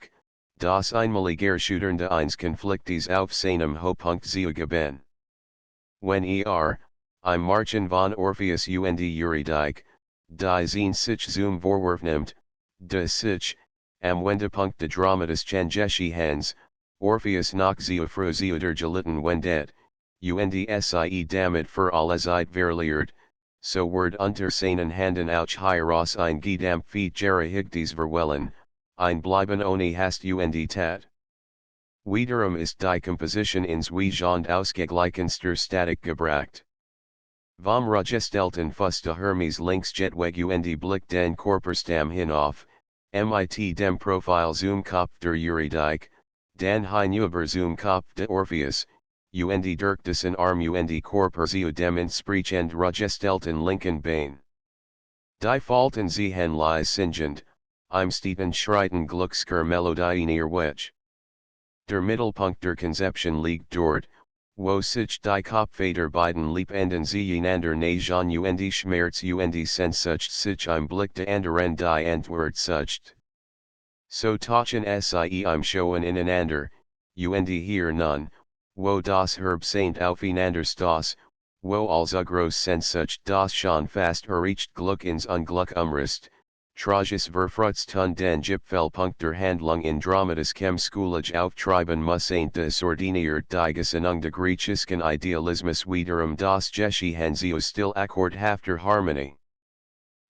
Speaker 1: das einmalig erschütternde eines Konfliktes auf seinem Höhepunkt zu geben. Wenn im Marchen von Orpheus und Eurydice, die Zine sich zum Vorwurf nimmt, de sich, am Wendepunkt de dramatischen Geschehens, Orpheus nach zu der gelitten wendet, und sie damit für alle Zeit verliert, so word unter seinen Handen auch hieraus ein Gedampfet gerechtigtes Verwellen, ein Bleiben ohne Hast und Tat. Wiederum ist die Komposition ins Wiegand ausgegleichenster Statik gebracht. Vom Ragestelten Fuste Hermes links Jetweg und Blick den Körperstam hinauf, mit dem Profil zum Kopf der Eurydice, dan hinüber zum Kopf de Orpheus, und durch dessen Arm und Körper zu dem entsprechend Ragestelten linken Bein. Die Falten sehen leis singend, im steten Schreiten Glücksker Melodien ihr Wedge. Der Mittelpunkt der Konzeption liegt dort, Wo sich die Kopfeder beiden Liebenden einander nahen und Schmerz und Sehnsucht sich im Blick de anderen die Antwort sucht. So tauchen sie im Schoen ineinander, und hier nun, wo das Herb Saint aufeinander stoß, wo also groß Sehnsucht das schon fast erreicht Glück ins Unglück umrist, trages verfrutztun den Gipfelpunkt der Handlung in dramatischem Schulage auftreiben muss und desordiniert die Gesinnung de griechischen Idealismus wiederum das Geschichten zu still akkordhafter Harmonie.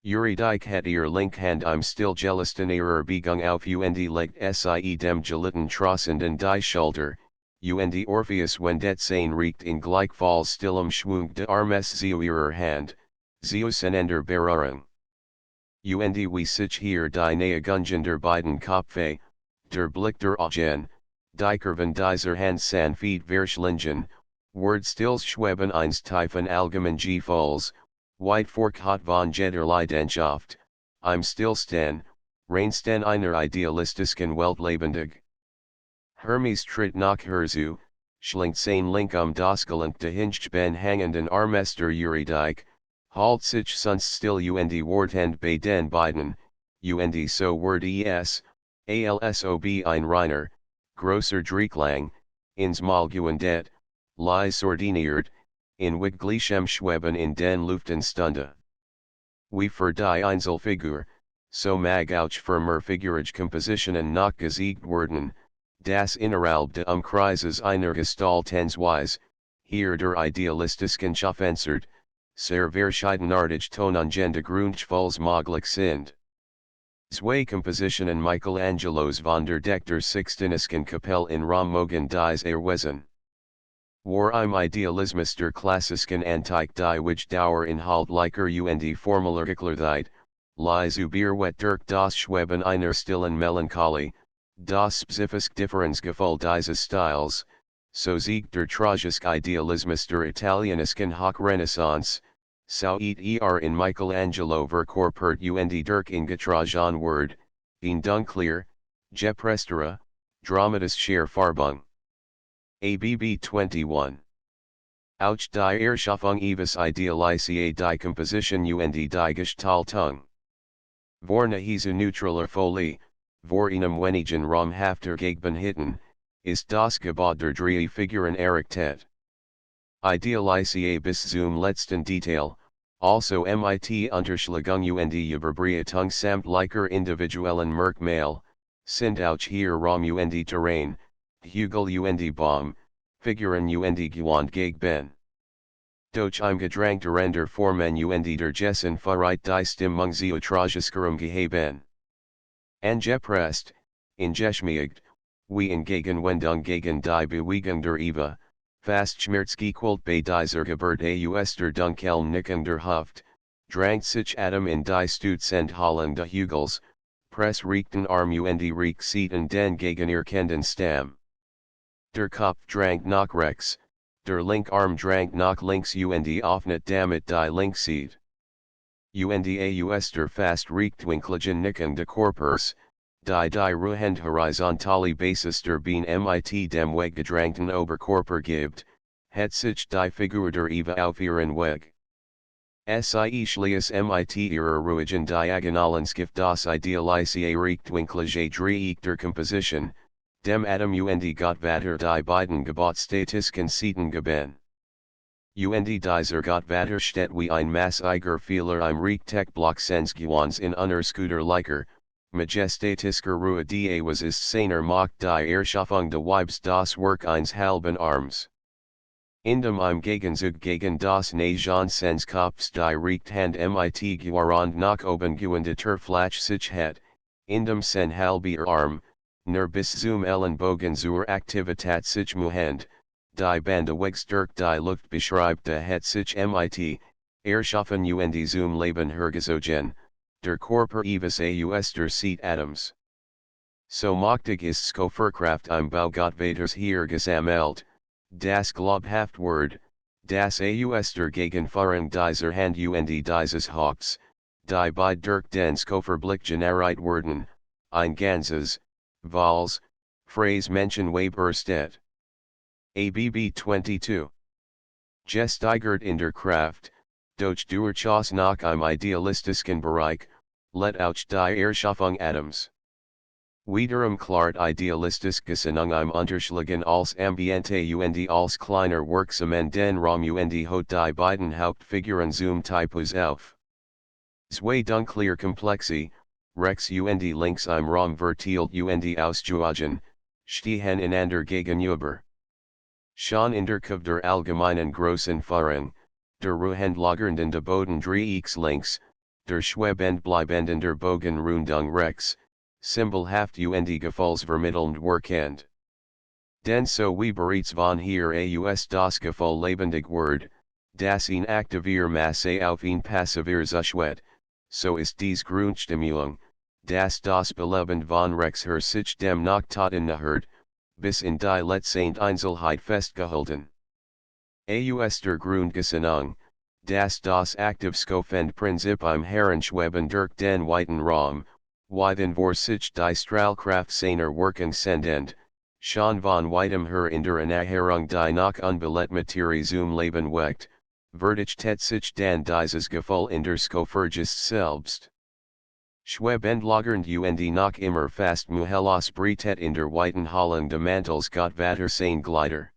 Speaker 1: Eurydice het ihr Linkhand im still gelisten ihrer Begung auf und legt sie dem gelitten Trossenden die Schulter, und Orpheus wendet sein Recht in gleichfalls stillem Schwung de Armes zu ihrer Hand, einander berühren. Und wie sich hier die Neigungen der beiden Kopfe, der Blick der Augen, die Kurven dieser Hand sanft verschlingen, Word stills schweben eins tiefen allgemein Gefühls, weit forthat von jeder Leidenschaft, im Stillstand, reinsten einer idealistischen Welt lebendig. Hermes tritt nach herzu, schlingt sein linkum das gelangte Hinge ben hangenden Armes der Eurydice, halt sich sonst still und wartend bei den beiden, und so word alsob ein reiner, grosser Dreiklang, ins Mal gewendet, leis ordiniert, in wiglichem Schweben in den Luften Wie für die Einzelfigur, so mag auch für mehr figurige Kompositionen noch gesiegt werden, das innerhalb de Umkreises einer Gestaltensweise, hier der idealistischen Schaffensart, sehr verschiedenartig Tonungen de Grundgefühls möglich sind. Zwei Kompositionen Michelangelos von der Deck der Sixtinischen Kapelle in Rom mogen dies erweisen. War im Idealismus der klassischen Antike die which Dauer inhaltlicher und formulargeklarheit, lies überwet durch das Schweben einer stillen Melancholie, das spezifische Differenzgefühl dieses Styles, so siegt der tragische Idealismus der italienischen Hochrenaissance, so in Michelangelo verkorpert und durch ingetragen Word, in dunkler, geprestere, dramatischer Farbung. ABB 21. Auch die Erschaffung Evis Idealisiae die Komposition und die Gestaltung. Vorne Hesu neutraler Folie, vor einem wenigen Raumhafter Gegenhitten, ist das Gebot der drei Figuren errichtet. Idealisiae bis zum letzten Detail, also mit Unterschlagung und Überbreitung samtlicher individuellen Merkmale, sind auch hier Raum und Terrain, Hügel und Baum, Figuren und Gewand gegen. Durch im Gedrang der Formen und der Gessen Verreit die Stimmung zu tragischerem Geheben. Angepresst, ingeschmiegt, wie in Gegenwendung gegen die Bewegung der Eva, fast schmerzgequält bei dieser Geburt aus der Dunkeln nickender Haft, drangt sich Adam in die Stutzenthallen de Hügels, press rechten Arm und Reich sieten den gegenerkennenden Stamm. Der Kopf drangt nach rechts, der link Arm drangt nach links und offnet damit die Linkseite. Und aus der fast rechtwinkligen nickende Körpers, die Ruhend horizontale Basis der Bein mit dem weggedrangten Oberkörper gibt, het sich die Figur der Eva auf ihren Weg. Sie schließt mit ihrer ruhigen Diagonalen Skift das Idealisiae rechtwinklige Dreieck der Komposition, dem Adam und Gottvater die beiden Gebotstatischen Seiten geben. Und dieser Gottvater steht wie ein massiger Fehler im Rechteckblock Sensgewans in unerschuderlicher, majestatischer Ruhe die was ist seiner macht die Erschaffung de Weibs das Werk eines halben Arms. Indem im Gegenzug gegen das Nationskopfs die Rechthand mit Gewarand nach oben gewendeter Flatsch sich het, indem sen halber Arm, nur bis zum Ellenbogen zur Aktivität sich muhend, die Bandeweg durch die Luft beschreibte het sich mit, erschaffen und zum Leben hergezogen, der Körper Evis aus der Seat Adams. So machtig ist Skofferkraft im Bau Gottvaters hier gesammelt, das Glaubhaft Word, das aus der Gegenfarung dieser Hand und dieses Hawks, die bei durch den Skofferblick generiert werden, ein ganzes, Vals, Phrase Menschen Weber steht. ABB 22. Gesteigert in der Kraft, durch Durchaus nach einem idealistischen Bereich, let auch die Erschaffung Atoms. Wiederum klart idealistisch Gesinnung im Unterschlagen als Ambiente und als kleiner Worksamen den Raum und hat die beiden Hauptfiguren zum Typus auf. Zwei dunkler Komplexi, rex und links im Raum verteilt und ausgewogen, stehen einander gegenüber. Schon in der Kurve der allgemeinen großen Fahrung, der ruhendlagernden de Boden Dreiecks links, der schwebend bleibenden der Bogenrundung rechts, symbolhaft und Gefühlsvermittelnd wirkend. Denn so wie bereits von hier aus das Gefühl lebendig Wort, das ihn aktivier Masse auf ihn passivier zuschwet, so ist dies Grundstimmung, das Belebend von rechts her sich dem noch taten nahert, bis in die letzte Einzelheit festgehalten. Aus der Grundgesinnung, das aktiv Skofend Prinzip im Herrenschweben durch den weiten Raum, den vor sich die Strahlkraft seiner Wirkung sendend, schon von weitem her in der Anaherung die noch unbelet Materie zum Leben weckt, verdichtet sich dann dieses Gefühl in der Skophergist selbst. Schwebendlagernd und noch immer fast Muhelosbritet in der weiten Hallung de Mantels Gott Vater sein Glider.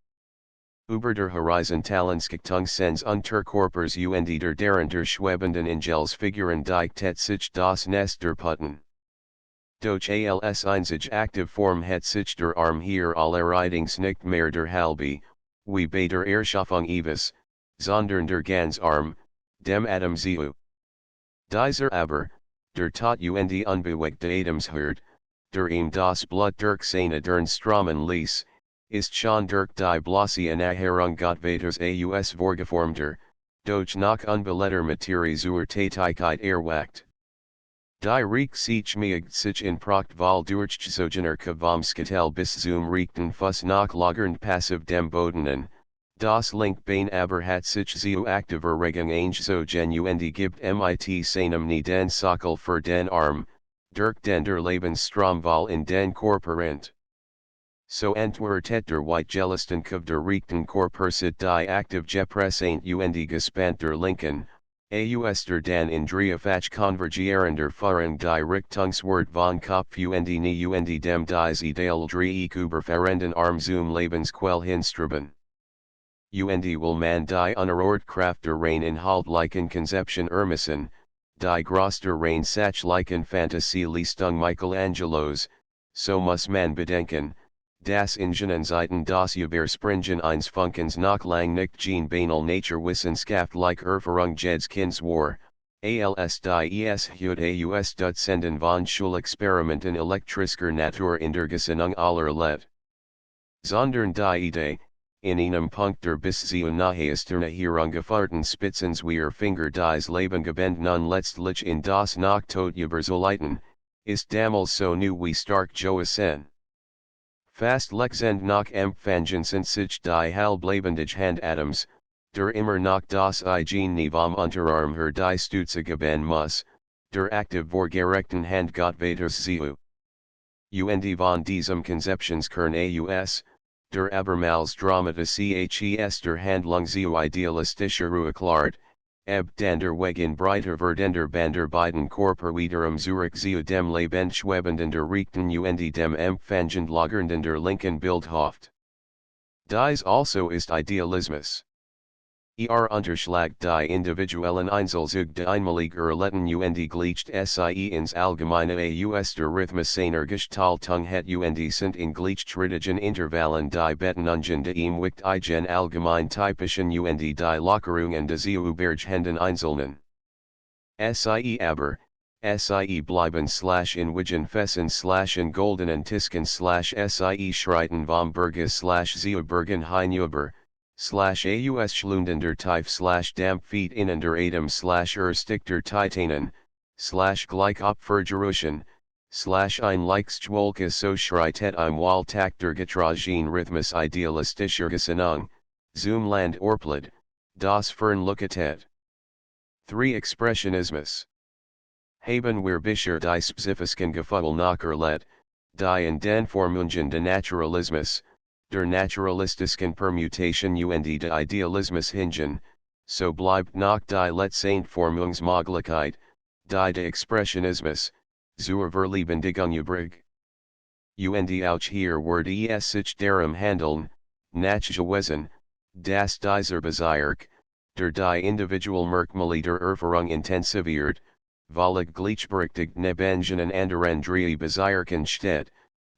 Speaker 1: Über der horizontalen Skachtung sens Unterkörpers und der darunter schwebenden Engelsfiguren dichtet sich das Nest der Putten. Durch als einzige aktive Form het sich der Arm hier allerdings nicht mehr der halbe, wie bei der Erschaffung Eves, sondern der ganz Arm, dem Atom zu. Dieser aber, der tot und unbewegte Atemsherd, der ihm das Blut durch seine Dernströmen ließ, ist schon durch die bloße Anaherung Gottvaters aus vorgeformter, durch noch unbeletter Materie zur Tätigkeit erweckt. Die Reich sich meigt sich in Pracht Wahl durchgezogener Kavamskatel bis zum Richten Fuss nach lagernd passiv dem Bodenen, das Linkbein aber hat sich zu aktiver Regung eingezogen und gibt mit seinem nie den Sockel für den Arm, durch den der Lebensstrom Wahl in den Körper So entwertet der Whitegelisten Kov der Richten Körper sit die aktiv gepressant und gespannt der Linken, aus der dann in Dreifach konvergierender Fahrung die Richtungswort von Kopf und nie und dem dies Ideal Dreieck überfahrenden Arm zum Lebensquell hinstreben. Und will man die unerort Kraft der rein inhaltlichen Konzeption ermessen, die Groß der rein sachlichen Fantasie Leistung Michelangelos, so muss man bedenken, das Ingenenzeiten das Überspringen eines Funkens noch lang nicht gene banal Naturwissenschaftliche Erfahrung Jedskins war, als die es Hut aus Dutzenden von Schulexperimenten elektrischer Natur in der Gesinnung aller Let. Sondern die Idee, in einem Punkt der bis zu naheester heruntergefahrten Spitzenswehr Finger dies Lebengebend nun letztlich in das noch tot überzuleiten, ist damals so new wie stark Joasen. Fast lexend noch empfangen sind sich die halblebendig Handatoms, der immer noch das Eigen nie vom Unterarm her die Stütze geben muss, der aktiv vorgerechten Hand Gottvaters zu. Und von diesem Konzeptionskern aus, der Abermals Dramata Ches der Handlung zu idealistischer Ruhe klart, dann der Weg in breiter verdender Bander beiden Körper wiederum zurück zu dem Lebendschwebenden der Richten und dem empfangend lagernden der linken Bildhaft. Dies also ist Idealismus. Unterschlagt die individuellen Einzelzüge de einmalig erletten und gleicht sie ins Allgemeine aus der Rhythmus seiner Gestaltung het und sind in gleichschrittigen Intervallen die Betonungen de ihm wicht eigen allgemein typischen und die Lockerungen des übergehenden Einzelnen. Sie aber, sie bleiben in Wigen Fessen in Goldenen Tisken sie schreiten vom Berges zu Bergen hinüber, aus schlundender Tief Dampfeet in der Atem Stickter Titanen, gleich Opfergeruchen, ein Leichtschwolke so schreitet im Walltag der Getragen Rhythmus idealistischer Gesinnung, zum Land Orplid, das Fernlokatet. 3. Expressionismus. Haben wir bisher die spezifischen Gefühle noch erlebt, die in den Formungen de Naturalismus, der naturalistischen Permutation und de Idealismus hingen, so bleibt noch die Letztendformungsmöglichkeit, die de Expressionismus, zur Verlebendigung übrig. Und auch hier wird es sich darum handeln, nachzuweisen, dass dieser Bezirk, der die Individualmerkmale der Erfahrung intensiviert, völlig gleichberechtigt neben den anderen drei Bezirken steht,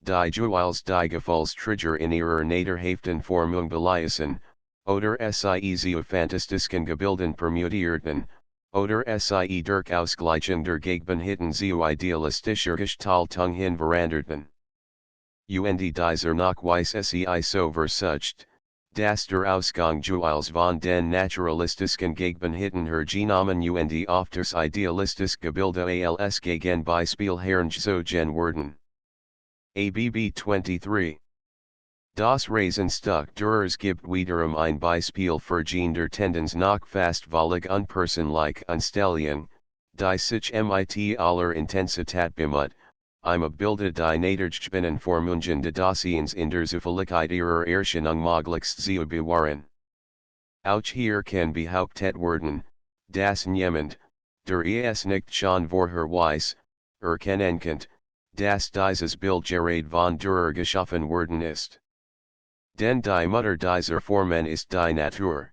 Speaker 1: die jeweils die Gefühlstrigger in ihrer naderhaften Formung beleißen, oder sie zu fantastischen Gebilden permutierten, oder sie durch Ausgleichung der Gegenhitten zu idealistischer Gestaltung hin veranderten. Und dieser Nachweis sei so versucht, dass der Ausgang jeweils von den naturalistischen Gegenhitten hergenommen und auf das idealistische Gebilde als Gegenbeispiel herangezogen werden. ABB 23. Das Raisenstück Durers gibt wiederum ein Beispiel für der Tendenz nach fast völlig unpersönlich Anstellung, die sich mit aller Intensität bemüht, Bilde die Nadergespinnen Formungen de Daseins in der Zufälligkeit ihrer Erscheinung möglichst zu bewahren. Auch hier kann behauptet werden, dass niemand, der es nicht schon vorher weiß, erkennen kann, dass dieses Bild gerade von Dürer geschaffen worden ist. Denn die Mutter dieser Formen ist die Natur.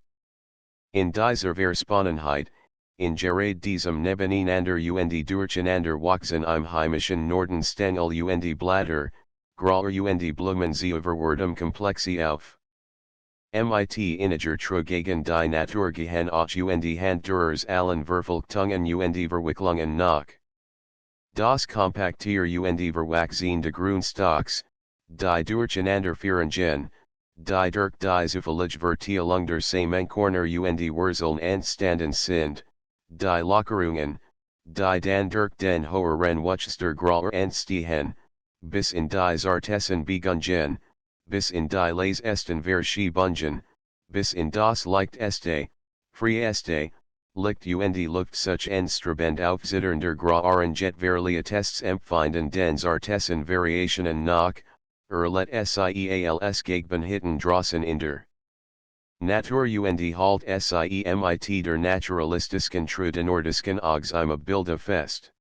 Speaker 1: In dieser Verspannenheit, in gerade diesem Nebeneinander und Durcheinander wachsen im heimischen Norden Stängel und Blätter, Grauer und Blumen zu verwirrtem Komplexe auf. Mit Integer gegen die Natur gehen auch und Hand Dürers allen Verfolgtungen und Verwicklungen nach. Das Kompaktier und Verwachsen de Grundstocks, die Durcheinander führen, die durch die Zufällige Verteilung der Samenkorner und Wurzeln entstanden sind, die Lockerungen, die dann durch den höheren Wuchster Grauer entstehen, bis in die Zartessen begunnen, bis in die Les Esten verschiebungen, bis in das Licht este, free este, Licht und Luft sich enstrabend aufzitternder Grauerenjet Verliatests empfinden den Zartessen Variationen nach, let SIEALS Gegenhitten draußen in der Natur und halt SIEMIT der naturalistischen Nordischen Augs Bilde fest.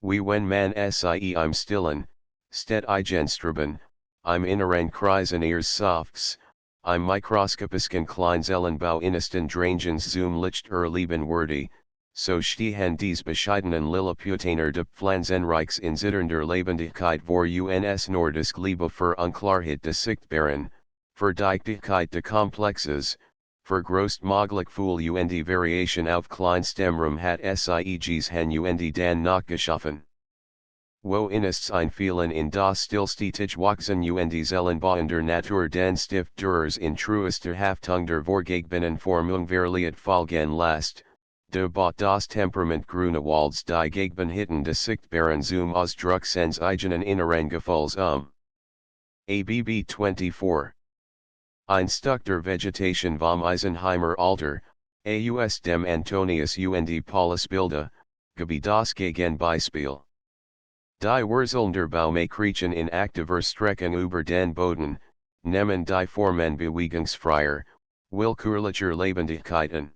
Speaker 1: Wie wenn man SIE im Stillen, steht Eigenstraben, inneren Kreisen ihres Softs, mikroskopischen Kleinzellenbau innesten Drangens zum Licht erleben würde, so stehen dies bescheidenen Lilliputaner de Pflanzenreichs in zitternder Lebendigkeit vor uns Nordisk Liebe für Unklarheit de Sichtbaren, für Dichtigkeit de Komplexes, für größtmöglich Fühl und Variation auf Kleinstämmrum hat SIEGs hen und dann nachgeschaffen. Wo ist ein Vielen in das stillstetig Wachsen und Zellenbau der Natur den Stift Dürers in truester Haftung der Vorgegebenen Formung verliert folgen lässt, de bot das Temperament Grunewalds die Gegenhitten de Sichtbaren zum Ausdruck sens eigenen inneren Gefühls ABB 24. Ein Stück der Vegetation vom Eisenheimer Alter, aus dem Antonius und Paulus Bilde, gebe das Gegenbeispiel. Die Wurzeln der Baume kriechen in aktiver Streckung über den Boden, nehmen die Formen bewegungsfreier, willkürlicher Lebendigkeiten.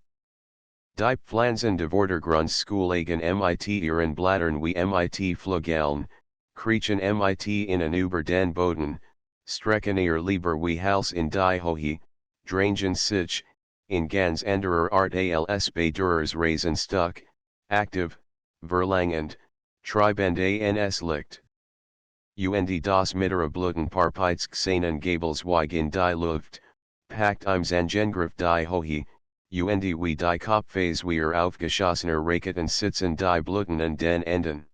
Speaker 1: Die Pflanzen de Vordergrundschuligen mit ihren Blättern wie mit Flügeln, kriechen mit innen über den Boden, strecken ihr lieber wie Hals in die Höhe, drangen sich, in ganz anderer Art als bei Dürers Raisenstück, aktiv, verlangend, treibend ans Licht. Und das mittlere Blütenparpites seinen Gabelsweig in die Luft, packt im Zangengriff die Höhe, und wie die Kopfphase wir aufgeschossener Raketen sitzen die Blüten an den Enden.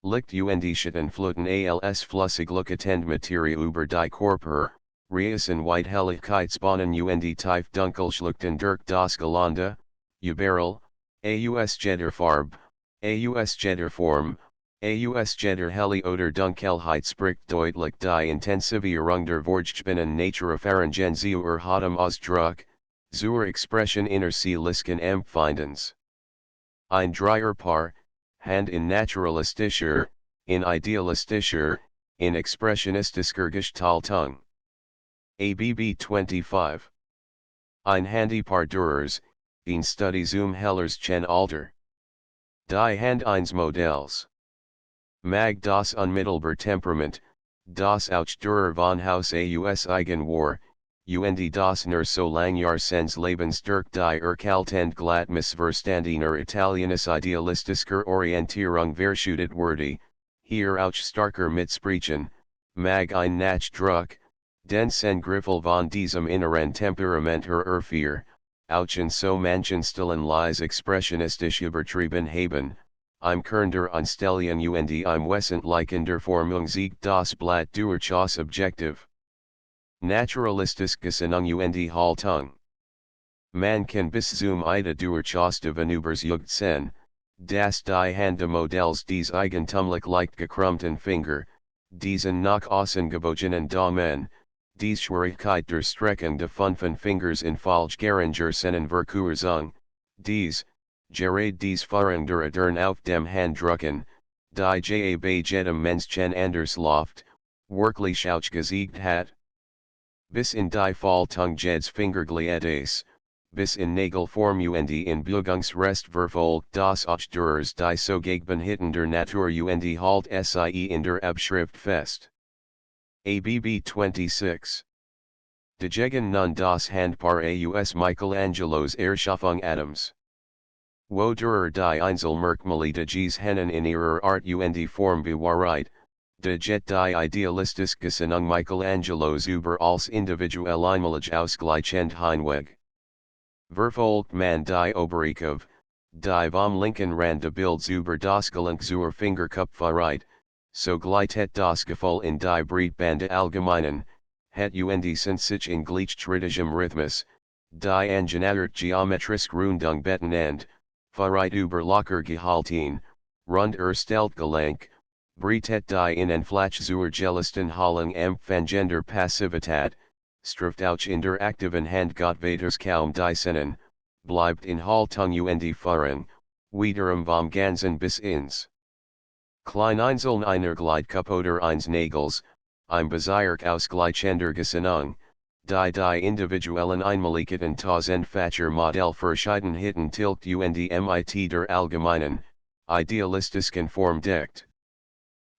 Speaker 1: Licht und Schatten fluten als flüssig lucketend Materie über die Körper, Riesen Whitehelligkeitsbahnen und tief dunkelschluchten durch das Gelände, Überall, aus jeder Farbe, aus jeder Form, aus jeder Helle oder Dunkelheit spricht deutlich die Intensivierung der Vorgegebenen Naturerfahrungen zur Hatem Ausdruck, zur Expression innerseelisken Empfindens. Ein Dreierpaar, Hand in naturalistischer, in idealistischer, in expressionistischer Gestaltung. ABB 25. Ein Handy paar Durers, ein Study zum Hellers chen Alter. Die Hand eins Modells. Mag das unmittelbar Temperament, das auch Dürer von Haus aus eigen war, und das nur so lang Jahrzehnts Lebens durch die erkaltend glatt missverstandiner Italienis idealistischer Orientierung verschüttet wurde, hier auch starker mitsprechen, mag ein Nachdruck, den sen Griffel von diesem inneren Temperament her erfier, auch in so manchen Stilen lies expressionistisch übertrieben haben, im Kern der Anstellung und im wesentlichen der Formung siegt das Blatt durchaus objektiv. Naturalistische Gesinnung und Haltung. Man kann bis zum Ida durchaus den Überzeugt sein, dass die Hand des Modells des eigentumlich leicht gekrummten Finger, diesen nach außen gebogenen Daumen, die Schwierigkeit der Streckung der fünfen Fingers in falsch geringer Verkurzung, dies, gerade dies Fahrung der Adern auf dem Handdrucken, die ja bei jedem Menschen anders Loft, wirklich auch gesiegt hat. Bis in die Faltung jeds Fingergliedes, bis in Nagelform und in Bewegungsrest verfolgt das auch durch die Sogebenhitten der Natur und halt sie in der Abschrift fest. ABB 26. Dagegen nun das Handpaar aus Michelangelos Erschaffung Adams. Wo durer die Einzelmerkmale des Hennen in ihrer Art und Form bewahrheit, de jet die idealistische Gesinnung Michelangelos über als individuell einmalig ausgleichend hinweg. Verfolgt man die Oberikov, die vom linken Rand de Bilds über das Gelenk zur Fingerkupferheit, so gleitet das Gefühl in die Breitbande allgemeinen, het und sind sich in gleichtritigem Rhythmus, die angeneriert geometrisch Rundung betenend, Verheit über locker gehalten, rund erstellt Gelenk, Breitet die in en Flach zur Gelisten Hallung empfangender Passivität, strift auch in der aktiven Hand Gott weiters kaum die Sinnen, bleibt in Haltung und Fahrung, wiederum vom Ganzen bis ins Kleineinzeln einer Gleitkup oder eines Nagels, im Bezirk ausgleichender Gesinnung, die individuellen Einmaligkeiten tausendfacher Modell verschiedenheiten tilgt und mit der allgemeinen, idealistischen Form deckt.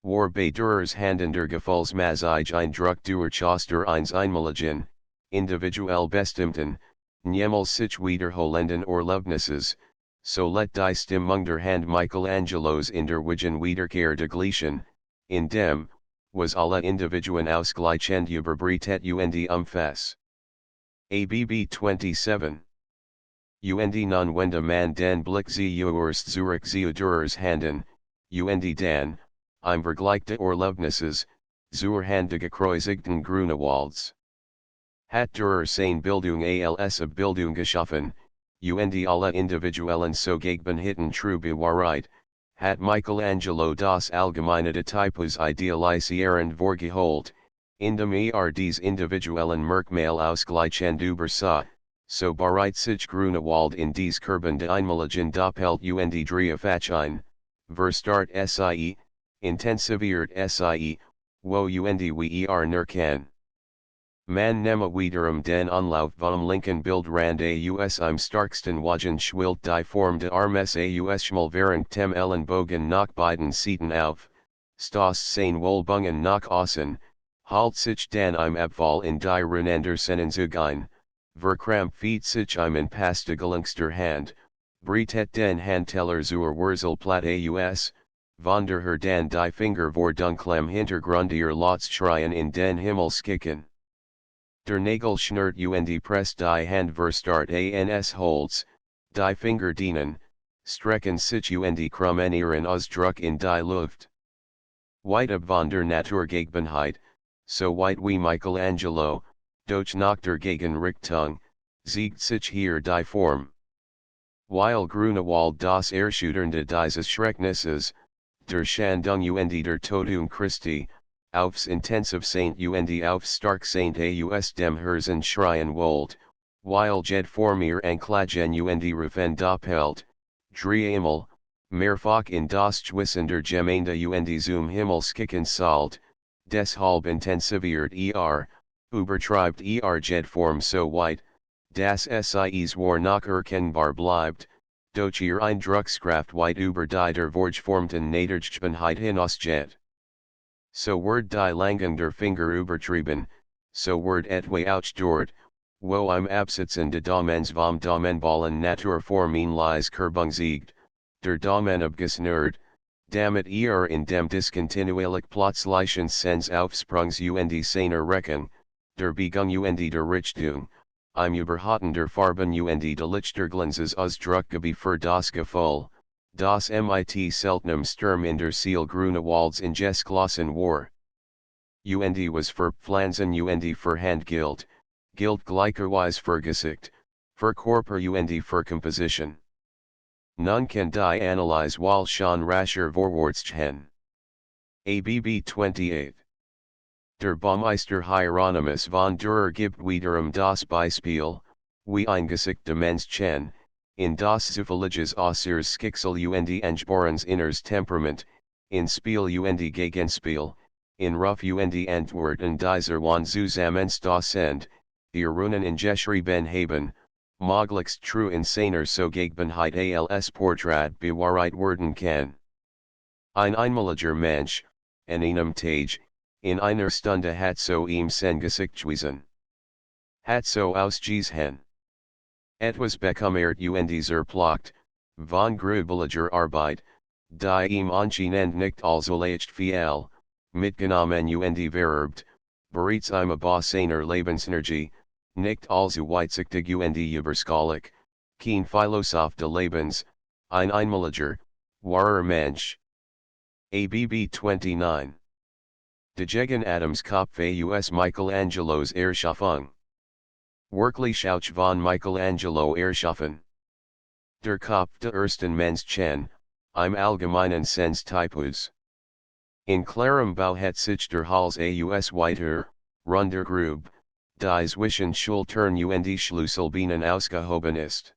Speaker 1: War bei Dürers Handender Gefühlsmassig Eindruck durchaus der eins einmaligen, individuell bestimmten, niemals sich wiederholenden Erlebnisses, so let die Stimmung der Hand Michelangelos in der Wigen wiederkehrte gleichen, in dem, was alle Individuen ausgleichend überbreitet und umfass. ABB 27. Und nun wende man den Blick zuerst zurück zu Dürers Handen, und dann, im Vergleich der Erlebnisses, zur Hand der gekreuzigten Grunewalds. Hat Dürer seine Bildung als Bildung geschaffen, und alle individuellen Sogebenhitten true bewahrheit, hat Michelangelo das allgemeine Typus idealisierend vorgeholt, indem des individuellen Merkmal ausgleichend übersah, so bereit sich Grunewald in des Kerben de einmaligen Doppelt und Dreifach ein, verstart sie, intensiviert sie, wo und wir nur kann. Man nehme wiederum den Anlauf vom linken Bildrand aus im starksten Wagen schwillt die Form de Armes aus schmal während dem Ellenbogen nach beiden Seiten auf, stas seine Wohlbungen nach außen, halt sich dann im Abfall in die Renandersennenzug ein, verkrampft sich im Impaste gelenkster Hand, breitet den Handteller zur Wurzelplatte aus, von der her dann die Finger vor dunklem Hintergrund ihr Lotschreien in den Himmel skicken. Der Nagel schnürt und presst die Hand verstart ans Holz, die Finger dienen, strecken sich und krummen ihren Ausdruck in die Luft. Weit ab von der Naturgegebenheit, so weit wie Michelangelo, doch nach der Gegenrichtung, siegt sich hier die Form. Weil Grunewald das Erschütternde dieses Schrecknisses, der Schandung und der Tötung Christi, aufs intensiv Saint und aufs stark Saint aus dem Herzen schreien wollt, weil jed vor mir Anklagen und Rufen doppelt, dreimal, mehrfach in das Zwissender Gemeinde und zum Himmel skicken sollt, deshalb intensiviert Übertreibt Jed Form so weit, das Sies war noch erkennbar bleibt, doch ihr Eindruckskraft weit über die der Vorgeformten Nadergebenheit hinausgeht. So word die Langen der Finger übertrieben, so word etwa auch dort, wo im Absitzen de Domens vom Domenballen Naturformen lies Kerbungsiegt, der Domen abgesnurrt, damit in dem diskontinuierlich plötzlichen Sens Aufsprungs seiner Recken, der Begung der Richtung, im Überhaten der Farben de Lichterglanzes Ausdruckgebiet für das Gefühl, das mit seltenem Sturm in der Seele Grunewalds in Gesklossen war. Was für Pflanzen für Handgilt, gilt gleicherweise für Gesicht, für Körper für Komposition. Nun kann die Analyse wal schon rascher vorwärtsgehen. ABB 28. Der Baumeister Hieronymus von Dürer gibt wiederum das Beispiel, wie ein Gesicht Menschen, in das zufälliges Äußeres Schicksal Angeborens Inners Temperament, in Spiel Gegenspiel, in Ruf Antworten dieser one zusammens das End, ihr Runen in geschrieben haben, möglichst true in seiner Sogebenheit als Portrait bewahrheit werden kann. Ein einmaliger Mensch, an einem Tage, in einer Stunde hat so sein Gesicht gewiesen. Hat so ausgesehen. Etwas bekommert zerplagt, von grübeliger Arbeit, die anscheinend nicht also leicht fiel, mitgenommen vererbt, bereits im Boss seiner Lebensenergie, nicht also weitsichtig überschaulich, kein Philosoph des Lebens, ein einmaliger, wahrer Mensch. ABB 29. Dagegen Adams Kopf aus Michelangelos Erschaffung. Wirklich auch von Michelangelo erschaffen. Der Kopf des ersten Menschen, im allgemeinen Sens Typus. In klarem Bau hat sich der Hals aus weiter, runder Grube, die zwischen Schultern Schlüsselbeinen ausgehoben ist.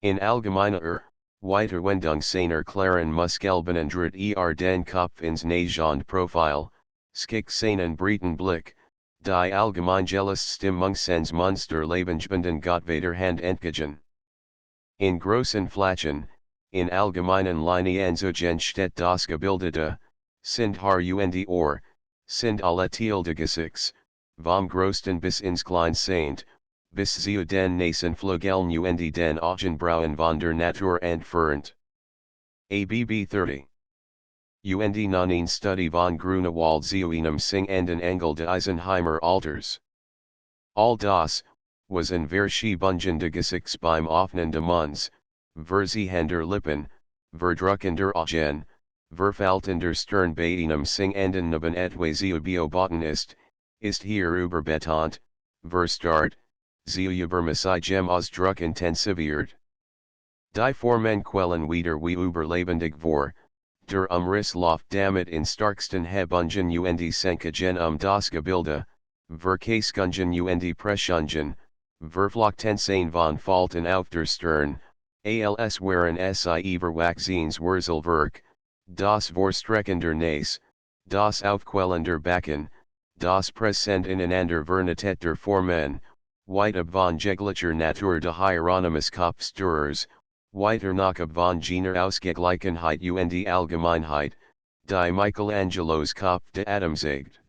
Speaker 1: In allgemeiner, weiter Wendung seiner klaren Muskelbenen dreht den Kopf ins Nagend Profil, skik seinen breiten Blick, die allgemeingelles Stimmungsens Monster Lebensbenden Gottvater Hand entgegen. In großen Flächen, in allgemeinen Linien steht das Gebildete, sind Haar or, sind alle Tilde Gesichts, vom größten bis ins Kleinste, bis zu den Nasenflügeln den Augenbrauen von der Natur entfernt. ABB 30. Non Study von Grunewald zu einem singenden Engel de Eisenheimer Alters. All das, was in verschiebungen Gesichts beim Öffnen des Munds, verziehender Lippen, verdrückender Augen, verfaltender Stirn bei einem singenden Neben etwa zu beobachten ist hier überbetont, verstart, zu übermäßigem Ausdruck intensiviert. Die Formen quellen wieder wie überlebendig vor, der Umrisslauf damit in starksten Hebungen senken das Gebilde, Verkaiskungen Pressungen, Verflochtensane von Falten auf der Stirn, als waren sie Verwachsens Wurzelwerk, das Vorstreckender Nase, das Aufquellender Backen, das Präsent ineinander Vernität der Formen, weit ab von jeglicher Natur de Hieronymus Kopfstörers, weiter noch ab von jener Ausgeglichenheit Allgemeinheit, die Michelangelos Kopf de Adam zeigt.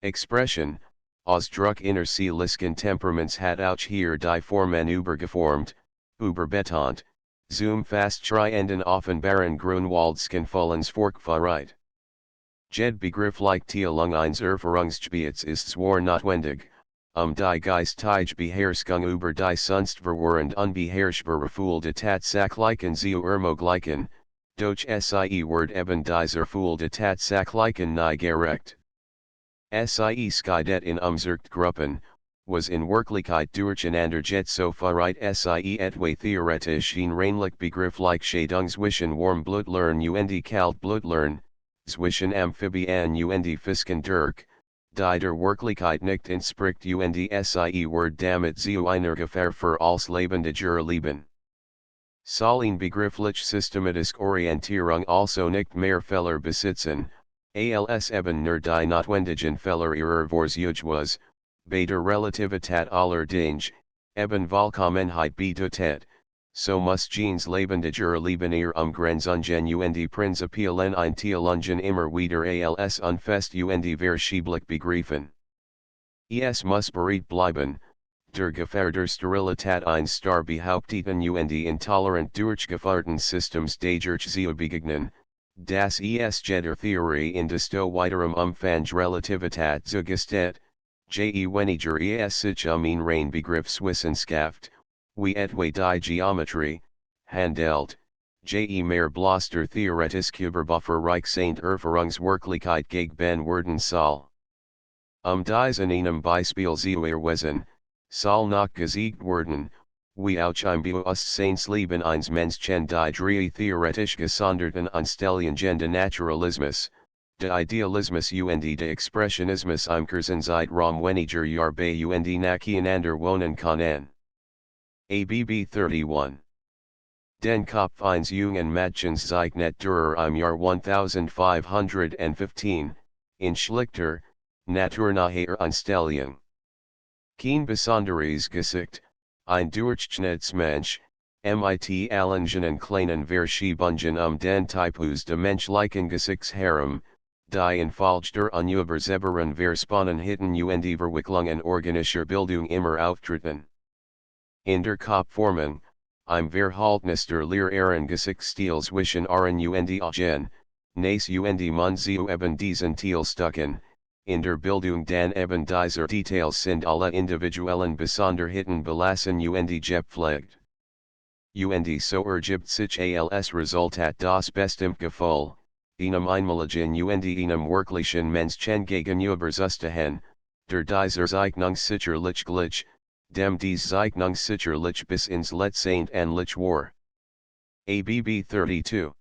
Speaker 1: Expression, Ausdruck innerseelisken Temperaments hat auch hier die Formen übergeformt, überbetont, zum fast schreienden offenbaren Grunewaldsken Follens Forkfahrt. Jed begrifflich Teilung eines Erfahrungsgebiets ist zwar notwendig, die geistige Beherrschung über die sonst verwirrend unbeherrschbare Gefühl de Tatsächlichen zu ermöglichen, doch sie wird eben dieser Gefühl de Tatsächlichen nie gerecht. Sie scheidet in Gruppen, was in Wirklichkeit durcheinander geht so verreit sie etwa theoretisch in reinlich begrifflich Scheidung zwischen Warmblütlern Kaltblütlern, zwischen Amphibien Fisken durch, die der Wirklichkeit nicht entspricht sie wird damit zu einer Gefahr für alles lebendige Leben. Sollen begrifflich systematisch Orientierung also nicht mehr Fehler besitzen, als eben nur die notwendigen Fehler ihrer Vorzüge was, bei Relativität aller Dinge, eben Vollkommenheit bedeutet, so muss Genes lebendiger Leben ihr Grenzen und Prinzipien ein Teilungen immer wieder als unfest und verschieblich begriffen. Es muss bereit bleiben, der Gefahr der Sterilität ein Star behaupteten und intolerant durchgefahrten Systems dagegen zu begegnen, das es jeder Theorie in desto weiterem Umfang Relativität zugestet, je weniger es sich in rein Begriffswissenschaft, wie etwa die Geometrie, handelt, je mehr bloß der theoretische Überbufferreich seine Erfahrungswirklichkeit gegen werden soll. Diesen einem Beispiel zu erweisen, soll noch gesagt werden, wie auch im Bewusstseinsleben eines Menschen die drei theoretisch gesonderten Anstellungen de Naturalismus, de Idealismus und de Expressionismus im Kursen seit weniger Jahrbe und nacheinander wohnen können. ABB 31. Den Kopf eines jungen Mädchens zeichnet Dürer im Jahr 1515, in schlichter, naturnaher Anstellung. Kein besonderes Gesicht, ein Durchschnittsmensch, mit allen kleinen Verschiebungen den Typus de menschlichen Gesichts herum, die in Falsch der unübersehbaren Versponenheiten und Verwicklungen organischer Bildung immer auftreten. In der Kopfformung, im Verhältnis der Lehrern Gesichtsstils zwischen Aren und Augen, Nas und Mund zu eben diesen Teilstücken, in der Bildung dan eben dieser Details sind alle individuellen Besonderheiten belassen und gepflegt. Und so ergibt sich als Resultat das bestimmt Gefühl, einem einmaligen und einem wirklichen Menschen gegenüber Zustehen, der dieser Zeichnungssicherlich glich, dem dies Zeichnungssicherlich bis ins letztendlich war. ABB 32.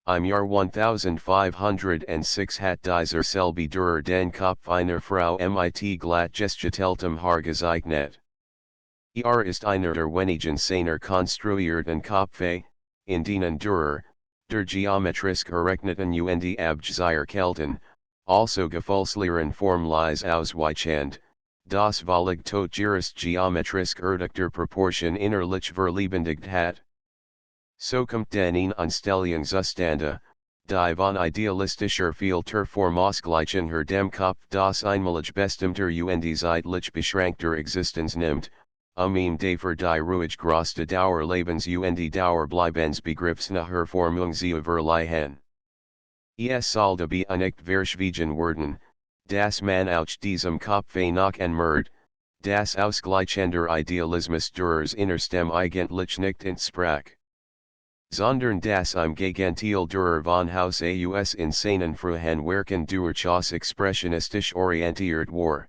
Speaker 1: Im Jahr 1506 hat dieser selbe Dürer den Kopf einer Frau mit glatt gestiteltem Haar gezeichnet. Ist einer der wenigen seiner konstruierten Köpfe, in denen Dürer, der geometrisch errechneten und Abgezeichneten, also Gefühlslehren formlis ausweichend, das Vollig tot jurist geometrisch erdickter Proportion innerlich verlebendigt hat. So kommt den in Anstellungszustande, die von idealistischer Filter Formausgleichen her dem Kopf das einmalig bestimmter und zeitlich beschränkter Existenz nimmt, ihm dafür die ruhig große Dauer Lebens und Dauerbleibens Begriffsnaher Formung zu verleihen. Es soll dabei nicht verschwiegen werden, dass man auch diesem Kopfe noch enmert, das Ausgleichender Idealismus Dürers innerstem eigentlich nicht entsprach. Sondern das im Gegenteil Dürer von Haus aus in seinen frühen Werken durchaus expressionistisch orientiert war.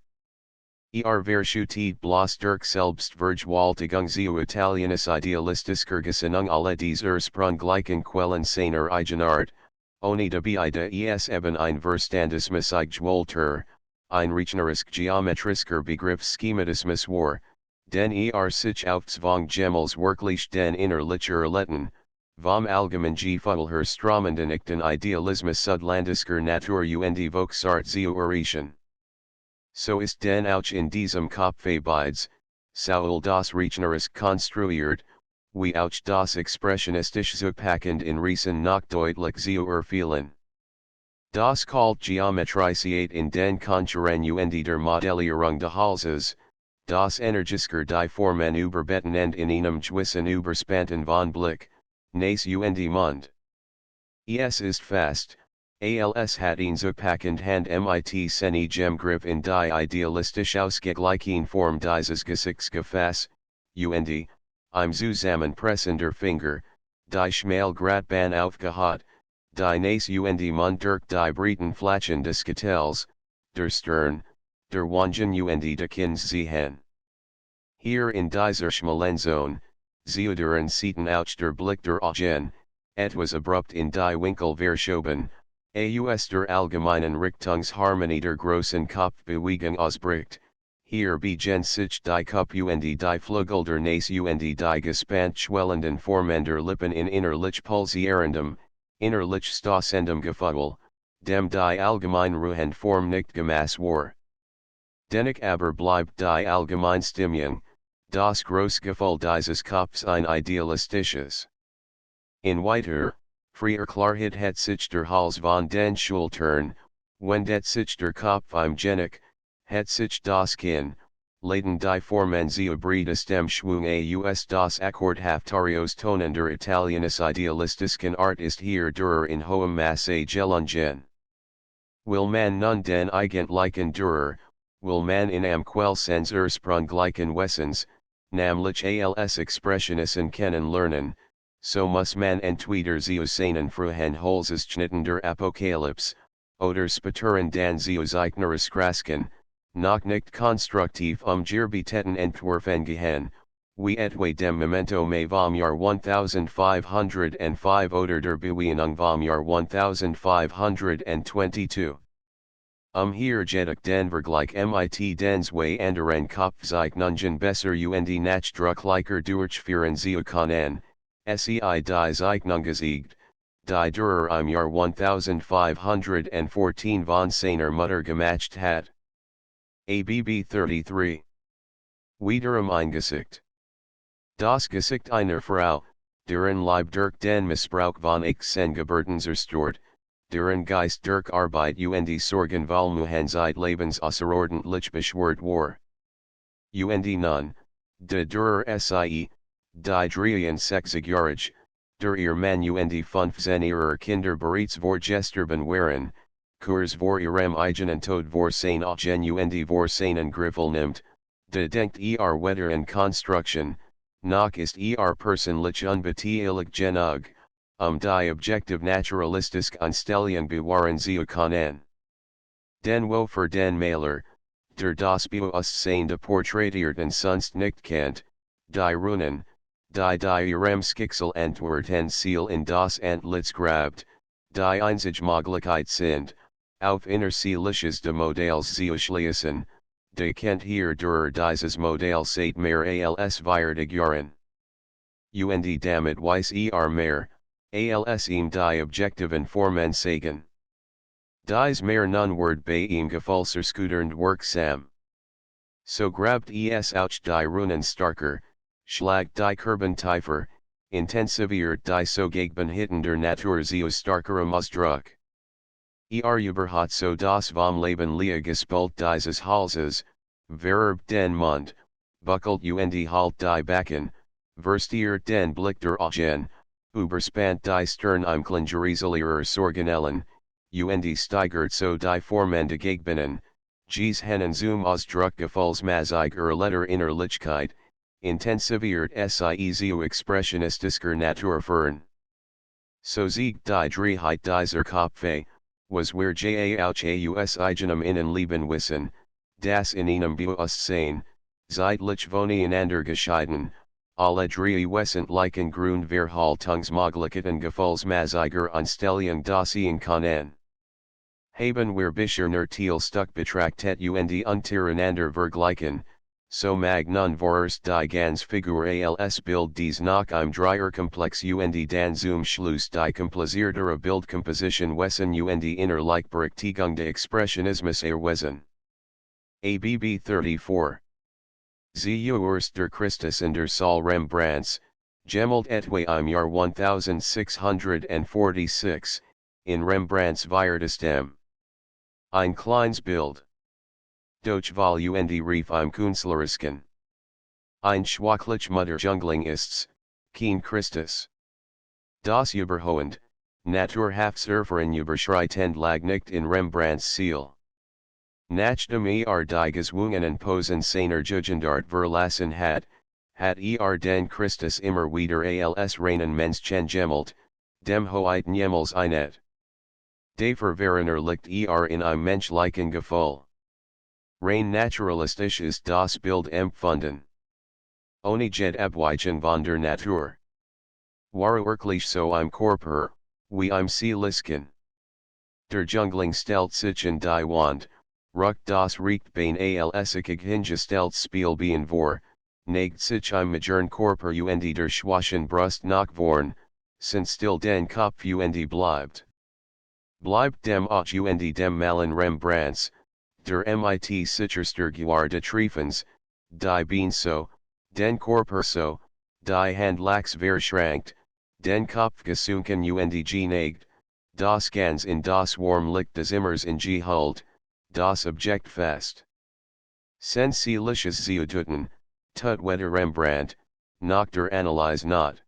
Speaker 1: Verschutet bloß durch Selbstvergewaltigung zu Italienis idealistischer Gesinnung alle dieser ursprünglichen Quellen seiner Eigenart, ohne dabei es eben ein Verstandesmus Eigewolter, ein rechnerisch geometrischer Begriffsschematismus war, den sich auf Zwang Gemels wirklich den innerlicher Erletten, vom allgemein Gefühl stromenden Idealismus Südlandischer Natur und Volksart zu erreichen. So ist denn auch in diesem Kopfe beides, sowohl das rechnerisch konstruiert, wie auch das expressionistisch zupackend in Riesen noch deutlich zu erfehlen. Das kalt Geometrisiert in den Konturen und der Modellierung des Halses, das energischer die Formen überbeten und in einem gewissen Überspanten von Blick, Nas und Mund. Es ist fast, als hat ihn zupackend Hand mit Seni Gemgriff in die idealistisch ausgeglichen Form dieses Gesichtsgefäß, und, im Zusammenpressender Finger, die Schmalgratbahn aufgehat, die Nas und Mund durch die breiten Flächen des Skatells, der Stirn, der Wangen und de Kins ziehen. Hier in dieser Schmalenzone, Zuduren Seiten auch der Blick der Augen, etwas abrupt in die Winkel verschoben, aus der allgemeinen Richtungsharmonie der großen Kopfbewegung ausbricht, hier beginnt sich die Kopf und die Flügel der Nase und die gespannt schwellenden Formen der Lippen in innerlich pulsierendem, innerlich stoßendem Gefühl, dem die allgemein ruhend Form nicht gemaß war. Dennoch aber bleibt die allgemeine Stimmung, das Großgefühl dieses Kopfs ein idealistisches. In weiter, freier Klarheit hat sich der Hals von den Schultern, wendet sich der Kopf im Genick, hat sich das Kinn, Laden die Formen zur Breite dem Schwung aus das Akkordhaftarios tonender Italienus idealistischen Art ist hier Dürer in hohem Masse gelungen. Will man nun den eigentlichen Dürer, will man in am Quellsens ursprunglichen Wessens, namlich als Expressionisten kennen lernen, so muss man entweder zu seinen frühen Holzschnitten der Apokalypse, oder späteren dann zu Zeichneres Krasken, noch nicht konstruktiv Gerbeteten entwerfen gehen, wie etwa dem Memento May vom Jahr 1505 oder der Bewegung vom Jahr 1522. Hier jedoch den Vergleich mit den zwei anderen Kopfzeichnungen besser und nachdrücklicher durchführen zu können, sei die Zeichnungsgesicht, die Dürer im Jahr 1514 von seiner Mutter gemacht hat. ABB 33. Wiederum ein Gesicht. Das Gesicht einer Frau, deren Leib durch den Missbrauch von Exengeberten zerstört, deren Geist durch Arbeit und Sorgen Wohlmuhanzeit lebensaußerordentlich beschwert war. Und nun, de Dürer sie, die 63-jährige, der ihr Mann und 15 ihrer Kinder bereits vorgesterben waren, Kurs vor ihrem eigenen Tod vor sein Augen und vor seinen Griffel nimmt, de denkt weiter in Konstruktion, noch ist persönlich unbeteiligt genug, die objektiv naturalistische Einstellung bewahren zu können. Den wo für den Maler, der das Bewusstsein de porträtierten sonst nicht kennt, die Runen, die ihrem Schicksal entwerten Ziel in das Antlitz grabt, die einzige Möglichkeit sind, auf innerseelisches de Modells zu schließen, de kennt hier durch dieses Modell seit mehr als 40 Jahren. Und damit weiss mehr, als ihm die objektiven Formen sagen. Dies mehr nun word bei ihm gefallserschütternd wirksam. So grabt es auch die Runen starker, schlagt die Kurben tiefer, intensiviert die Zugegben der Natur zu starkerem Ausdruck. Überhaupt so das vom Leben Gespalt dieses Halses, vererbt den Mund, buckelt und halt die Backen, verstiert den Blick der Augen, überspannt die Stirn im Klingeriselier Sorgenellen, und steigert so die Formen de Gegbenen, Gs hennen zum Ausdruck Gefallsmäßiger Letter Innerlichkeit, intensiviert sie zu expressionistischer Natur führen. So siegt die Dreiheit dieser Kopfe, was wir aus eigenem Innenleben wissen, das in einem Bewusstsein, zeitlich voneinander geschieden, alle drei wesentlichen Grundverhaltungsmöglichkeiten gefallsmäßiger Einstellung dasein können. Haben wir bisher nur Teilstück betrachtet und untereinander vergleichen, so mag nun vorerst die ganz Figur als Bild dies nach im Dreierkomplex und dann zum Schluss die kompliziertere Bildkomposition wessen und innerlich Berechtigung de Expressionismus erweisen. ABB 34. Zuerst der Christus in der Saal Rembrandts, gemalt etwa im Jahr 1646, in Rembrandts Weiherdestem. Ein kleines Bild. Doch weil und Rief im Künstlerisken. Ein schwachlich Mutter Jungling ist's, kein Christus. Das Überhohend, Naturhaftsurferen überschreitend lag nicht in Rembrandts Ziel. Nachdem die Geswungenen Posen seiner Jugendart verlassen hat den Christus immer wieder als reinen Menschen gemalt, dem Hoheit niemals einet. Dafür liegt in einem menschlichen Gefühl. Rein naturalistisch ist das Bild empfunden. Ohne jede Abweichung von der Natur. War wirklich so im Körper, wie im Seelisken. Der Jungling stellt sich in die Wand, ruckt das Richtbein als hingestellt Spielbein vor, neigt sich im mageren Körper und der schwachen Brust nach vorn, sind still den Kopf und bleibt. Bleibt dem auch und dem Malen Rembrandts, der mit sicherster Gewar de Treffens, die Bean den Körper die Hand lax verschrankt, den Kopf gesunken und geneigt, das ganz in das warm Licht des Immers in Gehalt, das Objekt fest. Sensilisches Zeututen, tut weder Rembrandt, noch der Analyse not.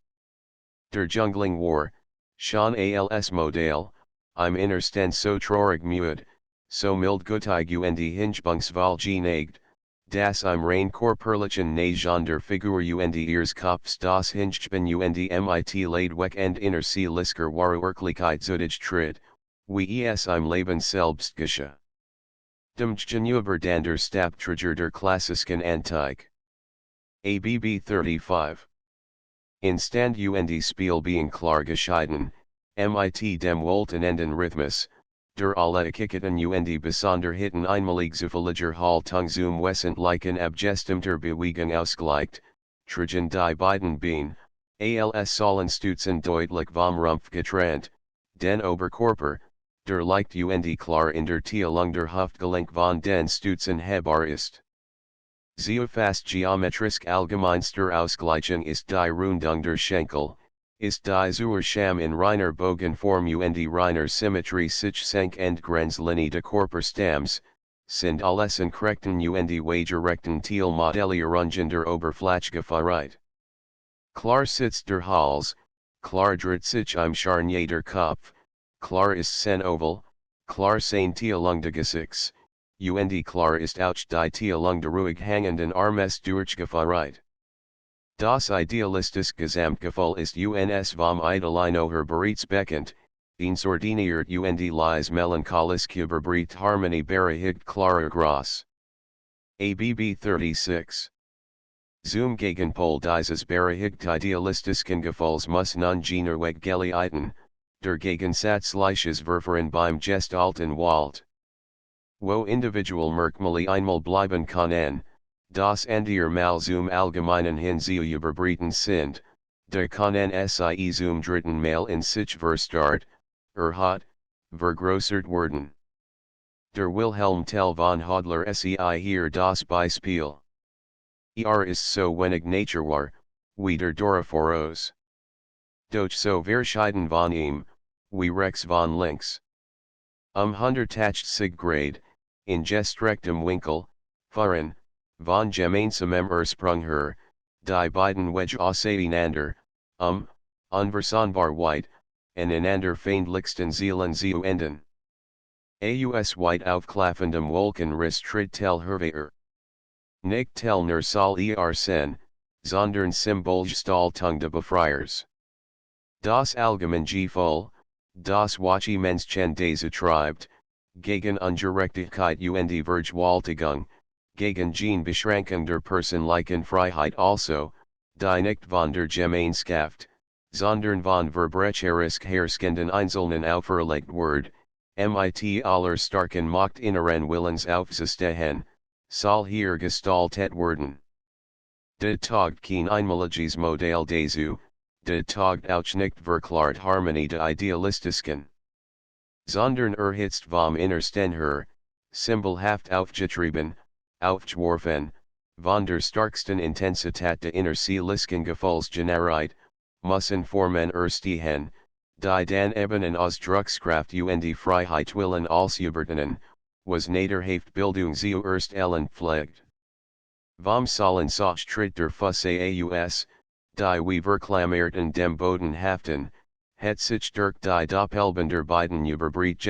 Speaker 1: Der Jungling war, schon als Modell, im Innersten so traurig müde, so mild gutig und Hingebungsval geneigt, das im rein körperlichen Nation der Figur und ihres Kopfs das Hingeben und mit leid weg und innerseelischer Wirklichkeit zutage tritt, wie es im Leben selbst geschah. Dem Gegenüber der Stabträger der klassischen Antike. ABB 35. In Stand und Spiel being klar geschieden, mit dem wohltenenden Rhythmus, der alle Kicketen und besonderheiten einmalig zufälliger Haltung zum wesentlichen abgestimmter Bewegung ausgleicht, tragen die beiden Beine, als sollen Stützen deutlich vom Rumpf getrennt, den Oberkörper, der leicht und klar in der Teilung der Hüftgelenk von den Stützen hebbar ist. Sehr fast geometrisch allgemeinster Ausgleichung ist die Rundung der Schenkel, ist die zur Scham in reiner Bogenform und reiner Symmetrie sich senk und Grenzlinie de Körperstamms, sind alles korrekten und waagerechten Teilmodellierungen der Oberfläche verreit. Klar sitzt der Hals, klar dreht sich im Scharnier der Kopf, klar ist sen oval, klar sein Teilung de Gesichts, und klar ist auch die Teilung der ruhig hängenden Armes durchgeführt. Das idealistische Gesamtgefühl ist uns vom Idealinoher bereits bekannt, ensordiniert und lies melancholisch überbricht Harmonie berechtigt klarer Gras. ABB 36. Zum Gegenpol dieses berechtigt idealistischen Gefühls muss nun jener Weg geleiten, der Gegensatzliches Verfahren beim Gestalten Walt. Wo individual Merkmale einmal bleiben können, das andere Mal zum Allgemeinen hin zu überbriten sind, de können sie zum dritten Mal in sich verstart, hat, vergrößert werden. Der Wilhelm Tell von Hodler sei hier das Beispiel. Ist so wenig Nature war, wie der Doroforos. Doch so verschieden von ihm, wie rechts von links. Hunderttacht sig grade, in gestrektem Winkel, Fuhren, von gemeinsamem Ursprung her, die beiden Wedge auseinander, unversonbar weit, en einander feindlichsten Seelen zu enden. Aus weit aufklaffendem Wolkenriss tritt tel Herveer. Nicht tel nur Sol sen, sondern Symbolgestaltung de Befreiers. Das allgemein Gefühl, das Wache Menschen desutreibt, gegen Ungerechtigkeit und Vergewaltigung, gegen Gene Beschränkung der personlichen Freiheit also, die nicht von der Gemeinschaft, sondern von verbrecherisch herrschenden Einzelnen auferlegt wird, mit aller starken Macht inneren Willens aufzustehen, soll hier gestaltet werden. De taugt kein einmaliges Modell dazu, de taugt auch nicht verklart Harmonie de idealistischen. Sondern hitzt vom Innersten her, symbolhaft aufgetrieben, aufgeworfen, von der starksten Intensität de innerseelischen Gefühls generiert, müssen formen stehen, die dan ebenen Ausdruckskraft und Freiheit willen als übertenen, was naderhaft Bildung zu erstellen pflegt. Vom sollen Soch tritt der Fusse aus, die wie verklammerten dem Boden haften, het sich durch die Doppelben der beiden überbricht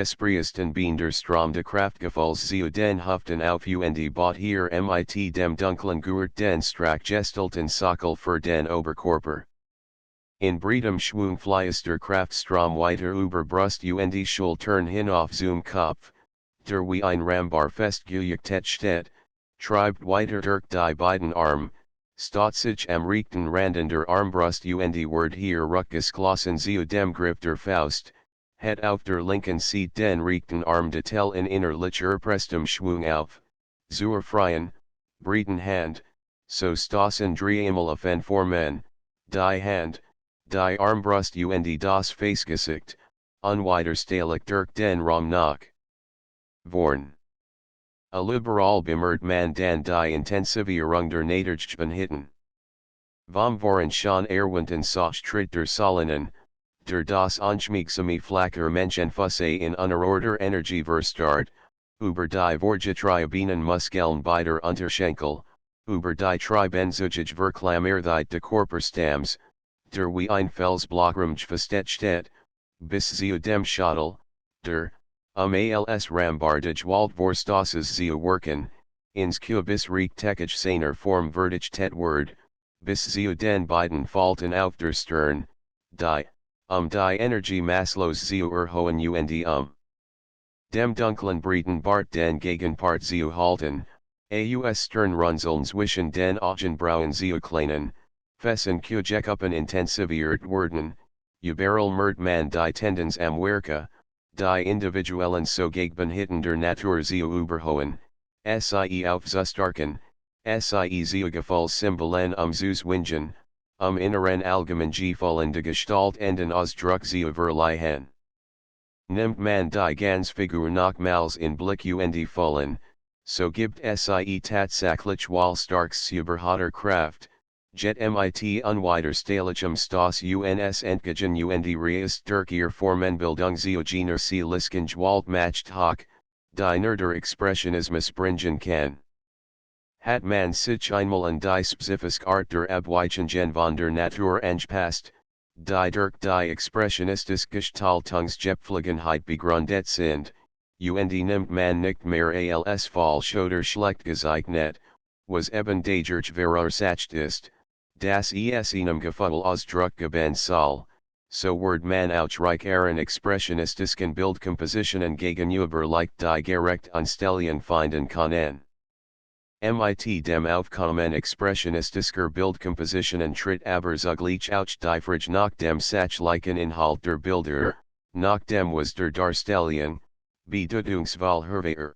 Speaker 1: Bein der Strom de Kraftgefühls zu den Hüften auf und bot hier mit dem dunklen Gurt den strack gestalten Sockel für den Oberkörper. In breitem Schwung fließt der Kraftstrom weiter über Brust und Schultern hinauf zum Kopf, der wie ein Rambar festgelegt steht, treibt weiter durch die beiden Arme, statt sich am rechten Randen der Armbrust und wird hier rückgeschlossen zu dem Griff der Faust, het auf der linken Seite den rechten Arm de tel in innerlicher prestem Schwung auf, zur freien, breiten Hand, so stossen dreimal auf formen, die Hand, die Armbrust und das Facegesicht, unwiderstehlich durch den Raum nach vorn. A liberal bemert man dan die intensivierung der Naderjbenhitten. Vom voren schon erwähnten Soch tritt der Solonen, der das Anschmiegsame flacher Menschenfusse in einer Order Energie verstart, über die Vorgetriebenen Muskeln beider Unterschenkel, über die Tribenzugige Verklammertheit de Körperstams, der wie ein Felsblockrum feststeht, bis zu dem Schädel, der, als Rambardage Waldvorstosses zu wirken, ins Kubis riecht technisch seiner Form verdig Word, bis zu den beiden Falten auf der Stirn, die Energie Maslows zu erhohen und dem dunklen Breiten Bart den Gegenpart zu halten, aus Stirnrunzeln zwischen den Augenbrauen zu kleinen, fessen Kujekuppen intensiviert werden, überall mert man die Tendenz am Werke, die individuellen Sogebenhitten der Natur zu überhohen, sie aufzustarken, sie zu Gefühlssymbolen zu zwingen, inneren allgemeingefallen de Gestalt enden Ausdruck zu verleihen. Nimmt man die ganz Figur nochmals in Blick und fallen, so gibt sie tatsächlich wohl starks überhoter Kraft, jet mit unwiderstehlichem Stoss uns entgegen und reist durch ihr Formenbildung zu jener Seelisken Gewalt macht hoch, die nur der Expressionismus bringen kann. Hat man sich einmal an die spezifische Art der Abweichungen von der Natur angepasst, die durch die expressionistische Gestaltungsgepflogenheit begründet sind, und nimmt man nicht mehr als falsch oder schlecht gezeichnet, was eben dadurch verursacht ist, dass es einem Gefühl Ausdruck geben soll, so wird man outricheren expressionistischen Bildkompositionen gegenüber leicht die gerecht Anstellung finden können. Mit dem Aufkommen expressionistischer Bildkompositionen tritt aber zugleich auch die Frage nach dem sachlichen Inhalt der Bilder, nach dem was der Darstellung, Bedeutungsvollherwehr.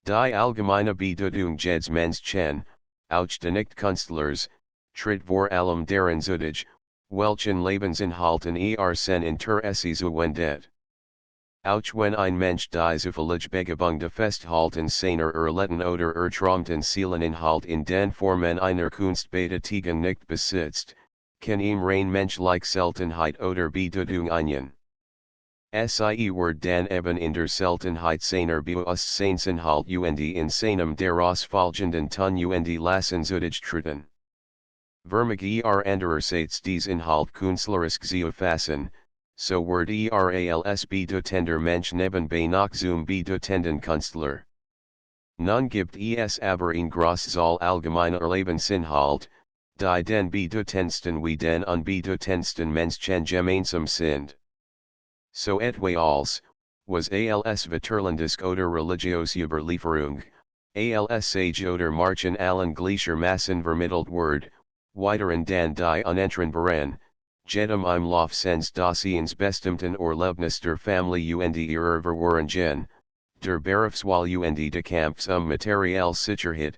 Speaker 1: Die allgemeine Bedeutung jedes Menschen, auch der Nicht-Künstlers, tritt vor allem deren Zutage, welchen Lebensinhalten sen Interesse zuwendet. Auch wenn ein Mensch die zufällig Begebung festhalten seiner Erlitten oder Traumten Seeleninhalt in den Formen einer Kunstbetätigung nicht besitzt, kann ihm rein menschlich Seltenheit oder Bedeutung ein. Sie wird dann eben in der Seltenheit seiner Bewusstseinsinhalt und in seinem daraus folgenden Tun und Lassen Zutage treten. Vermag andererseits dies Inhalt künstlerisch zu fassen, so wird als bedeutender Mensch nebenbei noch zum bedeutenden Künstler. Nun gibt es aber in Großzahl allgemeiner Lebensinhalt, die den bedeutendsten wie den unbedeutendsten Menschen gemeinsam sind. So etwa als, was als Veterlandisk oder religiös Überlieferung, als Sage oder Marchen allen gleicher Massen vermittelt wird, weiteren dan die unentrenbaren, jedem im Lauf sens Daseins bestimmten Erlebnis der Familie und ihrer Verwahrungen, der Berufswahl und de Kampfs materiell Sicherheit,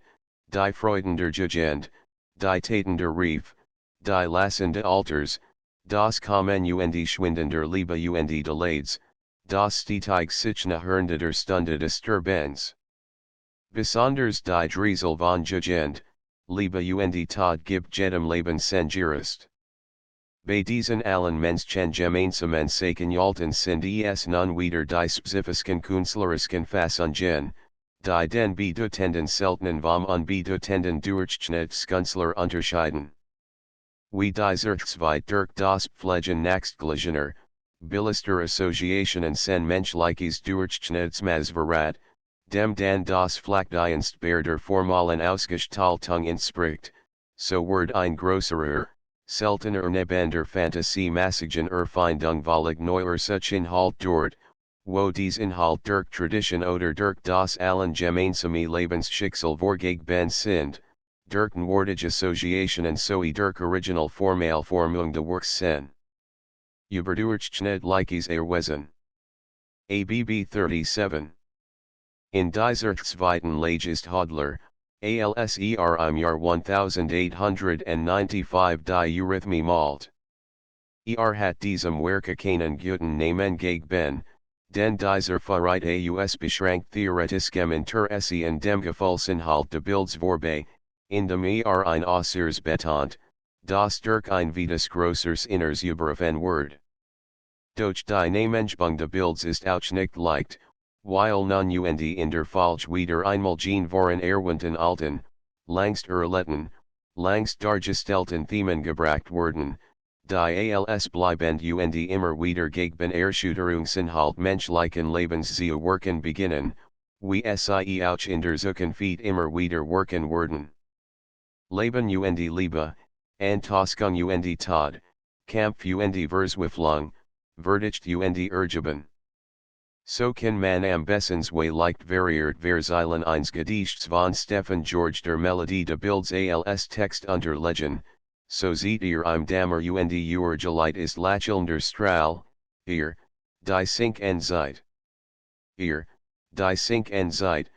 Speaker 1: die Freuden der Jugend, die Taten der Rief, die Lassen de Alters, das Kommen und Schwinden der Liebe und de Leids, das stetig sich nachhörende der Stunde Disturbens. Besonders die Driesel von Jugend, Liebe und Tod gibt jedem Leben Sengirist. Bei diesen allen Menschen gemeinsamen Sekenjalten sind es nun wieder die spezifischen künstlerischen Fassungen, die den bedeutenden seltenen vom unbedeutenden Durchschnittskünstler unterscheiden. Wie dieser Zweit durch das Pflegen nächstgleichener, billister Associationen sen menschliches Durchschnittsmaßverrat, dem dann das Flachdienst bei der formalen Ausgestaltung entspricht, so wird ein größerer, seltener neben der Fantasie Massagen Erfindung völlig neuer Inhalt dort, wo dies Inhalt durch Tradition oder durch das allen gemeinsame Lebensschicksal vorgegeben sind, durch Wortage Associationen sowie durch Original Formalformung de Works sen. Überdurchschnittliches Erwesen. ABB 37. In dieser zweiten Lage ist Hodler, ALSER im Jahr 1895 die Eurythmie malt. Hat diesem Werke keinen guten Namen gegeben, Den dieser Freiheit aus beschränkt theoretiskem Interesse und dem Gefühlsinhalt de Bilds vorbei, in dem ein Äußeres betont, das durch ein vitas großers Inners überrufen wird. Doch die Namengebung de Bilds ist auch nicht leicht, weil nun und in der Falsch wieder einmal gene voren erwähnten alten, langst erletten, langst dargestellten Themen gebracht werden, die als bleibend und immer wieder gegen Erschütterungsinhalt menschlichen Lebens zu wirken beginnen, wie sie auch in der Zukunft immer wieder wirken werden. Leben und Liebe, Antastung und Tod, Kampf und Verzweiflung, Verdicht und Ergeben. So kann man am besten zwei leicht variiert Verzeilen eines Gedichts von Stefan George der Melodie de Bilds als Text unterlegen, so sieht im Dammer und Urgeleit ist lachilnder Strahl, die 5 Zeit. Die 5 Zeit,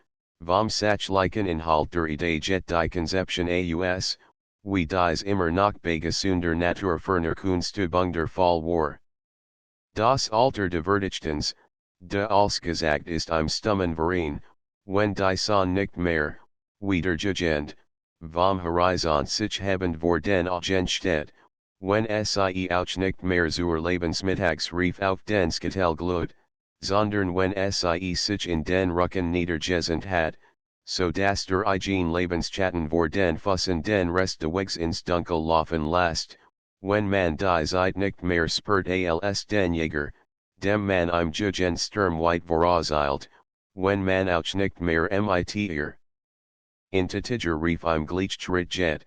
Speaker 1: vom sachlichen Inhalt der Idee jet die Konzeption aus, wie dies immer noch begesunder Natur ferner Kunstübung der Fall war. Das Alter de Verdichtens, de als gesagt ist im Stummen Verein, wenn die Sonne nicht mehr, wieder jugend, vom Horizont sich habend vor den Augen steht, wenn sie auch nicht mehr zur Lebensmittagsrief auf den Skatel glut, sondern wenn sie sich in den Rücken niedergesenkt hat, so dass der eigen Lebensschatten vor den Füssen den Rest de Wegs ins Dunkel laufen lässt, wenn man die Zeit nicht mehr spürt als den Jäger, dem man im Jugendsturm weit vorauseilt, wenn man auch nicht mehr mit Intitiger Rief im Gleichschritt jet,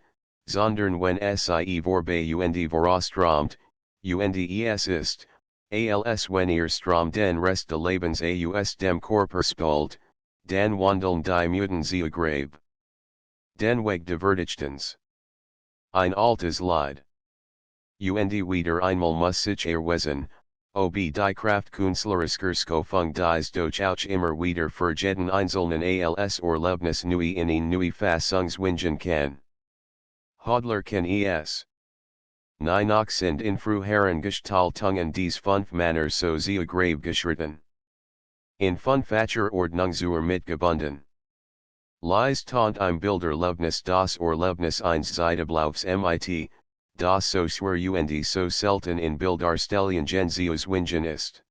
Speaker 1: sondern wenn sie vorbei und voraustraumt, und es ist, als wenn Strom den Rest de Lebens aus dem Körper spult, dann wandeln die Muten zu Grab. Den Weg de Verdichtens. Ein altes Lied. Und wieder einmal muss sich erweisen, ob die Kraftkünstlerischer Skofung dies doch auch immer wieder für jeden Einzelnen als Erlebnis neu in eine neue Fassungswingen kann. Hodler kann es. Nie noch sind in früheren Gestaltungen dies 5 Männer so sehr grave geschritten. In fünffacher Ordnung zur mitgebunden. Lies tant im Bilderlebnis das Erlebnis eines Zeitablaufs mit, das so schwer und so selten in Bildarstellungen zu wingen ist.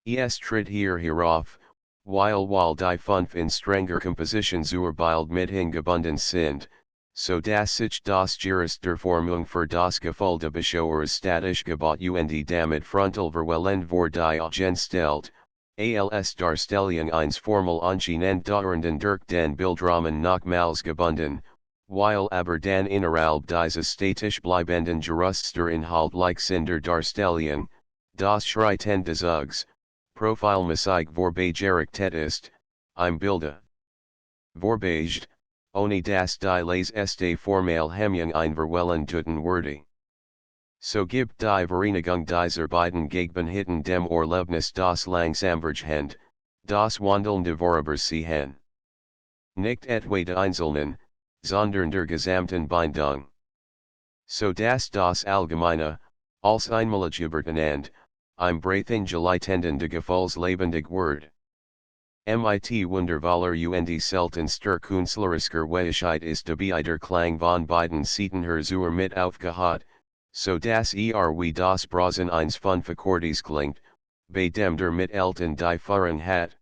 Speaker 1: Es tritt hier hierauf, weil die 5 in strenger Komposition zur Bild mithin gebunden sind, so dass sich das Jurist der Formung für das Gefühl de Beschauers statisch Gebot und damit frontal verwellend vor die Augen stellt, als Darstellung eines formal anscheinend dauernden durch den Bildrahmen nochmals gebunden, weil aber dann innerhalb dieses statisch bleibenden Jurusts der Inhalt in der Darstellung, das Schreiten des Ugs, Profilmäßig vorbeigerechtet ist, im Bilde. Vorbeiget, ohne das die les este formale Hemmung ein Verwellen tuten würde. So gibt die Vereinigung dieser beiden Gegenhitten dem Erlebnis das Langsamvergehend, das wandelnde Vorübersehen. Nicht etwa de Einzelnen, sondern der gesamten Bindung. So dass das Allgemeine, als einmalig übertenand, im Breithingeleitenden de Gefühls lebendig Word. Mit Wundervoller und seltenster künstlerischer Weichheit ist dabei der Klang von beiden Seiten her zur mit aufgehat, so dass wie das Brasen eins fünf Akkordes klingt, bei dem der Mittelton die Führung hat.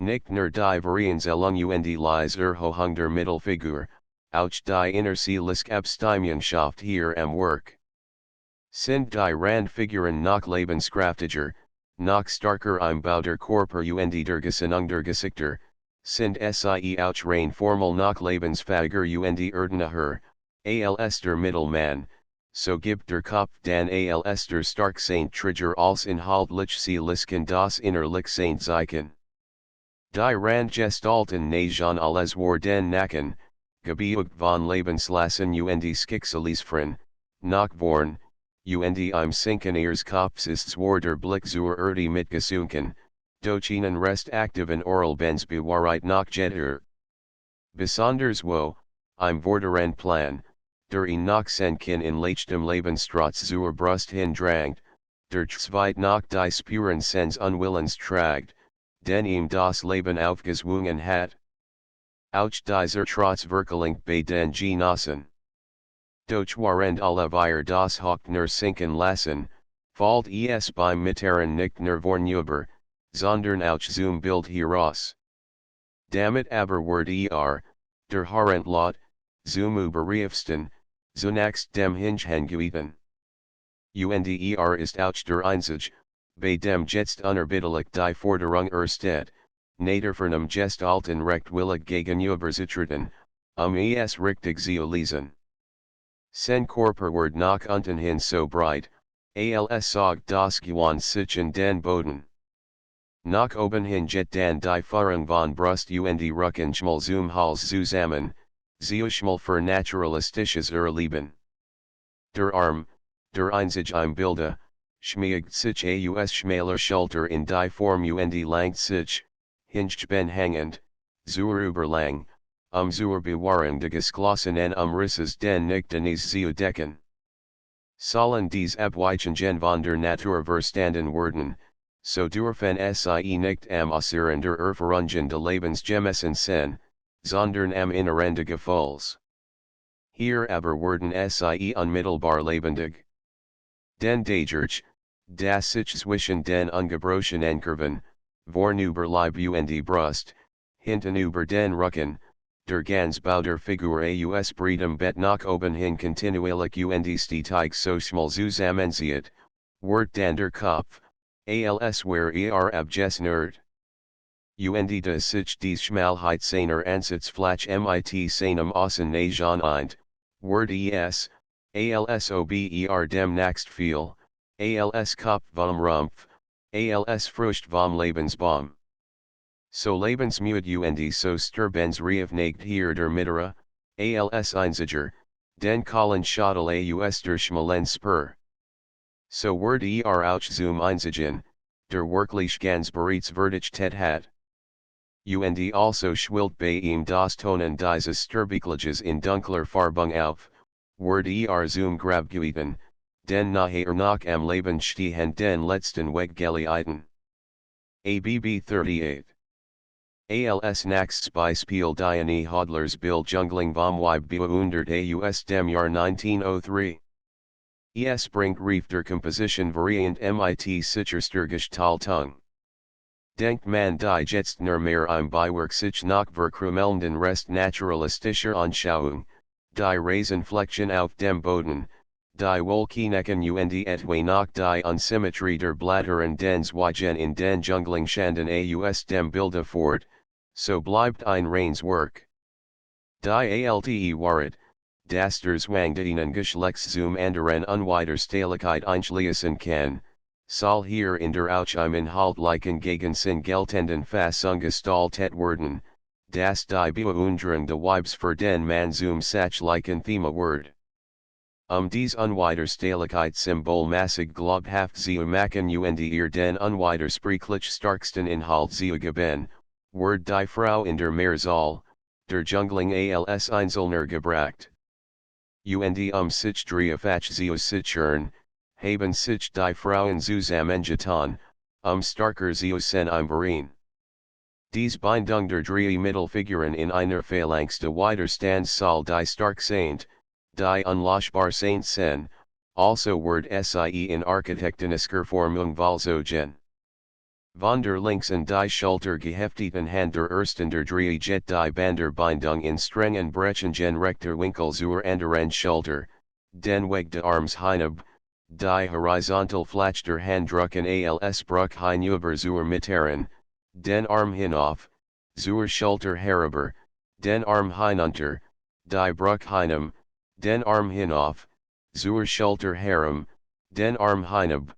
Speaker 1: Nicht nur die Varianzellung und les Erhöhung der Mittelfigur, auch die innerseelische Abstimmungschaft hier am Werk. Sind die Randfiguren noch lebenskraftiger, noch starker im Bau der Körper und der Gesinnung der Gesichter, sind sie auch rein formal noch lebensfähiger und erdener, als der Mittelmann, so gibt der Kopf dann als der Starksaint-Trigger als inhaltlich seelisken das innerlich Saint Zeichen. Die Randgestalten nagen alles worden nacken, gebucht von Lebenslassen und Schicksalsfren, noch vorn, und im Sinken ihres Kopfs war der Blick zur Erde mitgesunken, doch ihnen rest aktiven Oralbens bewahrheit noch jetter. Besonders wo, im vorderen Plan, der noch senken in leichtem Lebensstrotz zur Brust hindrangt, der Zweit nach die Spuren sens Unwillens tragt, den ihm das Leben aufgezwungen hat. Auch dieser Trotz Verkeling bei den Genossen. Doch warend alle wir das Haupt nur sinken lassen, fällt es beim Mitterren nicht nur vornüber, sondern auch zum Bild heraus. Damit aber wird der Harent Lot, zum Überreifsten, zunächst dem Hingewiesen. Und ist auch der Einzige, bei dem jetzt unerbittlich die Forderung ersteht, Naderfernum jest alten recht willig gegenüber zutreten, es richtig zu lesen. Sen Körperwert nach unten hin so breit, als sagt das Gewan sich in den Boden. Nach oben hin jet dan die Führung von Brust und Rücken schmal zum Hals zusammen, zu schmal für naturalistisches Erleben. Der Arm, der einzige im Bilde, schmiegt sich aus schmaler Schulter in die Form und langt sich, hinged ben hangend, zur Überlang, zur Bewahrung des geschlossenen Umrisses den Nichtdenis zu decken. Sollen dies Abweichungen von der Natur verstanden werden, so dürfen sie nicht am Äußeren der Erfahrungen des Lebens gemessen sein, sondern am Inneren des Gefühls. Hier aber werden sie unmittelbar lebendig. Den Dagerch, das sich zwischen den ungebrochenen Kurven, vornüber Leib und Brust, hinten über den Rücken, der Gansbau der Figur aus Breedem bet nach oben hin kontinuierlich und stetig so schmal zusammenzieht, wird dann der Kopf, als where abgesnert. Und das sich dies Schmalheit seiner Ansitzfläche mit seinem Außen Nation eint, wird als ober dem nächst viel, als Kopf vom Rumpf, als Frucht vom Lebensbaum. So lebensmüd und so sturbens reifnagt hier der Mittere, als einziger, den kallen Schadel aus der schmalen Spur. So wird auch zum einzigen, der wirklich ganz bereits verdichtet hat. Und also schwillt bei ihm das Tonen dieses Sturbigliges in dunkler Farbung auf, wird zum Grabgeiten, den nachher nach am Leben stehen den letzten Weg geleiten. ABB 38. Als nächstes Beispiel die Hodlers Bild Jungling vom Weib beundert aus dem Jahr 1903. Es bringt Reef der Komposition Variant mit sicherster Gestaltung. Denkt man die jetzt nur mehr im Beiwerk sich nach verkrümelnden Rest naturalistischer Anschauung, die Rasenfleckchen auf dem Boden, die Wolkenecken und etwa nach die Unsymmetrie der Blätter und den Zweigen in den Jungling Schanden aus dem Bilde fort, so bleibt ein reines Werk. Die Alte Wahrheit, das der Zwang ihnen Geschlechts zum anderen Unwiderstehlichkeit einschließen kann, soll hier in der auch im inhaltlichen Gegensinn geltenden Fassung gestaltet werden, das die Beunderung des Weibs für den Mann zum sachlichen Thema wird. Dies Unwiderstehlichkeitssymbol massig glaubhaft zu machen und den unwidersprechlich starksten Inhalt zu geben, wird die Frau in der Mehrzahl, der Jungling als Einzelner gebracht. Und sich dreifach zu sichern, haben sich die Frauen zusammengetan, starker zu sein im Verein. Dies Bindung der drei Mittelfiguren in einer Phalanx de Widerstand soll die stark sein, die unlöschbar sein, also wird sie in architektonischer Formung vollzogen. Von der links und die Schulter gehefteten Hand der ersten der drei jet die Banderbindung in strengen Brechungen rechter Winkel zur anderen Schulter, den Weg de Arms hinab, die horizontal Fläche der Handdrücken als Bruch hinüber zur Mittleren, den Arm hinauf, zur Schulter herüber, den Arm hinunter, die Bruch hinab, den Arm hinauf, zur Schulter herum, den Arm hinab.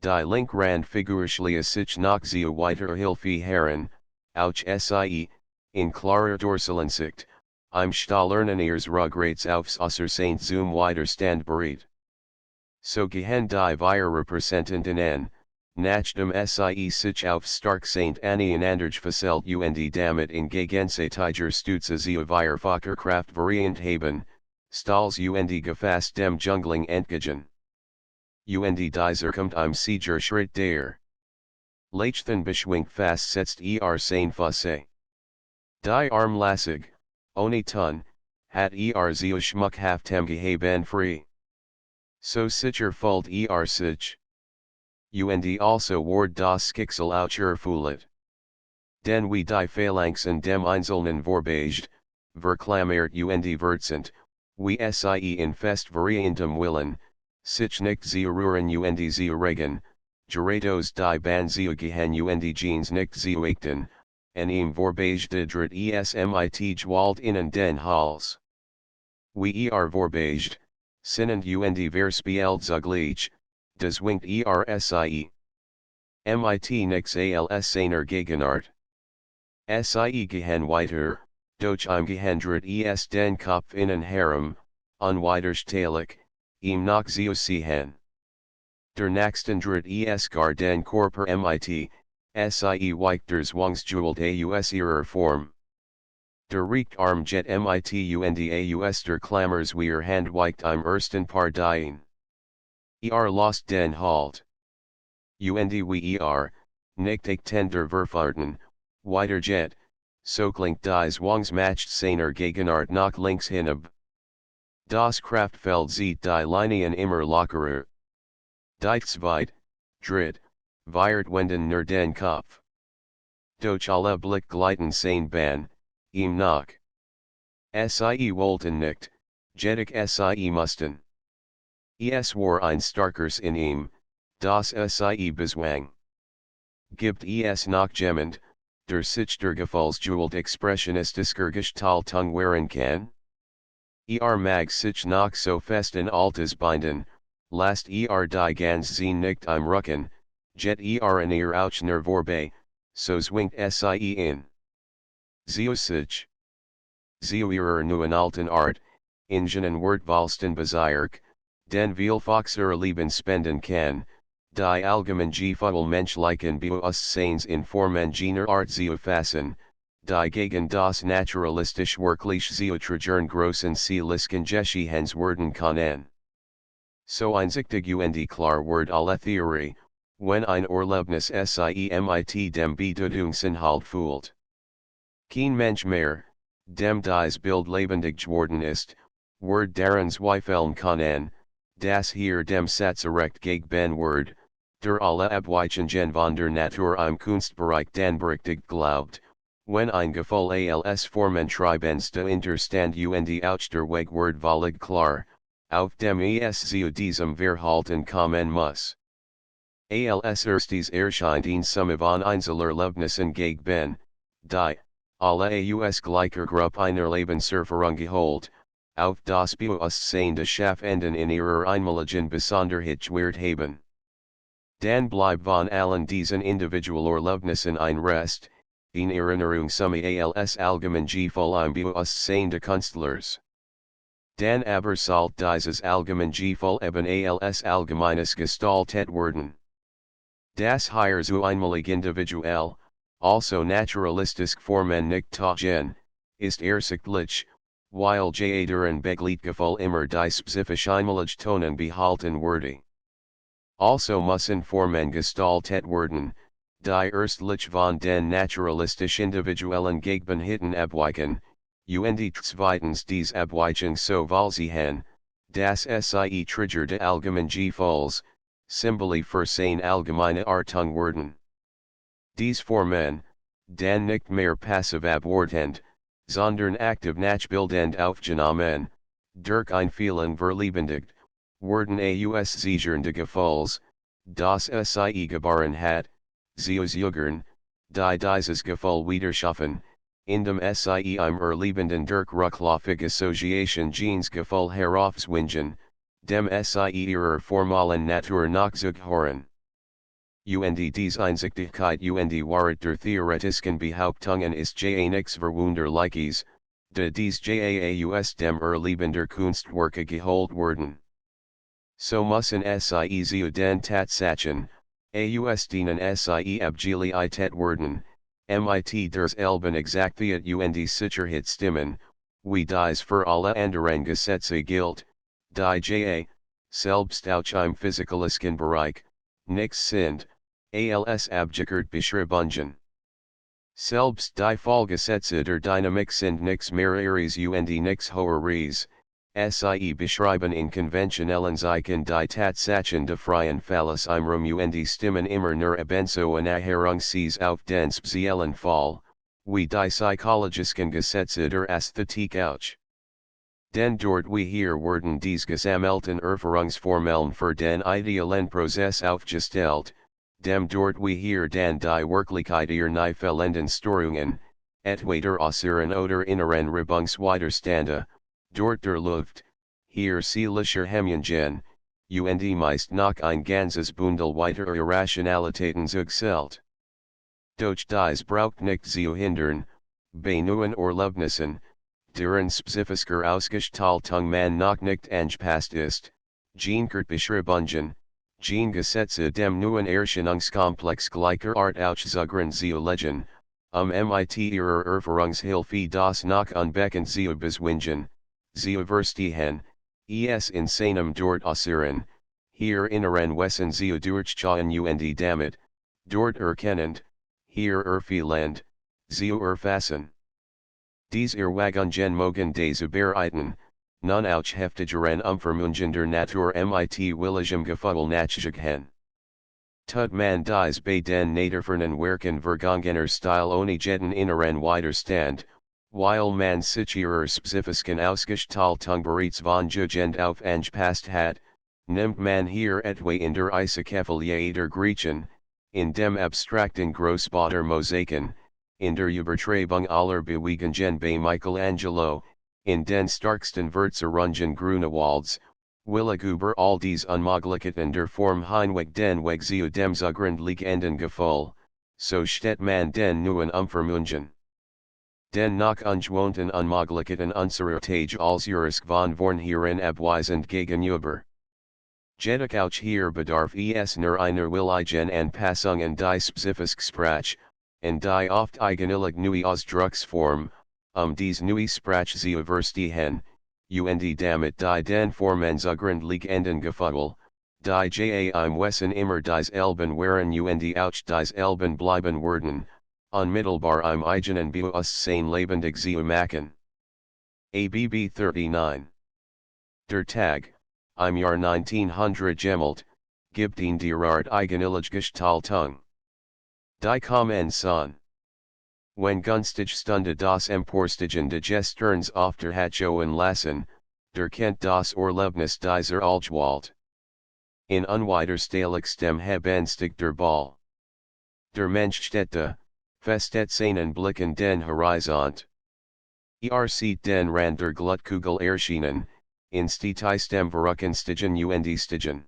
Speaker 1: Die Linkrand figurschlia sich nach zu weiter Hilfe heran, auch sie, in klarer Dorsalansicht, im Stahlernen Ruggrates aufs Außersein zum Widerstand bereit. So gehen die wir Repräsentanten an, nachdem sie sich auf stark Saint aneinander verselt und damit in gegenseitiger Stütze zu vierfacher Kraft variant haben, Stahls und gefasst dem Jungling entgegen. und dieser kommt im Sieger Schritt der Leichten Beschwingt fast setzt sein Fusse. Die Armlassig, ohne Tun, hat so schmuckhaft gehaben frei. So sicher fult sich. Und also ward das Skixel ausgefühlt. Den wie die Phalanxen dem Einzelnen vorbeiget, verklammert und vertzent, wie sie in fest variandum willen, sich nicht zu rühren und zu regen, gerados die Band zu gehen und Jeans nicht zu achten, en ihm vorbeigetet mit gewalt in den Hals. Wie vorbeiget, sinnend und verspielt zugleich, das winkt sie. Mit nix als seiner Gegenart. Sie gehen weiter, doch im Gehendret den Kopf innen herum, unwiderstehlich, ihm nach zu sehen. Der nächsten Drit gar den Körper mit, sie weicht der Zwangsjewelt aus ihrer Form. Der Riecht Armjet mit und aus der Klammers wir Hand weicht im ersten Paar Dien. Lost den Halt. Und wie nicht achten der Verfahrten, weiter Jet, so klingt die Zwangsmacht seiner Gegenart nach links hinab. Das Kraftfeld zieht die Linien immer lockerer. Die zweit, dritt, wird wenden nur den Kopf. Doch alle Blick gleiten sein Bahn, ihm nach. Sie wollten nicht, jedoch sie mussten. War ein starkers in ihm, das sie bezwang. Gibt nach jemand, der sich der Gefühlsjewelt expressionistischer Gestaltung wehren kann? Mag sich noch so fest in Altes binden, last die ganz zien nicht im Rücken, jet in ihr Auchner vorbei, so zwingt sie in. Sich. Ihrer neuen alten Art, Ingenen Wortwahlsten bezirk, den vielfach Leben spenden kann, die allgemein Gefühl menschlichen Bewusstseins in Formen jener Art zu fassen, die gegen das naturalistische wirklich zu tragern großen Zielischen Geschehens werden können. So einsichtig und klar word alle Theorie, wenn ein Erlebnis sie mit dem Bedeutungsinhalt fühlt. Kein Mensch mehr, dem dies Bild lebendig geworden ist, word darin zweifeln können, das hier dem Satz errecht gegen word, der alle Abweichungen von der Natur im Kunstbereich dann berechtigt glaubt, wenn ein Gefühl als Formen triebenste Unterstand und auch der Weg word völlig klar, auf dem zu diesem Verhalten kommen muss. Als erstes erscheint in Summe von Einzelerlebnissen gegen, die, alle gleicher Gruppe einer Lebenserfahrung geholt, auf das Bewusstsein des Schaffenden in ihrer einmaligen Besonderheit gewährt haben. Dann bleibt von allen diesen Individualerlebnissen ein Rest, in Erinnerungssumme als allgemein Gefühl im Bewusstsein des Künstlers. Dann aber sollt dieses allgemein Gefühl eben als allgemeines gestaltet werden. Das hier zu einmalig individuell, also naturalistisch Formen nicht tagen, ist ersichtlich, weil deren Beglitgefühl immer die spezifische einmalige Tonen behalten werde. Also müssen Formen gestaltet werden, die erstlich von den naturalistisch individuellen Gegebenheiten abweichen, und zweitens dies Abweichung so vollziehen, dass sie Trigger de allgemein Gefühls, Symbole für seine allgemeine Artung werden. Dies Formen, dann nicht mehr passiv abwertend, sondern aktiv nachbildend aufgenommen, durch Einfühlung verlebendigt, werden aus sichernde Gefühls, das sie geboren hat, Zeusjugern, die dieses Gefühl wiederschaffen, indem sie im Erlebenden durch rückläufige Association Genes Gefühl heraufzwingen, dem sie ihrer formalen Natur nachzuhören. Und dies Einsichtigkeit und Wahrheit der theoretischen Behauptungen ist nix Verwunderliches, de dies aus dem Erlebender Kunstwerke geholt werden. So müssen sie zu den Tatsachen, aus denen sie abgeleitet werden, mit der Elben Exaktheit und Sicherheit stimmen, wie dies für alle anderen Gesetze gilt, die selbst auch im physikalischen Bereich, nichts sind, als abgekürt beschrieben. Selbst die Folgesätze der Dynamik sind nichts mehreres und nichts höheres, sie beschreiben in konventionellen Zeichen die Tatsachen der freien Falles im Raum und stimmen immer nur ebenso eine Herangehensweise auf den speziellen Fall, wie die psychologischen Gesetze der Ästhetik auch. Denn dort wie hier werden dies gesammelten Erfahrungsformeln für den idealen Prozess aufgestellt, dem dort wie hier dann die Wirklichkeit ihr nie fehlenden Störungen, etwa der äußeren oder inneren Reibungswiderstände, dort der Luft, hier seelischer Hemmungen, und meist noch ein ganzes Bündel weiterer Irrationalitäten zugzählt. Doch dies braucht nicht zu hindern, bei neuen Erlebnissen, deren spezifischer Ausgestaltung man noch nicht angepasst ist, genkert beschrieben, gen Gesetze dem neuen Erscheinungskomplex gleicher Art auszugren zu legen, mit ihrer Erfahrungshilfe das noch unbekannt zu bezwingen, zu verstehen, es in seinem dort äußeren, hier inneren Wesen zu durchschauen und damit, dort erkennend, hier erfehlend, zu erfassen. Dies Erwägungen mogen des Übereiten, non auch heftigeren Umformungen der Natur mit willigem Gefühl nachgehen. Tut man dies bei den Naderfernen Werken vergangener Stil ohne jeden inneren Widerstand, weil man sich ihrer spezifischen Ausgestaltung bereits von Jugend auf angepasst hat, nimmt man hier etwa in der Eisekephalie der Griechen, in dem abstrakten Großbader Mosaiken, in der Übertreibung aller Bewegungen bei Michelangelo, in den starksten Verzerrungen Grunewalds, willig über all dies Unmöglichkeiten der Form hinweg den Weg zu dem zugrund liegenden Gefühl, so steht man den neuen Umformungen. Den noch ungewohnten Unmöglichkeiten unserer Tage als Jurisk von vornherein abweisend gegenüber. Jedoch auch hier bedarf es nur einer willigen Anpassung an die spezifische Sprache, and die oft eigenillig neue Ausdrucksform, dies neue Sprache zu verstehen, und damit die den Formen zugrund liegenden Gefühl, die ja im Wesen immer dies Elben waren und auch dies Elben bleiben werden, unmittelbar im eigenen Bewusstsein lebendig zu machen. ABB 39. Der Tag, im Jahr 1900 gemalt, gibt ihn die Art eigenillige Gestaltung. Die kommen son. Wenn günstig Stunde das Emporstigen de Gesterns auf der Hatchoen lassen, der Kennt das Erlebnis dieser Altwald. In unwiderstehlichstem Hebenstig der Ball. Der Mensch steht da, festet seinen Blicken den Horizont. Sieht den Rand der Glutkugel erschienen, in stetistem Verrückenstigen und Stigen.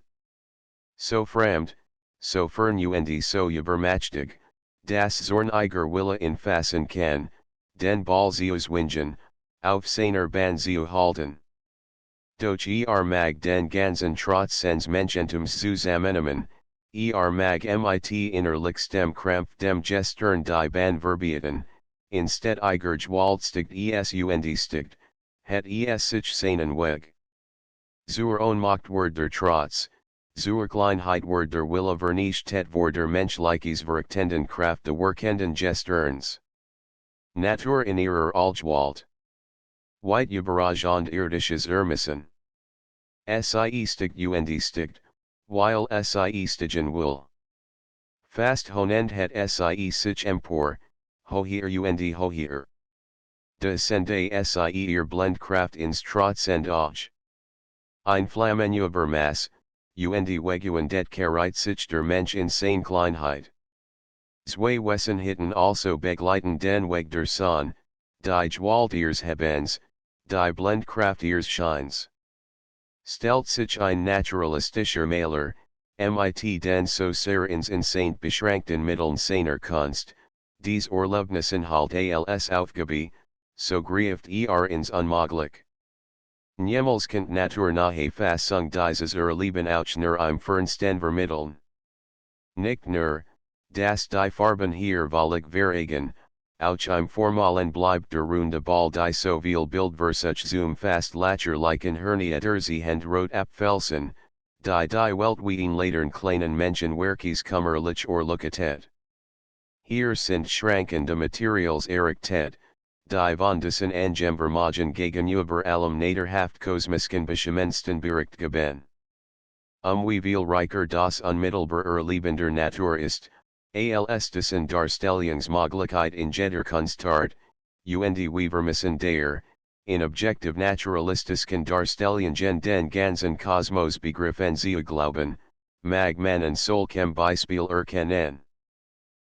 Speaker 1: So fremd, so fern und so übermächtig, das Zorniger Wille in fassen kann, den Ball zu zwingen, auf seiner Bahn zu halten. Doch mag den ganzen Trotzens Menschentums zusammennehmen, mag mit innerlichstem Krampf dem Gestern die Bahn verbieten, instead Gewaltstigt und stigt, het sich seinen Weg. Zur Ohnmacht der Trotz, zur Kleinheit der Wille vernichtet der menschliches verrichtenden Kraft der Workenden Gesterns. Natur in ihrer Altwald. Weit überraschend irdisches Ermessen. Sie stigt und stigt, weil sie stigen will. Fast honend het sie sich empor, hohier und hohier. De sende sie ihr Blendkraft ins Trotzend auch. Ein Flammen Übermaß, und Weguen det Karit sich der Mensch in seine Kleinheit. Zwei Wesen hitten also begleiten den Weg der Sonne, die Gewalt ihres Hebens, die Blendkraft ihres Scheins. Stellt sich ein naturalistischer Maler, mit den so sehr ins Insane beschränkten Mitteln seiner Kunst, dies Erlebnissen halt als Aufgabe, so grieft ins Unmöglich. Niemals kennt Natur nahe Fassung dieses Erleben auch nur im fernsten vermitteln. Nicht nur, dass die Farben hier völlig variieren, auch im Formalen bleibt der runde Ball die so viel Bildversuch zum fast Lacher lichen Herniet Hand rot abfelsen, die Welt weten latern kleinen Menschen werkies kummerlich or lookatet. Hier sind Schranken de Materials errichtet, die von diesen Angemvermogen gegenüber allem naderhaft kosmischen Beschimmensten bericht geben. Wie viel reicher das unmittelbarer Lebender Natur ist, als dessen Darstellungsmöglichkeit in jeder Kunstart, und wir müssen der, in objektiv naturalistischen Darstellungen den ganzen Kosmos begriffen zu glauben, mag man ein solchem Beispiel erkennen.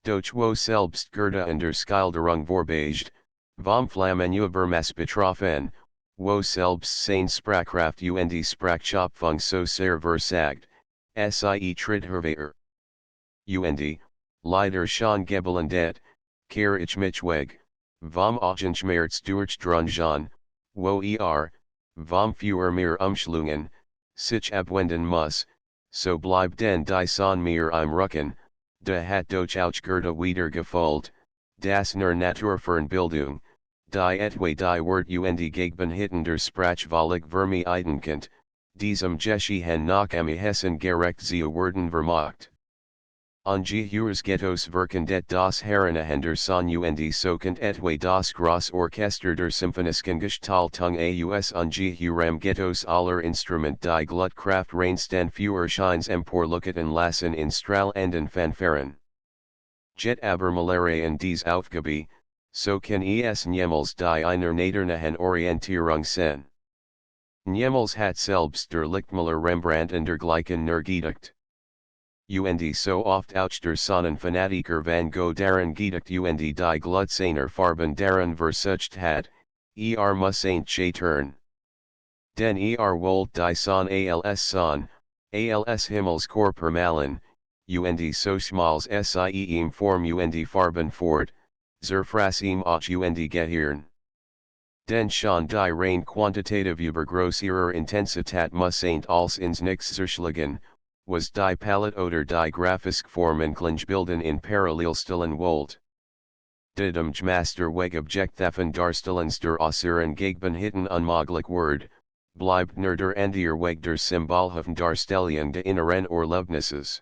Speaker 1: Doch wo selbst Goethe in der Schilderung vorbeigt, vom Flammen über Mass betroffen, wo selbst seine Sprachkraft und Sprachschöpfung so sehr versagt, sie tritt hervor. Und, leider schon geblendet, kehr ich mich weg, vom Augenschmerz durchdrungen, wo vom für mir umschlungen, sich abwenden muss, so bleibt denn die Son mir im Rücken, de hat doch auch Goethe wieder gefolgt, das nur Naturfernbildung, die etwa die Wort und gegen hittender Sprachwahrlich vermi Eidenkent, diesem Geschihen nach am Hessen gerecht zu werden vermocht. Ungeheuers Ghettos verkendet das Herrenhänder son und sokent etwa das Großorchester der Symphonischen Gestaltung aus ungeheurem Ghettos aller Instrument die Glutkraft reinsten für Scheins emporlucketen lassen in strahlenden Fanfaren. Jet aber Malaria dies Aufgabe, so kann es niemals die einer nadernahen Orientierung sein. Niemals hat selbst der Lichtmaler Rembrandt in dergleichen nergedacht. Und so oft auch der Sonnenfanatiker Van Gogh daran gedacht und die Glutseiner Farben daran versucht hat, muss ain't turn. Den wollt die Son als Himmelskörper malen, und so schmals sie im Form und Farben fort, zerfraß auch und Gehirn. Den schon die rein quantitative übergrosserer Intensität muss ain't als ins Nix zerschlagen, was die Palette oder die graphisk Formen bilden in Parallelstilen wollt. Dem Master weg Objektaffen Darstellens der Äußeren gegen hitten unmöglich Word, bleibt nur der Andier weg der Symbolhaften Darstellung de inneren Erlebnisses.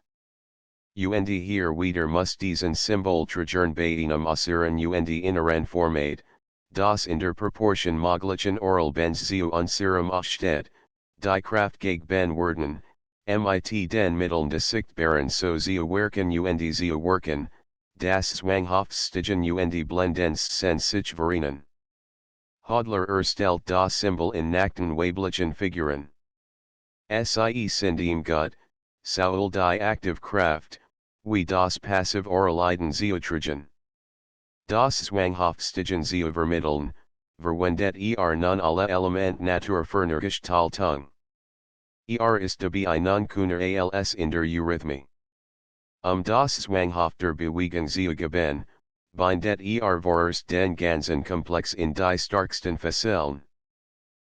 Speaker 1: Und hier wieder muss diesen Symbol tragen bei einem Äußeren und inneren Format, das in der Proportion möglichen Oralbens zu unserem Aussteht, die Kraft gegen werden, mit den Mitteln des Sichtbaren so zu wirken und zu wirken, das Zwanghaftsstigen und Blendens sen sich verinen. Hodler erstellt das Symbol in nackten weiblichen Figuren. Sie sind ihm gut, sowohl die aktive Kraft, wie das passiv Oraleiden zu tragen. Das Zwanghaftsstigen zu vermitteln, verwendet nun alle Element Naturferner Gestaltung. Ist dabei nun Kuner als in der Eurythmie. Das Zwanghafter Bewegung zu geben, bindet vorerst den ganzen Komplex in die starksten Facellen.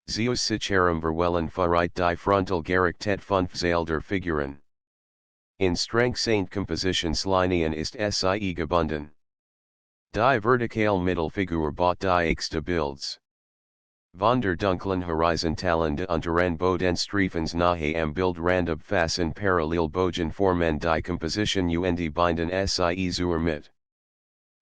Speaker 1: Zu sicherem verwellen verreit die Frontal Gerichtet Fünfzahl der Figuren. In streng Saint Compositionslinien ist sie gebunden. Die vertikale Mittelfigur bot die Xte Bilds. Von der dunklen horizontalen de unteren Bodenstreifens nahe am Bildrand abfassen parallel Bogen formen die Komposition und binden sie zur mit.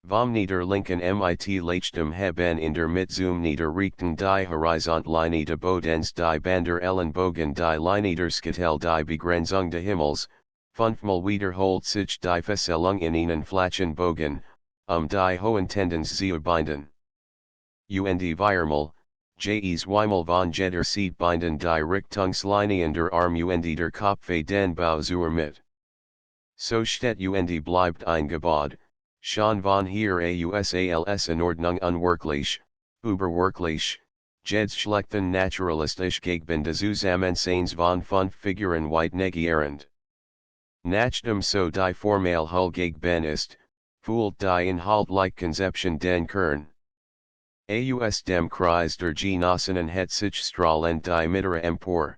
Speaker 1: Vom niederlinken mit Leichtem haben in der Mitzum niederrichten die Horizontlinie de Bodens die Bander Ellenbogen die Linie der Skittel die Begrenzung de Himmels, fünfmal wiederholt sich die Fesselung in einen flachen Bogen, die hohen Tendenz zu binden. Und viermal, zweimal von jeder Seite binden die Richtungslinien der Arm und der Kopf den Bau zur mit. So steht und bleibt eingebaut, schon von hier aus als in Ordnung unwirklich, überwirklich, jeds schlechten naturalistisch gegen die Zusammenseins von fünf Figuren weit negierend. Nachdem so die Formal Hull gegen ist, fühlt die Inhaltliche Konzeption den Kern. Aus dem Kreis der Genossinnen het sich strahlend die mittlere empor.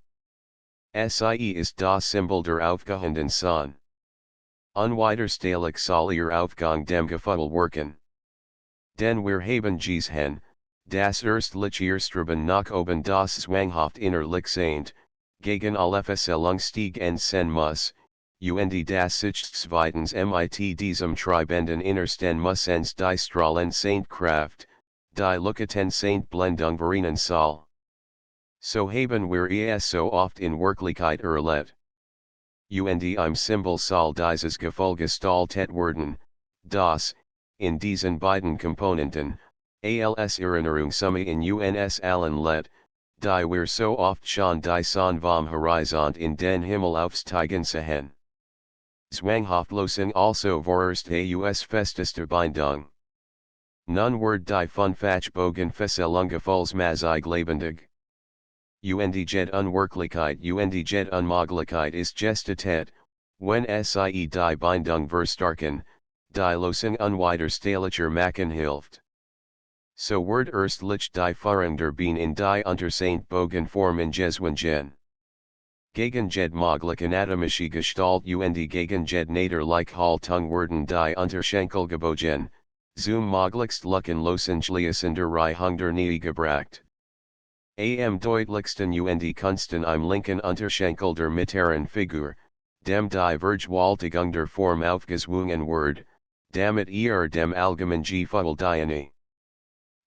Speaker 1: Sie ist das Symbol der aufgehenden Sonne. Unwiderstehlich soll ihr Aufgang dem Gefühl wirken. Den wir haben gesehen, das erstliche Erstreben nach oben das Zwanghaft innerlich seint, gegen alle Verselungsstieg en sen muss, und das sich zweitens mit diesem Treibenden innersten Mussens die Strahlen Saint Kraft, die Lukaten Saint Blendung verinen soll. So haben wir es so oft in Wirklichkeit erlebt. Und im Symbol soll dieses Gefühl gestaltet werden, das, in diesen beiden Komponenten, als Erinnerungssumme in uns allen let, die wir so oft schon die Sonne vom Horizont in den Himmel aufsteigen sehen. Zwanghaftlosen also vorerst aus festester Bindung. Nun wird die Funfachbogen Fesselungefühlsmäßig lebendig. Und jet Unwirklichkeit und jet Unmöglichkeit ist Gestität, wenn sie die Bindung verstärken, die Losung unwiderstehlicher machen hilft. So wird erstlich die Führung der Beine in die Untersaintbogen formen Jeswingen. Gegen jed möglich anatomische Gestalt und gegen jed naturliche Haltung werden die Unterschenkelgebogen, zum möglichst Lucken Losengleichen der Reihung der Knie gebracht. Am deutlichsten und Kunsten im linken Unterschenkel der mittleren Figur, dem die Vergewaltigung der Form aufgezwungen wird, damit dem allgemeinen Gefühl die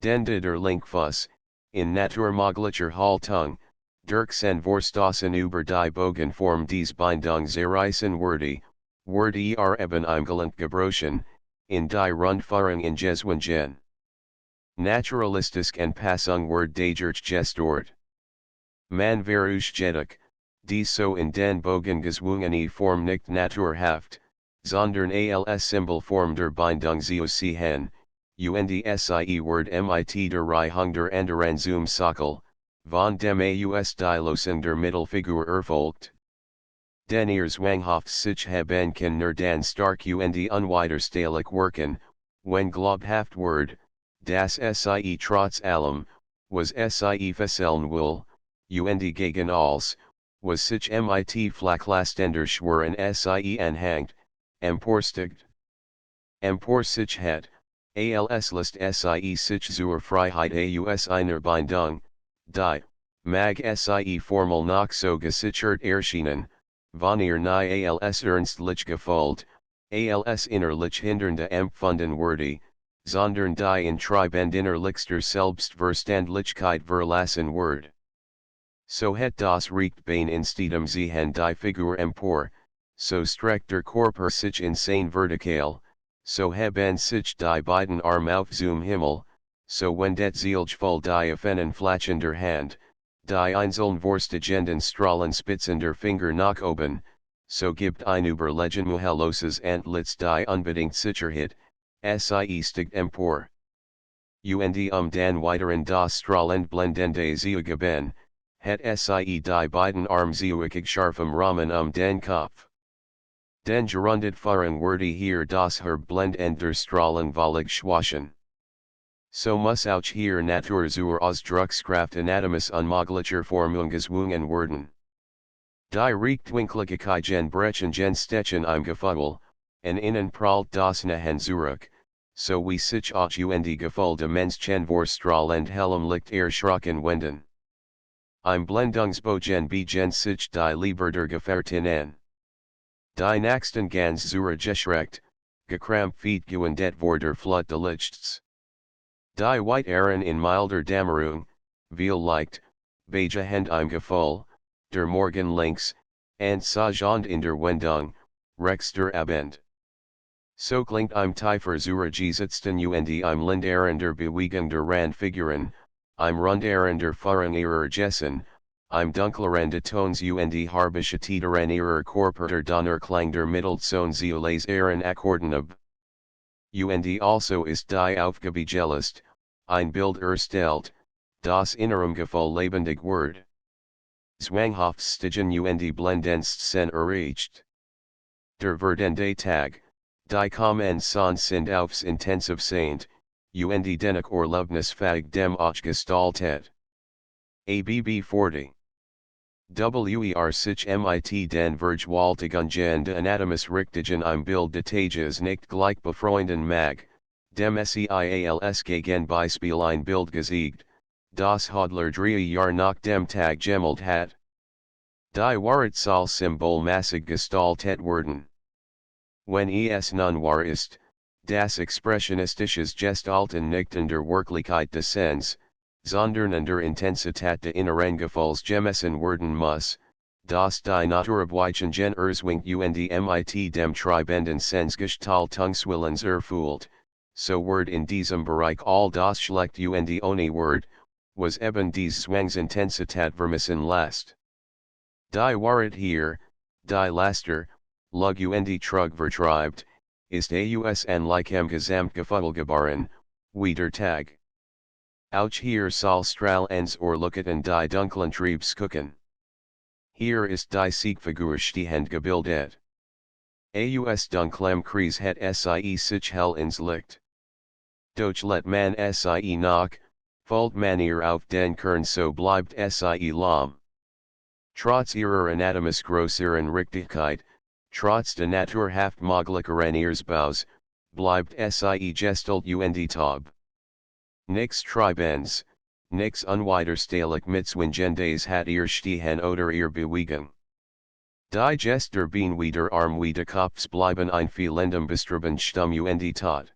Speaker 1: Dende der Linkfuss, in naturmöglicher Haltung, Dirksen Vorstossen über die Bogenform dies Bindung zerreißen wird eben im Gelenk gebrochen, in die Rundführung in Jeswingen. Naturalistisk en Passung wird Dagert gestort. Man verusjetic, dies so in den Bogen gezwungene Form nicht naturhaft, sondern als Symbolform der Bindung zu sehen, und sie wird mit der Reihung der anderen zum Sockel, von dem aus die Losung der Mittelfigur erfolgt. Den ihr zwanghaft sich haben kann nur dann stark und unwiderstehlich wirken, wenn glaubhaft wird, das sie trotz allem, was sie fesseln will, und gegen alles, was sich mit flachlastender schweren sie anhängt, emporstigt. Empor sich het, als list sie sich zur Freiheit aus einer Bindung, die, mag sie formal noch so gesichert erschienen, von ihr nie als ernstlich gefühlt, als innerlich hindernde empfunden wurde, sondern die in Treibend innerlichster Selbstverständlichkeit verlassen wird. So het das Recht Bein insteadem sehen die Figur empor, so streckt der Körper sich in seine Vertikal, so haben sich die beiden Arme auf zum Himmel, so wenn det Zielgefühl die offenen Flächen der Hand, die einzeln vorstehenden Strahlenspitzen der Finger nach oben, so gibt ein Überlegen Muhelloses Antlitz die unbedingt Sicherheit, sie steigt empor. Und dann weiteren das strahlend blendende Zeugeben, het sie die beiden Arme zeuig scharfem Rahmen den Kopf. Den gerundet Führung wurde hier das Herblend der Strahlung völlig schwachen. So muss auch hier Natur zur Ausdruckskraft anatomisch unmöglicher Formung gezwungen werden. Die Rechtwinkligkeiten brechen Stechen im Gefühl, en innen prallt das Nahen zurück, so wie sich auch und Gefühl de Menschen vorstrahlend hellem Licht erschrocken wenden. Im Blendungsbogen begen sich die Lieber der Gefährtinnen. Die nächsten ganz zur geschreckt, gekrampft gewendet vor der Flut de Lichts. Die White in milder Dämmerung, viel Licht, begehend im Gefühl, der Morgen links, und sajand in der Wendung, rechts der Abend. So klingt im tiefer zur gesitzten und im linderen Bewegung der Randfiguren, im runderen der Führung ihrer Gessen, im dunkleren de Tones und harbische Titeren ihrer Körper der Donnerklang der Mittelzone zu les ihren Akkorden ab. Und also ist die Aufgabe ein Bild erstellt, das innerem Gefühl lebendig wird. Zwanghaftsstigen und Blendendsten erreicht. Der werdende Tag, die kommen sind aufs intensiv Saint, und dennoch Erlebnisfähig dem auch gestaltet. ABB 40. Wer sich mit den Vergewaltigungen de Anatomus Richtigen im Bild des nicht gleich befreunden mag, dem seals gegen Beispiel ein Bild gesiegt, das Hodler 3 Jahr nach dem Tag gemmelt hat. Die Wahrheit soll symbolmäßig gestaltet werden. Wenn es nun wahr ist, das expressionistisches Gestalten nicht in der Wirklichkeit descends, sondern in der Intensität de inneren Gefühls gemessen werden muss, das die Naturabweichungen erzwingt und mit dem treibenden Sensgestaltungswillens erfüllt, so wird in diesem Bereich all das schlecht und ohne Wort, was eben dies Zwangsintensität vermissen lässt. Die Wahrheit hier, die Laster, lug und trug vertreibt, ist aus an Lichem Gesamtgefühlgebaren, wie der Tag. Auch hier soll Strahl ens Ohrlucketen die dunklen Triebskucken. Hier ist die Siegfigur stehend gebildet. Aus dunklem Kreis het sie sich hell ins Licht. Doch let man sie nach, folgt man ihr auf den Kern so bleibt sie lahm. Trotz ihrer anatomisch grosseren Richtigkeit, trotz der naturhaft möglicheren ihres Baus, bleibt sie gestalt und taub. Nix Tribens, nix unwiderstehlich Mitzwingendes hat ihr Stehen oder ihr Bewegung. Die Gester Bein wieder Arm wie de Kopf bleiben ein fehlendem Bestreben stumm und tot.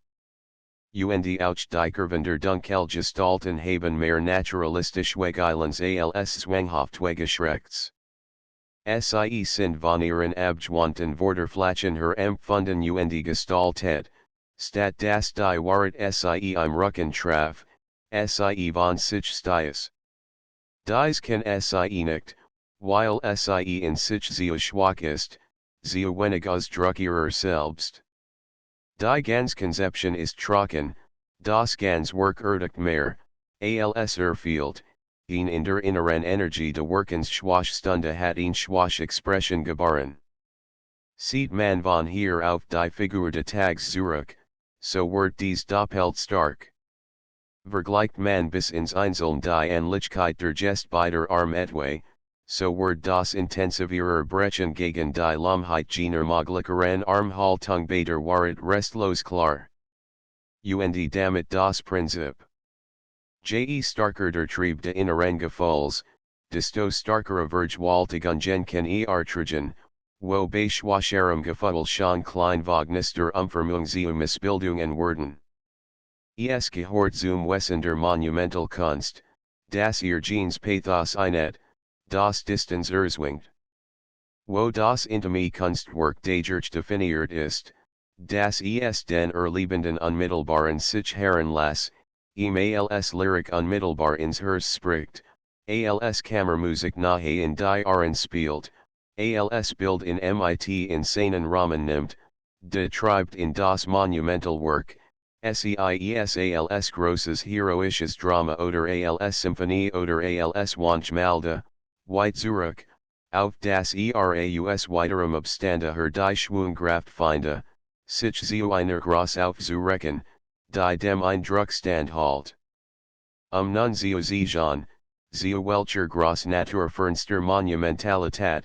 Speaker 1: Und auch die Curvender Dunkel gestalten haben mehr naturalistisch Wegeilands als zwanghaft Wegeschrecks. Sie sind von ihren abgewandten Vorderflächen her empfunden und gestaltet, statt das die Wahrheit sie im Rücken traf, sie von sich stiess. Dies kann sie nicht, weil sie in sich sehr schwach ist, sehr wenig Ausdruck ihrer selbst. Die ganz Konzeption ist trocken, das ganz Werk erdigt mehr, als fehlt, in der inneren Energie de Wirkens Schwachstunde hat Schwach Expression geboren. Sieht man von hier auf die Figur de Tags zurück, so wird dies doppelt stark. Vergleicht man bis ins Einzelne die Ähnlichkeit der Gest beider Arm etwa, so wird das intensivere Brechen gegen die Lahmheit jener möglicheren Armhaltung beider Wahrheit restlos klar. Und damit das Prinzip. Je starker der Trieb de inneren Gefühls, desto starkere Vergewaltigungen kann ertragen, wo bei schwacherem Gefühl schon Kleinwagnis der Missbildungen werden. Es gehört zum Wesen der Monumentalkunst, das ihr Genes Pathos einet, das Distanz erzwingt. Wo das intime Kunstwerk dadurch definiert ist, das es den erlebenden unmittelbaren sich herren lässt, als Lyrik unmittelbar ins Herz spricht, als Kammermusik nahe in die Ohren spielt, als Bild in mit insanen Rahmen nimmt, treibt in das Monumentalwerk, seis als großes heroisches Drama oder als Symphonie oder als Wunschmalde, weit zurück, auf das Eraus wiederum Abstande her die Schwungkraft finde, sich zu einer Gross aufzurecken, die dem Eindruck standhält. Nun zu welcher Gross Naturfernster Monumentalität,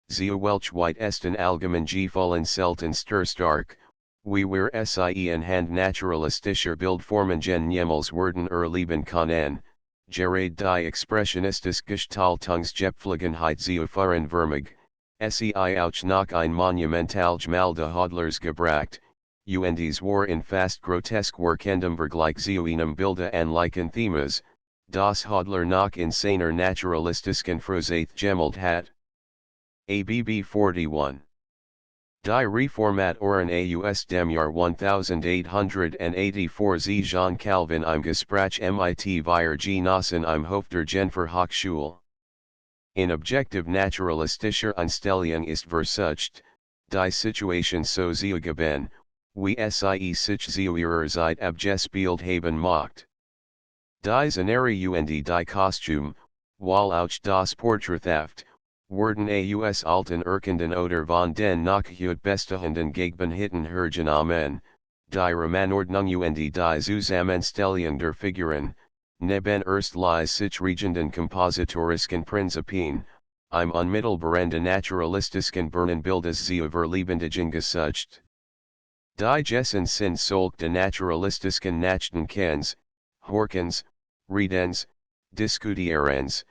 Speaker 1: zu welch weit esten allgemein Gefühlen selten stark, wie wir sie anhand naturalistischer Bildformungen niemals werden erleben können, gerade die expressionistische Gestaltungsgepflogenheit zu vereinförmig, sei auch noch ein Monumentalgemälde Hodlers gebracht, und war in fast grotesk wirkendem Vergleich zu einem Bilde an Themes, das Hodler noch insaner naturalistischen Frozeth gemalt hat. ABB 41. Die Reformatoren aus dem Jahr 1884 Sie Jean Calvin im Gespräch mit wir Genossen im Hof der Genfer Hochschule. In objektiv naturalistischer Einstellung ist versucht, die Situation so zu geben, wie sie sich zu ihrer Zeit abgespielt haben macht. Die Szenerie und die Kostüm, weil auch das Porträttheft, werden aus alten Urkunden oder von den Nachhut bestehenden Gegenhitten hergenommen, die Romanordnung und die Zusammenstellung der Figuren, neben erstlich sich regenden kompositorischen Prinzipien, im unmittelbaren naturalistischen Bernenbildes zu verlebendigen gesucht. Die Gessen sind solch naturalistischen Nachdenkens, Horkens, Redens, Diskutierens,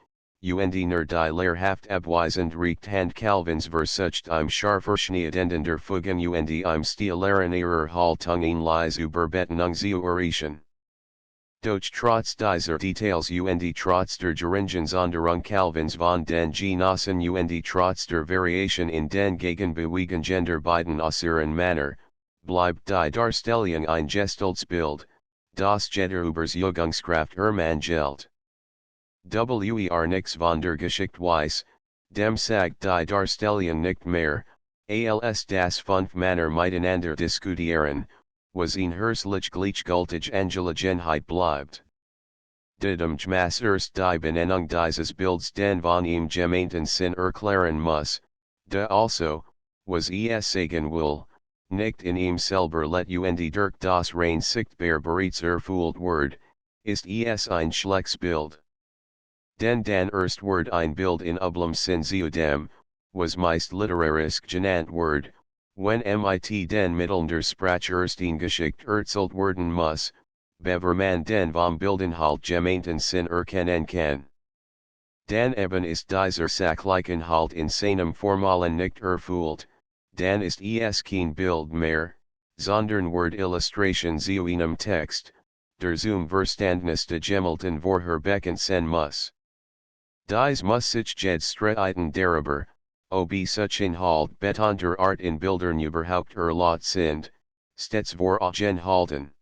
Speaker 1: und nur die Lehrhaft abweisend riecht Hand Calvins versucht im Scharfverschneidenden der Fugen und im Stilaren ihrer Haltung in Lies Überbetonung zu erreichen. Doch trotz dieser Details und trotz der Geringens Calvins von den Genossen und trotz der Variation in den Gegenbewegungen der beiden äußeren Männer, bleibt die Darstellung ein Gestalt Bild, das jeder Überzeugungskraft ermangelt. Nix von der Geschichte weiß, dem sagt die Darstellung nicht mehr, als das fünf Männer miteinander diskutieren, was ein herzlich gleichgültig Angelegenheit bleibt. Dem Gmas erst die Benennung dieses Bilds den von ihm gemeinten Sinn erklären muss, da also, was sagen will, nicht in ihm selber let und durch das rein sichtbar bereits erfüllt Word, ist ein schlechtes Bild. Den erst Word ein Bild in üblem Sinn zu dem, was meist literarisch genannt Word, wenn mit den Mitteln der Sprache erst geschickt erzählt werden muss, bevor man den vom Bildenhalt gemeinten Sinn erkennen kann. Dan eben ist dieser Sachlichenhalt in seinem Formalen nicht erfüllt, dan ist kein Bild mehr, sondern Word Illustration zu einem Text, der zum Verständnis de Gemelten vorherbekannt sein muss. Dies muss sich jed streiten darüber, ob such Inhalt betonter Art in Bildern überhaupt erlaubt sind, stets halten.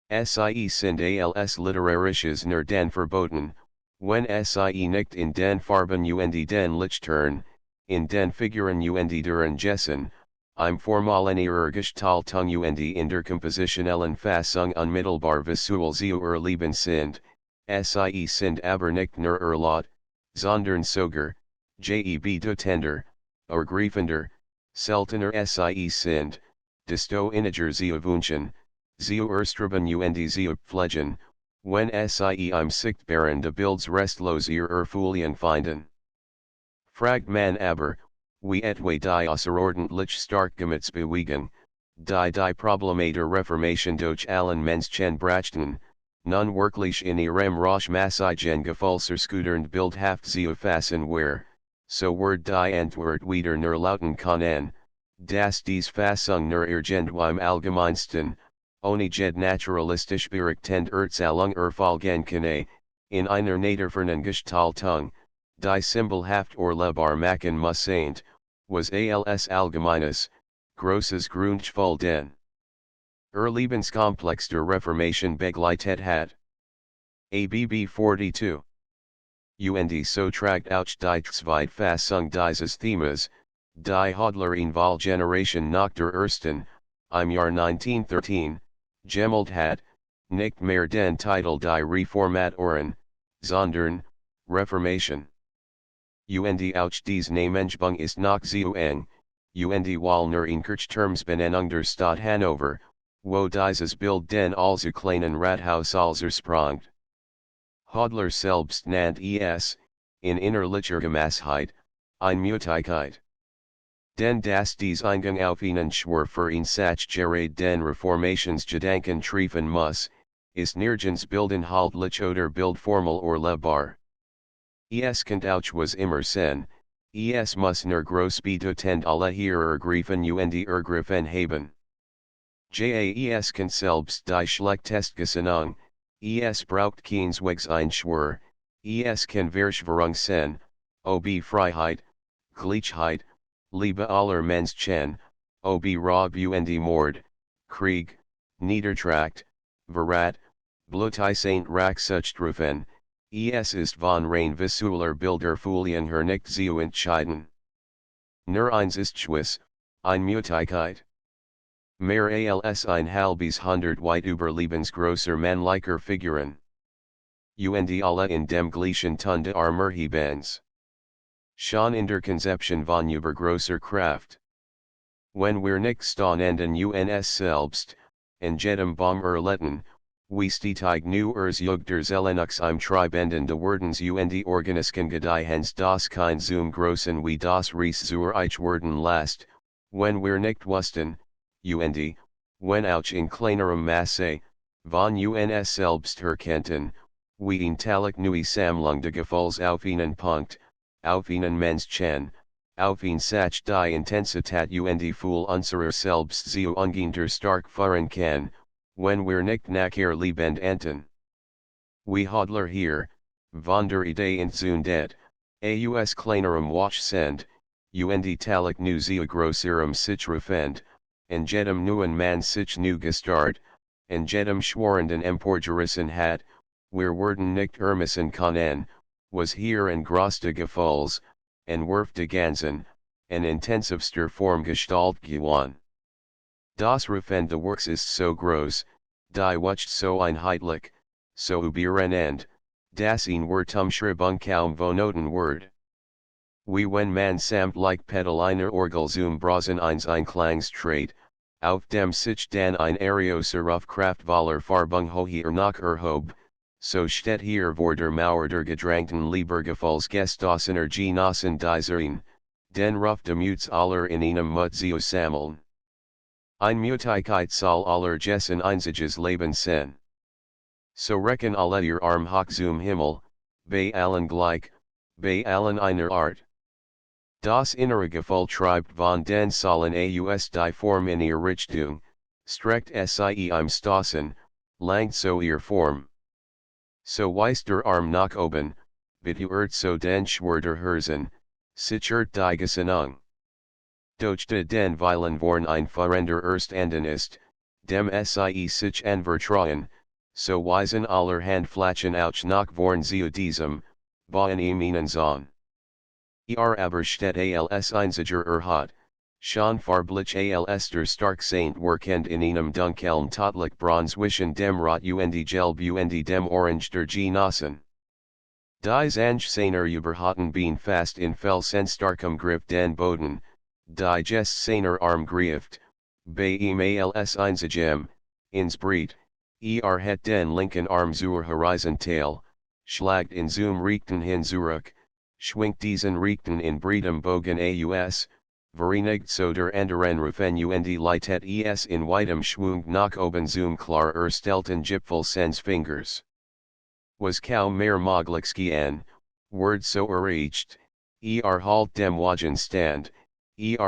Speaker 1: Sie sind als literarisches nur den verboten, wenn sie nicht in den Farben und den Lichtern, in den Figuren und deren Gessen, im formalen ihrer Gestaltung und in der kompositionellen Fassung unmittelbar visuell zu erleben sind, sie sind aber nicht nur erlaubt, sondern sogar, betender, ergreifender, seltener sie sind, desto inniger zu wünschen, zu erstreben und zu pflegen, wenn sie im sichtbaren de Bilds restlos ihr Erfüllung finden. Fragt man aber, wie etwa die außerordentlich stark Gemütsbewegung, die Probleme der Reformation durch allen Menschen brachten, nun wirklich in ihrem Rauschmassigen Gefallserschütternd bildhaft zu fassen wär, so wird die Antwort wieder nur lauten können, dass dies Fassung nur irgendwem allgemeinsten, ohne jed naturalistisch berichtend Erzählung erfolgen könne, in einer naderfernen Gestaltung, die symbolhaft erlebbar machen musseint, was als allgemeines, grosses Grundgefühl den Lebenskomplex der Reformation begleitet hat. ABB 42. Und so tragt auch die Zweitfassung dieses Themas, die Hodler in Wahlgeneration nach der ersten, im Jahr 1913, gemalt hat, nicht mehr den Titel die Reformatoren, sondern, Reformation. Und auch dies Namensgebung ist noch zu eng, und Wallner in Kirchturmsbenennung der Stadt Hannover, wo dieses Bild den also kleinen Rathaus sprangt. Hodler selbst nannt es, in innerlicher Gemassheit, ein Mutigkeit. Denn das dies Eingang auf einen Schwur für ihn Sach gerade den Reformationsgedanken treffen muss, ist nirgends bildenhaltlich oder bildformal erlebbar. Es kent auch was immer sen, muss nur groß bedeutend alle hier ergriffen und ergriffen haben. Jas kent selbst die Schlechtestgesinnung, braucht keineswegs ein Schwur, kann Verschwörung sen, ob Freiheit, Gleichheit, Liebe aller Menschen, ob Raub und Mord, Krieg, Niedertracht, Verrat, Blutisant Rachsuchtrufen, ist von rein visueller Bilderfolien her nicht zu entscheiden. Nur eins ist Schwiss, ein Mutigkeit. Mehr als ein halbes hundert weit überlebensgroßer männlicher Figuren. Und alle in dem gleichen Tunde Armerhebens. Schon in der Konzeption von übergroßer Kraft. Wenn wir nicht staunen uns selbst, en jedem Baum erletten, wie stetig nu Zug der Selenux im Treibenden de Werdens und Organisken gediehens das kein zum großen wie das Ries zur Ich werden last, wenn wir nicht wussten, und, wenn auch in kleinerem Masse, von uns selbst erkannten, wie ihn talik nui samlung de gevoels auf ihnen punkt, auf ihnen mens chen, auf ihn sach die Intensitat und Fool unserer selbst zu unginder stark fahren kann, wenn wir nicht nachher liebend enten. Wie hodler hier, von der Idee und Zundet, aus kleinerem Watch send, und talik nu zu grosserem sich refend, en jedem neuen man sich nu gestart, en jedem schwarenden emporgerissen hat, wir werden nicht ermissen können, was hier en groste Gefalls, en werf de ganzen, en intensivster Form gestalt gewan. Das Refend de Works ist so groß, die Wucht so einheitlich, so überrennend, das ihn zum Schribung kaum vonoten word. Wie wenn man samt like Pedal einer Orgel zum Brasen eins Einklangstreit, auf dem sich dann ein Areoser Kraftvoller Farbung hoher nach erhob, so steht hier vor der Mauer der gedrangten Liebergefallsgestosener Genossen dieserin, den Ruf de Mutes aller in einem Mutzio sammeln. Ein Mutigkeit soll aller Jessen einziges Leben sen. So recken alle ihr Arm hoch zum Himmel, bei allen gleich, bei allen einer Art. Das innere Gefühl treibt von den Zahlen aus die Form in ihr Richtung, streckt sie im Stossen, langt so ihr Form. So weist der Arm nach oben, betuert so den Schwerter Herzen, sichert die Gesinnung. Durch den Weilen vorn ein Verrender erstanden ist, dem sie sich anvertrauen, so weisen aller Handflächen auch nach vorn zu diesem, bauen ihm ihnen zahn. Aber steht als einziger hat, schon farblich als der stark Saint workend in einem dunkeln totlich bronzwischen dem Rot und Gelb und dem Orange der Genossen. Die Seiner überhatten bien fast in Felsen starkem Griff den Boden, die Jess seiner Arm grieft, bei ihm als einzigem, ins Breit, het den linken Arm zur Horizontal, schlagt in zum Richten hin zurück, schwingt diesen Richten in Breitem Bogen aus, verenigt so der anderen Rufen und Leitet es in weitem Schwung nach oben zum klar erstelten Gipfel sens Fingers. Was kaum mehr möglich gehen, word so erreicht, halt dem Wagen stand,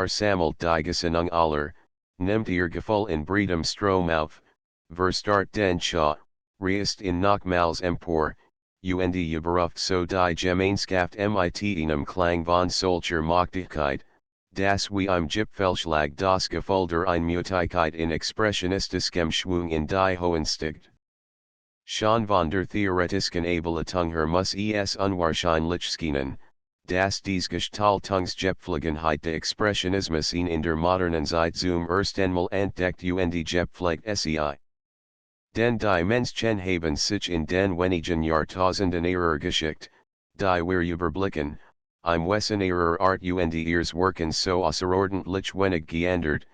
Speaker 1: sammelt die Gesinnung aller, nimmt ihr Gefühl in Breitem Strom auf, verstart den Schau, reist in nochmals empor, und überruft so die Gemeinschaft mit einem Klang von solcher Machtigkeit, dass wie im Gipfelschlag das Gefühl der Einmutigkeit in expressionistischem Schwung in die Hohen steigt. Schon von der theoretischen Ableitung her muss es unwahrscheinlich schienen, dass dies Gestaltungsgepflogenheit de Expressionismus in der modernen Zeit zum ersten Mal entdeckt und gepflegt sei. Den die Menschen haben sich in den wenigen Jahrtausenden geschickt, die wir überblicken, im Wesen ihrer Art und ihres Workens so außerordentlich wenig geändert,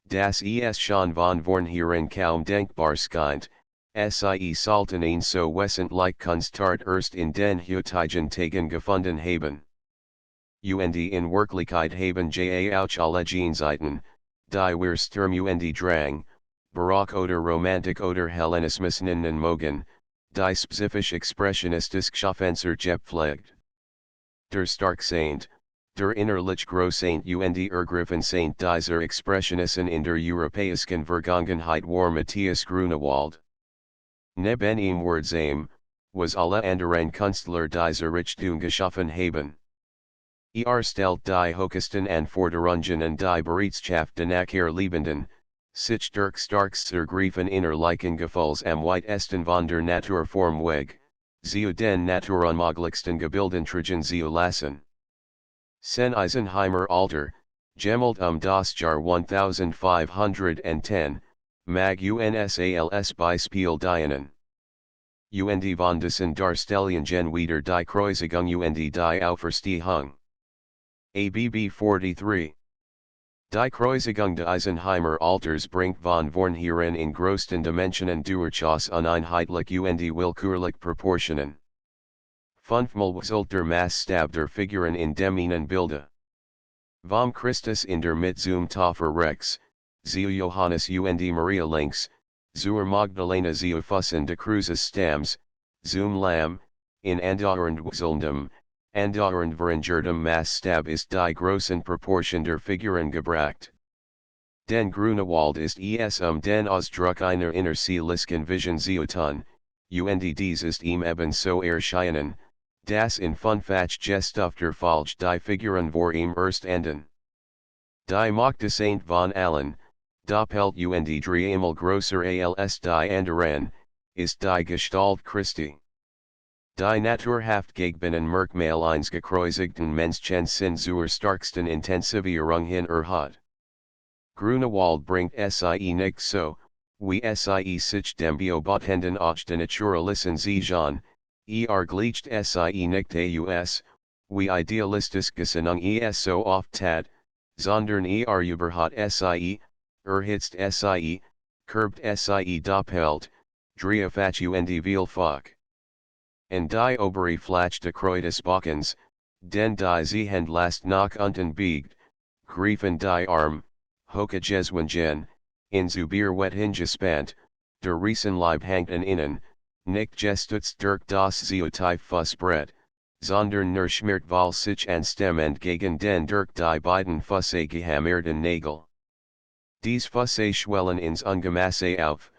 Speaker 1: dass es schon von vornherein kaum denkbar scheint, sie sollten ihn so wesentlich Kunstart erst in den heutigen Tagen gefunden haben. Und in Wirklichkeit haben auch alle Genseiten, die wir Sturm und Drang, Baroque oder Romantik oder Hellenismus nennen mogen, die spezifisch expressionistisch Schaffenser gepflegt. Der stark Saint, der innerlich Großsaint und ergriffen Saint dieser Expressionisten in der europäischen Vergangenheit war Matthias Grunewald. Neben ihm Wordsame, was alle anderen Künstler dieser Richtung geschaffen haben. Stellt die Hochsten Anforderungen an die Bereitschaft nachher Liebenden, sich durch starkster Griefen innerlichen Gefalls am weitesten von der Naturform weg, zu den naturunmöglichsten Gebilden tragen zu lassen. Sen Eisenheimer Alter, gemalt das Jahr 1510, mag UNSALS Beispiel dienen. Und von dessen Darstellungen wieder die Kreuzigung und die Auferstehung. ABB 43. Die Kreuzigung des Eisenheimer Alters bringt von vornherein in größten Dimensionen durchaus uneinheitlich und willkürlich Proportionen. Fünfmal wechselt der Maßstab der Figuren in dem ihnen Bilde. Vom Christus in der mit zum Taufer Rex, zu Johannes und Maria links, zur Magdalena zu Fussen de Crucis Stams, zum Lam, in andauernd Wechselndem, andauernd Verangertem Maßstab ist die großen Proportion der Figuren gebracht. Den Grunewald ist es den Ausdruck einer innerseelisken Vision tun, und dies ist ihm ebenso erschienen, das in Funfach Gestuft der Falsch die Figuren vor ihm erst enden. Die Macht Saint von allen, Doppelt und dreimal grosser als die anderen, ist die Gestalt Christi. Die naturhaft Gegenbinnen Merkmal eines gekreuzigten Menschen sind zur starksten Intensivierung hin hat. Grunewald bringt sie nicht so, wie sie sich dem beobachtenden och den Naturalisten sehen, gleicht sie nicht aus, wie idealistisch Gesinnung es so oft tat, sondern überhat sie, erhitzt sie, curbt sie doppelt, dreifach und vielfach. En die obere Flach de Kreuz Bakens, den die Zehend last nach unten biegt, griefen die Arm, hoke Jeswingen, in Zubir wet hingespannt, der Riesenleib hangt an innen, nicht gestutzt durch das Zeotief Fussbrett, sondern nur schmiert weil sich an Stem gegen den durch die beiden Fusse gehammerten Nägel. Dies Fusse schwellen ins Ungemasse auf,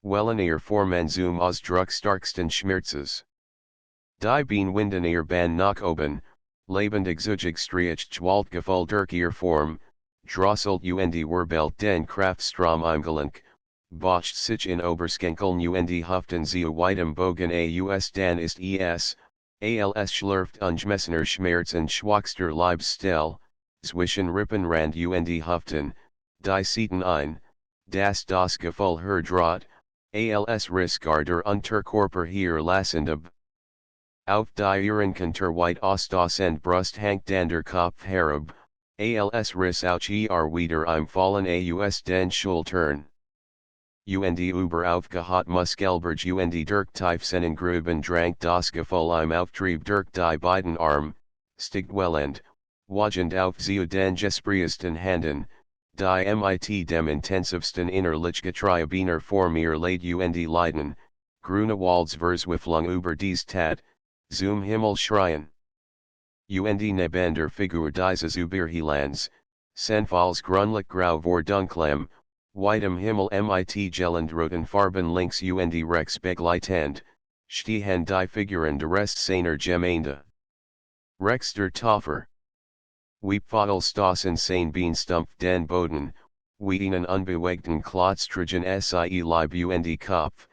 Speaker 1: wellen ihr Formen zum Ausdruck starksten Schmerzes. Die Bienenwinden ihr Ban nach oben, lebendig zugig stricht Waldgefühl durch ihr Form, drosselt und Werbelt den Kraftstrom imgelenk, bocht sich in Oberschenkeln und Hüften zu weitem Bogen aus dann ist es, als schlürft ungemessener Schmerz und schwachster Leibsstell, zwischen Rippenrand und Hüften, die Seiten ein, das Gefühl herdraht, als Riskar der Unterkörper hier lassend auf die Uhrenkanter weit Ostend Brust hangt dann der Kopf herab, als Riss auch wieder im Fallen aus den Schultern. Und über aufgehat Muskelberg und durch Tiefsehnengruben drank das Gefühl im Auftrieb durch die beiden Arm, stigwellend, wagend auf zu den gespriesten Handen, die mit dem intensivsten innerlichgetriebener Form ihr Leid und Leiden, Grunewalds Verswiflung über dies Tat, zum Himmel schreien. Und neben der Figur dieses Überhelans, Senfals grunlich grau vor dunklem, weitem Himmel mit gelend roten Farben links und rechts begleitend, stehen die Figuren der Rest seiner Gemeinde. Rechts der Tafel. Wie Pfadelstossen sein Bienenstumpf den Boden, wie einen unbewegten Klotztrigen sie Leib und Kopf,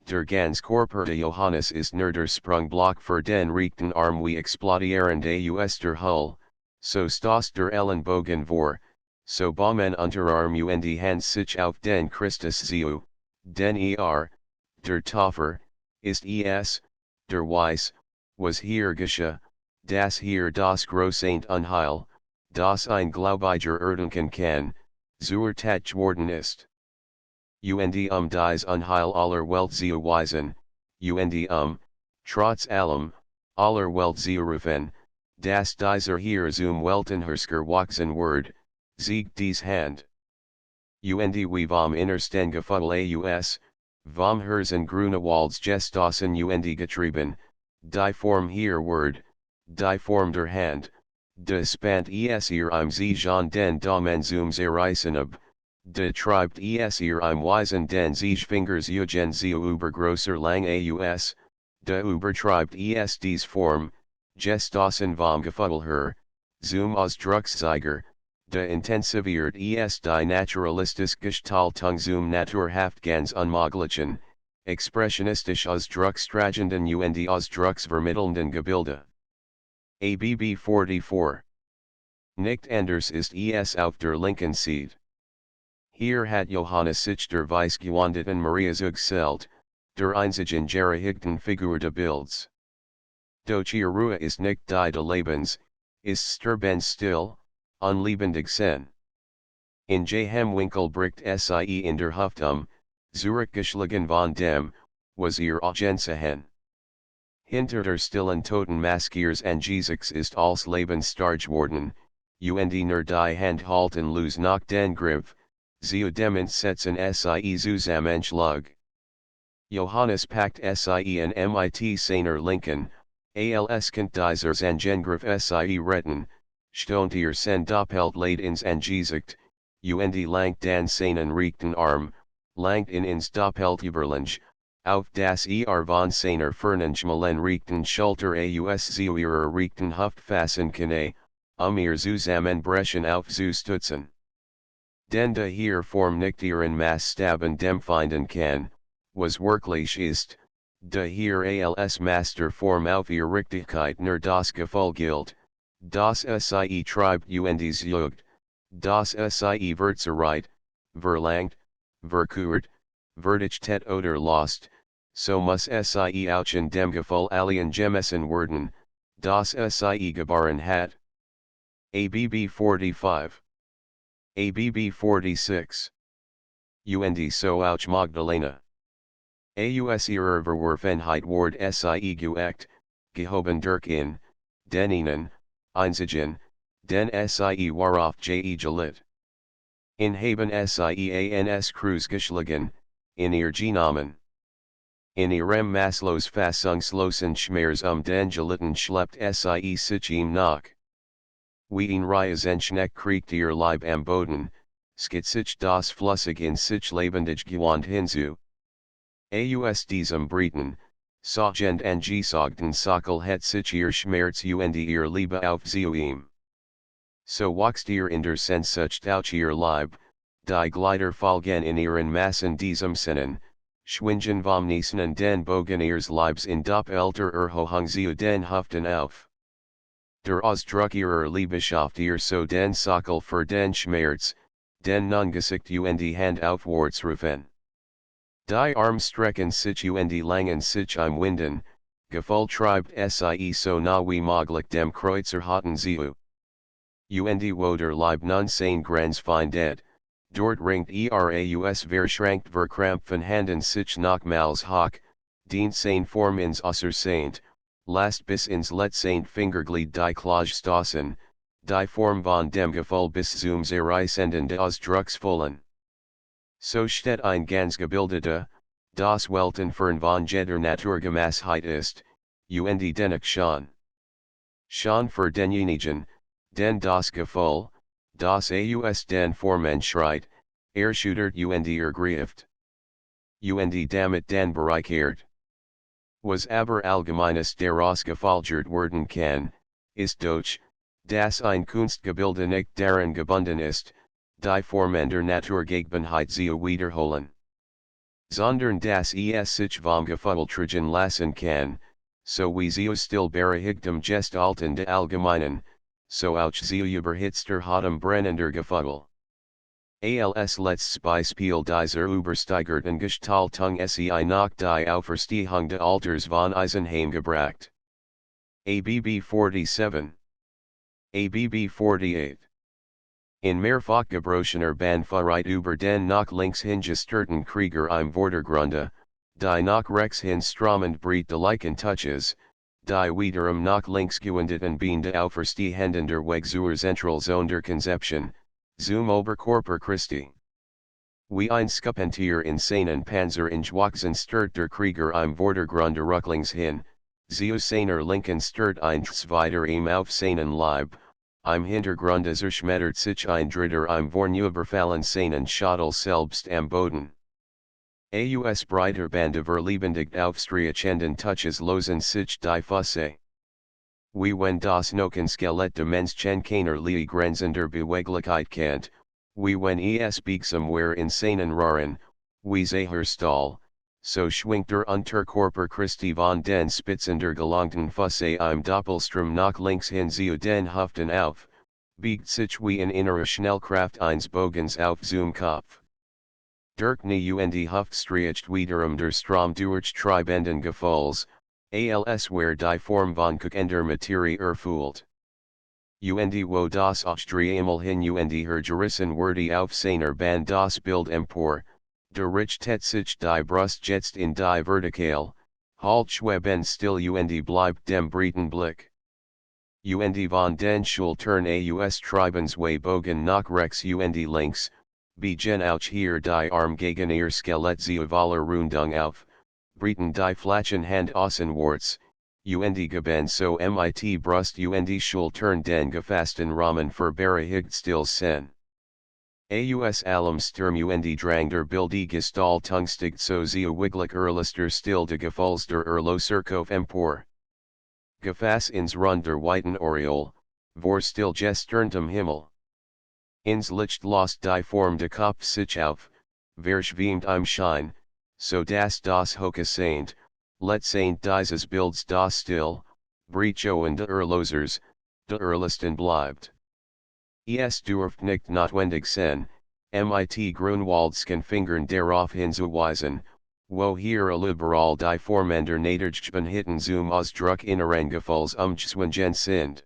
Speaker 1: der ganz Körper de Johannes ist nur der Sprungblock für den rechten Arm wie explodierende aus der Hull, so stoßt der Ellenbogen vor, so baumen Unterarm und Hand sich auf den Christus zu, den der Tafel, ist es, der Weiss, was hier geschah, das hier das große Unheil, das ein Glaubiger erdenken kann, zur Tat geworden ist. Und dies Unheil aller Welt zu weisen, und trotz allem, aller Welt zu rufen, dass dieser hier zum Weltenherrscher wachsen wird, siegt dies Hand. Und wie vom innersten Gefühl aus, vom Herzen Grunewalds gestossen und getrieben, die Form hier wird, die Form der Hand, de spant es ihr im Zijan den Damen zum Zerreißen de treibt es ihr im Weisen den Fingers eugen zu übergrosser Lang aus, de übertreibt es dies Form, gestossen vom Gefühl her, zum Ausdruckszeiger, de intensiviert es die naturalistische Gestaltung zum naturhaft ganz unmöglichen, expressionistisch Ausdruckstragenden und Ausdrucksvermittelnden Gebilde. ABB 44. Nicht anders ist es auf der linken Seite. Hier hat Johannes sich der Weissgewandeten Maria zugselt, der einzigen gerahigten Figur des Bilds. Doch ihr Ruhe ist nicht die des Lebens, ist sterbend still, unlebendig sen. In Jehem Winkel bricht sie in der Hüftung, zurückgeschlagen von dem, was ihr Augenzehen. Hinter der stillen Toten Maskiers and Jesus ist als Lebensstark worden, und nur die Hand halten los nach den Griff, zu dem setzen sie zusammenschlug. Johannes Pacht Sie and MIT Seiner Lincoln, als Kant dieser Angengriff Sie retten, Stontier sen doppelt leid ins Angesicht, und langt dan seinen rechten Arm, langt ins doppelt Überlange, auf das von seiner Fernanchmalen rechten Schulter aus zu ihrer rechten Hüft fassen kann, ihr Zusammenbrechen auf zu stützen. Den de hier Form nicht ihren Maßstaben dem finden kann, was wirklich ist, de hier als Master Form auf ihr Richtigkeit nur das Gefühl gilt, das Sie treibt und Jugend, das Sie verzerreit, verlangt, verkürt, verdichtet oder lost, so muss Sie auch in dem Gefühl allen gemessen werden, das Sie geboren hat. ABB 45. ABB 46. Und so auch Magdalena. Aus ihrer Verworfenheit ward Sie geächt, gehoben durch in, den ihnen, einzigen, den Sie worauf gelit. In haben Sie ans Kreuz geschlagen, in ihr Genamen. In ihrem Maslows Fassungslosen Schmerz den gelitten schleppt Sie sich ihm nach. Wie in Riesenschneck kriegt ihr Leib am Boden, sich das Flüssig in sich lebendig gewand hinzu. Aus diesem Briten, Sogend angesogten Sockel het sich ihr Schmerz und ihr Liebe auf zu ihm. So wächst ihr in der Sehnsucht auch ihr Leib, die Glieder folgen in ihren Massen diesem Sinnen, schwingen vom Niesen den Bogen ihres Leibs in doppelter Erhöhung zu den Hüften auf. Der Ausdruck ihrer Liebeschaft ihr so den Sockel für den Schmerz, den Nungesicht und Hand aufwärts rufen. Die Arm strecken sich und langen sich im Winden, Gefühl treibt Sie so nah wie möglich dem Kreuzer hatten zu. Und wo der Leib nun sein Grenz findet, dort ringt Aus verschränkt verkrampfen Handen sich nochmals hoch, dient sein Form ins Außerseint, last bis ins Letzseint Fingerglied die Klage stoßen, die Form von dem Gefühl bis zum Zerreißenden des Ausdrucksvollen. So steht ein ganz gebildeter, das Welten fern von jeder Naturgemassheit ist, und dennoch schon für denjenigen, den das Gefühl, das Aus den Formen schreit, erschüttert und ergrieft. Und damit den bereichert. Was aber allgemeines daraus gefaltert werden kann, ist doch, dass ein Kunstgebilde nicht daran gebunden ist, die Formen der Naturgegebenheit zu wiederholen. Sondern dass sich vom Gefühl tragen lassen kann, so wie sie still berechtigtem gestalten de allgemeinen, so auch zu überhitzter hatem brennender Gefühl. Als letztes Beispiel dieser übersteigerten Gestaltung sei noch die Auferstehung de Alters von Eisenheim gebracht. ABB 47. ABB 48. In mehrfach gebrochener Bandfahrt über den nach links hingesterten Krieger im Vordergrunde, die nach rechts hin strömend Breit de Leichen touches, die wiederum nach links gewendeten Bein de Auferstehender Weg zur Zentralzone der Konzeption, zum Oberkörper Christi. Wie ein Skupentier in seinen Panzer ingewaxen stört der Krieger im Vordergrunde rücklings hin, zu seiner Linken stört ein Zweiter ihm auf seinen Leib, im Hintergrunde zerschmettert sich ein Dritter im Vornüberfallen seinen Schädel selbst am Boden. Aus breiter Bande verlebendigt aufstreichenden touches losen sich die Füße. Wie wenn das Knochenskelett de Menschen keiner Lie grenzender Beweglichkeit kennt, wie wenn es biegsam in seinen Rohren, wie Zeher Stahl, so schwingt der Unterkörper Christi von den Spitzender gelangten Füße im Doppelstrom nach links hin zu den Hüften auf, biegt sich wie in innerer Schnellkraft eines Bogens auf zum Kopf. Durch Knie und Hüft streicht wiederum der Strom durch Treibenden Gefühls, als where die Form von Kuckender Materie erfüllt. Und wo das Aufstreamel hin und her gerissen wurde auf seiner Band das Bild empor, der Richtet sich die Brust jetzt in die Vertikal, halt schweben still und bleibt dem breiten Blick. Und von den Schultern aus Treibensway Bogen nach rechts und links, biegen auch hier die Arm gegen ihr Skelett zu voller Rundung auf, Breiten die Flachen Hand Außenwarts, und Gaben so mit Brust und Schultern den gefassten Rahmen für Berehigt still sen. Aus allem Sturm und Drang der Bilde Gestaltungstigt so sehr wiglich Erlister still de Gefühls der Erlöserkopf empor. Gefass ins Rund der Weiten Oriol, vor still gesterntem Himmel. Ins Licht lost die Form de Kopf sich auf, verschwimmt im Schein, so dass das Hohe Saint, Saint dieses Bilds das still, Brechoen de Erlosers, de Erlisten bleibt. Es dürft nicht notwendig sein, mit Grunwaldsken Fingern darauf hinzuweisen, wo hier liberal die Formender Nadergeben Hitten zum Ausdruck inneren Gefühls umzwingen sind.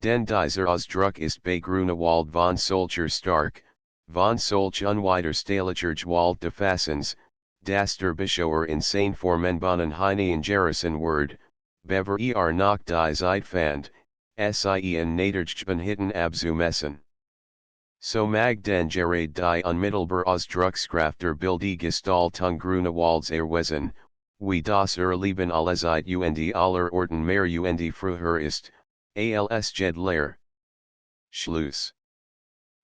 Speaker 1: Denn dieser Ausdruck ist bei Grunewald von solcher stark, von solch unwiderstehlicher Gewalt de Fassens, dass der Beschauer in seine Formenbonnen hinein gerissen wird, bever noch die Zeit fand, sie in Nadergeben Hitten abzumessen. So mag den Gerade die unmittelbar Ausdruckskraft der Bilde Gestaltung Grunewalds erweisen, wie das Erleben allezeit und aller Orten mehr und früher ist, als Jedler. Schluss.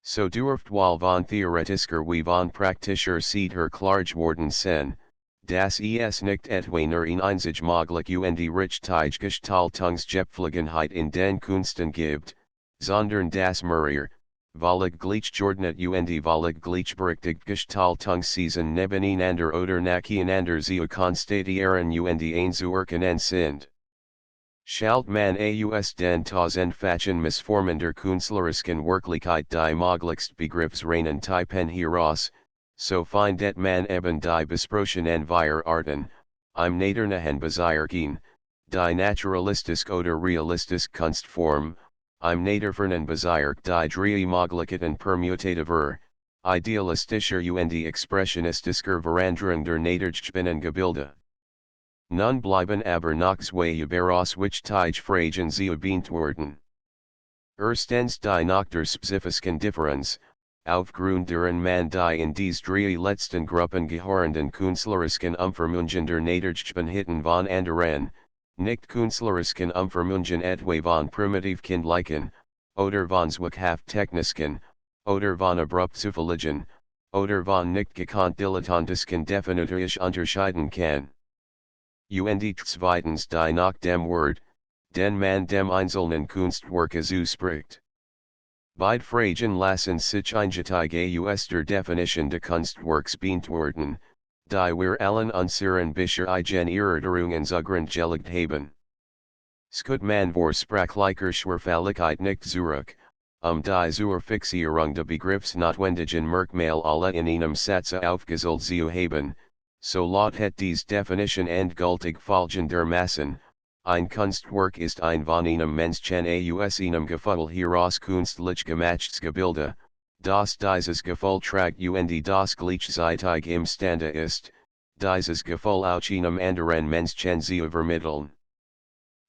Speaker 1: So dürft wohl von Theoretiker wie von Praktischer Seite klar geworden sein, dass es nicht etwa nur ein einzig möglich und richtig Gestaltungsgepflogenheit in den Kunsten gibt, sondern dass mehrere, völlig gleichgeordnet und völlig gleichberechtigt Gestaltungsweisen nebeneinander oder nacheinander zu konstatieren und einzuerkennen sind. Schalt man aus den tausendfachen Missformen der künstlerischen Wirklichkeit die möglichst Begriffsreinen Typen heraus, so findet man eben die besprochenen vier Arten, im Nadernahen Bezirken, die naturalistisch oder realistisch Kunstform, im Naderfernen Bezirk die drei Möglichkeiten permutativer, idealistischer und expressionistischer Veränderung der Nadergebenen Gebilde. Nun bleiben aber noch zwei überauswichtige Fragen zu beantworten. Erstens die nach der spezifischen Differenz, aufgrund deren man die in dies drei letzten Gruppen gehörenden künstlerischen Umformungen der Nadergebenen Hitten von anderen, nicht künstlerischen Umformungen etwa von primitivkindlichen, oder von zwackhaft technischen, oder von abrupt zufälligen, oder von nicht gekonnt dilettantischen definitorisch unterscheiden kann. Und zweitens die nach dem Wort, den man dem einzelnen Kunstwerke zuspricht. Beide Fragen lassen sich eingetige aus der Definition de Kunstwerks beantworten, die wir allen unseren Bisher Erörterungen zugrund gelegt haben. Skut man vor sprachlicher Schwerfälligkeit nicht zurück, die zur Fixierung de Begriffsnotwendigen Merkmal alle in einem Satze aufgestellt zu haben, so lautet dies Definition endgültig folgendermaßen, ein Kunstwerk ist ein von einem Menschen aus einem Gefühl heraus künstlich gemachtes Gebilde, das dieses Gefühl tragt und das gleichzeitig imstande ist, dieses Gefühl auch einem anderen Menschen zu vermitteln.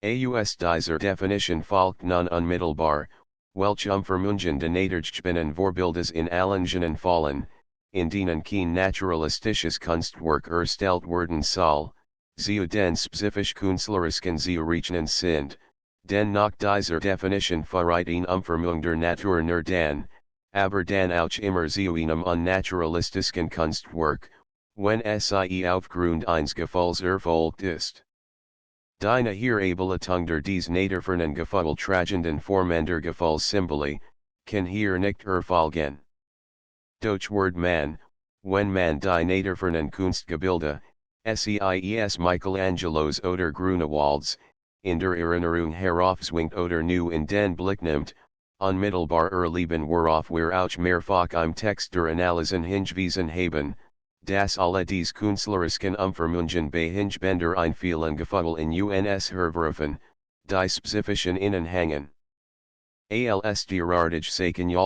Speaker 1: Aus dieser Definition folgt nun unmittelbar, welche Umformungen de Nadergebenen Vorbildes in allen Genren fallen, in denen kein naturalistisches Kunstwerk erstellt werden soll, zu den spezifisch künstlerischen zu rechnen sind, denn nach dieser Definition verreit eine Umformung der Natur nur dann, aber dann auch immer zu einem unnaturalistischen Kunstwerk, wenn sie aufgrund eines Gefühls erfolgt ist. Die Nachherableitung der dies naderfernen Gefühl tragenden Formen der Gefühlssymbole, kann hier nicht erfolgen. Doch wird man, wenn man die naderfernen Kunstgebilde, seis Michelangelos oder Grunewalds, in der Erinnerung heraufzwingt oder nu in den Blick nimmt, unmittelbar erleben worauf wir auch mehrfach im Text der Analysen hingewiesen haben, dass alle dies künstlerischen Umformungen bei Hingebender ein vielen Gefühl in uns hervorrufen, die spezifischen Innenhängen. Als derartig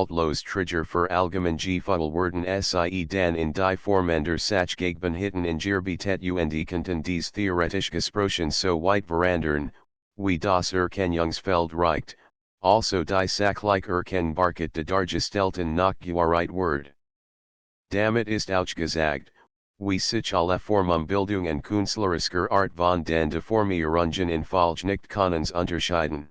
Speaker 1: Los Trigger für allgemein Gefühl werden sie dann in die Formender Sachgegenben Hitten in Gerbietet und Konten dies theoretisch gesprochen so weit verandern, wie das Erkennungsfeld reicht, also die sachlich erkennbarkeit de dargestellten Nachgewahrheit wird. Damit ist auch gesagt, wie sich alle Formumbildung und künstlerischer Art von den Deformierungen in Falsch nicht kannens unterscheiden.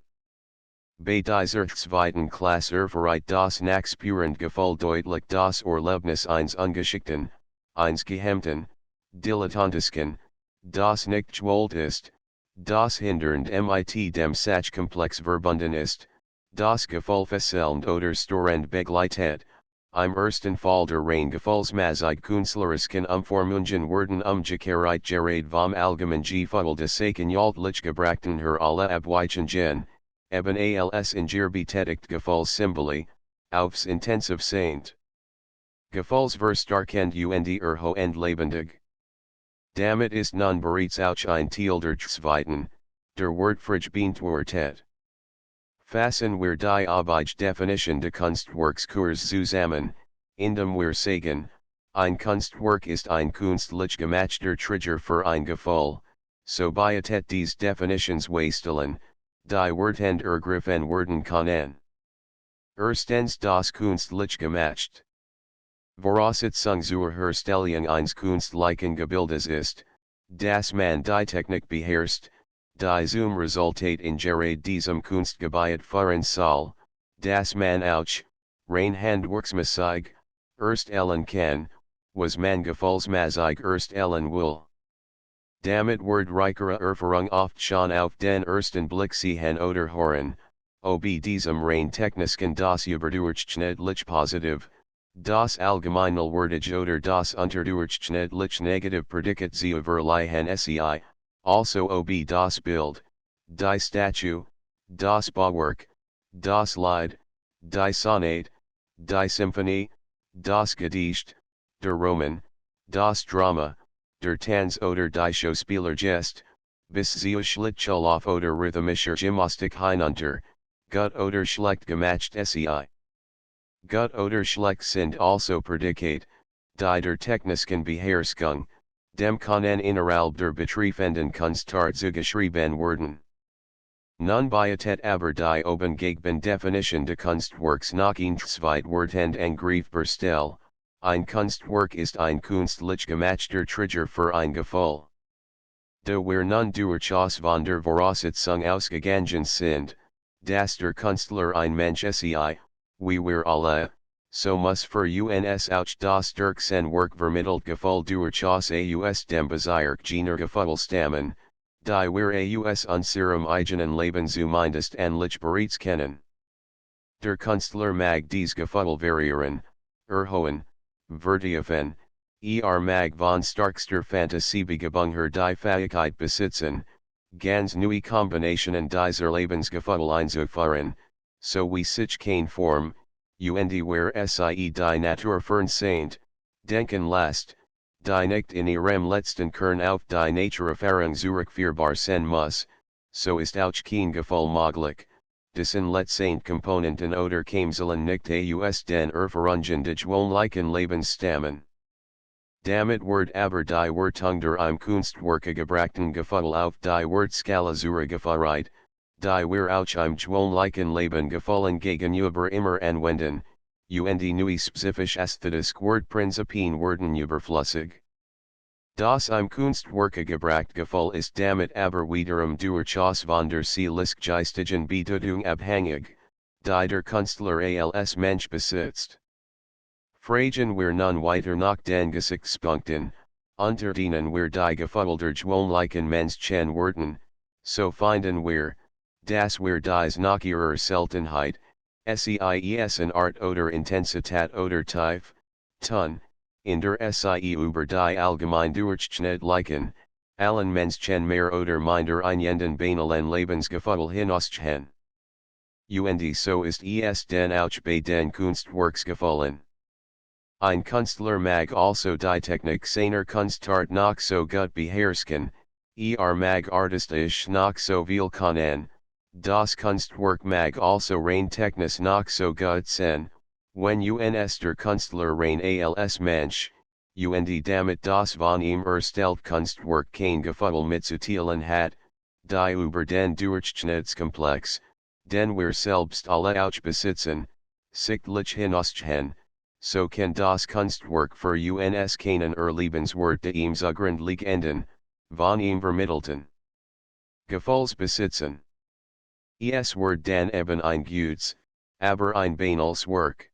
Speaker 1: Bei dieser zweiten Klasse erfreut das nachspürend Gefühl deutlich das Erlebnis eines ungeschickten, eines gehemmten, dilettantischen, das nicht gewollt ist, das hindernd mit dem Sachkomplex verbunden ist, das Gefühl fesselnd oder störend begleitet, im ersten Fall der rein gefühlsmäßig künstlerischen Umformungen werden umgekehrt gerade vom allgemeinen Gefühl des alltäglich gebrachten her alle Abweichungen, eben als in ihr betätigt Gefühlssymbole, aufs intensiv sind. Gefühlsverstärkend und erhöhend lebendig. Damit ist nun bereits auch ein Teil der zweiten, der Wordfrage beantwortet. Fassen wir die obige Definition de Kunstwerkskurs zusammen, indem wir sagen, ein Kunstwerk ist ein künstlich gemachter Trigger für ein Gefühl, so bietet dies Definitions wastelen, die Wörtend ergriffen werden können. Erstens das künstlich gemacht. Voraussetzung zur Herstellung eines künstlichen Gebildes ist, dass man die Technik beherrscht, die zum Resultat in gerade diesem Kunstgebiet führen soll, dass man auch, rein handwerksmäßig, erstellen kann, was man gefühlsmäßig erstellen will. Damit wird reichere Erfahrung oft schon auf den ersten Blick sehen oder hören, ob diesem rein technischen das überdurchschnittlich positiv, das allgemeinelwertig oder das unterdurchschnittlich negativ Prädikat sie überlegen sei, also ob das Bild, die Statue, das Bauwerk, das Lied, die Sonate, die Symphonie, das Gedicht, der Roman, das Drama, der Tanz oder die Schauspielergest, bis sie Schlittschulauf oder rhythmischer Gymnastik hinunter, gut oder schlecht gemacht sei. Gut oder schlecht sind also Prädikat, die der technischen Beherrschung, dem können innerhalb der betreffenden Kunstart zugeschrieben werden. Nun bietet aber die oben gegebene Definition de Kunstwerks noch ein zweitwertend angreifbar Stelle, ein Kunstwerk ist ein künstlich gemachter Trigger für ein Gefühl. Da wir nun durchaus von der Voraussetzung ausgegangen sind, dass der Künstler ein Mensch sei, wie wir alle, so muss für uns auch das Werk vermittelt Gefühl durchaus aus dem Bezirk jener Gefühl stammen, die wir aus unserem eigenen Leben zumindest ähnlich bereits kennen. Der Künstler mag dies Gefühl variieren, erhöhen, vertiefen, mag von starkster Fantasiebegebung her die Fähigkeit besitzen, ganz neue Kombinationen dieser Lebensgefühle einzuführen, so wie sich keine Form, und where sie die Natur fernseht, denken lässt, die nicht in ihrem letzten Kern auf die Naturerfahrung zurückführbar sein muss, so ist auch kein Gefühl möglich, dessen letzten Komponenten oder Kämselen nicht aus den Erfahrungen des gewöhnlichen Lebens stammen. Damit wird aber die Wertung der im Kunstwerke gebrachten Gefühl auf die Wertskala zurückgeführt, die wir auch im gewöhnlichen Leben Gefühlen gegenüber immer anwenden, und neue spezifisch ästhetische Wertprinzipien werden überflüssig. Das im Kunstwerke gebracht Gefühl ist damit aber wiederum durchaus von der seelisch-geistigen Bedeutung abhängig, die der Künstler als Mensch besitzt. Fragen wir nun weiter nach den Gesichtspunkten, unter denen wir die Gefühle der gewöhnlichen Menschen werden, so finden wir, dass wir dies nach ihrer Seltenheit, seis in Art oder Intensität oder Tief, tun, in der sie über die allgemein durchschnittlichen, allen Menschen mehr oder minder einenden banalen Lebensgefühl hinausgehen. Und so ist es denn auch bei den Kunstwerksgefühlen. Ein Künstler mag also die Technik seiner Kunstart noch so gut beherrschen, mag artistisch noch so viel können, das Kunstwerk mag also rein technisch noch so gut sein, wenn uns der Künstler rein als Mensch, und damit das von ihm erstellt Kunstwerk kein Gefühl mitzuteilen hat, die über den Durchschnittskomplex, den wir selbst alle auch besitzen, sichtlich hinausgehen, so kann das Kunstwerk für uns keinen Lebenswert de ihm zugrund enden, von ihm vermittelten Gefalls besitzen. Es wird dann eben ein Gutes, aber ein banales Werk.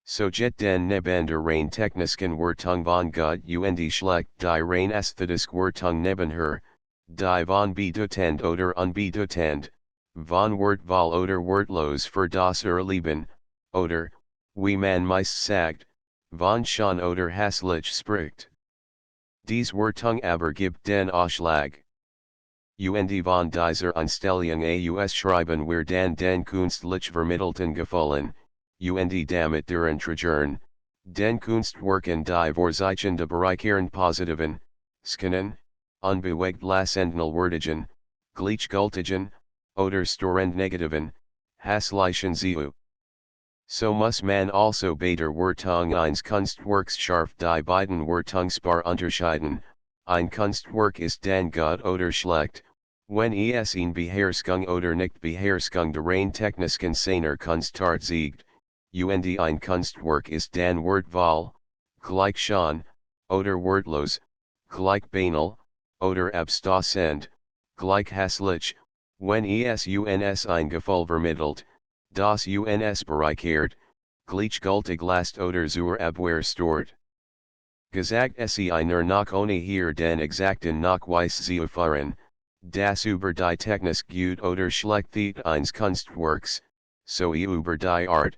Speaker 1: So jet den neben der rein technischen Wertung von Gott und schlecht die rein ästhetische Wertung nebenher, die von bedeutend oder unbedeutend, von Wertwahl oder Wertlos für das Erleben, oder, wie man meist sagt, von schon oder hässlich spricht. Dies Wertung aber gibt den Ausschlag. Und von dieser Einstellung aus schreiben wir dann den kunstlich vermittelten Gefallen, und damit deren Tragern, den Kunstwerken die Vorzeichen de Bereichern positiven, Skinnen, unbewegt lassenden Wertigen, gleichgültigen, oder storend negativen, hässlichen Zeu. So muss man also bei der Wertung eines Kunstwerks scharf die beiden Wertungspaar unterscheiden, ein Kunstwerk ist dann gut oder schlecht, wenn es in Beherrschung oder nicht Beherrschung der rein technischen seiner Kunstart siegt, und ein Kunstwerk ist dann wertvoll, gleich schon, oder wertlos, gleich banal, oder abstoßend, gleich hässlich, wenn es uns ein Gefühl vermittelt, das uns bereichert, gleichgültig last oder zur Abwehr stört. Gesagt sie einer noch ohne hier den exakten Nachweis zu führen, das über die Technik gut oder schlecht eines Kunstwerks, so über die Art,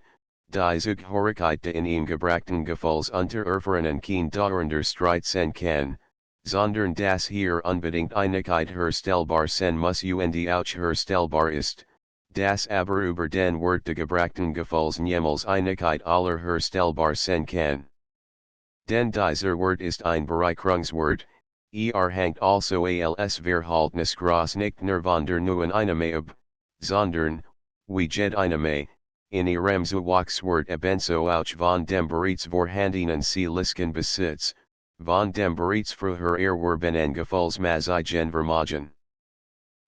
Speaker 1: die Zugehörigkeit de in ihm gebrachten Gefalls unter erfahrenen kein dauernder Streit sein kann, sondern das hier unbedingt Einigkeit herstellbar sein muss und auch herstellbar ist, das aber über den Wert de gebrachten Gefalls niemals Einigkeit aller herstellbar sein kann. Denn dieser Wert ist ein Bereicherungswert, hängt also als Verhaltensgras nicht nur von der neuen Einnahme ab, sondern, wie jede Einnahme, in ihrem Zuwachswert ebenso auch von dem bereits vorhandenen seelisken Besitz, von dem bereits früher erworbenen Gefallsmaßigen Vermögen.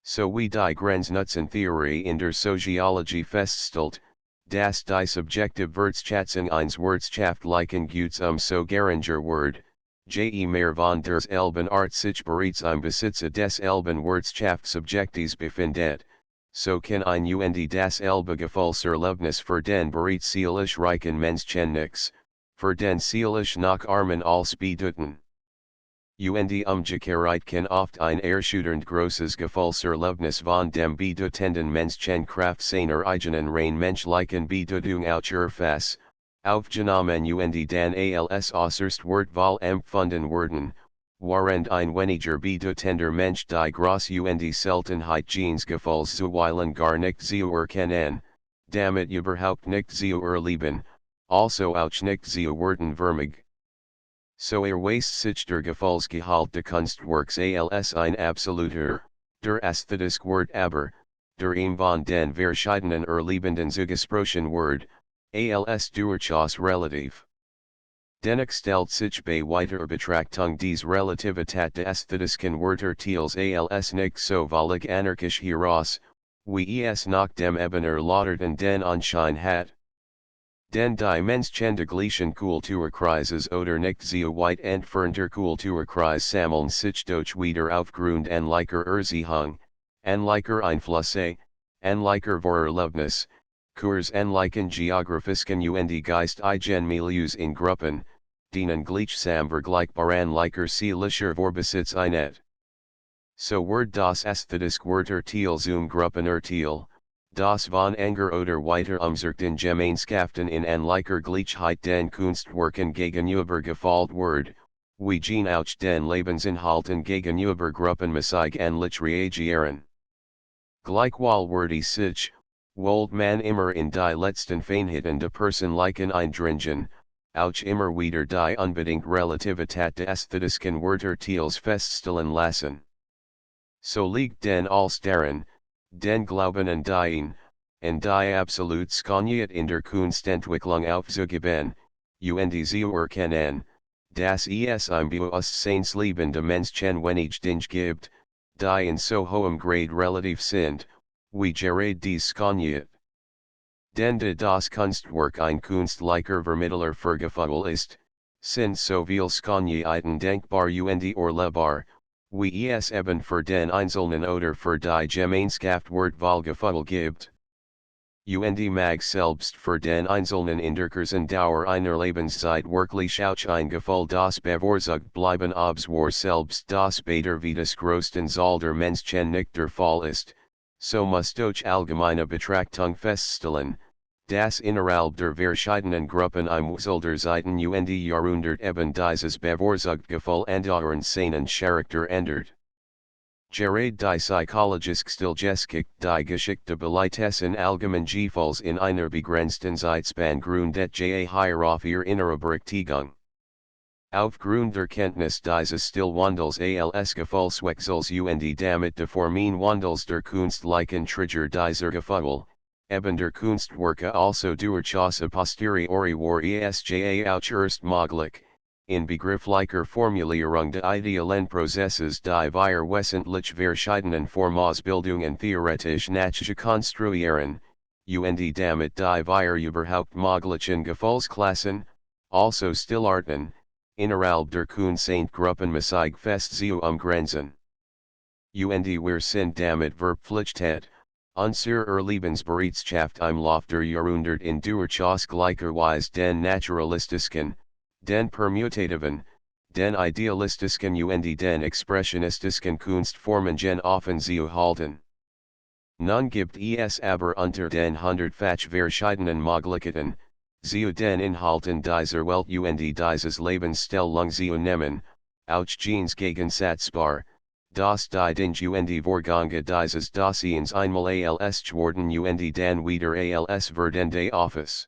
Speaker 1: So wie die Grenznutzen-Theorie in der Soziologie feststellt, dass die subjektive Wertschätzung eines wirtschaftlichen Gutes so geringer wird, je mehr von der Elben Art sich bereits im Besitze des Elben Wirtschaftssubjektes befindet, so kann ein und das Elbe Gefallserlebnis für den bereits seelisch reichen Menschen nix, für den seelisch noch armen als bedeuten. Und umgekehrt kann oft ein erschütternd großes Gefallserlebnis von dem bedeutenden Menschen Kraft seiner eigenen rein menschlichen Bedeutung auch erfass, aufgenommen und dann als äußerst wertvoll empfunden werden, während ein weniger bedeutender Mensch die große und Seltenheit jenes Gefalls zuweilen gar nicht zu erkennen, damit überhaupt nicht zu erleben, also auch nicht zu werden vermag. So erweist sich der Gefallsgehalt de Kunstwerks als ein absoluter, der ästhetisch Wert aber, der ihm von den verschiedenen erlebenden zugesprochen wird, als durchaus relativ. Dennoch stellt sich bei weiter Betrachtung dies Relativität de ästhetischen Werturteils als nicht so völlig anarchisch heraus, wie es nach dem Ebener lauterten den Anschein hat. Den die Menschen de gleichen Kulturkreises oder nicht so weit entfernter Kulturkreis sammeln sich doch wieder aufgrund ähnlicher Erziehung, ähnlicher Einflüsse, ähnlicher Vorerlebnis, Kurs ähnlichen geografischen und geistigen Milieus in Gruppen, denen gleichsam vergleichbaren liker seelischer Vorbesitz einet. So wird das ästhetische Werturteil zum Gruppenerteil, das von enger oder weiter umzerkten Gemeinschaften in ähnlicher Gleichheit den Kunstwerken gegenüber gefällt wird, wie gene auch den Lebensinhalten gegenüber gruppenmäßig ähnlich reagieren. Gleichwohl wird sich, wollt man immer in die letzten Feinheiten de personlichen Eindringen, auch immer wieder die unbedingt Relativität de ästhetischen Werturteils feststellen lassen. So liegt denn als darin, den Glauben an die absolut Skoniet in der Kunstentwicklung aufzugeben, und zu erkennen, dass es im Bewusstseinsleben de Menschen wenig Dinge gibt, die in so hohem Grade relativ sind, wie gerade dies Skoniet. Den de das Kunstwerk ein kunstlicher vermittler Vergefühl ist, sind so viel Skönheiten denkbar und erlebbar, wie es eben für den Einzelnen oder für die Gemeinschaft Wertgefühl gibt. Und mag selbst für den Einzelnen in der kurzen Dauer einer Lebenszeit wirklich auch ein Gefühl das bevorzugt bleiben obwohl selbst das Beider wie des größten Zahl der Menschen nicht der Fall ist, so muss durch allgemeine Betrachtung feststellen, dass innerhalb der verschiedenen Gruppen im Wechsel der Zeiten und Jahrhundert eben dieses bevorzugt Gefühl andauernd seinen Charakter ändert. Gerade die psychologisch Stillgeskik die Geschichte Belitessen allgemein Gefühls in einer begrenzten Zeitspanne grundet hier auf ihr innere Berechtigung. Aufgrund der Kenntnis dieses Stillwandels als Gefühlswechsels und damit de Formen Wandels der kunstlichen Trigger dieser Gefühl, eben der Kunstwerke also durchaus a posteriori war esja auch erst möglich. In begrifflicher Formulierung der idealen Prozesses die wir wesentlich verschiedenen Formausbildungen theoretisch nachzukonstruieren, und damit die wir überhaupt möglichen Gefühlsklassen, also Stillarten, innerhalb der Kunstgruppen mäßig fest zu umgrenzen. Und wir sind damit verpflichtet, unser Lebensbereitschaft im Lauf der Jahrhundert in durchaus gleicher Weise den Naturalistischen, den Permutativen, den Idealistischen und den Expressionistischen Kunstformen offen zu halten. Nun gibt es aber unter den hundertfach verschiedenen Möglichkeiten, zu den Inhalten dieser Welt und dieses Lebensstellung zu nehmen, auch Genes gegensatzbar, das die Dinge und Vorgänge dieses Daseins einmal als geworden und dann wieder als werdende Office.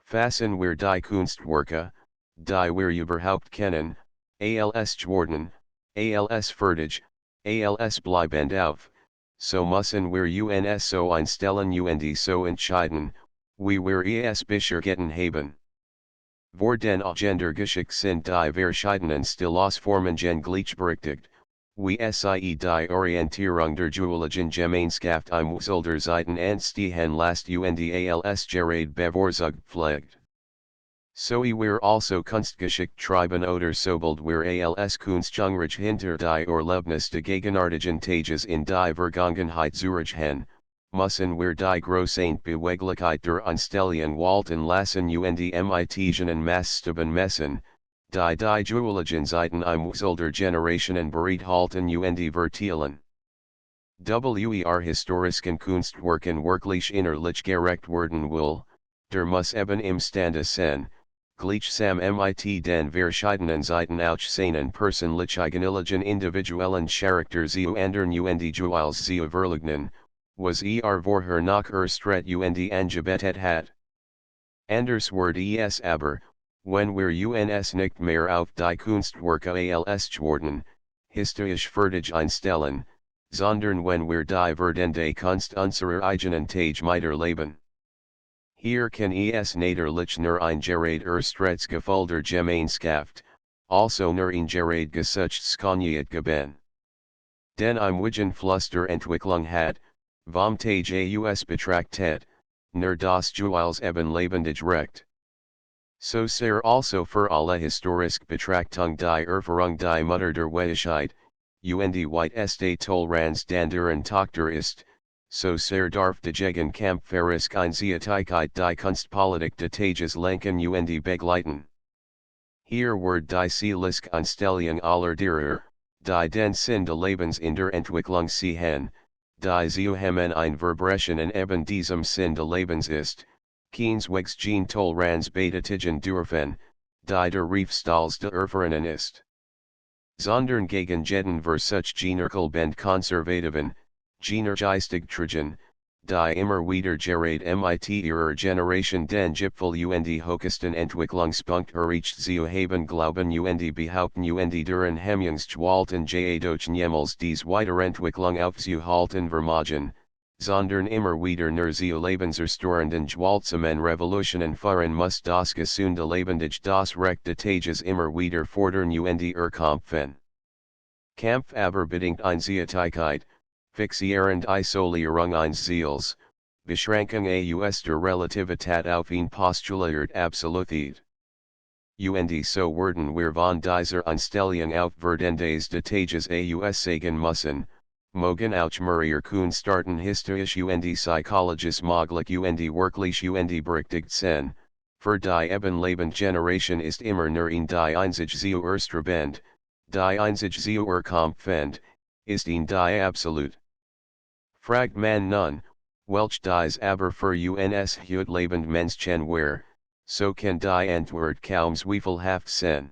Speaker 1: Fassen wir die Kunstwerke, die wir überhaupt kennen, als geworden, als fertig, als bleibend auf, so müssen wir uns so einstellen und so entscheiden, wie wir es bisher getan haben. Vor den Gendergeschick sind die verschiedenen Stilosformen gleichberechtigt, wie sie die Orientierung der Dualigen Gemeinschaft im Wechsel der Zeiten anstehen lässt und als gerade bevorzugt pflegt. So wir also Kunstgeschick treiben oder sobald wir als Kunstjungrich hinter die Erlebnis de gegenwärtigen Tages in die Vergangenheit zurückgehen, müssen wir die große Beweglichkeit der Einstellung walten lassen und mitgenen Maßstaben messen, die dualigen Zeiten im Wechsel der Generationen bereithalten und verteilen. Wer historischen Kunstwerken wirklich innerlich gerecht werden will, der muss eben imstande sein, gleichsam mit den verschiedenen Zeiten auch seinen persönlichen individuellen Charakter zu ändern und Duals zu verleugnen, was vorher noch erstret und angebetet hat. Anders wird es aber, wenn wir uns nicht mehr auf die Kunstwerke als geworden, historisch fertig einstellen, sondern wenn wir die werdende Kunst unserer eigenen Tage miterleben. Hier kann es natürlich nur ein gerade erstretes Gefühl der Gemeinschaft, also nur ein gerade gesucht Skönheit geben. Denn im Wigen Fluss der Entwicklung hat, vom Tage aus betrachtet, nur das Duals eben lebendig recht. So sehr also für alle historisk Betrachtung die Erfahrung die Mutter der Weisheit, und weit este Toleranz danderen Tochter ist, so sehr darf de gegen Kampferisk Einziehigkeit die Kunstpolitik de Tages lenken und begleiten. Hier wird die Seelisk Einstellung aller derer, die den Sinn de Lebens in der Entwicklung sehen, die zusammen ein Verbrechen eben diesem Sinn de Lebens ist, keineswegs gene Toleranz betätigen dürfen, die der Riefstals de Erfahrenen ist. Sondern gegen jeden Versuch generell bend konservativen, genergeistig tragen, die immer wieder gerade mit ihrer Generation den Gipfel und höchsten Entwicklungspunkt erreicht zu haben glauben und behaupten und deren Hemmungsgewalten durch niemals dies Weiterentwicklung aufzuhalten vermogen, sondern immer wieder nur zu lebenszerstörenden Gewaltsamen Revolutionen fahren muss das gesunde lebendig das Recht des Tages immer wieder fordern und erkämpfen. Kampf aber bedingt Einziehigkeit, fixierend Isolierung eines Ziels, Beschränkung aus der Relativität auf ihn postuliert Absolutheit. Und so werden wir von dieser Einstellung auf verdendes Detages aussagen müssen, mogen auch mehrere Kuhn starten historisch und psychologisch möglich und wirklich und berechtigt sein, für die eben lebende Generation ist immer nur in die einzige zu erstreben, die einzige zu erkämpfen, ist in die Absolut. Fragt man nun, welch dies aber für uns heut lebend Menschen wär, so kann die Antwort kaum zweifelhaft sein.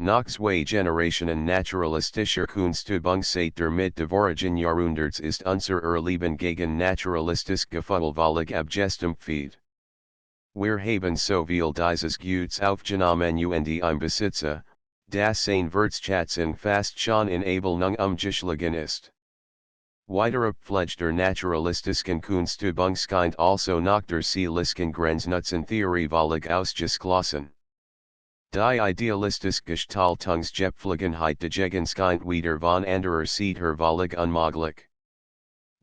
Speaker 1: Nach zwei Generationen naturalistischer Kunstübung seit der Mitte des vorigen Jahrhunderts ist unser Erleben gegen naturalistisches Gefühl völlig abgestumpft. Wir haben so viel dieses Gutes aufgenommen und im Besitze, dass ein Wirtschaftsung fast schon in Abelnung geschlagen ist. Weitere Pflege naturalistischen Kunstübung scheint also nach der seelischen Grenznutzen-Theorie völlig ausgeschlossen. Die idealistische Gestaltungsgepflogenheit dagegen scheint wieder von anderer Seite völlig unmöglich.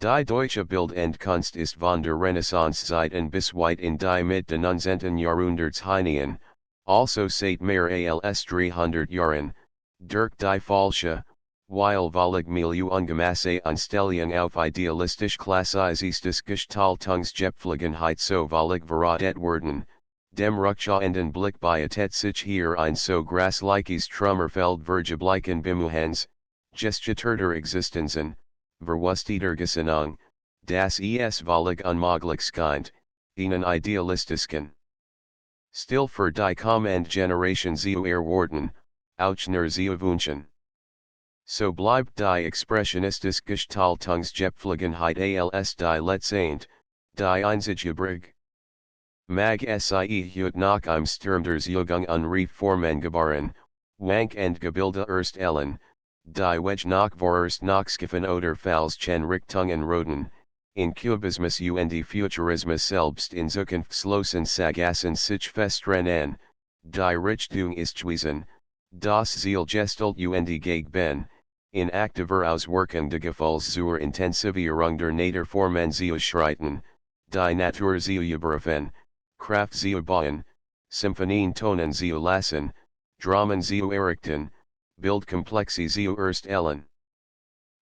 Speaker 1: Die deutsche Bildendkunst ist von der Renaissance-Zeit bis weit in die Mitte des 19. Jahrhunderts hinein, also seit mehr als 300 Jahren, durch die falsche, weil völlig ungemasse Einstellung auf idealistisch klassizistische Gestaltungsgepflogenheit so völlig verratet werden, dem rückschauenden Blick bietet sich hier ein so grassliches Trümmerfeld vergeblichen Bemuhens, gestörter Existenzen, verwusteter Gesinnung, das es völlig unmöglich scheint, ihnen idealistischen Stil für die kommende Generation zu erwarten, auch nur zu wünschen. So bleibt die expressionistische Gestaltungsgepflogenheit als die letztend, die einzige Brigg. Mag sie heut nach im Sturm der Zeugung und Reformen geboren, wank und Gebilde erst Ellen, die Wedge nach vorerst nachschiffen oder falschen Richtungen roden, in Kubismus und Futurismus selbst in Zukunftslosen Sagassen sich festrennen, die Richtung ist gewesen, das Ziel gestalt und gegen in aktiver Auswirkung des Gefühls zur Intensivierung der Naturformen zu schreiten, die Natur zu überrufen, Kraft zu bauen, Symphonien tonen zu lassen, Dramen zu errichten, Bildkomplexe zu erstellen.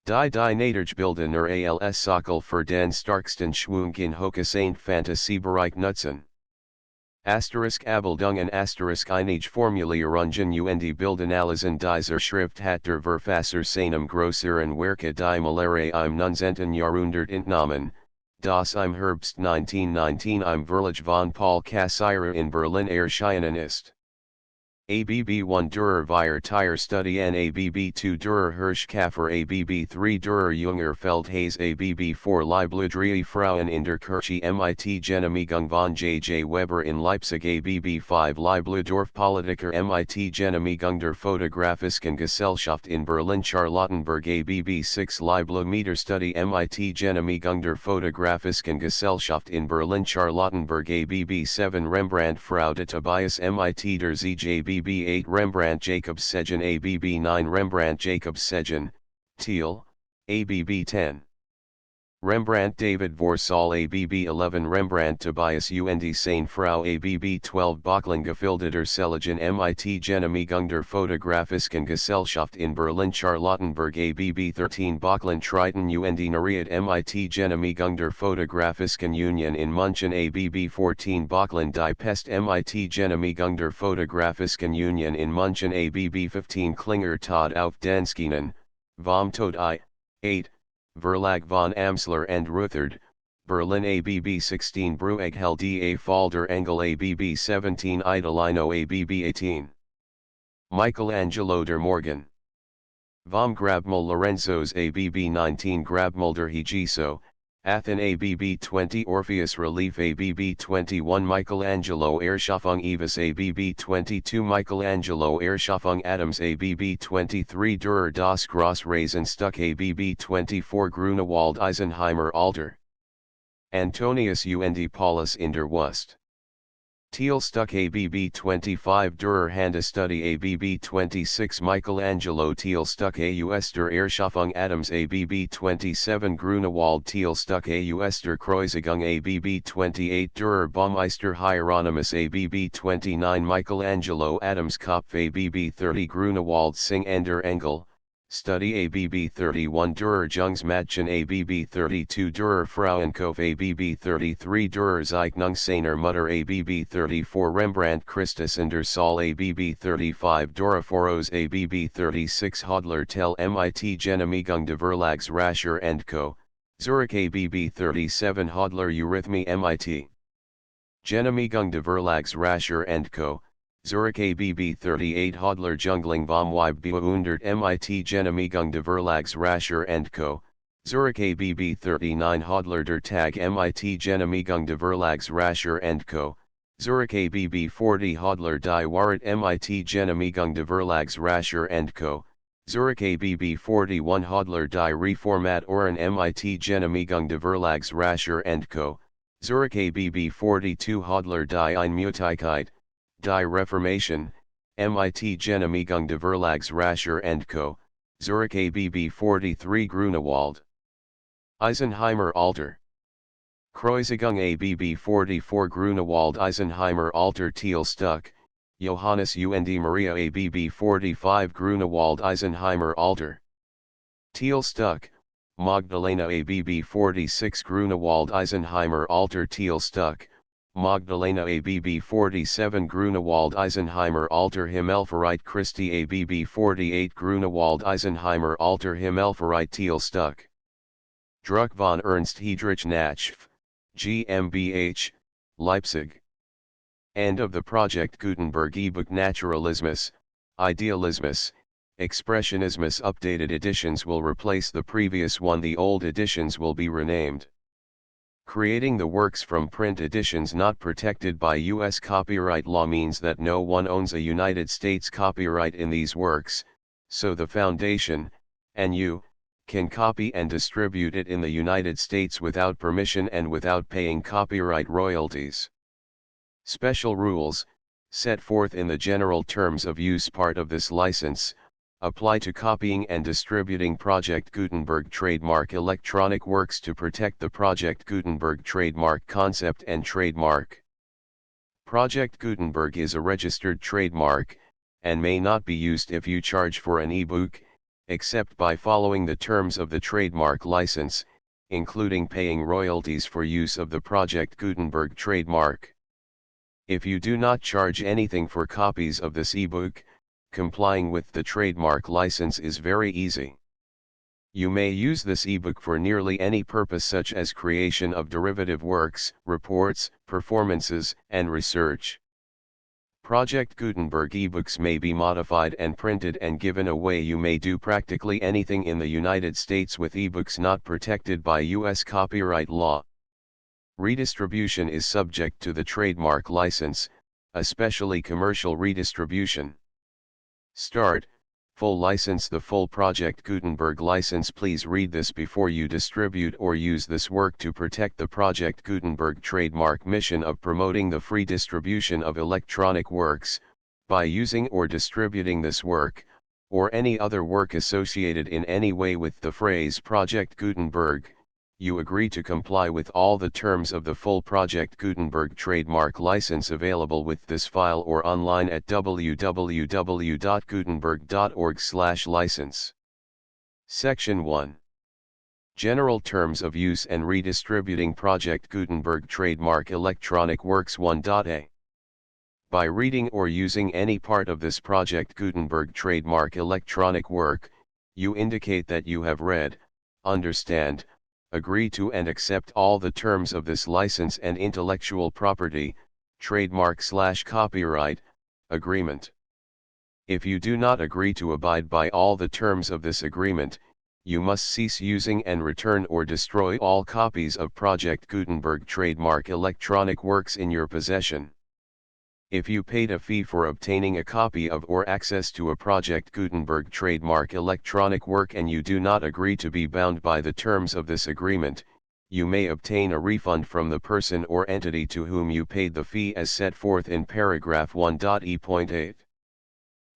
Speaker 1: Die Naturgebilde nur als Sockel für den starksten Schwung in Hokus ein Fantasiebereich nutzen. Abbildungen einige Formulierungen und Bildanalysen dieser Schrift hat der Verfasser seinem größeren Werke die Malere im 19. Jahrhundert entnommen, das im Herbst 1919 im Verlag von Paul Cassirer in Berlin erschienen ist. ABB 1 Dürer wir Tier Studien ABB 2 Dürer Hirschkaffer ABB 3 Dürer Junger Feldhaus ABB 4 Liebblüdrie Frauen in der Kirche MIT Genehmigung von J.J. Weber in Leipzig ABB 5 Liebblüdorf Politiker MIT Genehmigung der Fotografischen Gesellschaft in Berlin Charlottenburg ABB 6 Liebblümeter Study MIT Genehmigung der Fotografischen Gesellschaft in Berlin Charlottenburg ABB 7 Rembrandt Frau de Tobias MIT der ZJB ABB 8 Rembrandt Jacob Segen ABB 9 Rembrandt Jacob Segen, Thiel, ABB 10. Rembrandt David Vorsal ABB 11 Rembrandt Tobias und seine Frau ABB 12 Böckling-Gefildeter Seligen MIT Genehmigung der Fotografischen Gesellschaft in Berlin Charlottenburg ABB 13 Böckling Triton und Nariad MIT Genehmigung der Fotografischen Union in München ABB 14 Böckling die Pest MIT Genehmigung der Fotografischen Union in München ABB 15 Klinger Tod auf den Schienen, vom Tod I. 8. Verlag von Amsler and Ruthard, Berlin ABB 16 Brueghel da Fall der Engel ABB 17 Idolino ABB 18. Michelangelo der Morgan. Vom Grabmal Lorenzos ABB 19 Grabmal der Higiso, Athen ABB 20 Orpheus Relief ABB 21 Michelangelo Erschaffung Evis ABB 22 Michelangelo Erschaffung Adams ABB 23 Dürer das Gross Rasenstück ABB 24 Grunewald Eisenheimer Alter. Antonius und Paulus in der Wust. Teal Stuck ABB 25 Durer Handestudy ABB 26 Michelangelo Teal Stuck AUS der Erschaffung Adams ABB 27 Grunewald Teal Stuck AUS der Kreuzigung ABB 28 Durer Baumeister Hieronymus ABB 29 Michelangelo Adams Kopf ABB 30 Grunewald Sing and der Engel, Study ABB 31 Durer Jungsmadchen ABB 32 Durer Frauenkopf ABB 33 Durer Zeichnung seiner Mutter ABB 34 Rembrandt Christus in der Saal ABB 35 Dora Foros ABB 36 Hodler Tell MIT Genehmigung der Verlagsracher & Co., Zurich ABB 37 Hodler Eurythmy MIT Genehmigung der Verlagsracher & Co., Zurich ABB 38 Hodler Jungling vom Weib beundert MIT Genehmigung der Verlagsracher & Co., Zurich ABB 39 Hodler der Tag MIT Genehmigung der Verlagsracher & Co., Zurich ABB 40 Hodler die Wahrheit MIT Genehmigung der Verlagsracher & Co., Zurich ABB 41 Hodler die Reformatoren MIT Genehmigung der Verlagsracher & Co., Zurich ABB 42 Hodler die Einmütigkeit, Die Reformation, MIT Genehmigung der Verlagsracher & Co., Zurich ABB 43 Grunewald. Eisenheimer Alter. Kreuzigung ABB 44 Grunewald Eisenheimer Alter Teal Stuck, Johannes und Maria ABB 45 Grunewald Eisenheimer Alter. Teal Stuck, Magdalena ABB 46 Grunewald Eisenheimer Alter Teal Stuck, Magdalena ABB 47 Grunewald Eisenheimer Alter Himmelfahrite Christi ABB 48 Grunewald Eisenheimer Alter Himmelfahrite Teal Stuck. Druck von Ernst Friedrich Nachf, GmbH, Leipzig. End of the Project Gutenberg ebook Naturalismus, Idealismus, Expressionismus. Updated editions will replace the previous one. The old editions will be renamed. Creating the works from print editions not protected by U.S. copyright law means that no one owns a United States copyright in these works, so the Foundation, and you, can copy and distribute it in the United States without permission and without paying copyright royalties. Special rules, set forth in the General Terms of Use part of this license, apply to copying and distributing Project Gutenberg trademark electronic works to protect the Project Gutenberg trademark concept and trademark. Project Gutenberg is a registered trademark, and may not be used if you charge for an ebook, except by following the terms of the trademark license, including paying royalties for use of the Project Gutenberg trademark. If you do not charge anything for copies of this ebook, complying with the trademark license is very easy. You may use this ebook for nearly any purpose, such as creation of derivative works, reports, performances, and research. Project Gutenberg ebooks may be modified and printed and given away. You may do practically anything in the United States with ebooks not protected by U.S. copyright law. Redistribution is subject to the trademark license, especially commercial redistribution. Start, full license. The full Project Gutenberg license. Please read this before you distribute or use this work to protect the Project Gutenberg trademark mission of promoting the free distribution of electronic works, by using or distributing this work, or any other work associated in any way with the phrase Project Gutenberg. You agree to comply with all the terms of the full Project Gutenberg trademark license available with this file or online at www.gutenberg.org/license. Section 1. General Terms of Use and Redistributing Project Gutenberg Trademark Electronic Works 1.a. By reading or using any part of this Project Gutenberg trademark electronic work, you indicate that you have read, understand, agree to and accept all the terms of this license and intellectual property, trademark/copyright, agreement. If you do not agree to abide by all the terms of this agreement, you must cease using and return or destroy all copies of Project Gutenberg trademark electronic works in your possession. If you paid a fee for obtaining a copy of or access to a Project Gutenberg trademark electronic work and you do not agree to be bound by the terms of this agreement, you may obtain a refund from the person or entity to whom you paid the fee as set forth in paragraph 1.e.8.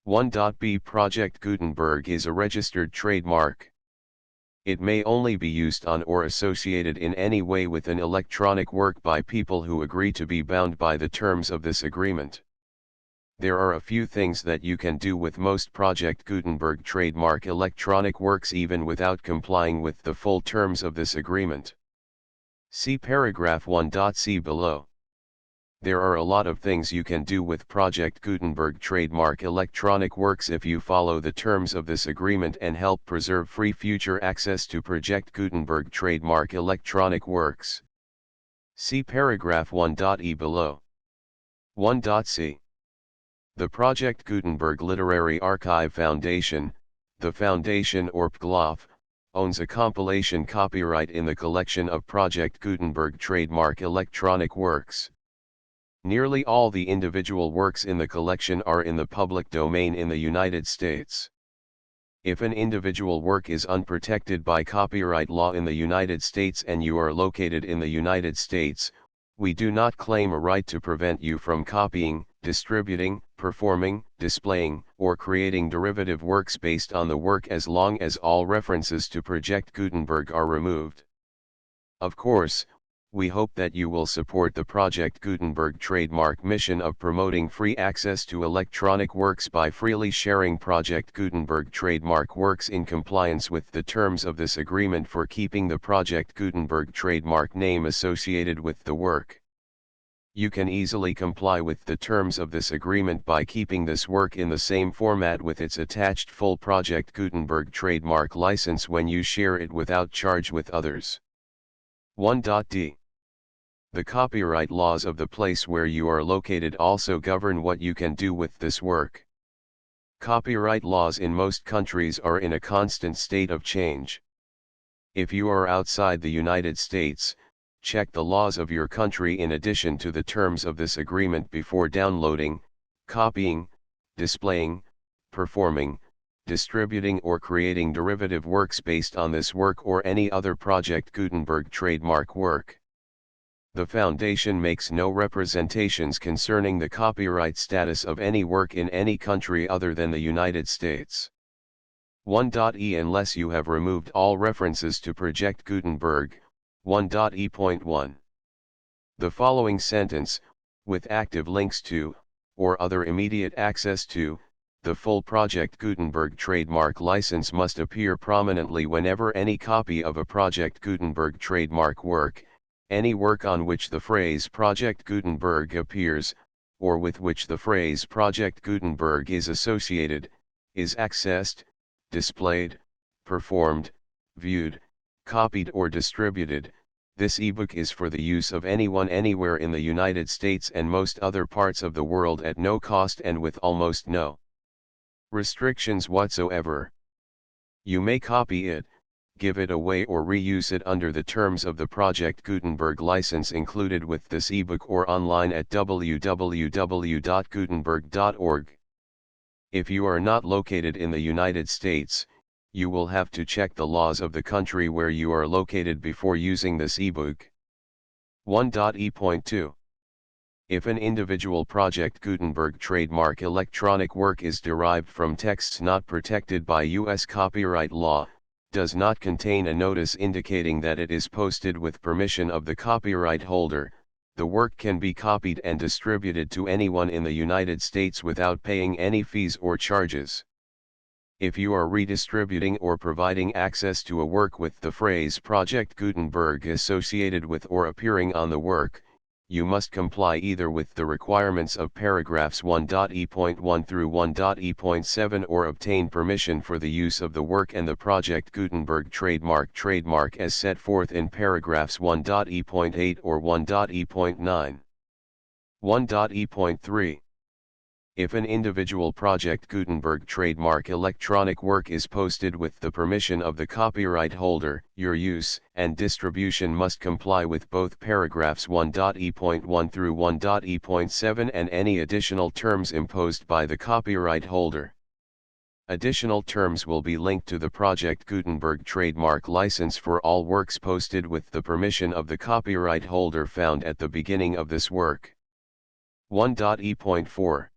Speaker 1: 1.b Project Gutenberg is a registered trademark. It may only be used on or associated in any way with an electronic work by people who agree to be bound by the terms of this agreement. There are a few things that you can do with most Project Gutenberg trademark electronic works even without complying with the full terms of this agreement. See paragraph 1.c below. There are a lot of things you can do with Project Gutenberg trademark electronic works if you follow the terms of this agreement and help preserve free future access to Project Gutenberg trademark electronic works. See paragraph 1.e below. 1.c. The Project Gutenberg Literary Archive Foundation, the Foundation or PGLOF, owns a compilation copyright in the collection of Project Gutenberg trademark electronic works. Nearly all the individual works in the collection are in the public domain in the United States. If an individual work is unprotected by copyright law in the United States and you are located in the United States, we do not claim a right to prevent you from copying, distributing, performing, displaying, or creating derivative works based on the work as long as all references to Project Gutenberg are removed. Of course, we hope that you will support the Project Gutenberg trademark mission of promoting free access to electronic works by freely sharing Project Gutenberg trademark works in compliance with the terms of this agreement for keeping the Project Gutenberg trademark name associated with the work. You can easily comply with the terms of this agreement by keeping this work in the same format with its attached full Project Gutenberg trademark license when you share it without charge with others. 1.d. The copyright laws of the place where you are located also govern what you can do with this work. Copyright laws in most countries are in a constant state of change. If you are outside the United States, check the laws of your country in addition to the terms of this agreement before downloading, copying, displaying, performing, distributing or creating derivative works based on this work or any other Project Gutenberg trademark work. The Foundation makes no representations concerning the copyright status of any work in any country other than the United States. 1.e Unless you have removed all references to Project Gutenberg, 1.e.1. The following sentence, with active links to, or other immediate access to, the full Project Gutenberg trademark license must appear prominently whenever any copy of a Project Gutenberg trademark work, any work on which the phrase Project Gutenberg appears, or with which the phrase Project Gutenberg is associated, is accessed, displayed, performed, viewed, copied or distributed. This ebook is for the use of anyone anywhere in the United States and most other parts of the world at no cost and with almost no restrictions whatsoever. You may copy it, give it away or reuse it under the terms of the Project Gutenberg license included with this ebook or online at www.gutenberg.org. If you are not located in the United States, you will have to check the laws of the country where you are located before using this ebook. 1.e.2. If an individual Project Gutenberg trademark electronic work is derived from texts not protected by U.S. copyright law, does not contain a notice indicating that it is posted with permission of the copyright holder, the work can be copied and distributed to anyone in the United States without paying any fees or charges. If you are redistributing or providing access to a work with the phrase Project Gutenberg associated with or appearing on the work, you must comply either with the requirements of paragraphs 1.e.1 through 1.e.7 or obtain permission for the use of the work and the Project Gutenberg trademark as set forth in paragraphs 1.e.8 or 1.e.9. 1.e.3. If an individual Project Gutenberg trademark electronic work is posted with the permission of the copyright holder, your use and distribution must comply with both paragraphs 1.e.1 through 1.e.7 and any additional terms imposed by the copyright holder. Additional terms will be linked to the Project Gutenberg trademark license for all works posted with the permission of the copyright holder found at the beginning of this work. 1.e.4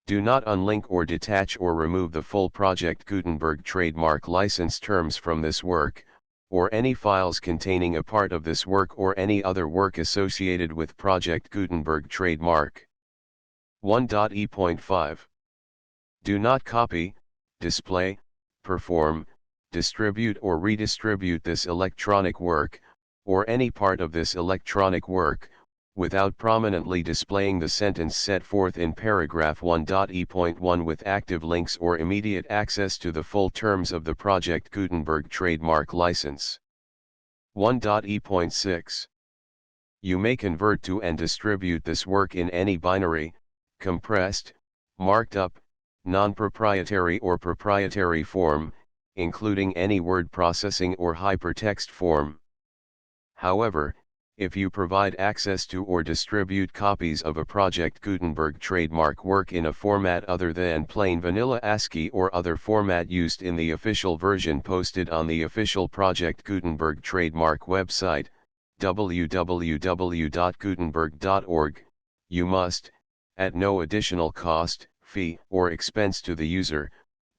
Speaker 1: Do not unlink or detach or remove the full Project Gutenberg trademark license terms from this work, or any files containing a part of this work or any other work associated with Project Gutenberg trademark. 1.e.5 Do not copy, display, perform, distribute or redistribute this electronic work, or any part of this electronic work, without prominently displaying the sentence set forth in paragraph 1.e.1 with active links or immediate access to the full terms of the Project Gutenberg trademark license. 1.e.6 You may convert to and distribute this work in any binary, compressed, marked up, non-proprietary or proprietary form, including any word processing or hypertext form. However, if you provide access to or distribute copies of a Project Gutenberg trademark work in a format other than plain vanilla ASCII or other format used in the official version posted on the official Project Gutenberg trademark website, www.gutenberg.org, you must, at no additional cost, fee, or expense to the user,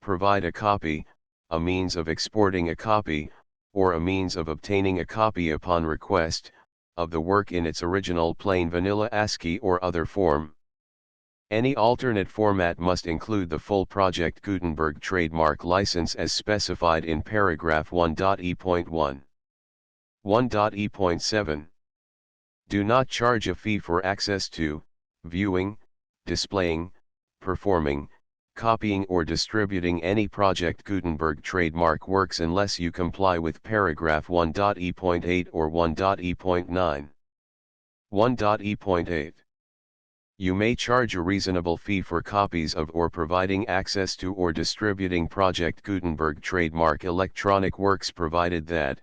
Speaker 1: provide a copy, a means of exporting a copy, or a means of obtaining a copy upon request, of the work in its original plain vanilla ASCII or other form. Any alternate format must include the full Project Gutenberg trademark license as specified in paragraph 1.e.1. 1.e.7 Do not charge a fee for access to, viewing, displaying, performing, copying or distributing any Project Gutenberg trademark works unless you comply with paragraph 1.e.8 or 1.e.9. 1.e.8 You may charge a reasonable fee for copies of or providing access to or distributing Project Gutenberg trademark electronic works provided that,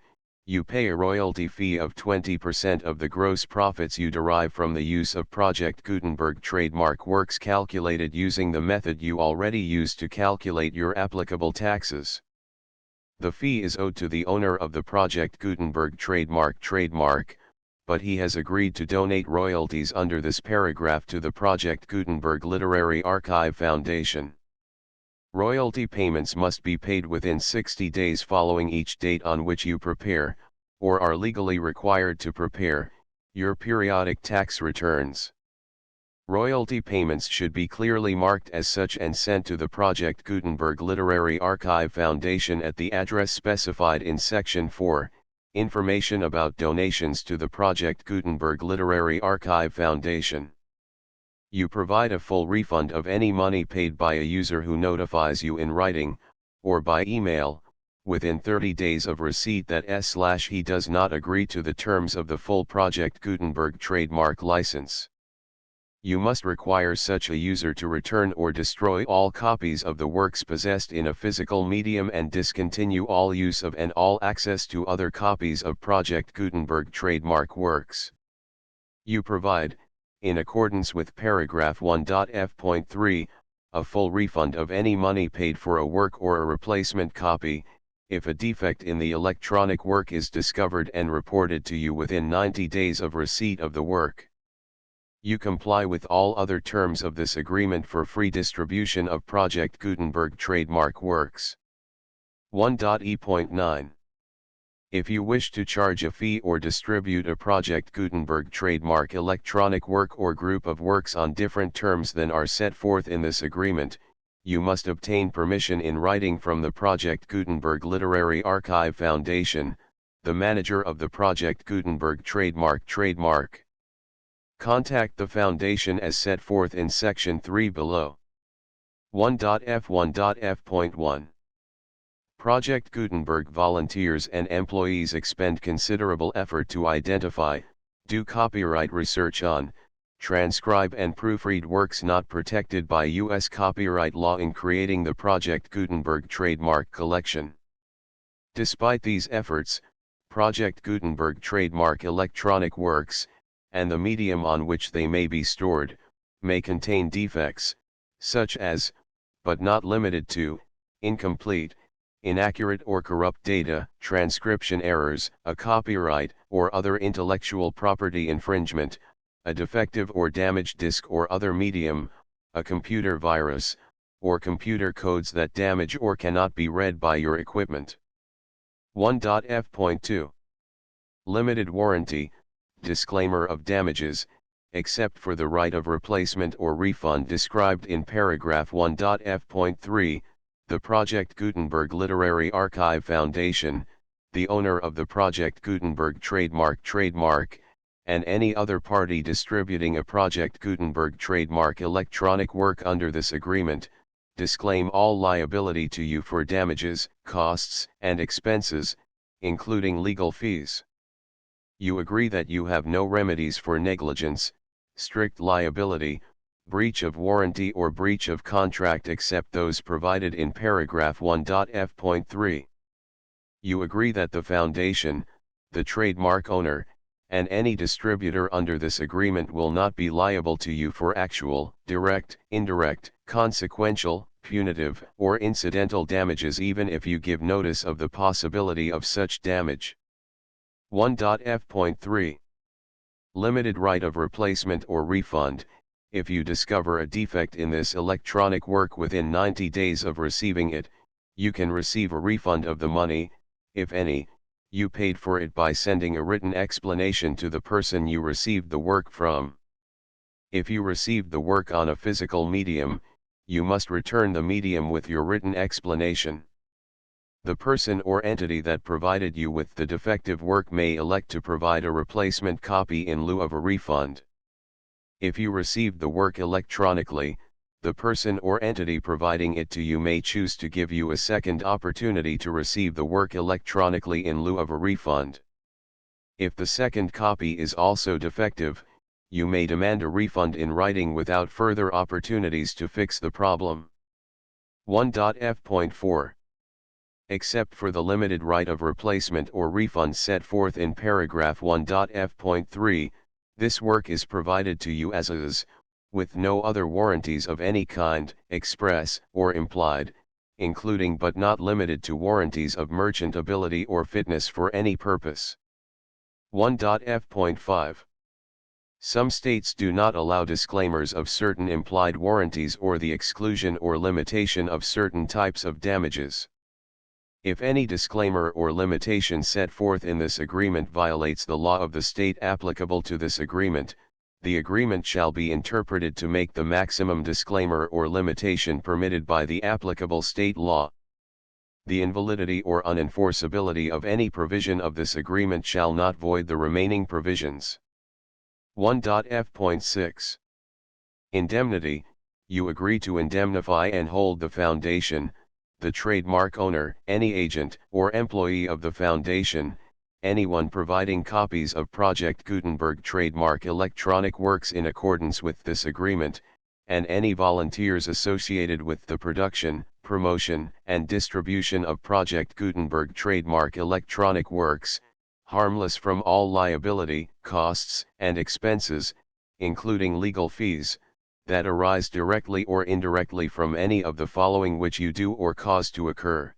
Speaker 1: you pay a royalty fee of 20% of the gross profits you derive from the use of Project Gutenberg trademark works calculated using the method you already use to calculate your applicable taxes. The fee is owed to the owner of the Project Gutenberg trademark, but he has agreed to donate royalties under this paragraph to the Project Gutenberg Literary Archive Foundation. Royalty payments must be paid within 60 days following each date on which you prepare, or are legally required to prepare, your periodic tax returns. Royalty payments should be clearly marked as such and sent to the Project Gutenberg Literary Archive Foundation at the address specified in Section 4, Information about donations to the Project Gutenberg Literary Archive Foundation. You provide a full refund of any money paid by a user who notifies you in writing, or by email, within 30 days of receipt that he does not agree to the terms of the full Project Gutenberg trademark license. You must require such a user to return or destroy all copies of the works possessed in a physical medium and discontinue all use of and all access to other copies of Project Gutenberg trademark works. You provide, in accordance with paragraph 1.f.3, a full refund of any money paid for a work or a replacement copy, if a defect in the electronic work is discovered and reported to you within 90 days of receipt of the work. You comply with all other terms of this agreement for free distribution of Project Gutenberg trademark works. 1.e.9 If you wish to charge a fee or distribute a Project Gutenberg trademark electronic work or group of works on different terms than are set forth in this agreement, you must obtain permission in writing from the Project Gutenberg Literary Archive Foundation, the manager of the Project Gutenberg trademark. Contact the Foundation as set forth in Section 3 below. 1.f.1.f.1 Project Gutenberg volunteers and employees expend considerable effort to identify, do copyright research on, transcribe and proofread works not protected by U.S. copyright law in creating the Project Gutenberg trademark collection. Despite these efforts, Project Gutenberg trademark electronic works, and the medium on which they may be stored, may contain defects, such as, but not limited to, incomplete, inaccurate or corrupt data, transcription errors, a copyright or other intellectual property infringement, a defective or damaged disk or other medium, a computer virus, or computer codes that damage or cannot be read by your equipment. 1.f.2 Limited warranty, disclaimer of damages, except for the right of replacement or refund described in paragraph 1.f.3, the Project Gutenberg Literary Archive Foundation, the owner of the Project Gutenberg trademark, and any other party distributing a Project Gutenberg trademark electronic work under this agreement, disclaim all liability to you for damages, costs, and expenses, including legal fees. You agree that you have no remedies for negligence, strict liability, breach of warranty or breach of contract except those provided in paragraph 1.f.3. You agree that the foundation, the trademark owner, and any distributor under this agreement will not be liable to you for actual, direct, indirect, consequential, punitive, or incidental damages even if you give notice of the possibility of such damage. 1.f.3 Limited right of replacement or refund. If you discover a defect in this electronic work within 90 days of receiving it, you can receive a refund of the money, if any, you paid for it by sending a written explanation to the person you received the work from. If you received the work on a physical medium, you must return the medium with your written explanation. The person or entity that provided you with the defective work may elect to provide a replacement copy in lieu of a refund. If you received the work electronically, the person or entity providing it to you may choose to give you a second opportunity to receive the work electronically in lieu of a refund. If the second copy is also defective, you may demand a refund in writing without further opportunities to fix the problem. 1.f.4 Except for the limited right of replacement or refund set forth in paragraph 1.f.3, this work is provided to you as is, with no other warranties of any kind, express or implied, including but not limited to warranties of merchantability or fitness for any purpose. 1.f.5 Some states do not allow disclaimers of certain implied warranties or the exclusion or limitation of certain types of damages. If any disclaimer or limitation set forth in this agreement violates the law of the state applicable to this agreement, the agreement shall be interpreted to make the maximum disclaimer or limitation permitted by the applicable state law. The invalidity or unenforceability of any provision of this agreement shall not void the remaining provisions. 1.f.6 Indemnity. You agree to indemnify and hold the foundation, the trademark owner, any agent or employee of the foundation, anyone providing copies of Project Gutenberg trademark electronic works in accordance with this agreement, and any volunteers associated with the production, promotion, and distribution of Project Gutenberg trademark electronic works, harmless from all liability, costs, and expenses, including legal fees, that arise directly or indirectly from any of the following which you do or cause to occur.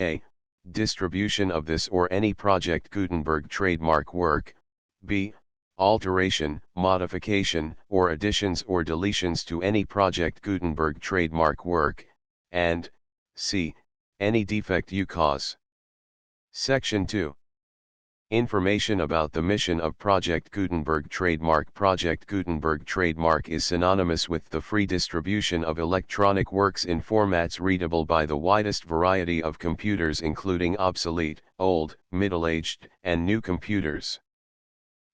Speaker 1: A. Distribution of this or any Project Gutenberg trademark work. B. Alteration, modification, or additions or deletions to any Project Gutenberg trademark work, and C. Any defect you cause. Section 2. Information about the mission of Project Gutenberg trademark. Project Gutenberg trademark is synonymous with the free distribution of electronic works in formats readable by the widest variety of computers including obsolete, old, middle-aged, and new computers.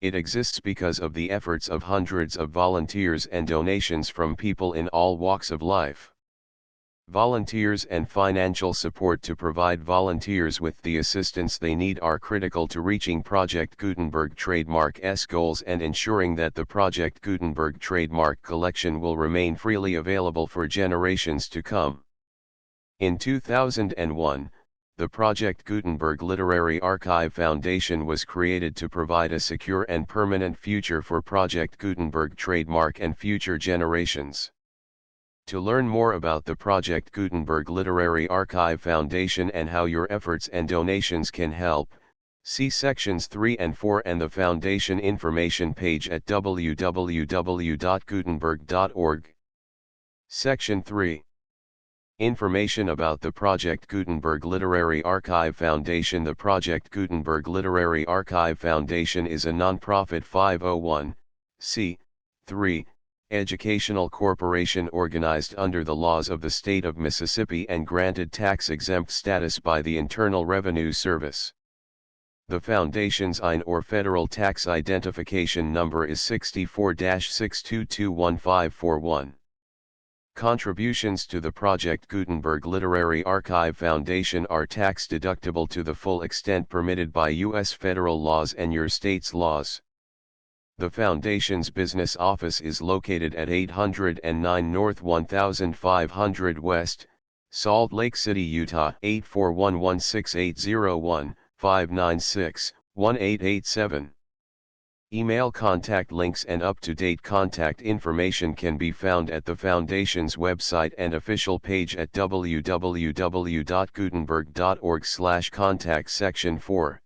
Speaker 1: It exists because of the efforts of hundreds of volunteers and donations from people in all walks of life. Volunteers and financial support to provide volunteers with the assistance they need are critical to reaching Project Gutenberg trademark's goals and ensuring that the Project Gutenberg trademark collection will remain freely available for generations to come. In 2001, the Project Gutenberg Literary Archive Foundation was created to provide a secure and permanent future for Project Gutenberg trademark and future generations. To learn more about the Project Gutenberg Literary Archive Foundation and how your efforts and donations can help, see sections 3 and 4 and the Foundation information page at www.gutenberg.org. Section 3. Information about the Project Gutenberg Literary Archive Foundation. The Project Gutenberg Literary Archive Foundation is a non-profit 501(c)(3) educational corporation organized under the laws of the state of Mississippi and granted tax-exempt status by the Internal Revenue Service. The Foundation's IN or Federal Tax Identification Number is 64-6221541. Contributions to the Project Gutenberg Literary Archive Foundation are tax-deductible to the full extent permitted by U.S. federal laws and your state's laws. The Foundation's business office is located at 809 North 1500 West, Salt Lake City, Utah 841-16801-596-1887. Email contact links and up-to-date contact information can be found at the Foundation's website and official page at www.gutenberg.org/contact. Section 4.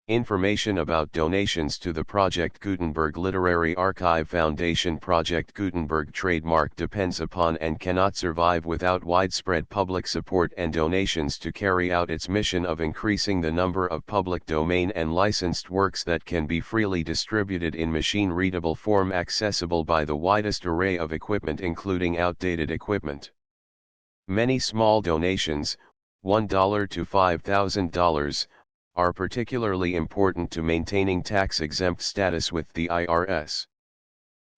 Speaker 1: Information about donations to the Project Gutenberg Literary Archive Foundation. Project Gutenberg trademark depends upon and cannot survive without widespread public support and donations to carry out its mission of increasing the number of public domain and licensed works that can be freely distributed in machine-readable form accessible by the widest array of equipment including outdated equipment. Many small donations, $1 to $5,000, are particularly important to maintaining tax-exempt status with the IRS.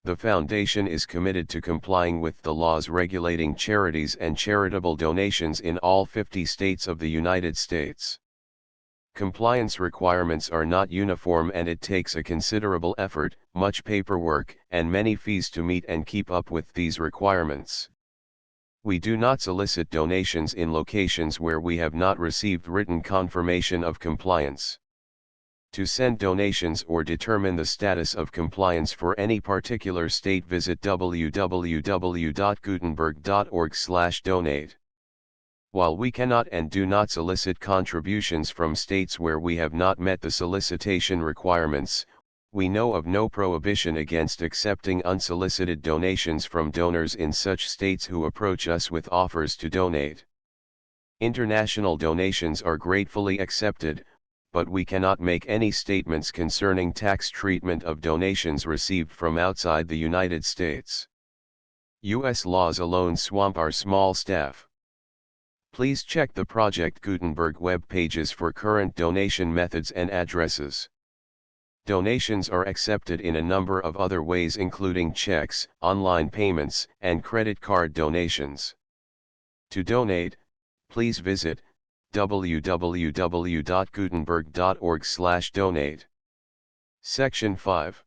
Speaker 1: The Foundation is committed to complying with the laws regulating charities and charitable donations in all 50 states of the United States. Compliance requirements are not uniform and it takes a considerable effort, much paperwork, and many fees to meet and keep up with these requirements. We do not solicit donations in locations where we have not received written confirmation of compliance. To send donations or determine the status of compliance for any particular state, visit www.gutenberg.org/donate. While we cannot and do not solicit contributions from states where we have not met the solicitation requirements, we know of no prohibition against accepting unsolicited donations from donors in such states who approach us with offers to donate. International donations are gratefully accepted, but we cannot make any statements concerning tax treatment of donations received from outside the United States. U.S. laws alone swamp our small staff. Please check the Project Gutenberg web pages for current donation methods and addresses. Donations are accepted in a number of other ways including checks, online payments, and credit card donations. To donate, please visit www.gutenberg.org/donate. Section 5.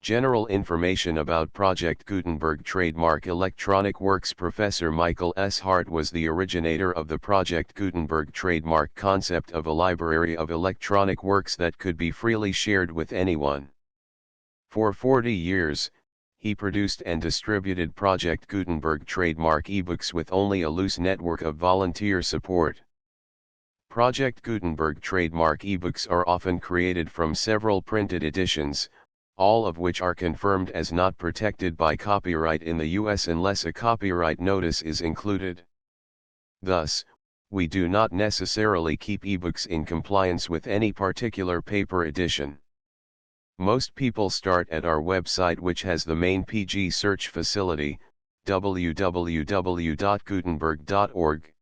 Speaker 1: General information about Project Gutenberg trademark electronic works. Professor Michael S. Hart was the originator of the Project Gutenberg trademark concept of a library of electronic works that could be freely shared with anyone. For 40 years, he produced and distributed Project Gutenberg trademark ebooks with only a loose network of volunteer support. Project Gutenberg trademark ebooks are often created from several printed editions, all of which are confirmed as not protected by copyright in the U.S. unless a copyright notice is included. Thus, we do not necessarily keep ebooks in compliance with any particular paper edition. Most people start at our website, which has the main PG search facility, www.gutenberg.org.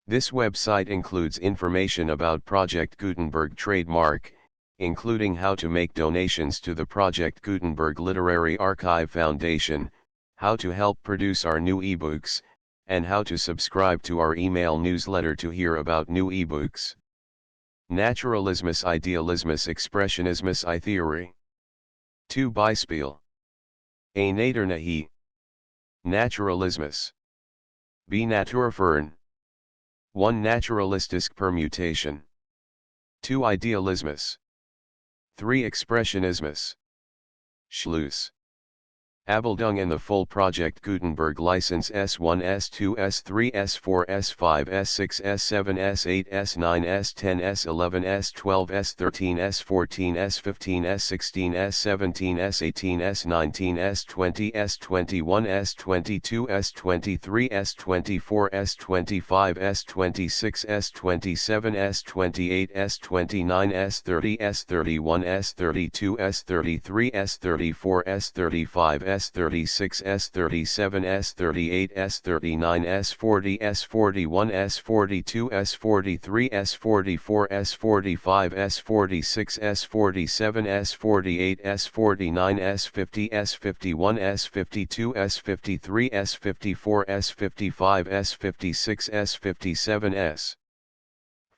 Speaker 1: This website includes information about Project Gutenberg trademark, including how to make donations to the Project Gutenberg Literary Archive Foundation, how to help produce our new ebooks, and how to subscribe to our email newsletter to hear about new ebooks. Naturalismus, Idealismus, Expressionismus, I-Theory. 2 Beispiel. A Naturnahi. Naturalismus. B Naturfern. 1 Naturalistisk permutation. 2 Idealismus. 3 Expressionismus. Schluss. Abeldung and the full Project Gutenberg license S1 S2 S3 S4 S5 S6 S7 S8 S9 S10 S11 S12 S13 S14 S15 S16 S17 S18 S19 S20 S21 S22 S23 S24 S25 S26 S27 S28 S29 S30 S31 S32 S33 S34 S35 S36 S37 S38 S39 S40 S41 S42 S43 S44 S45 S46 S47 S48 S49 S50 S51 S52 S53 S54 S55 S56 S57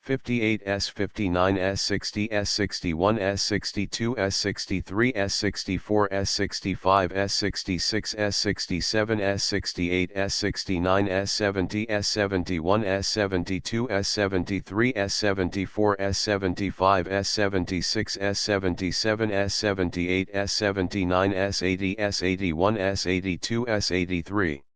Speaker 1: S58 S59 S60 S61 S62 S63 S64 S65 S66 S67 S68 S69 S70 S71 S72 S73 S74 S75 S76 S77 S78 S79 S80 S81 S82 S83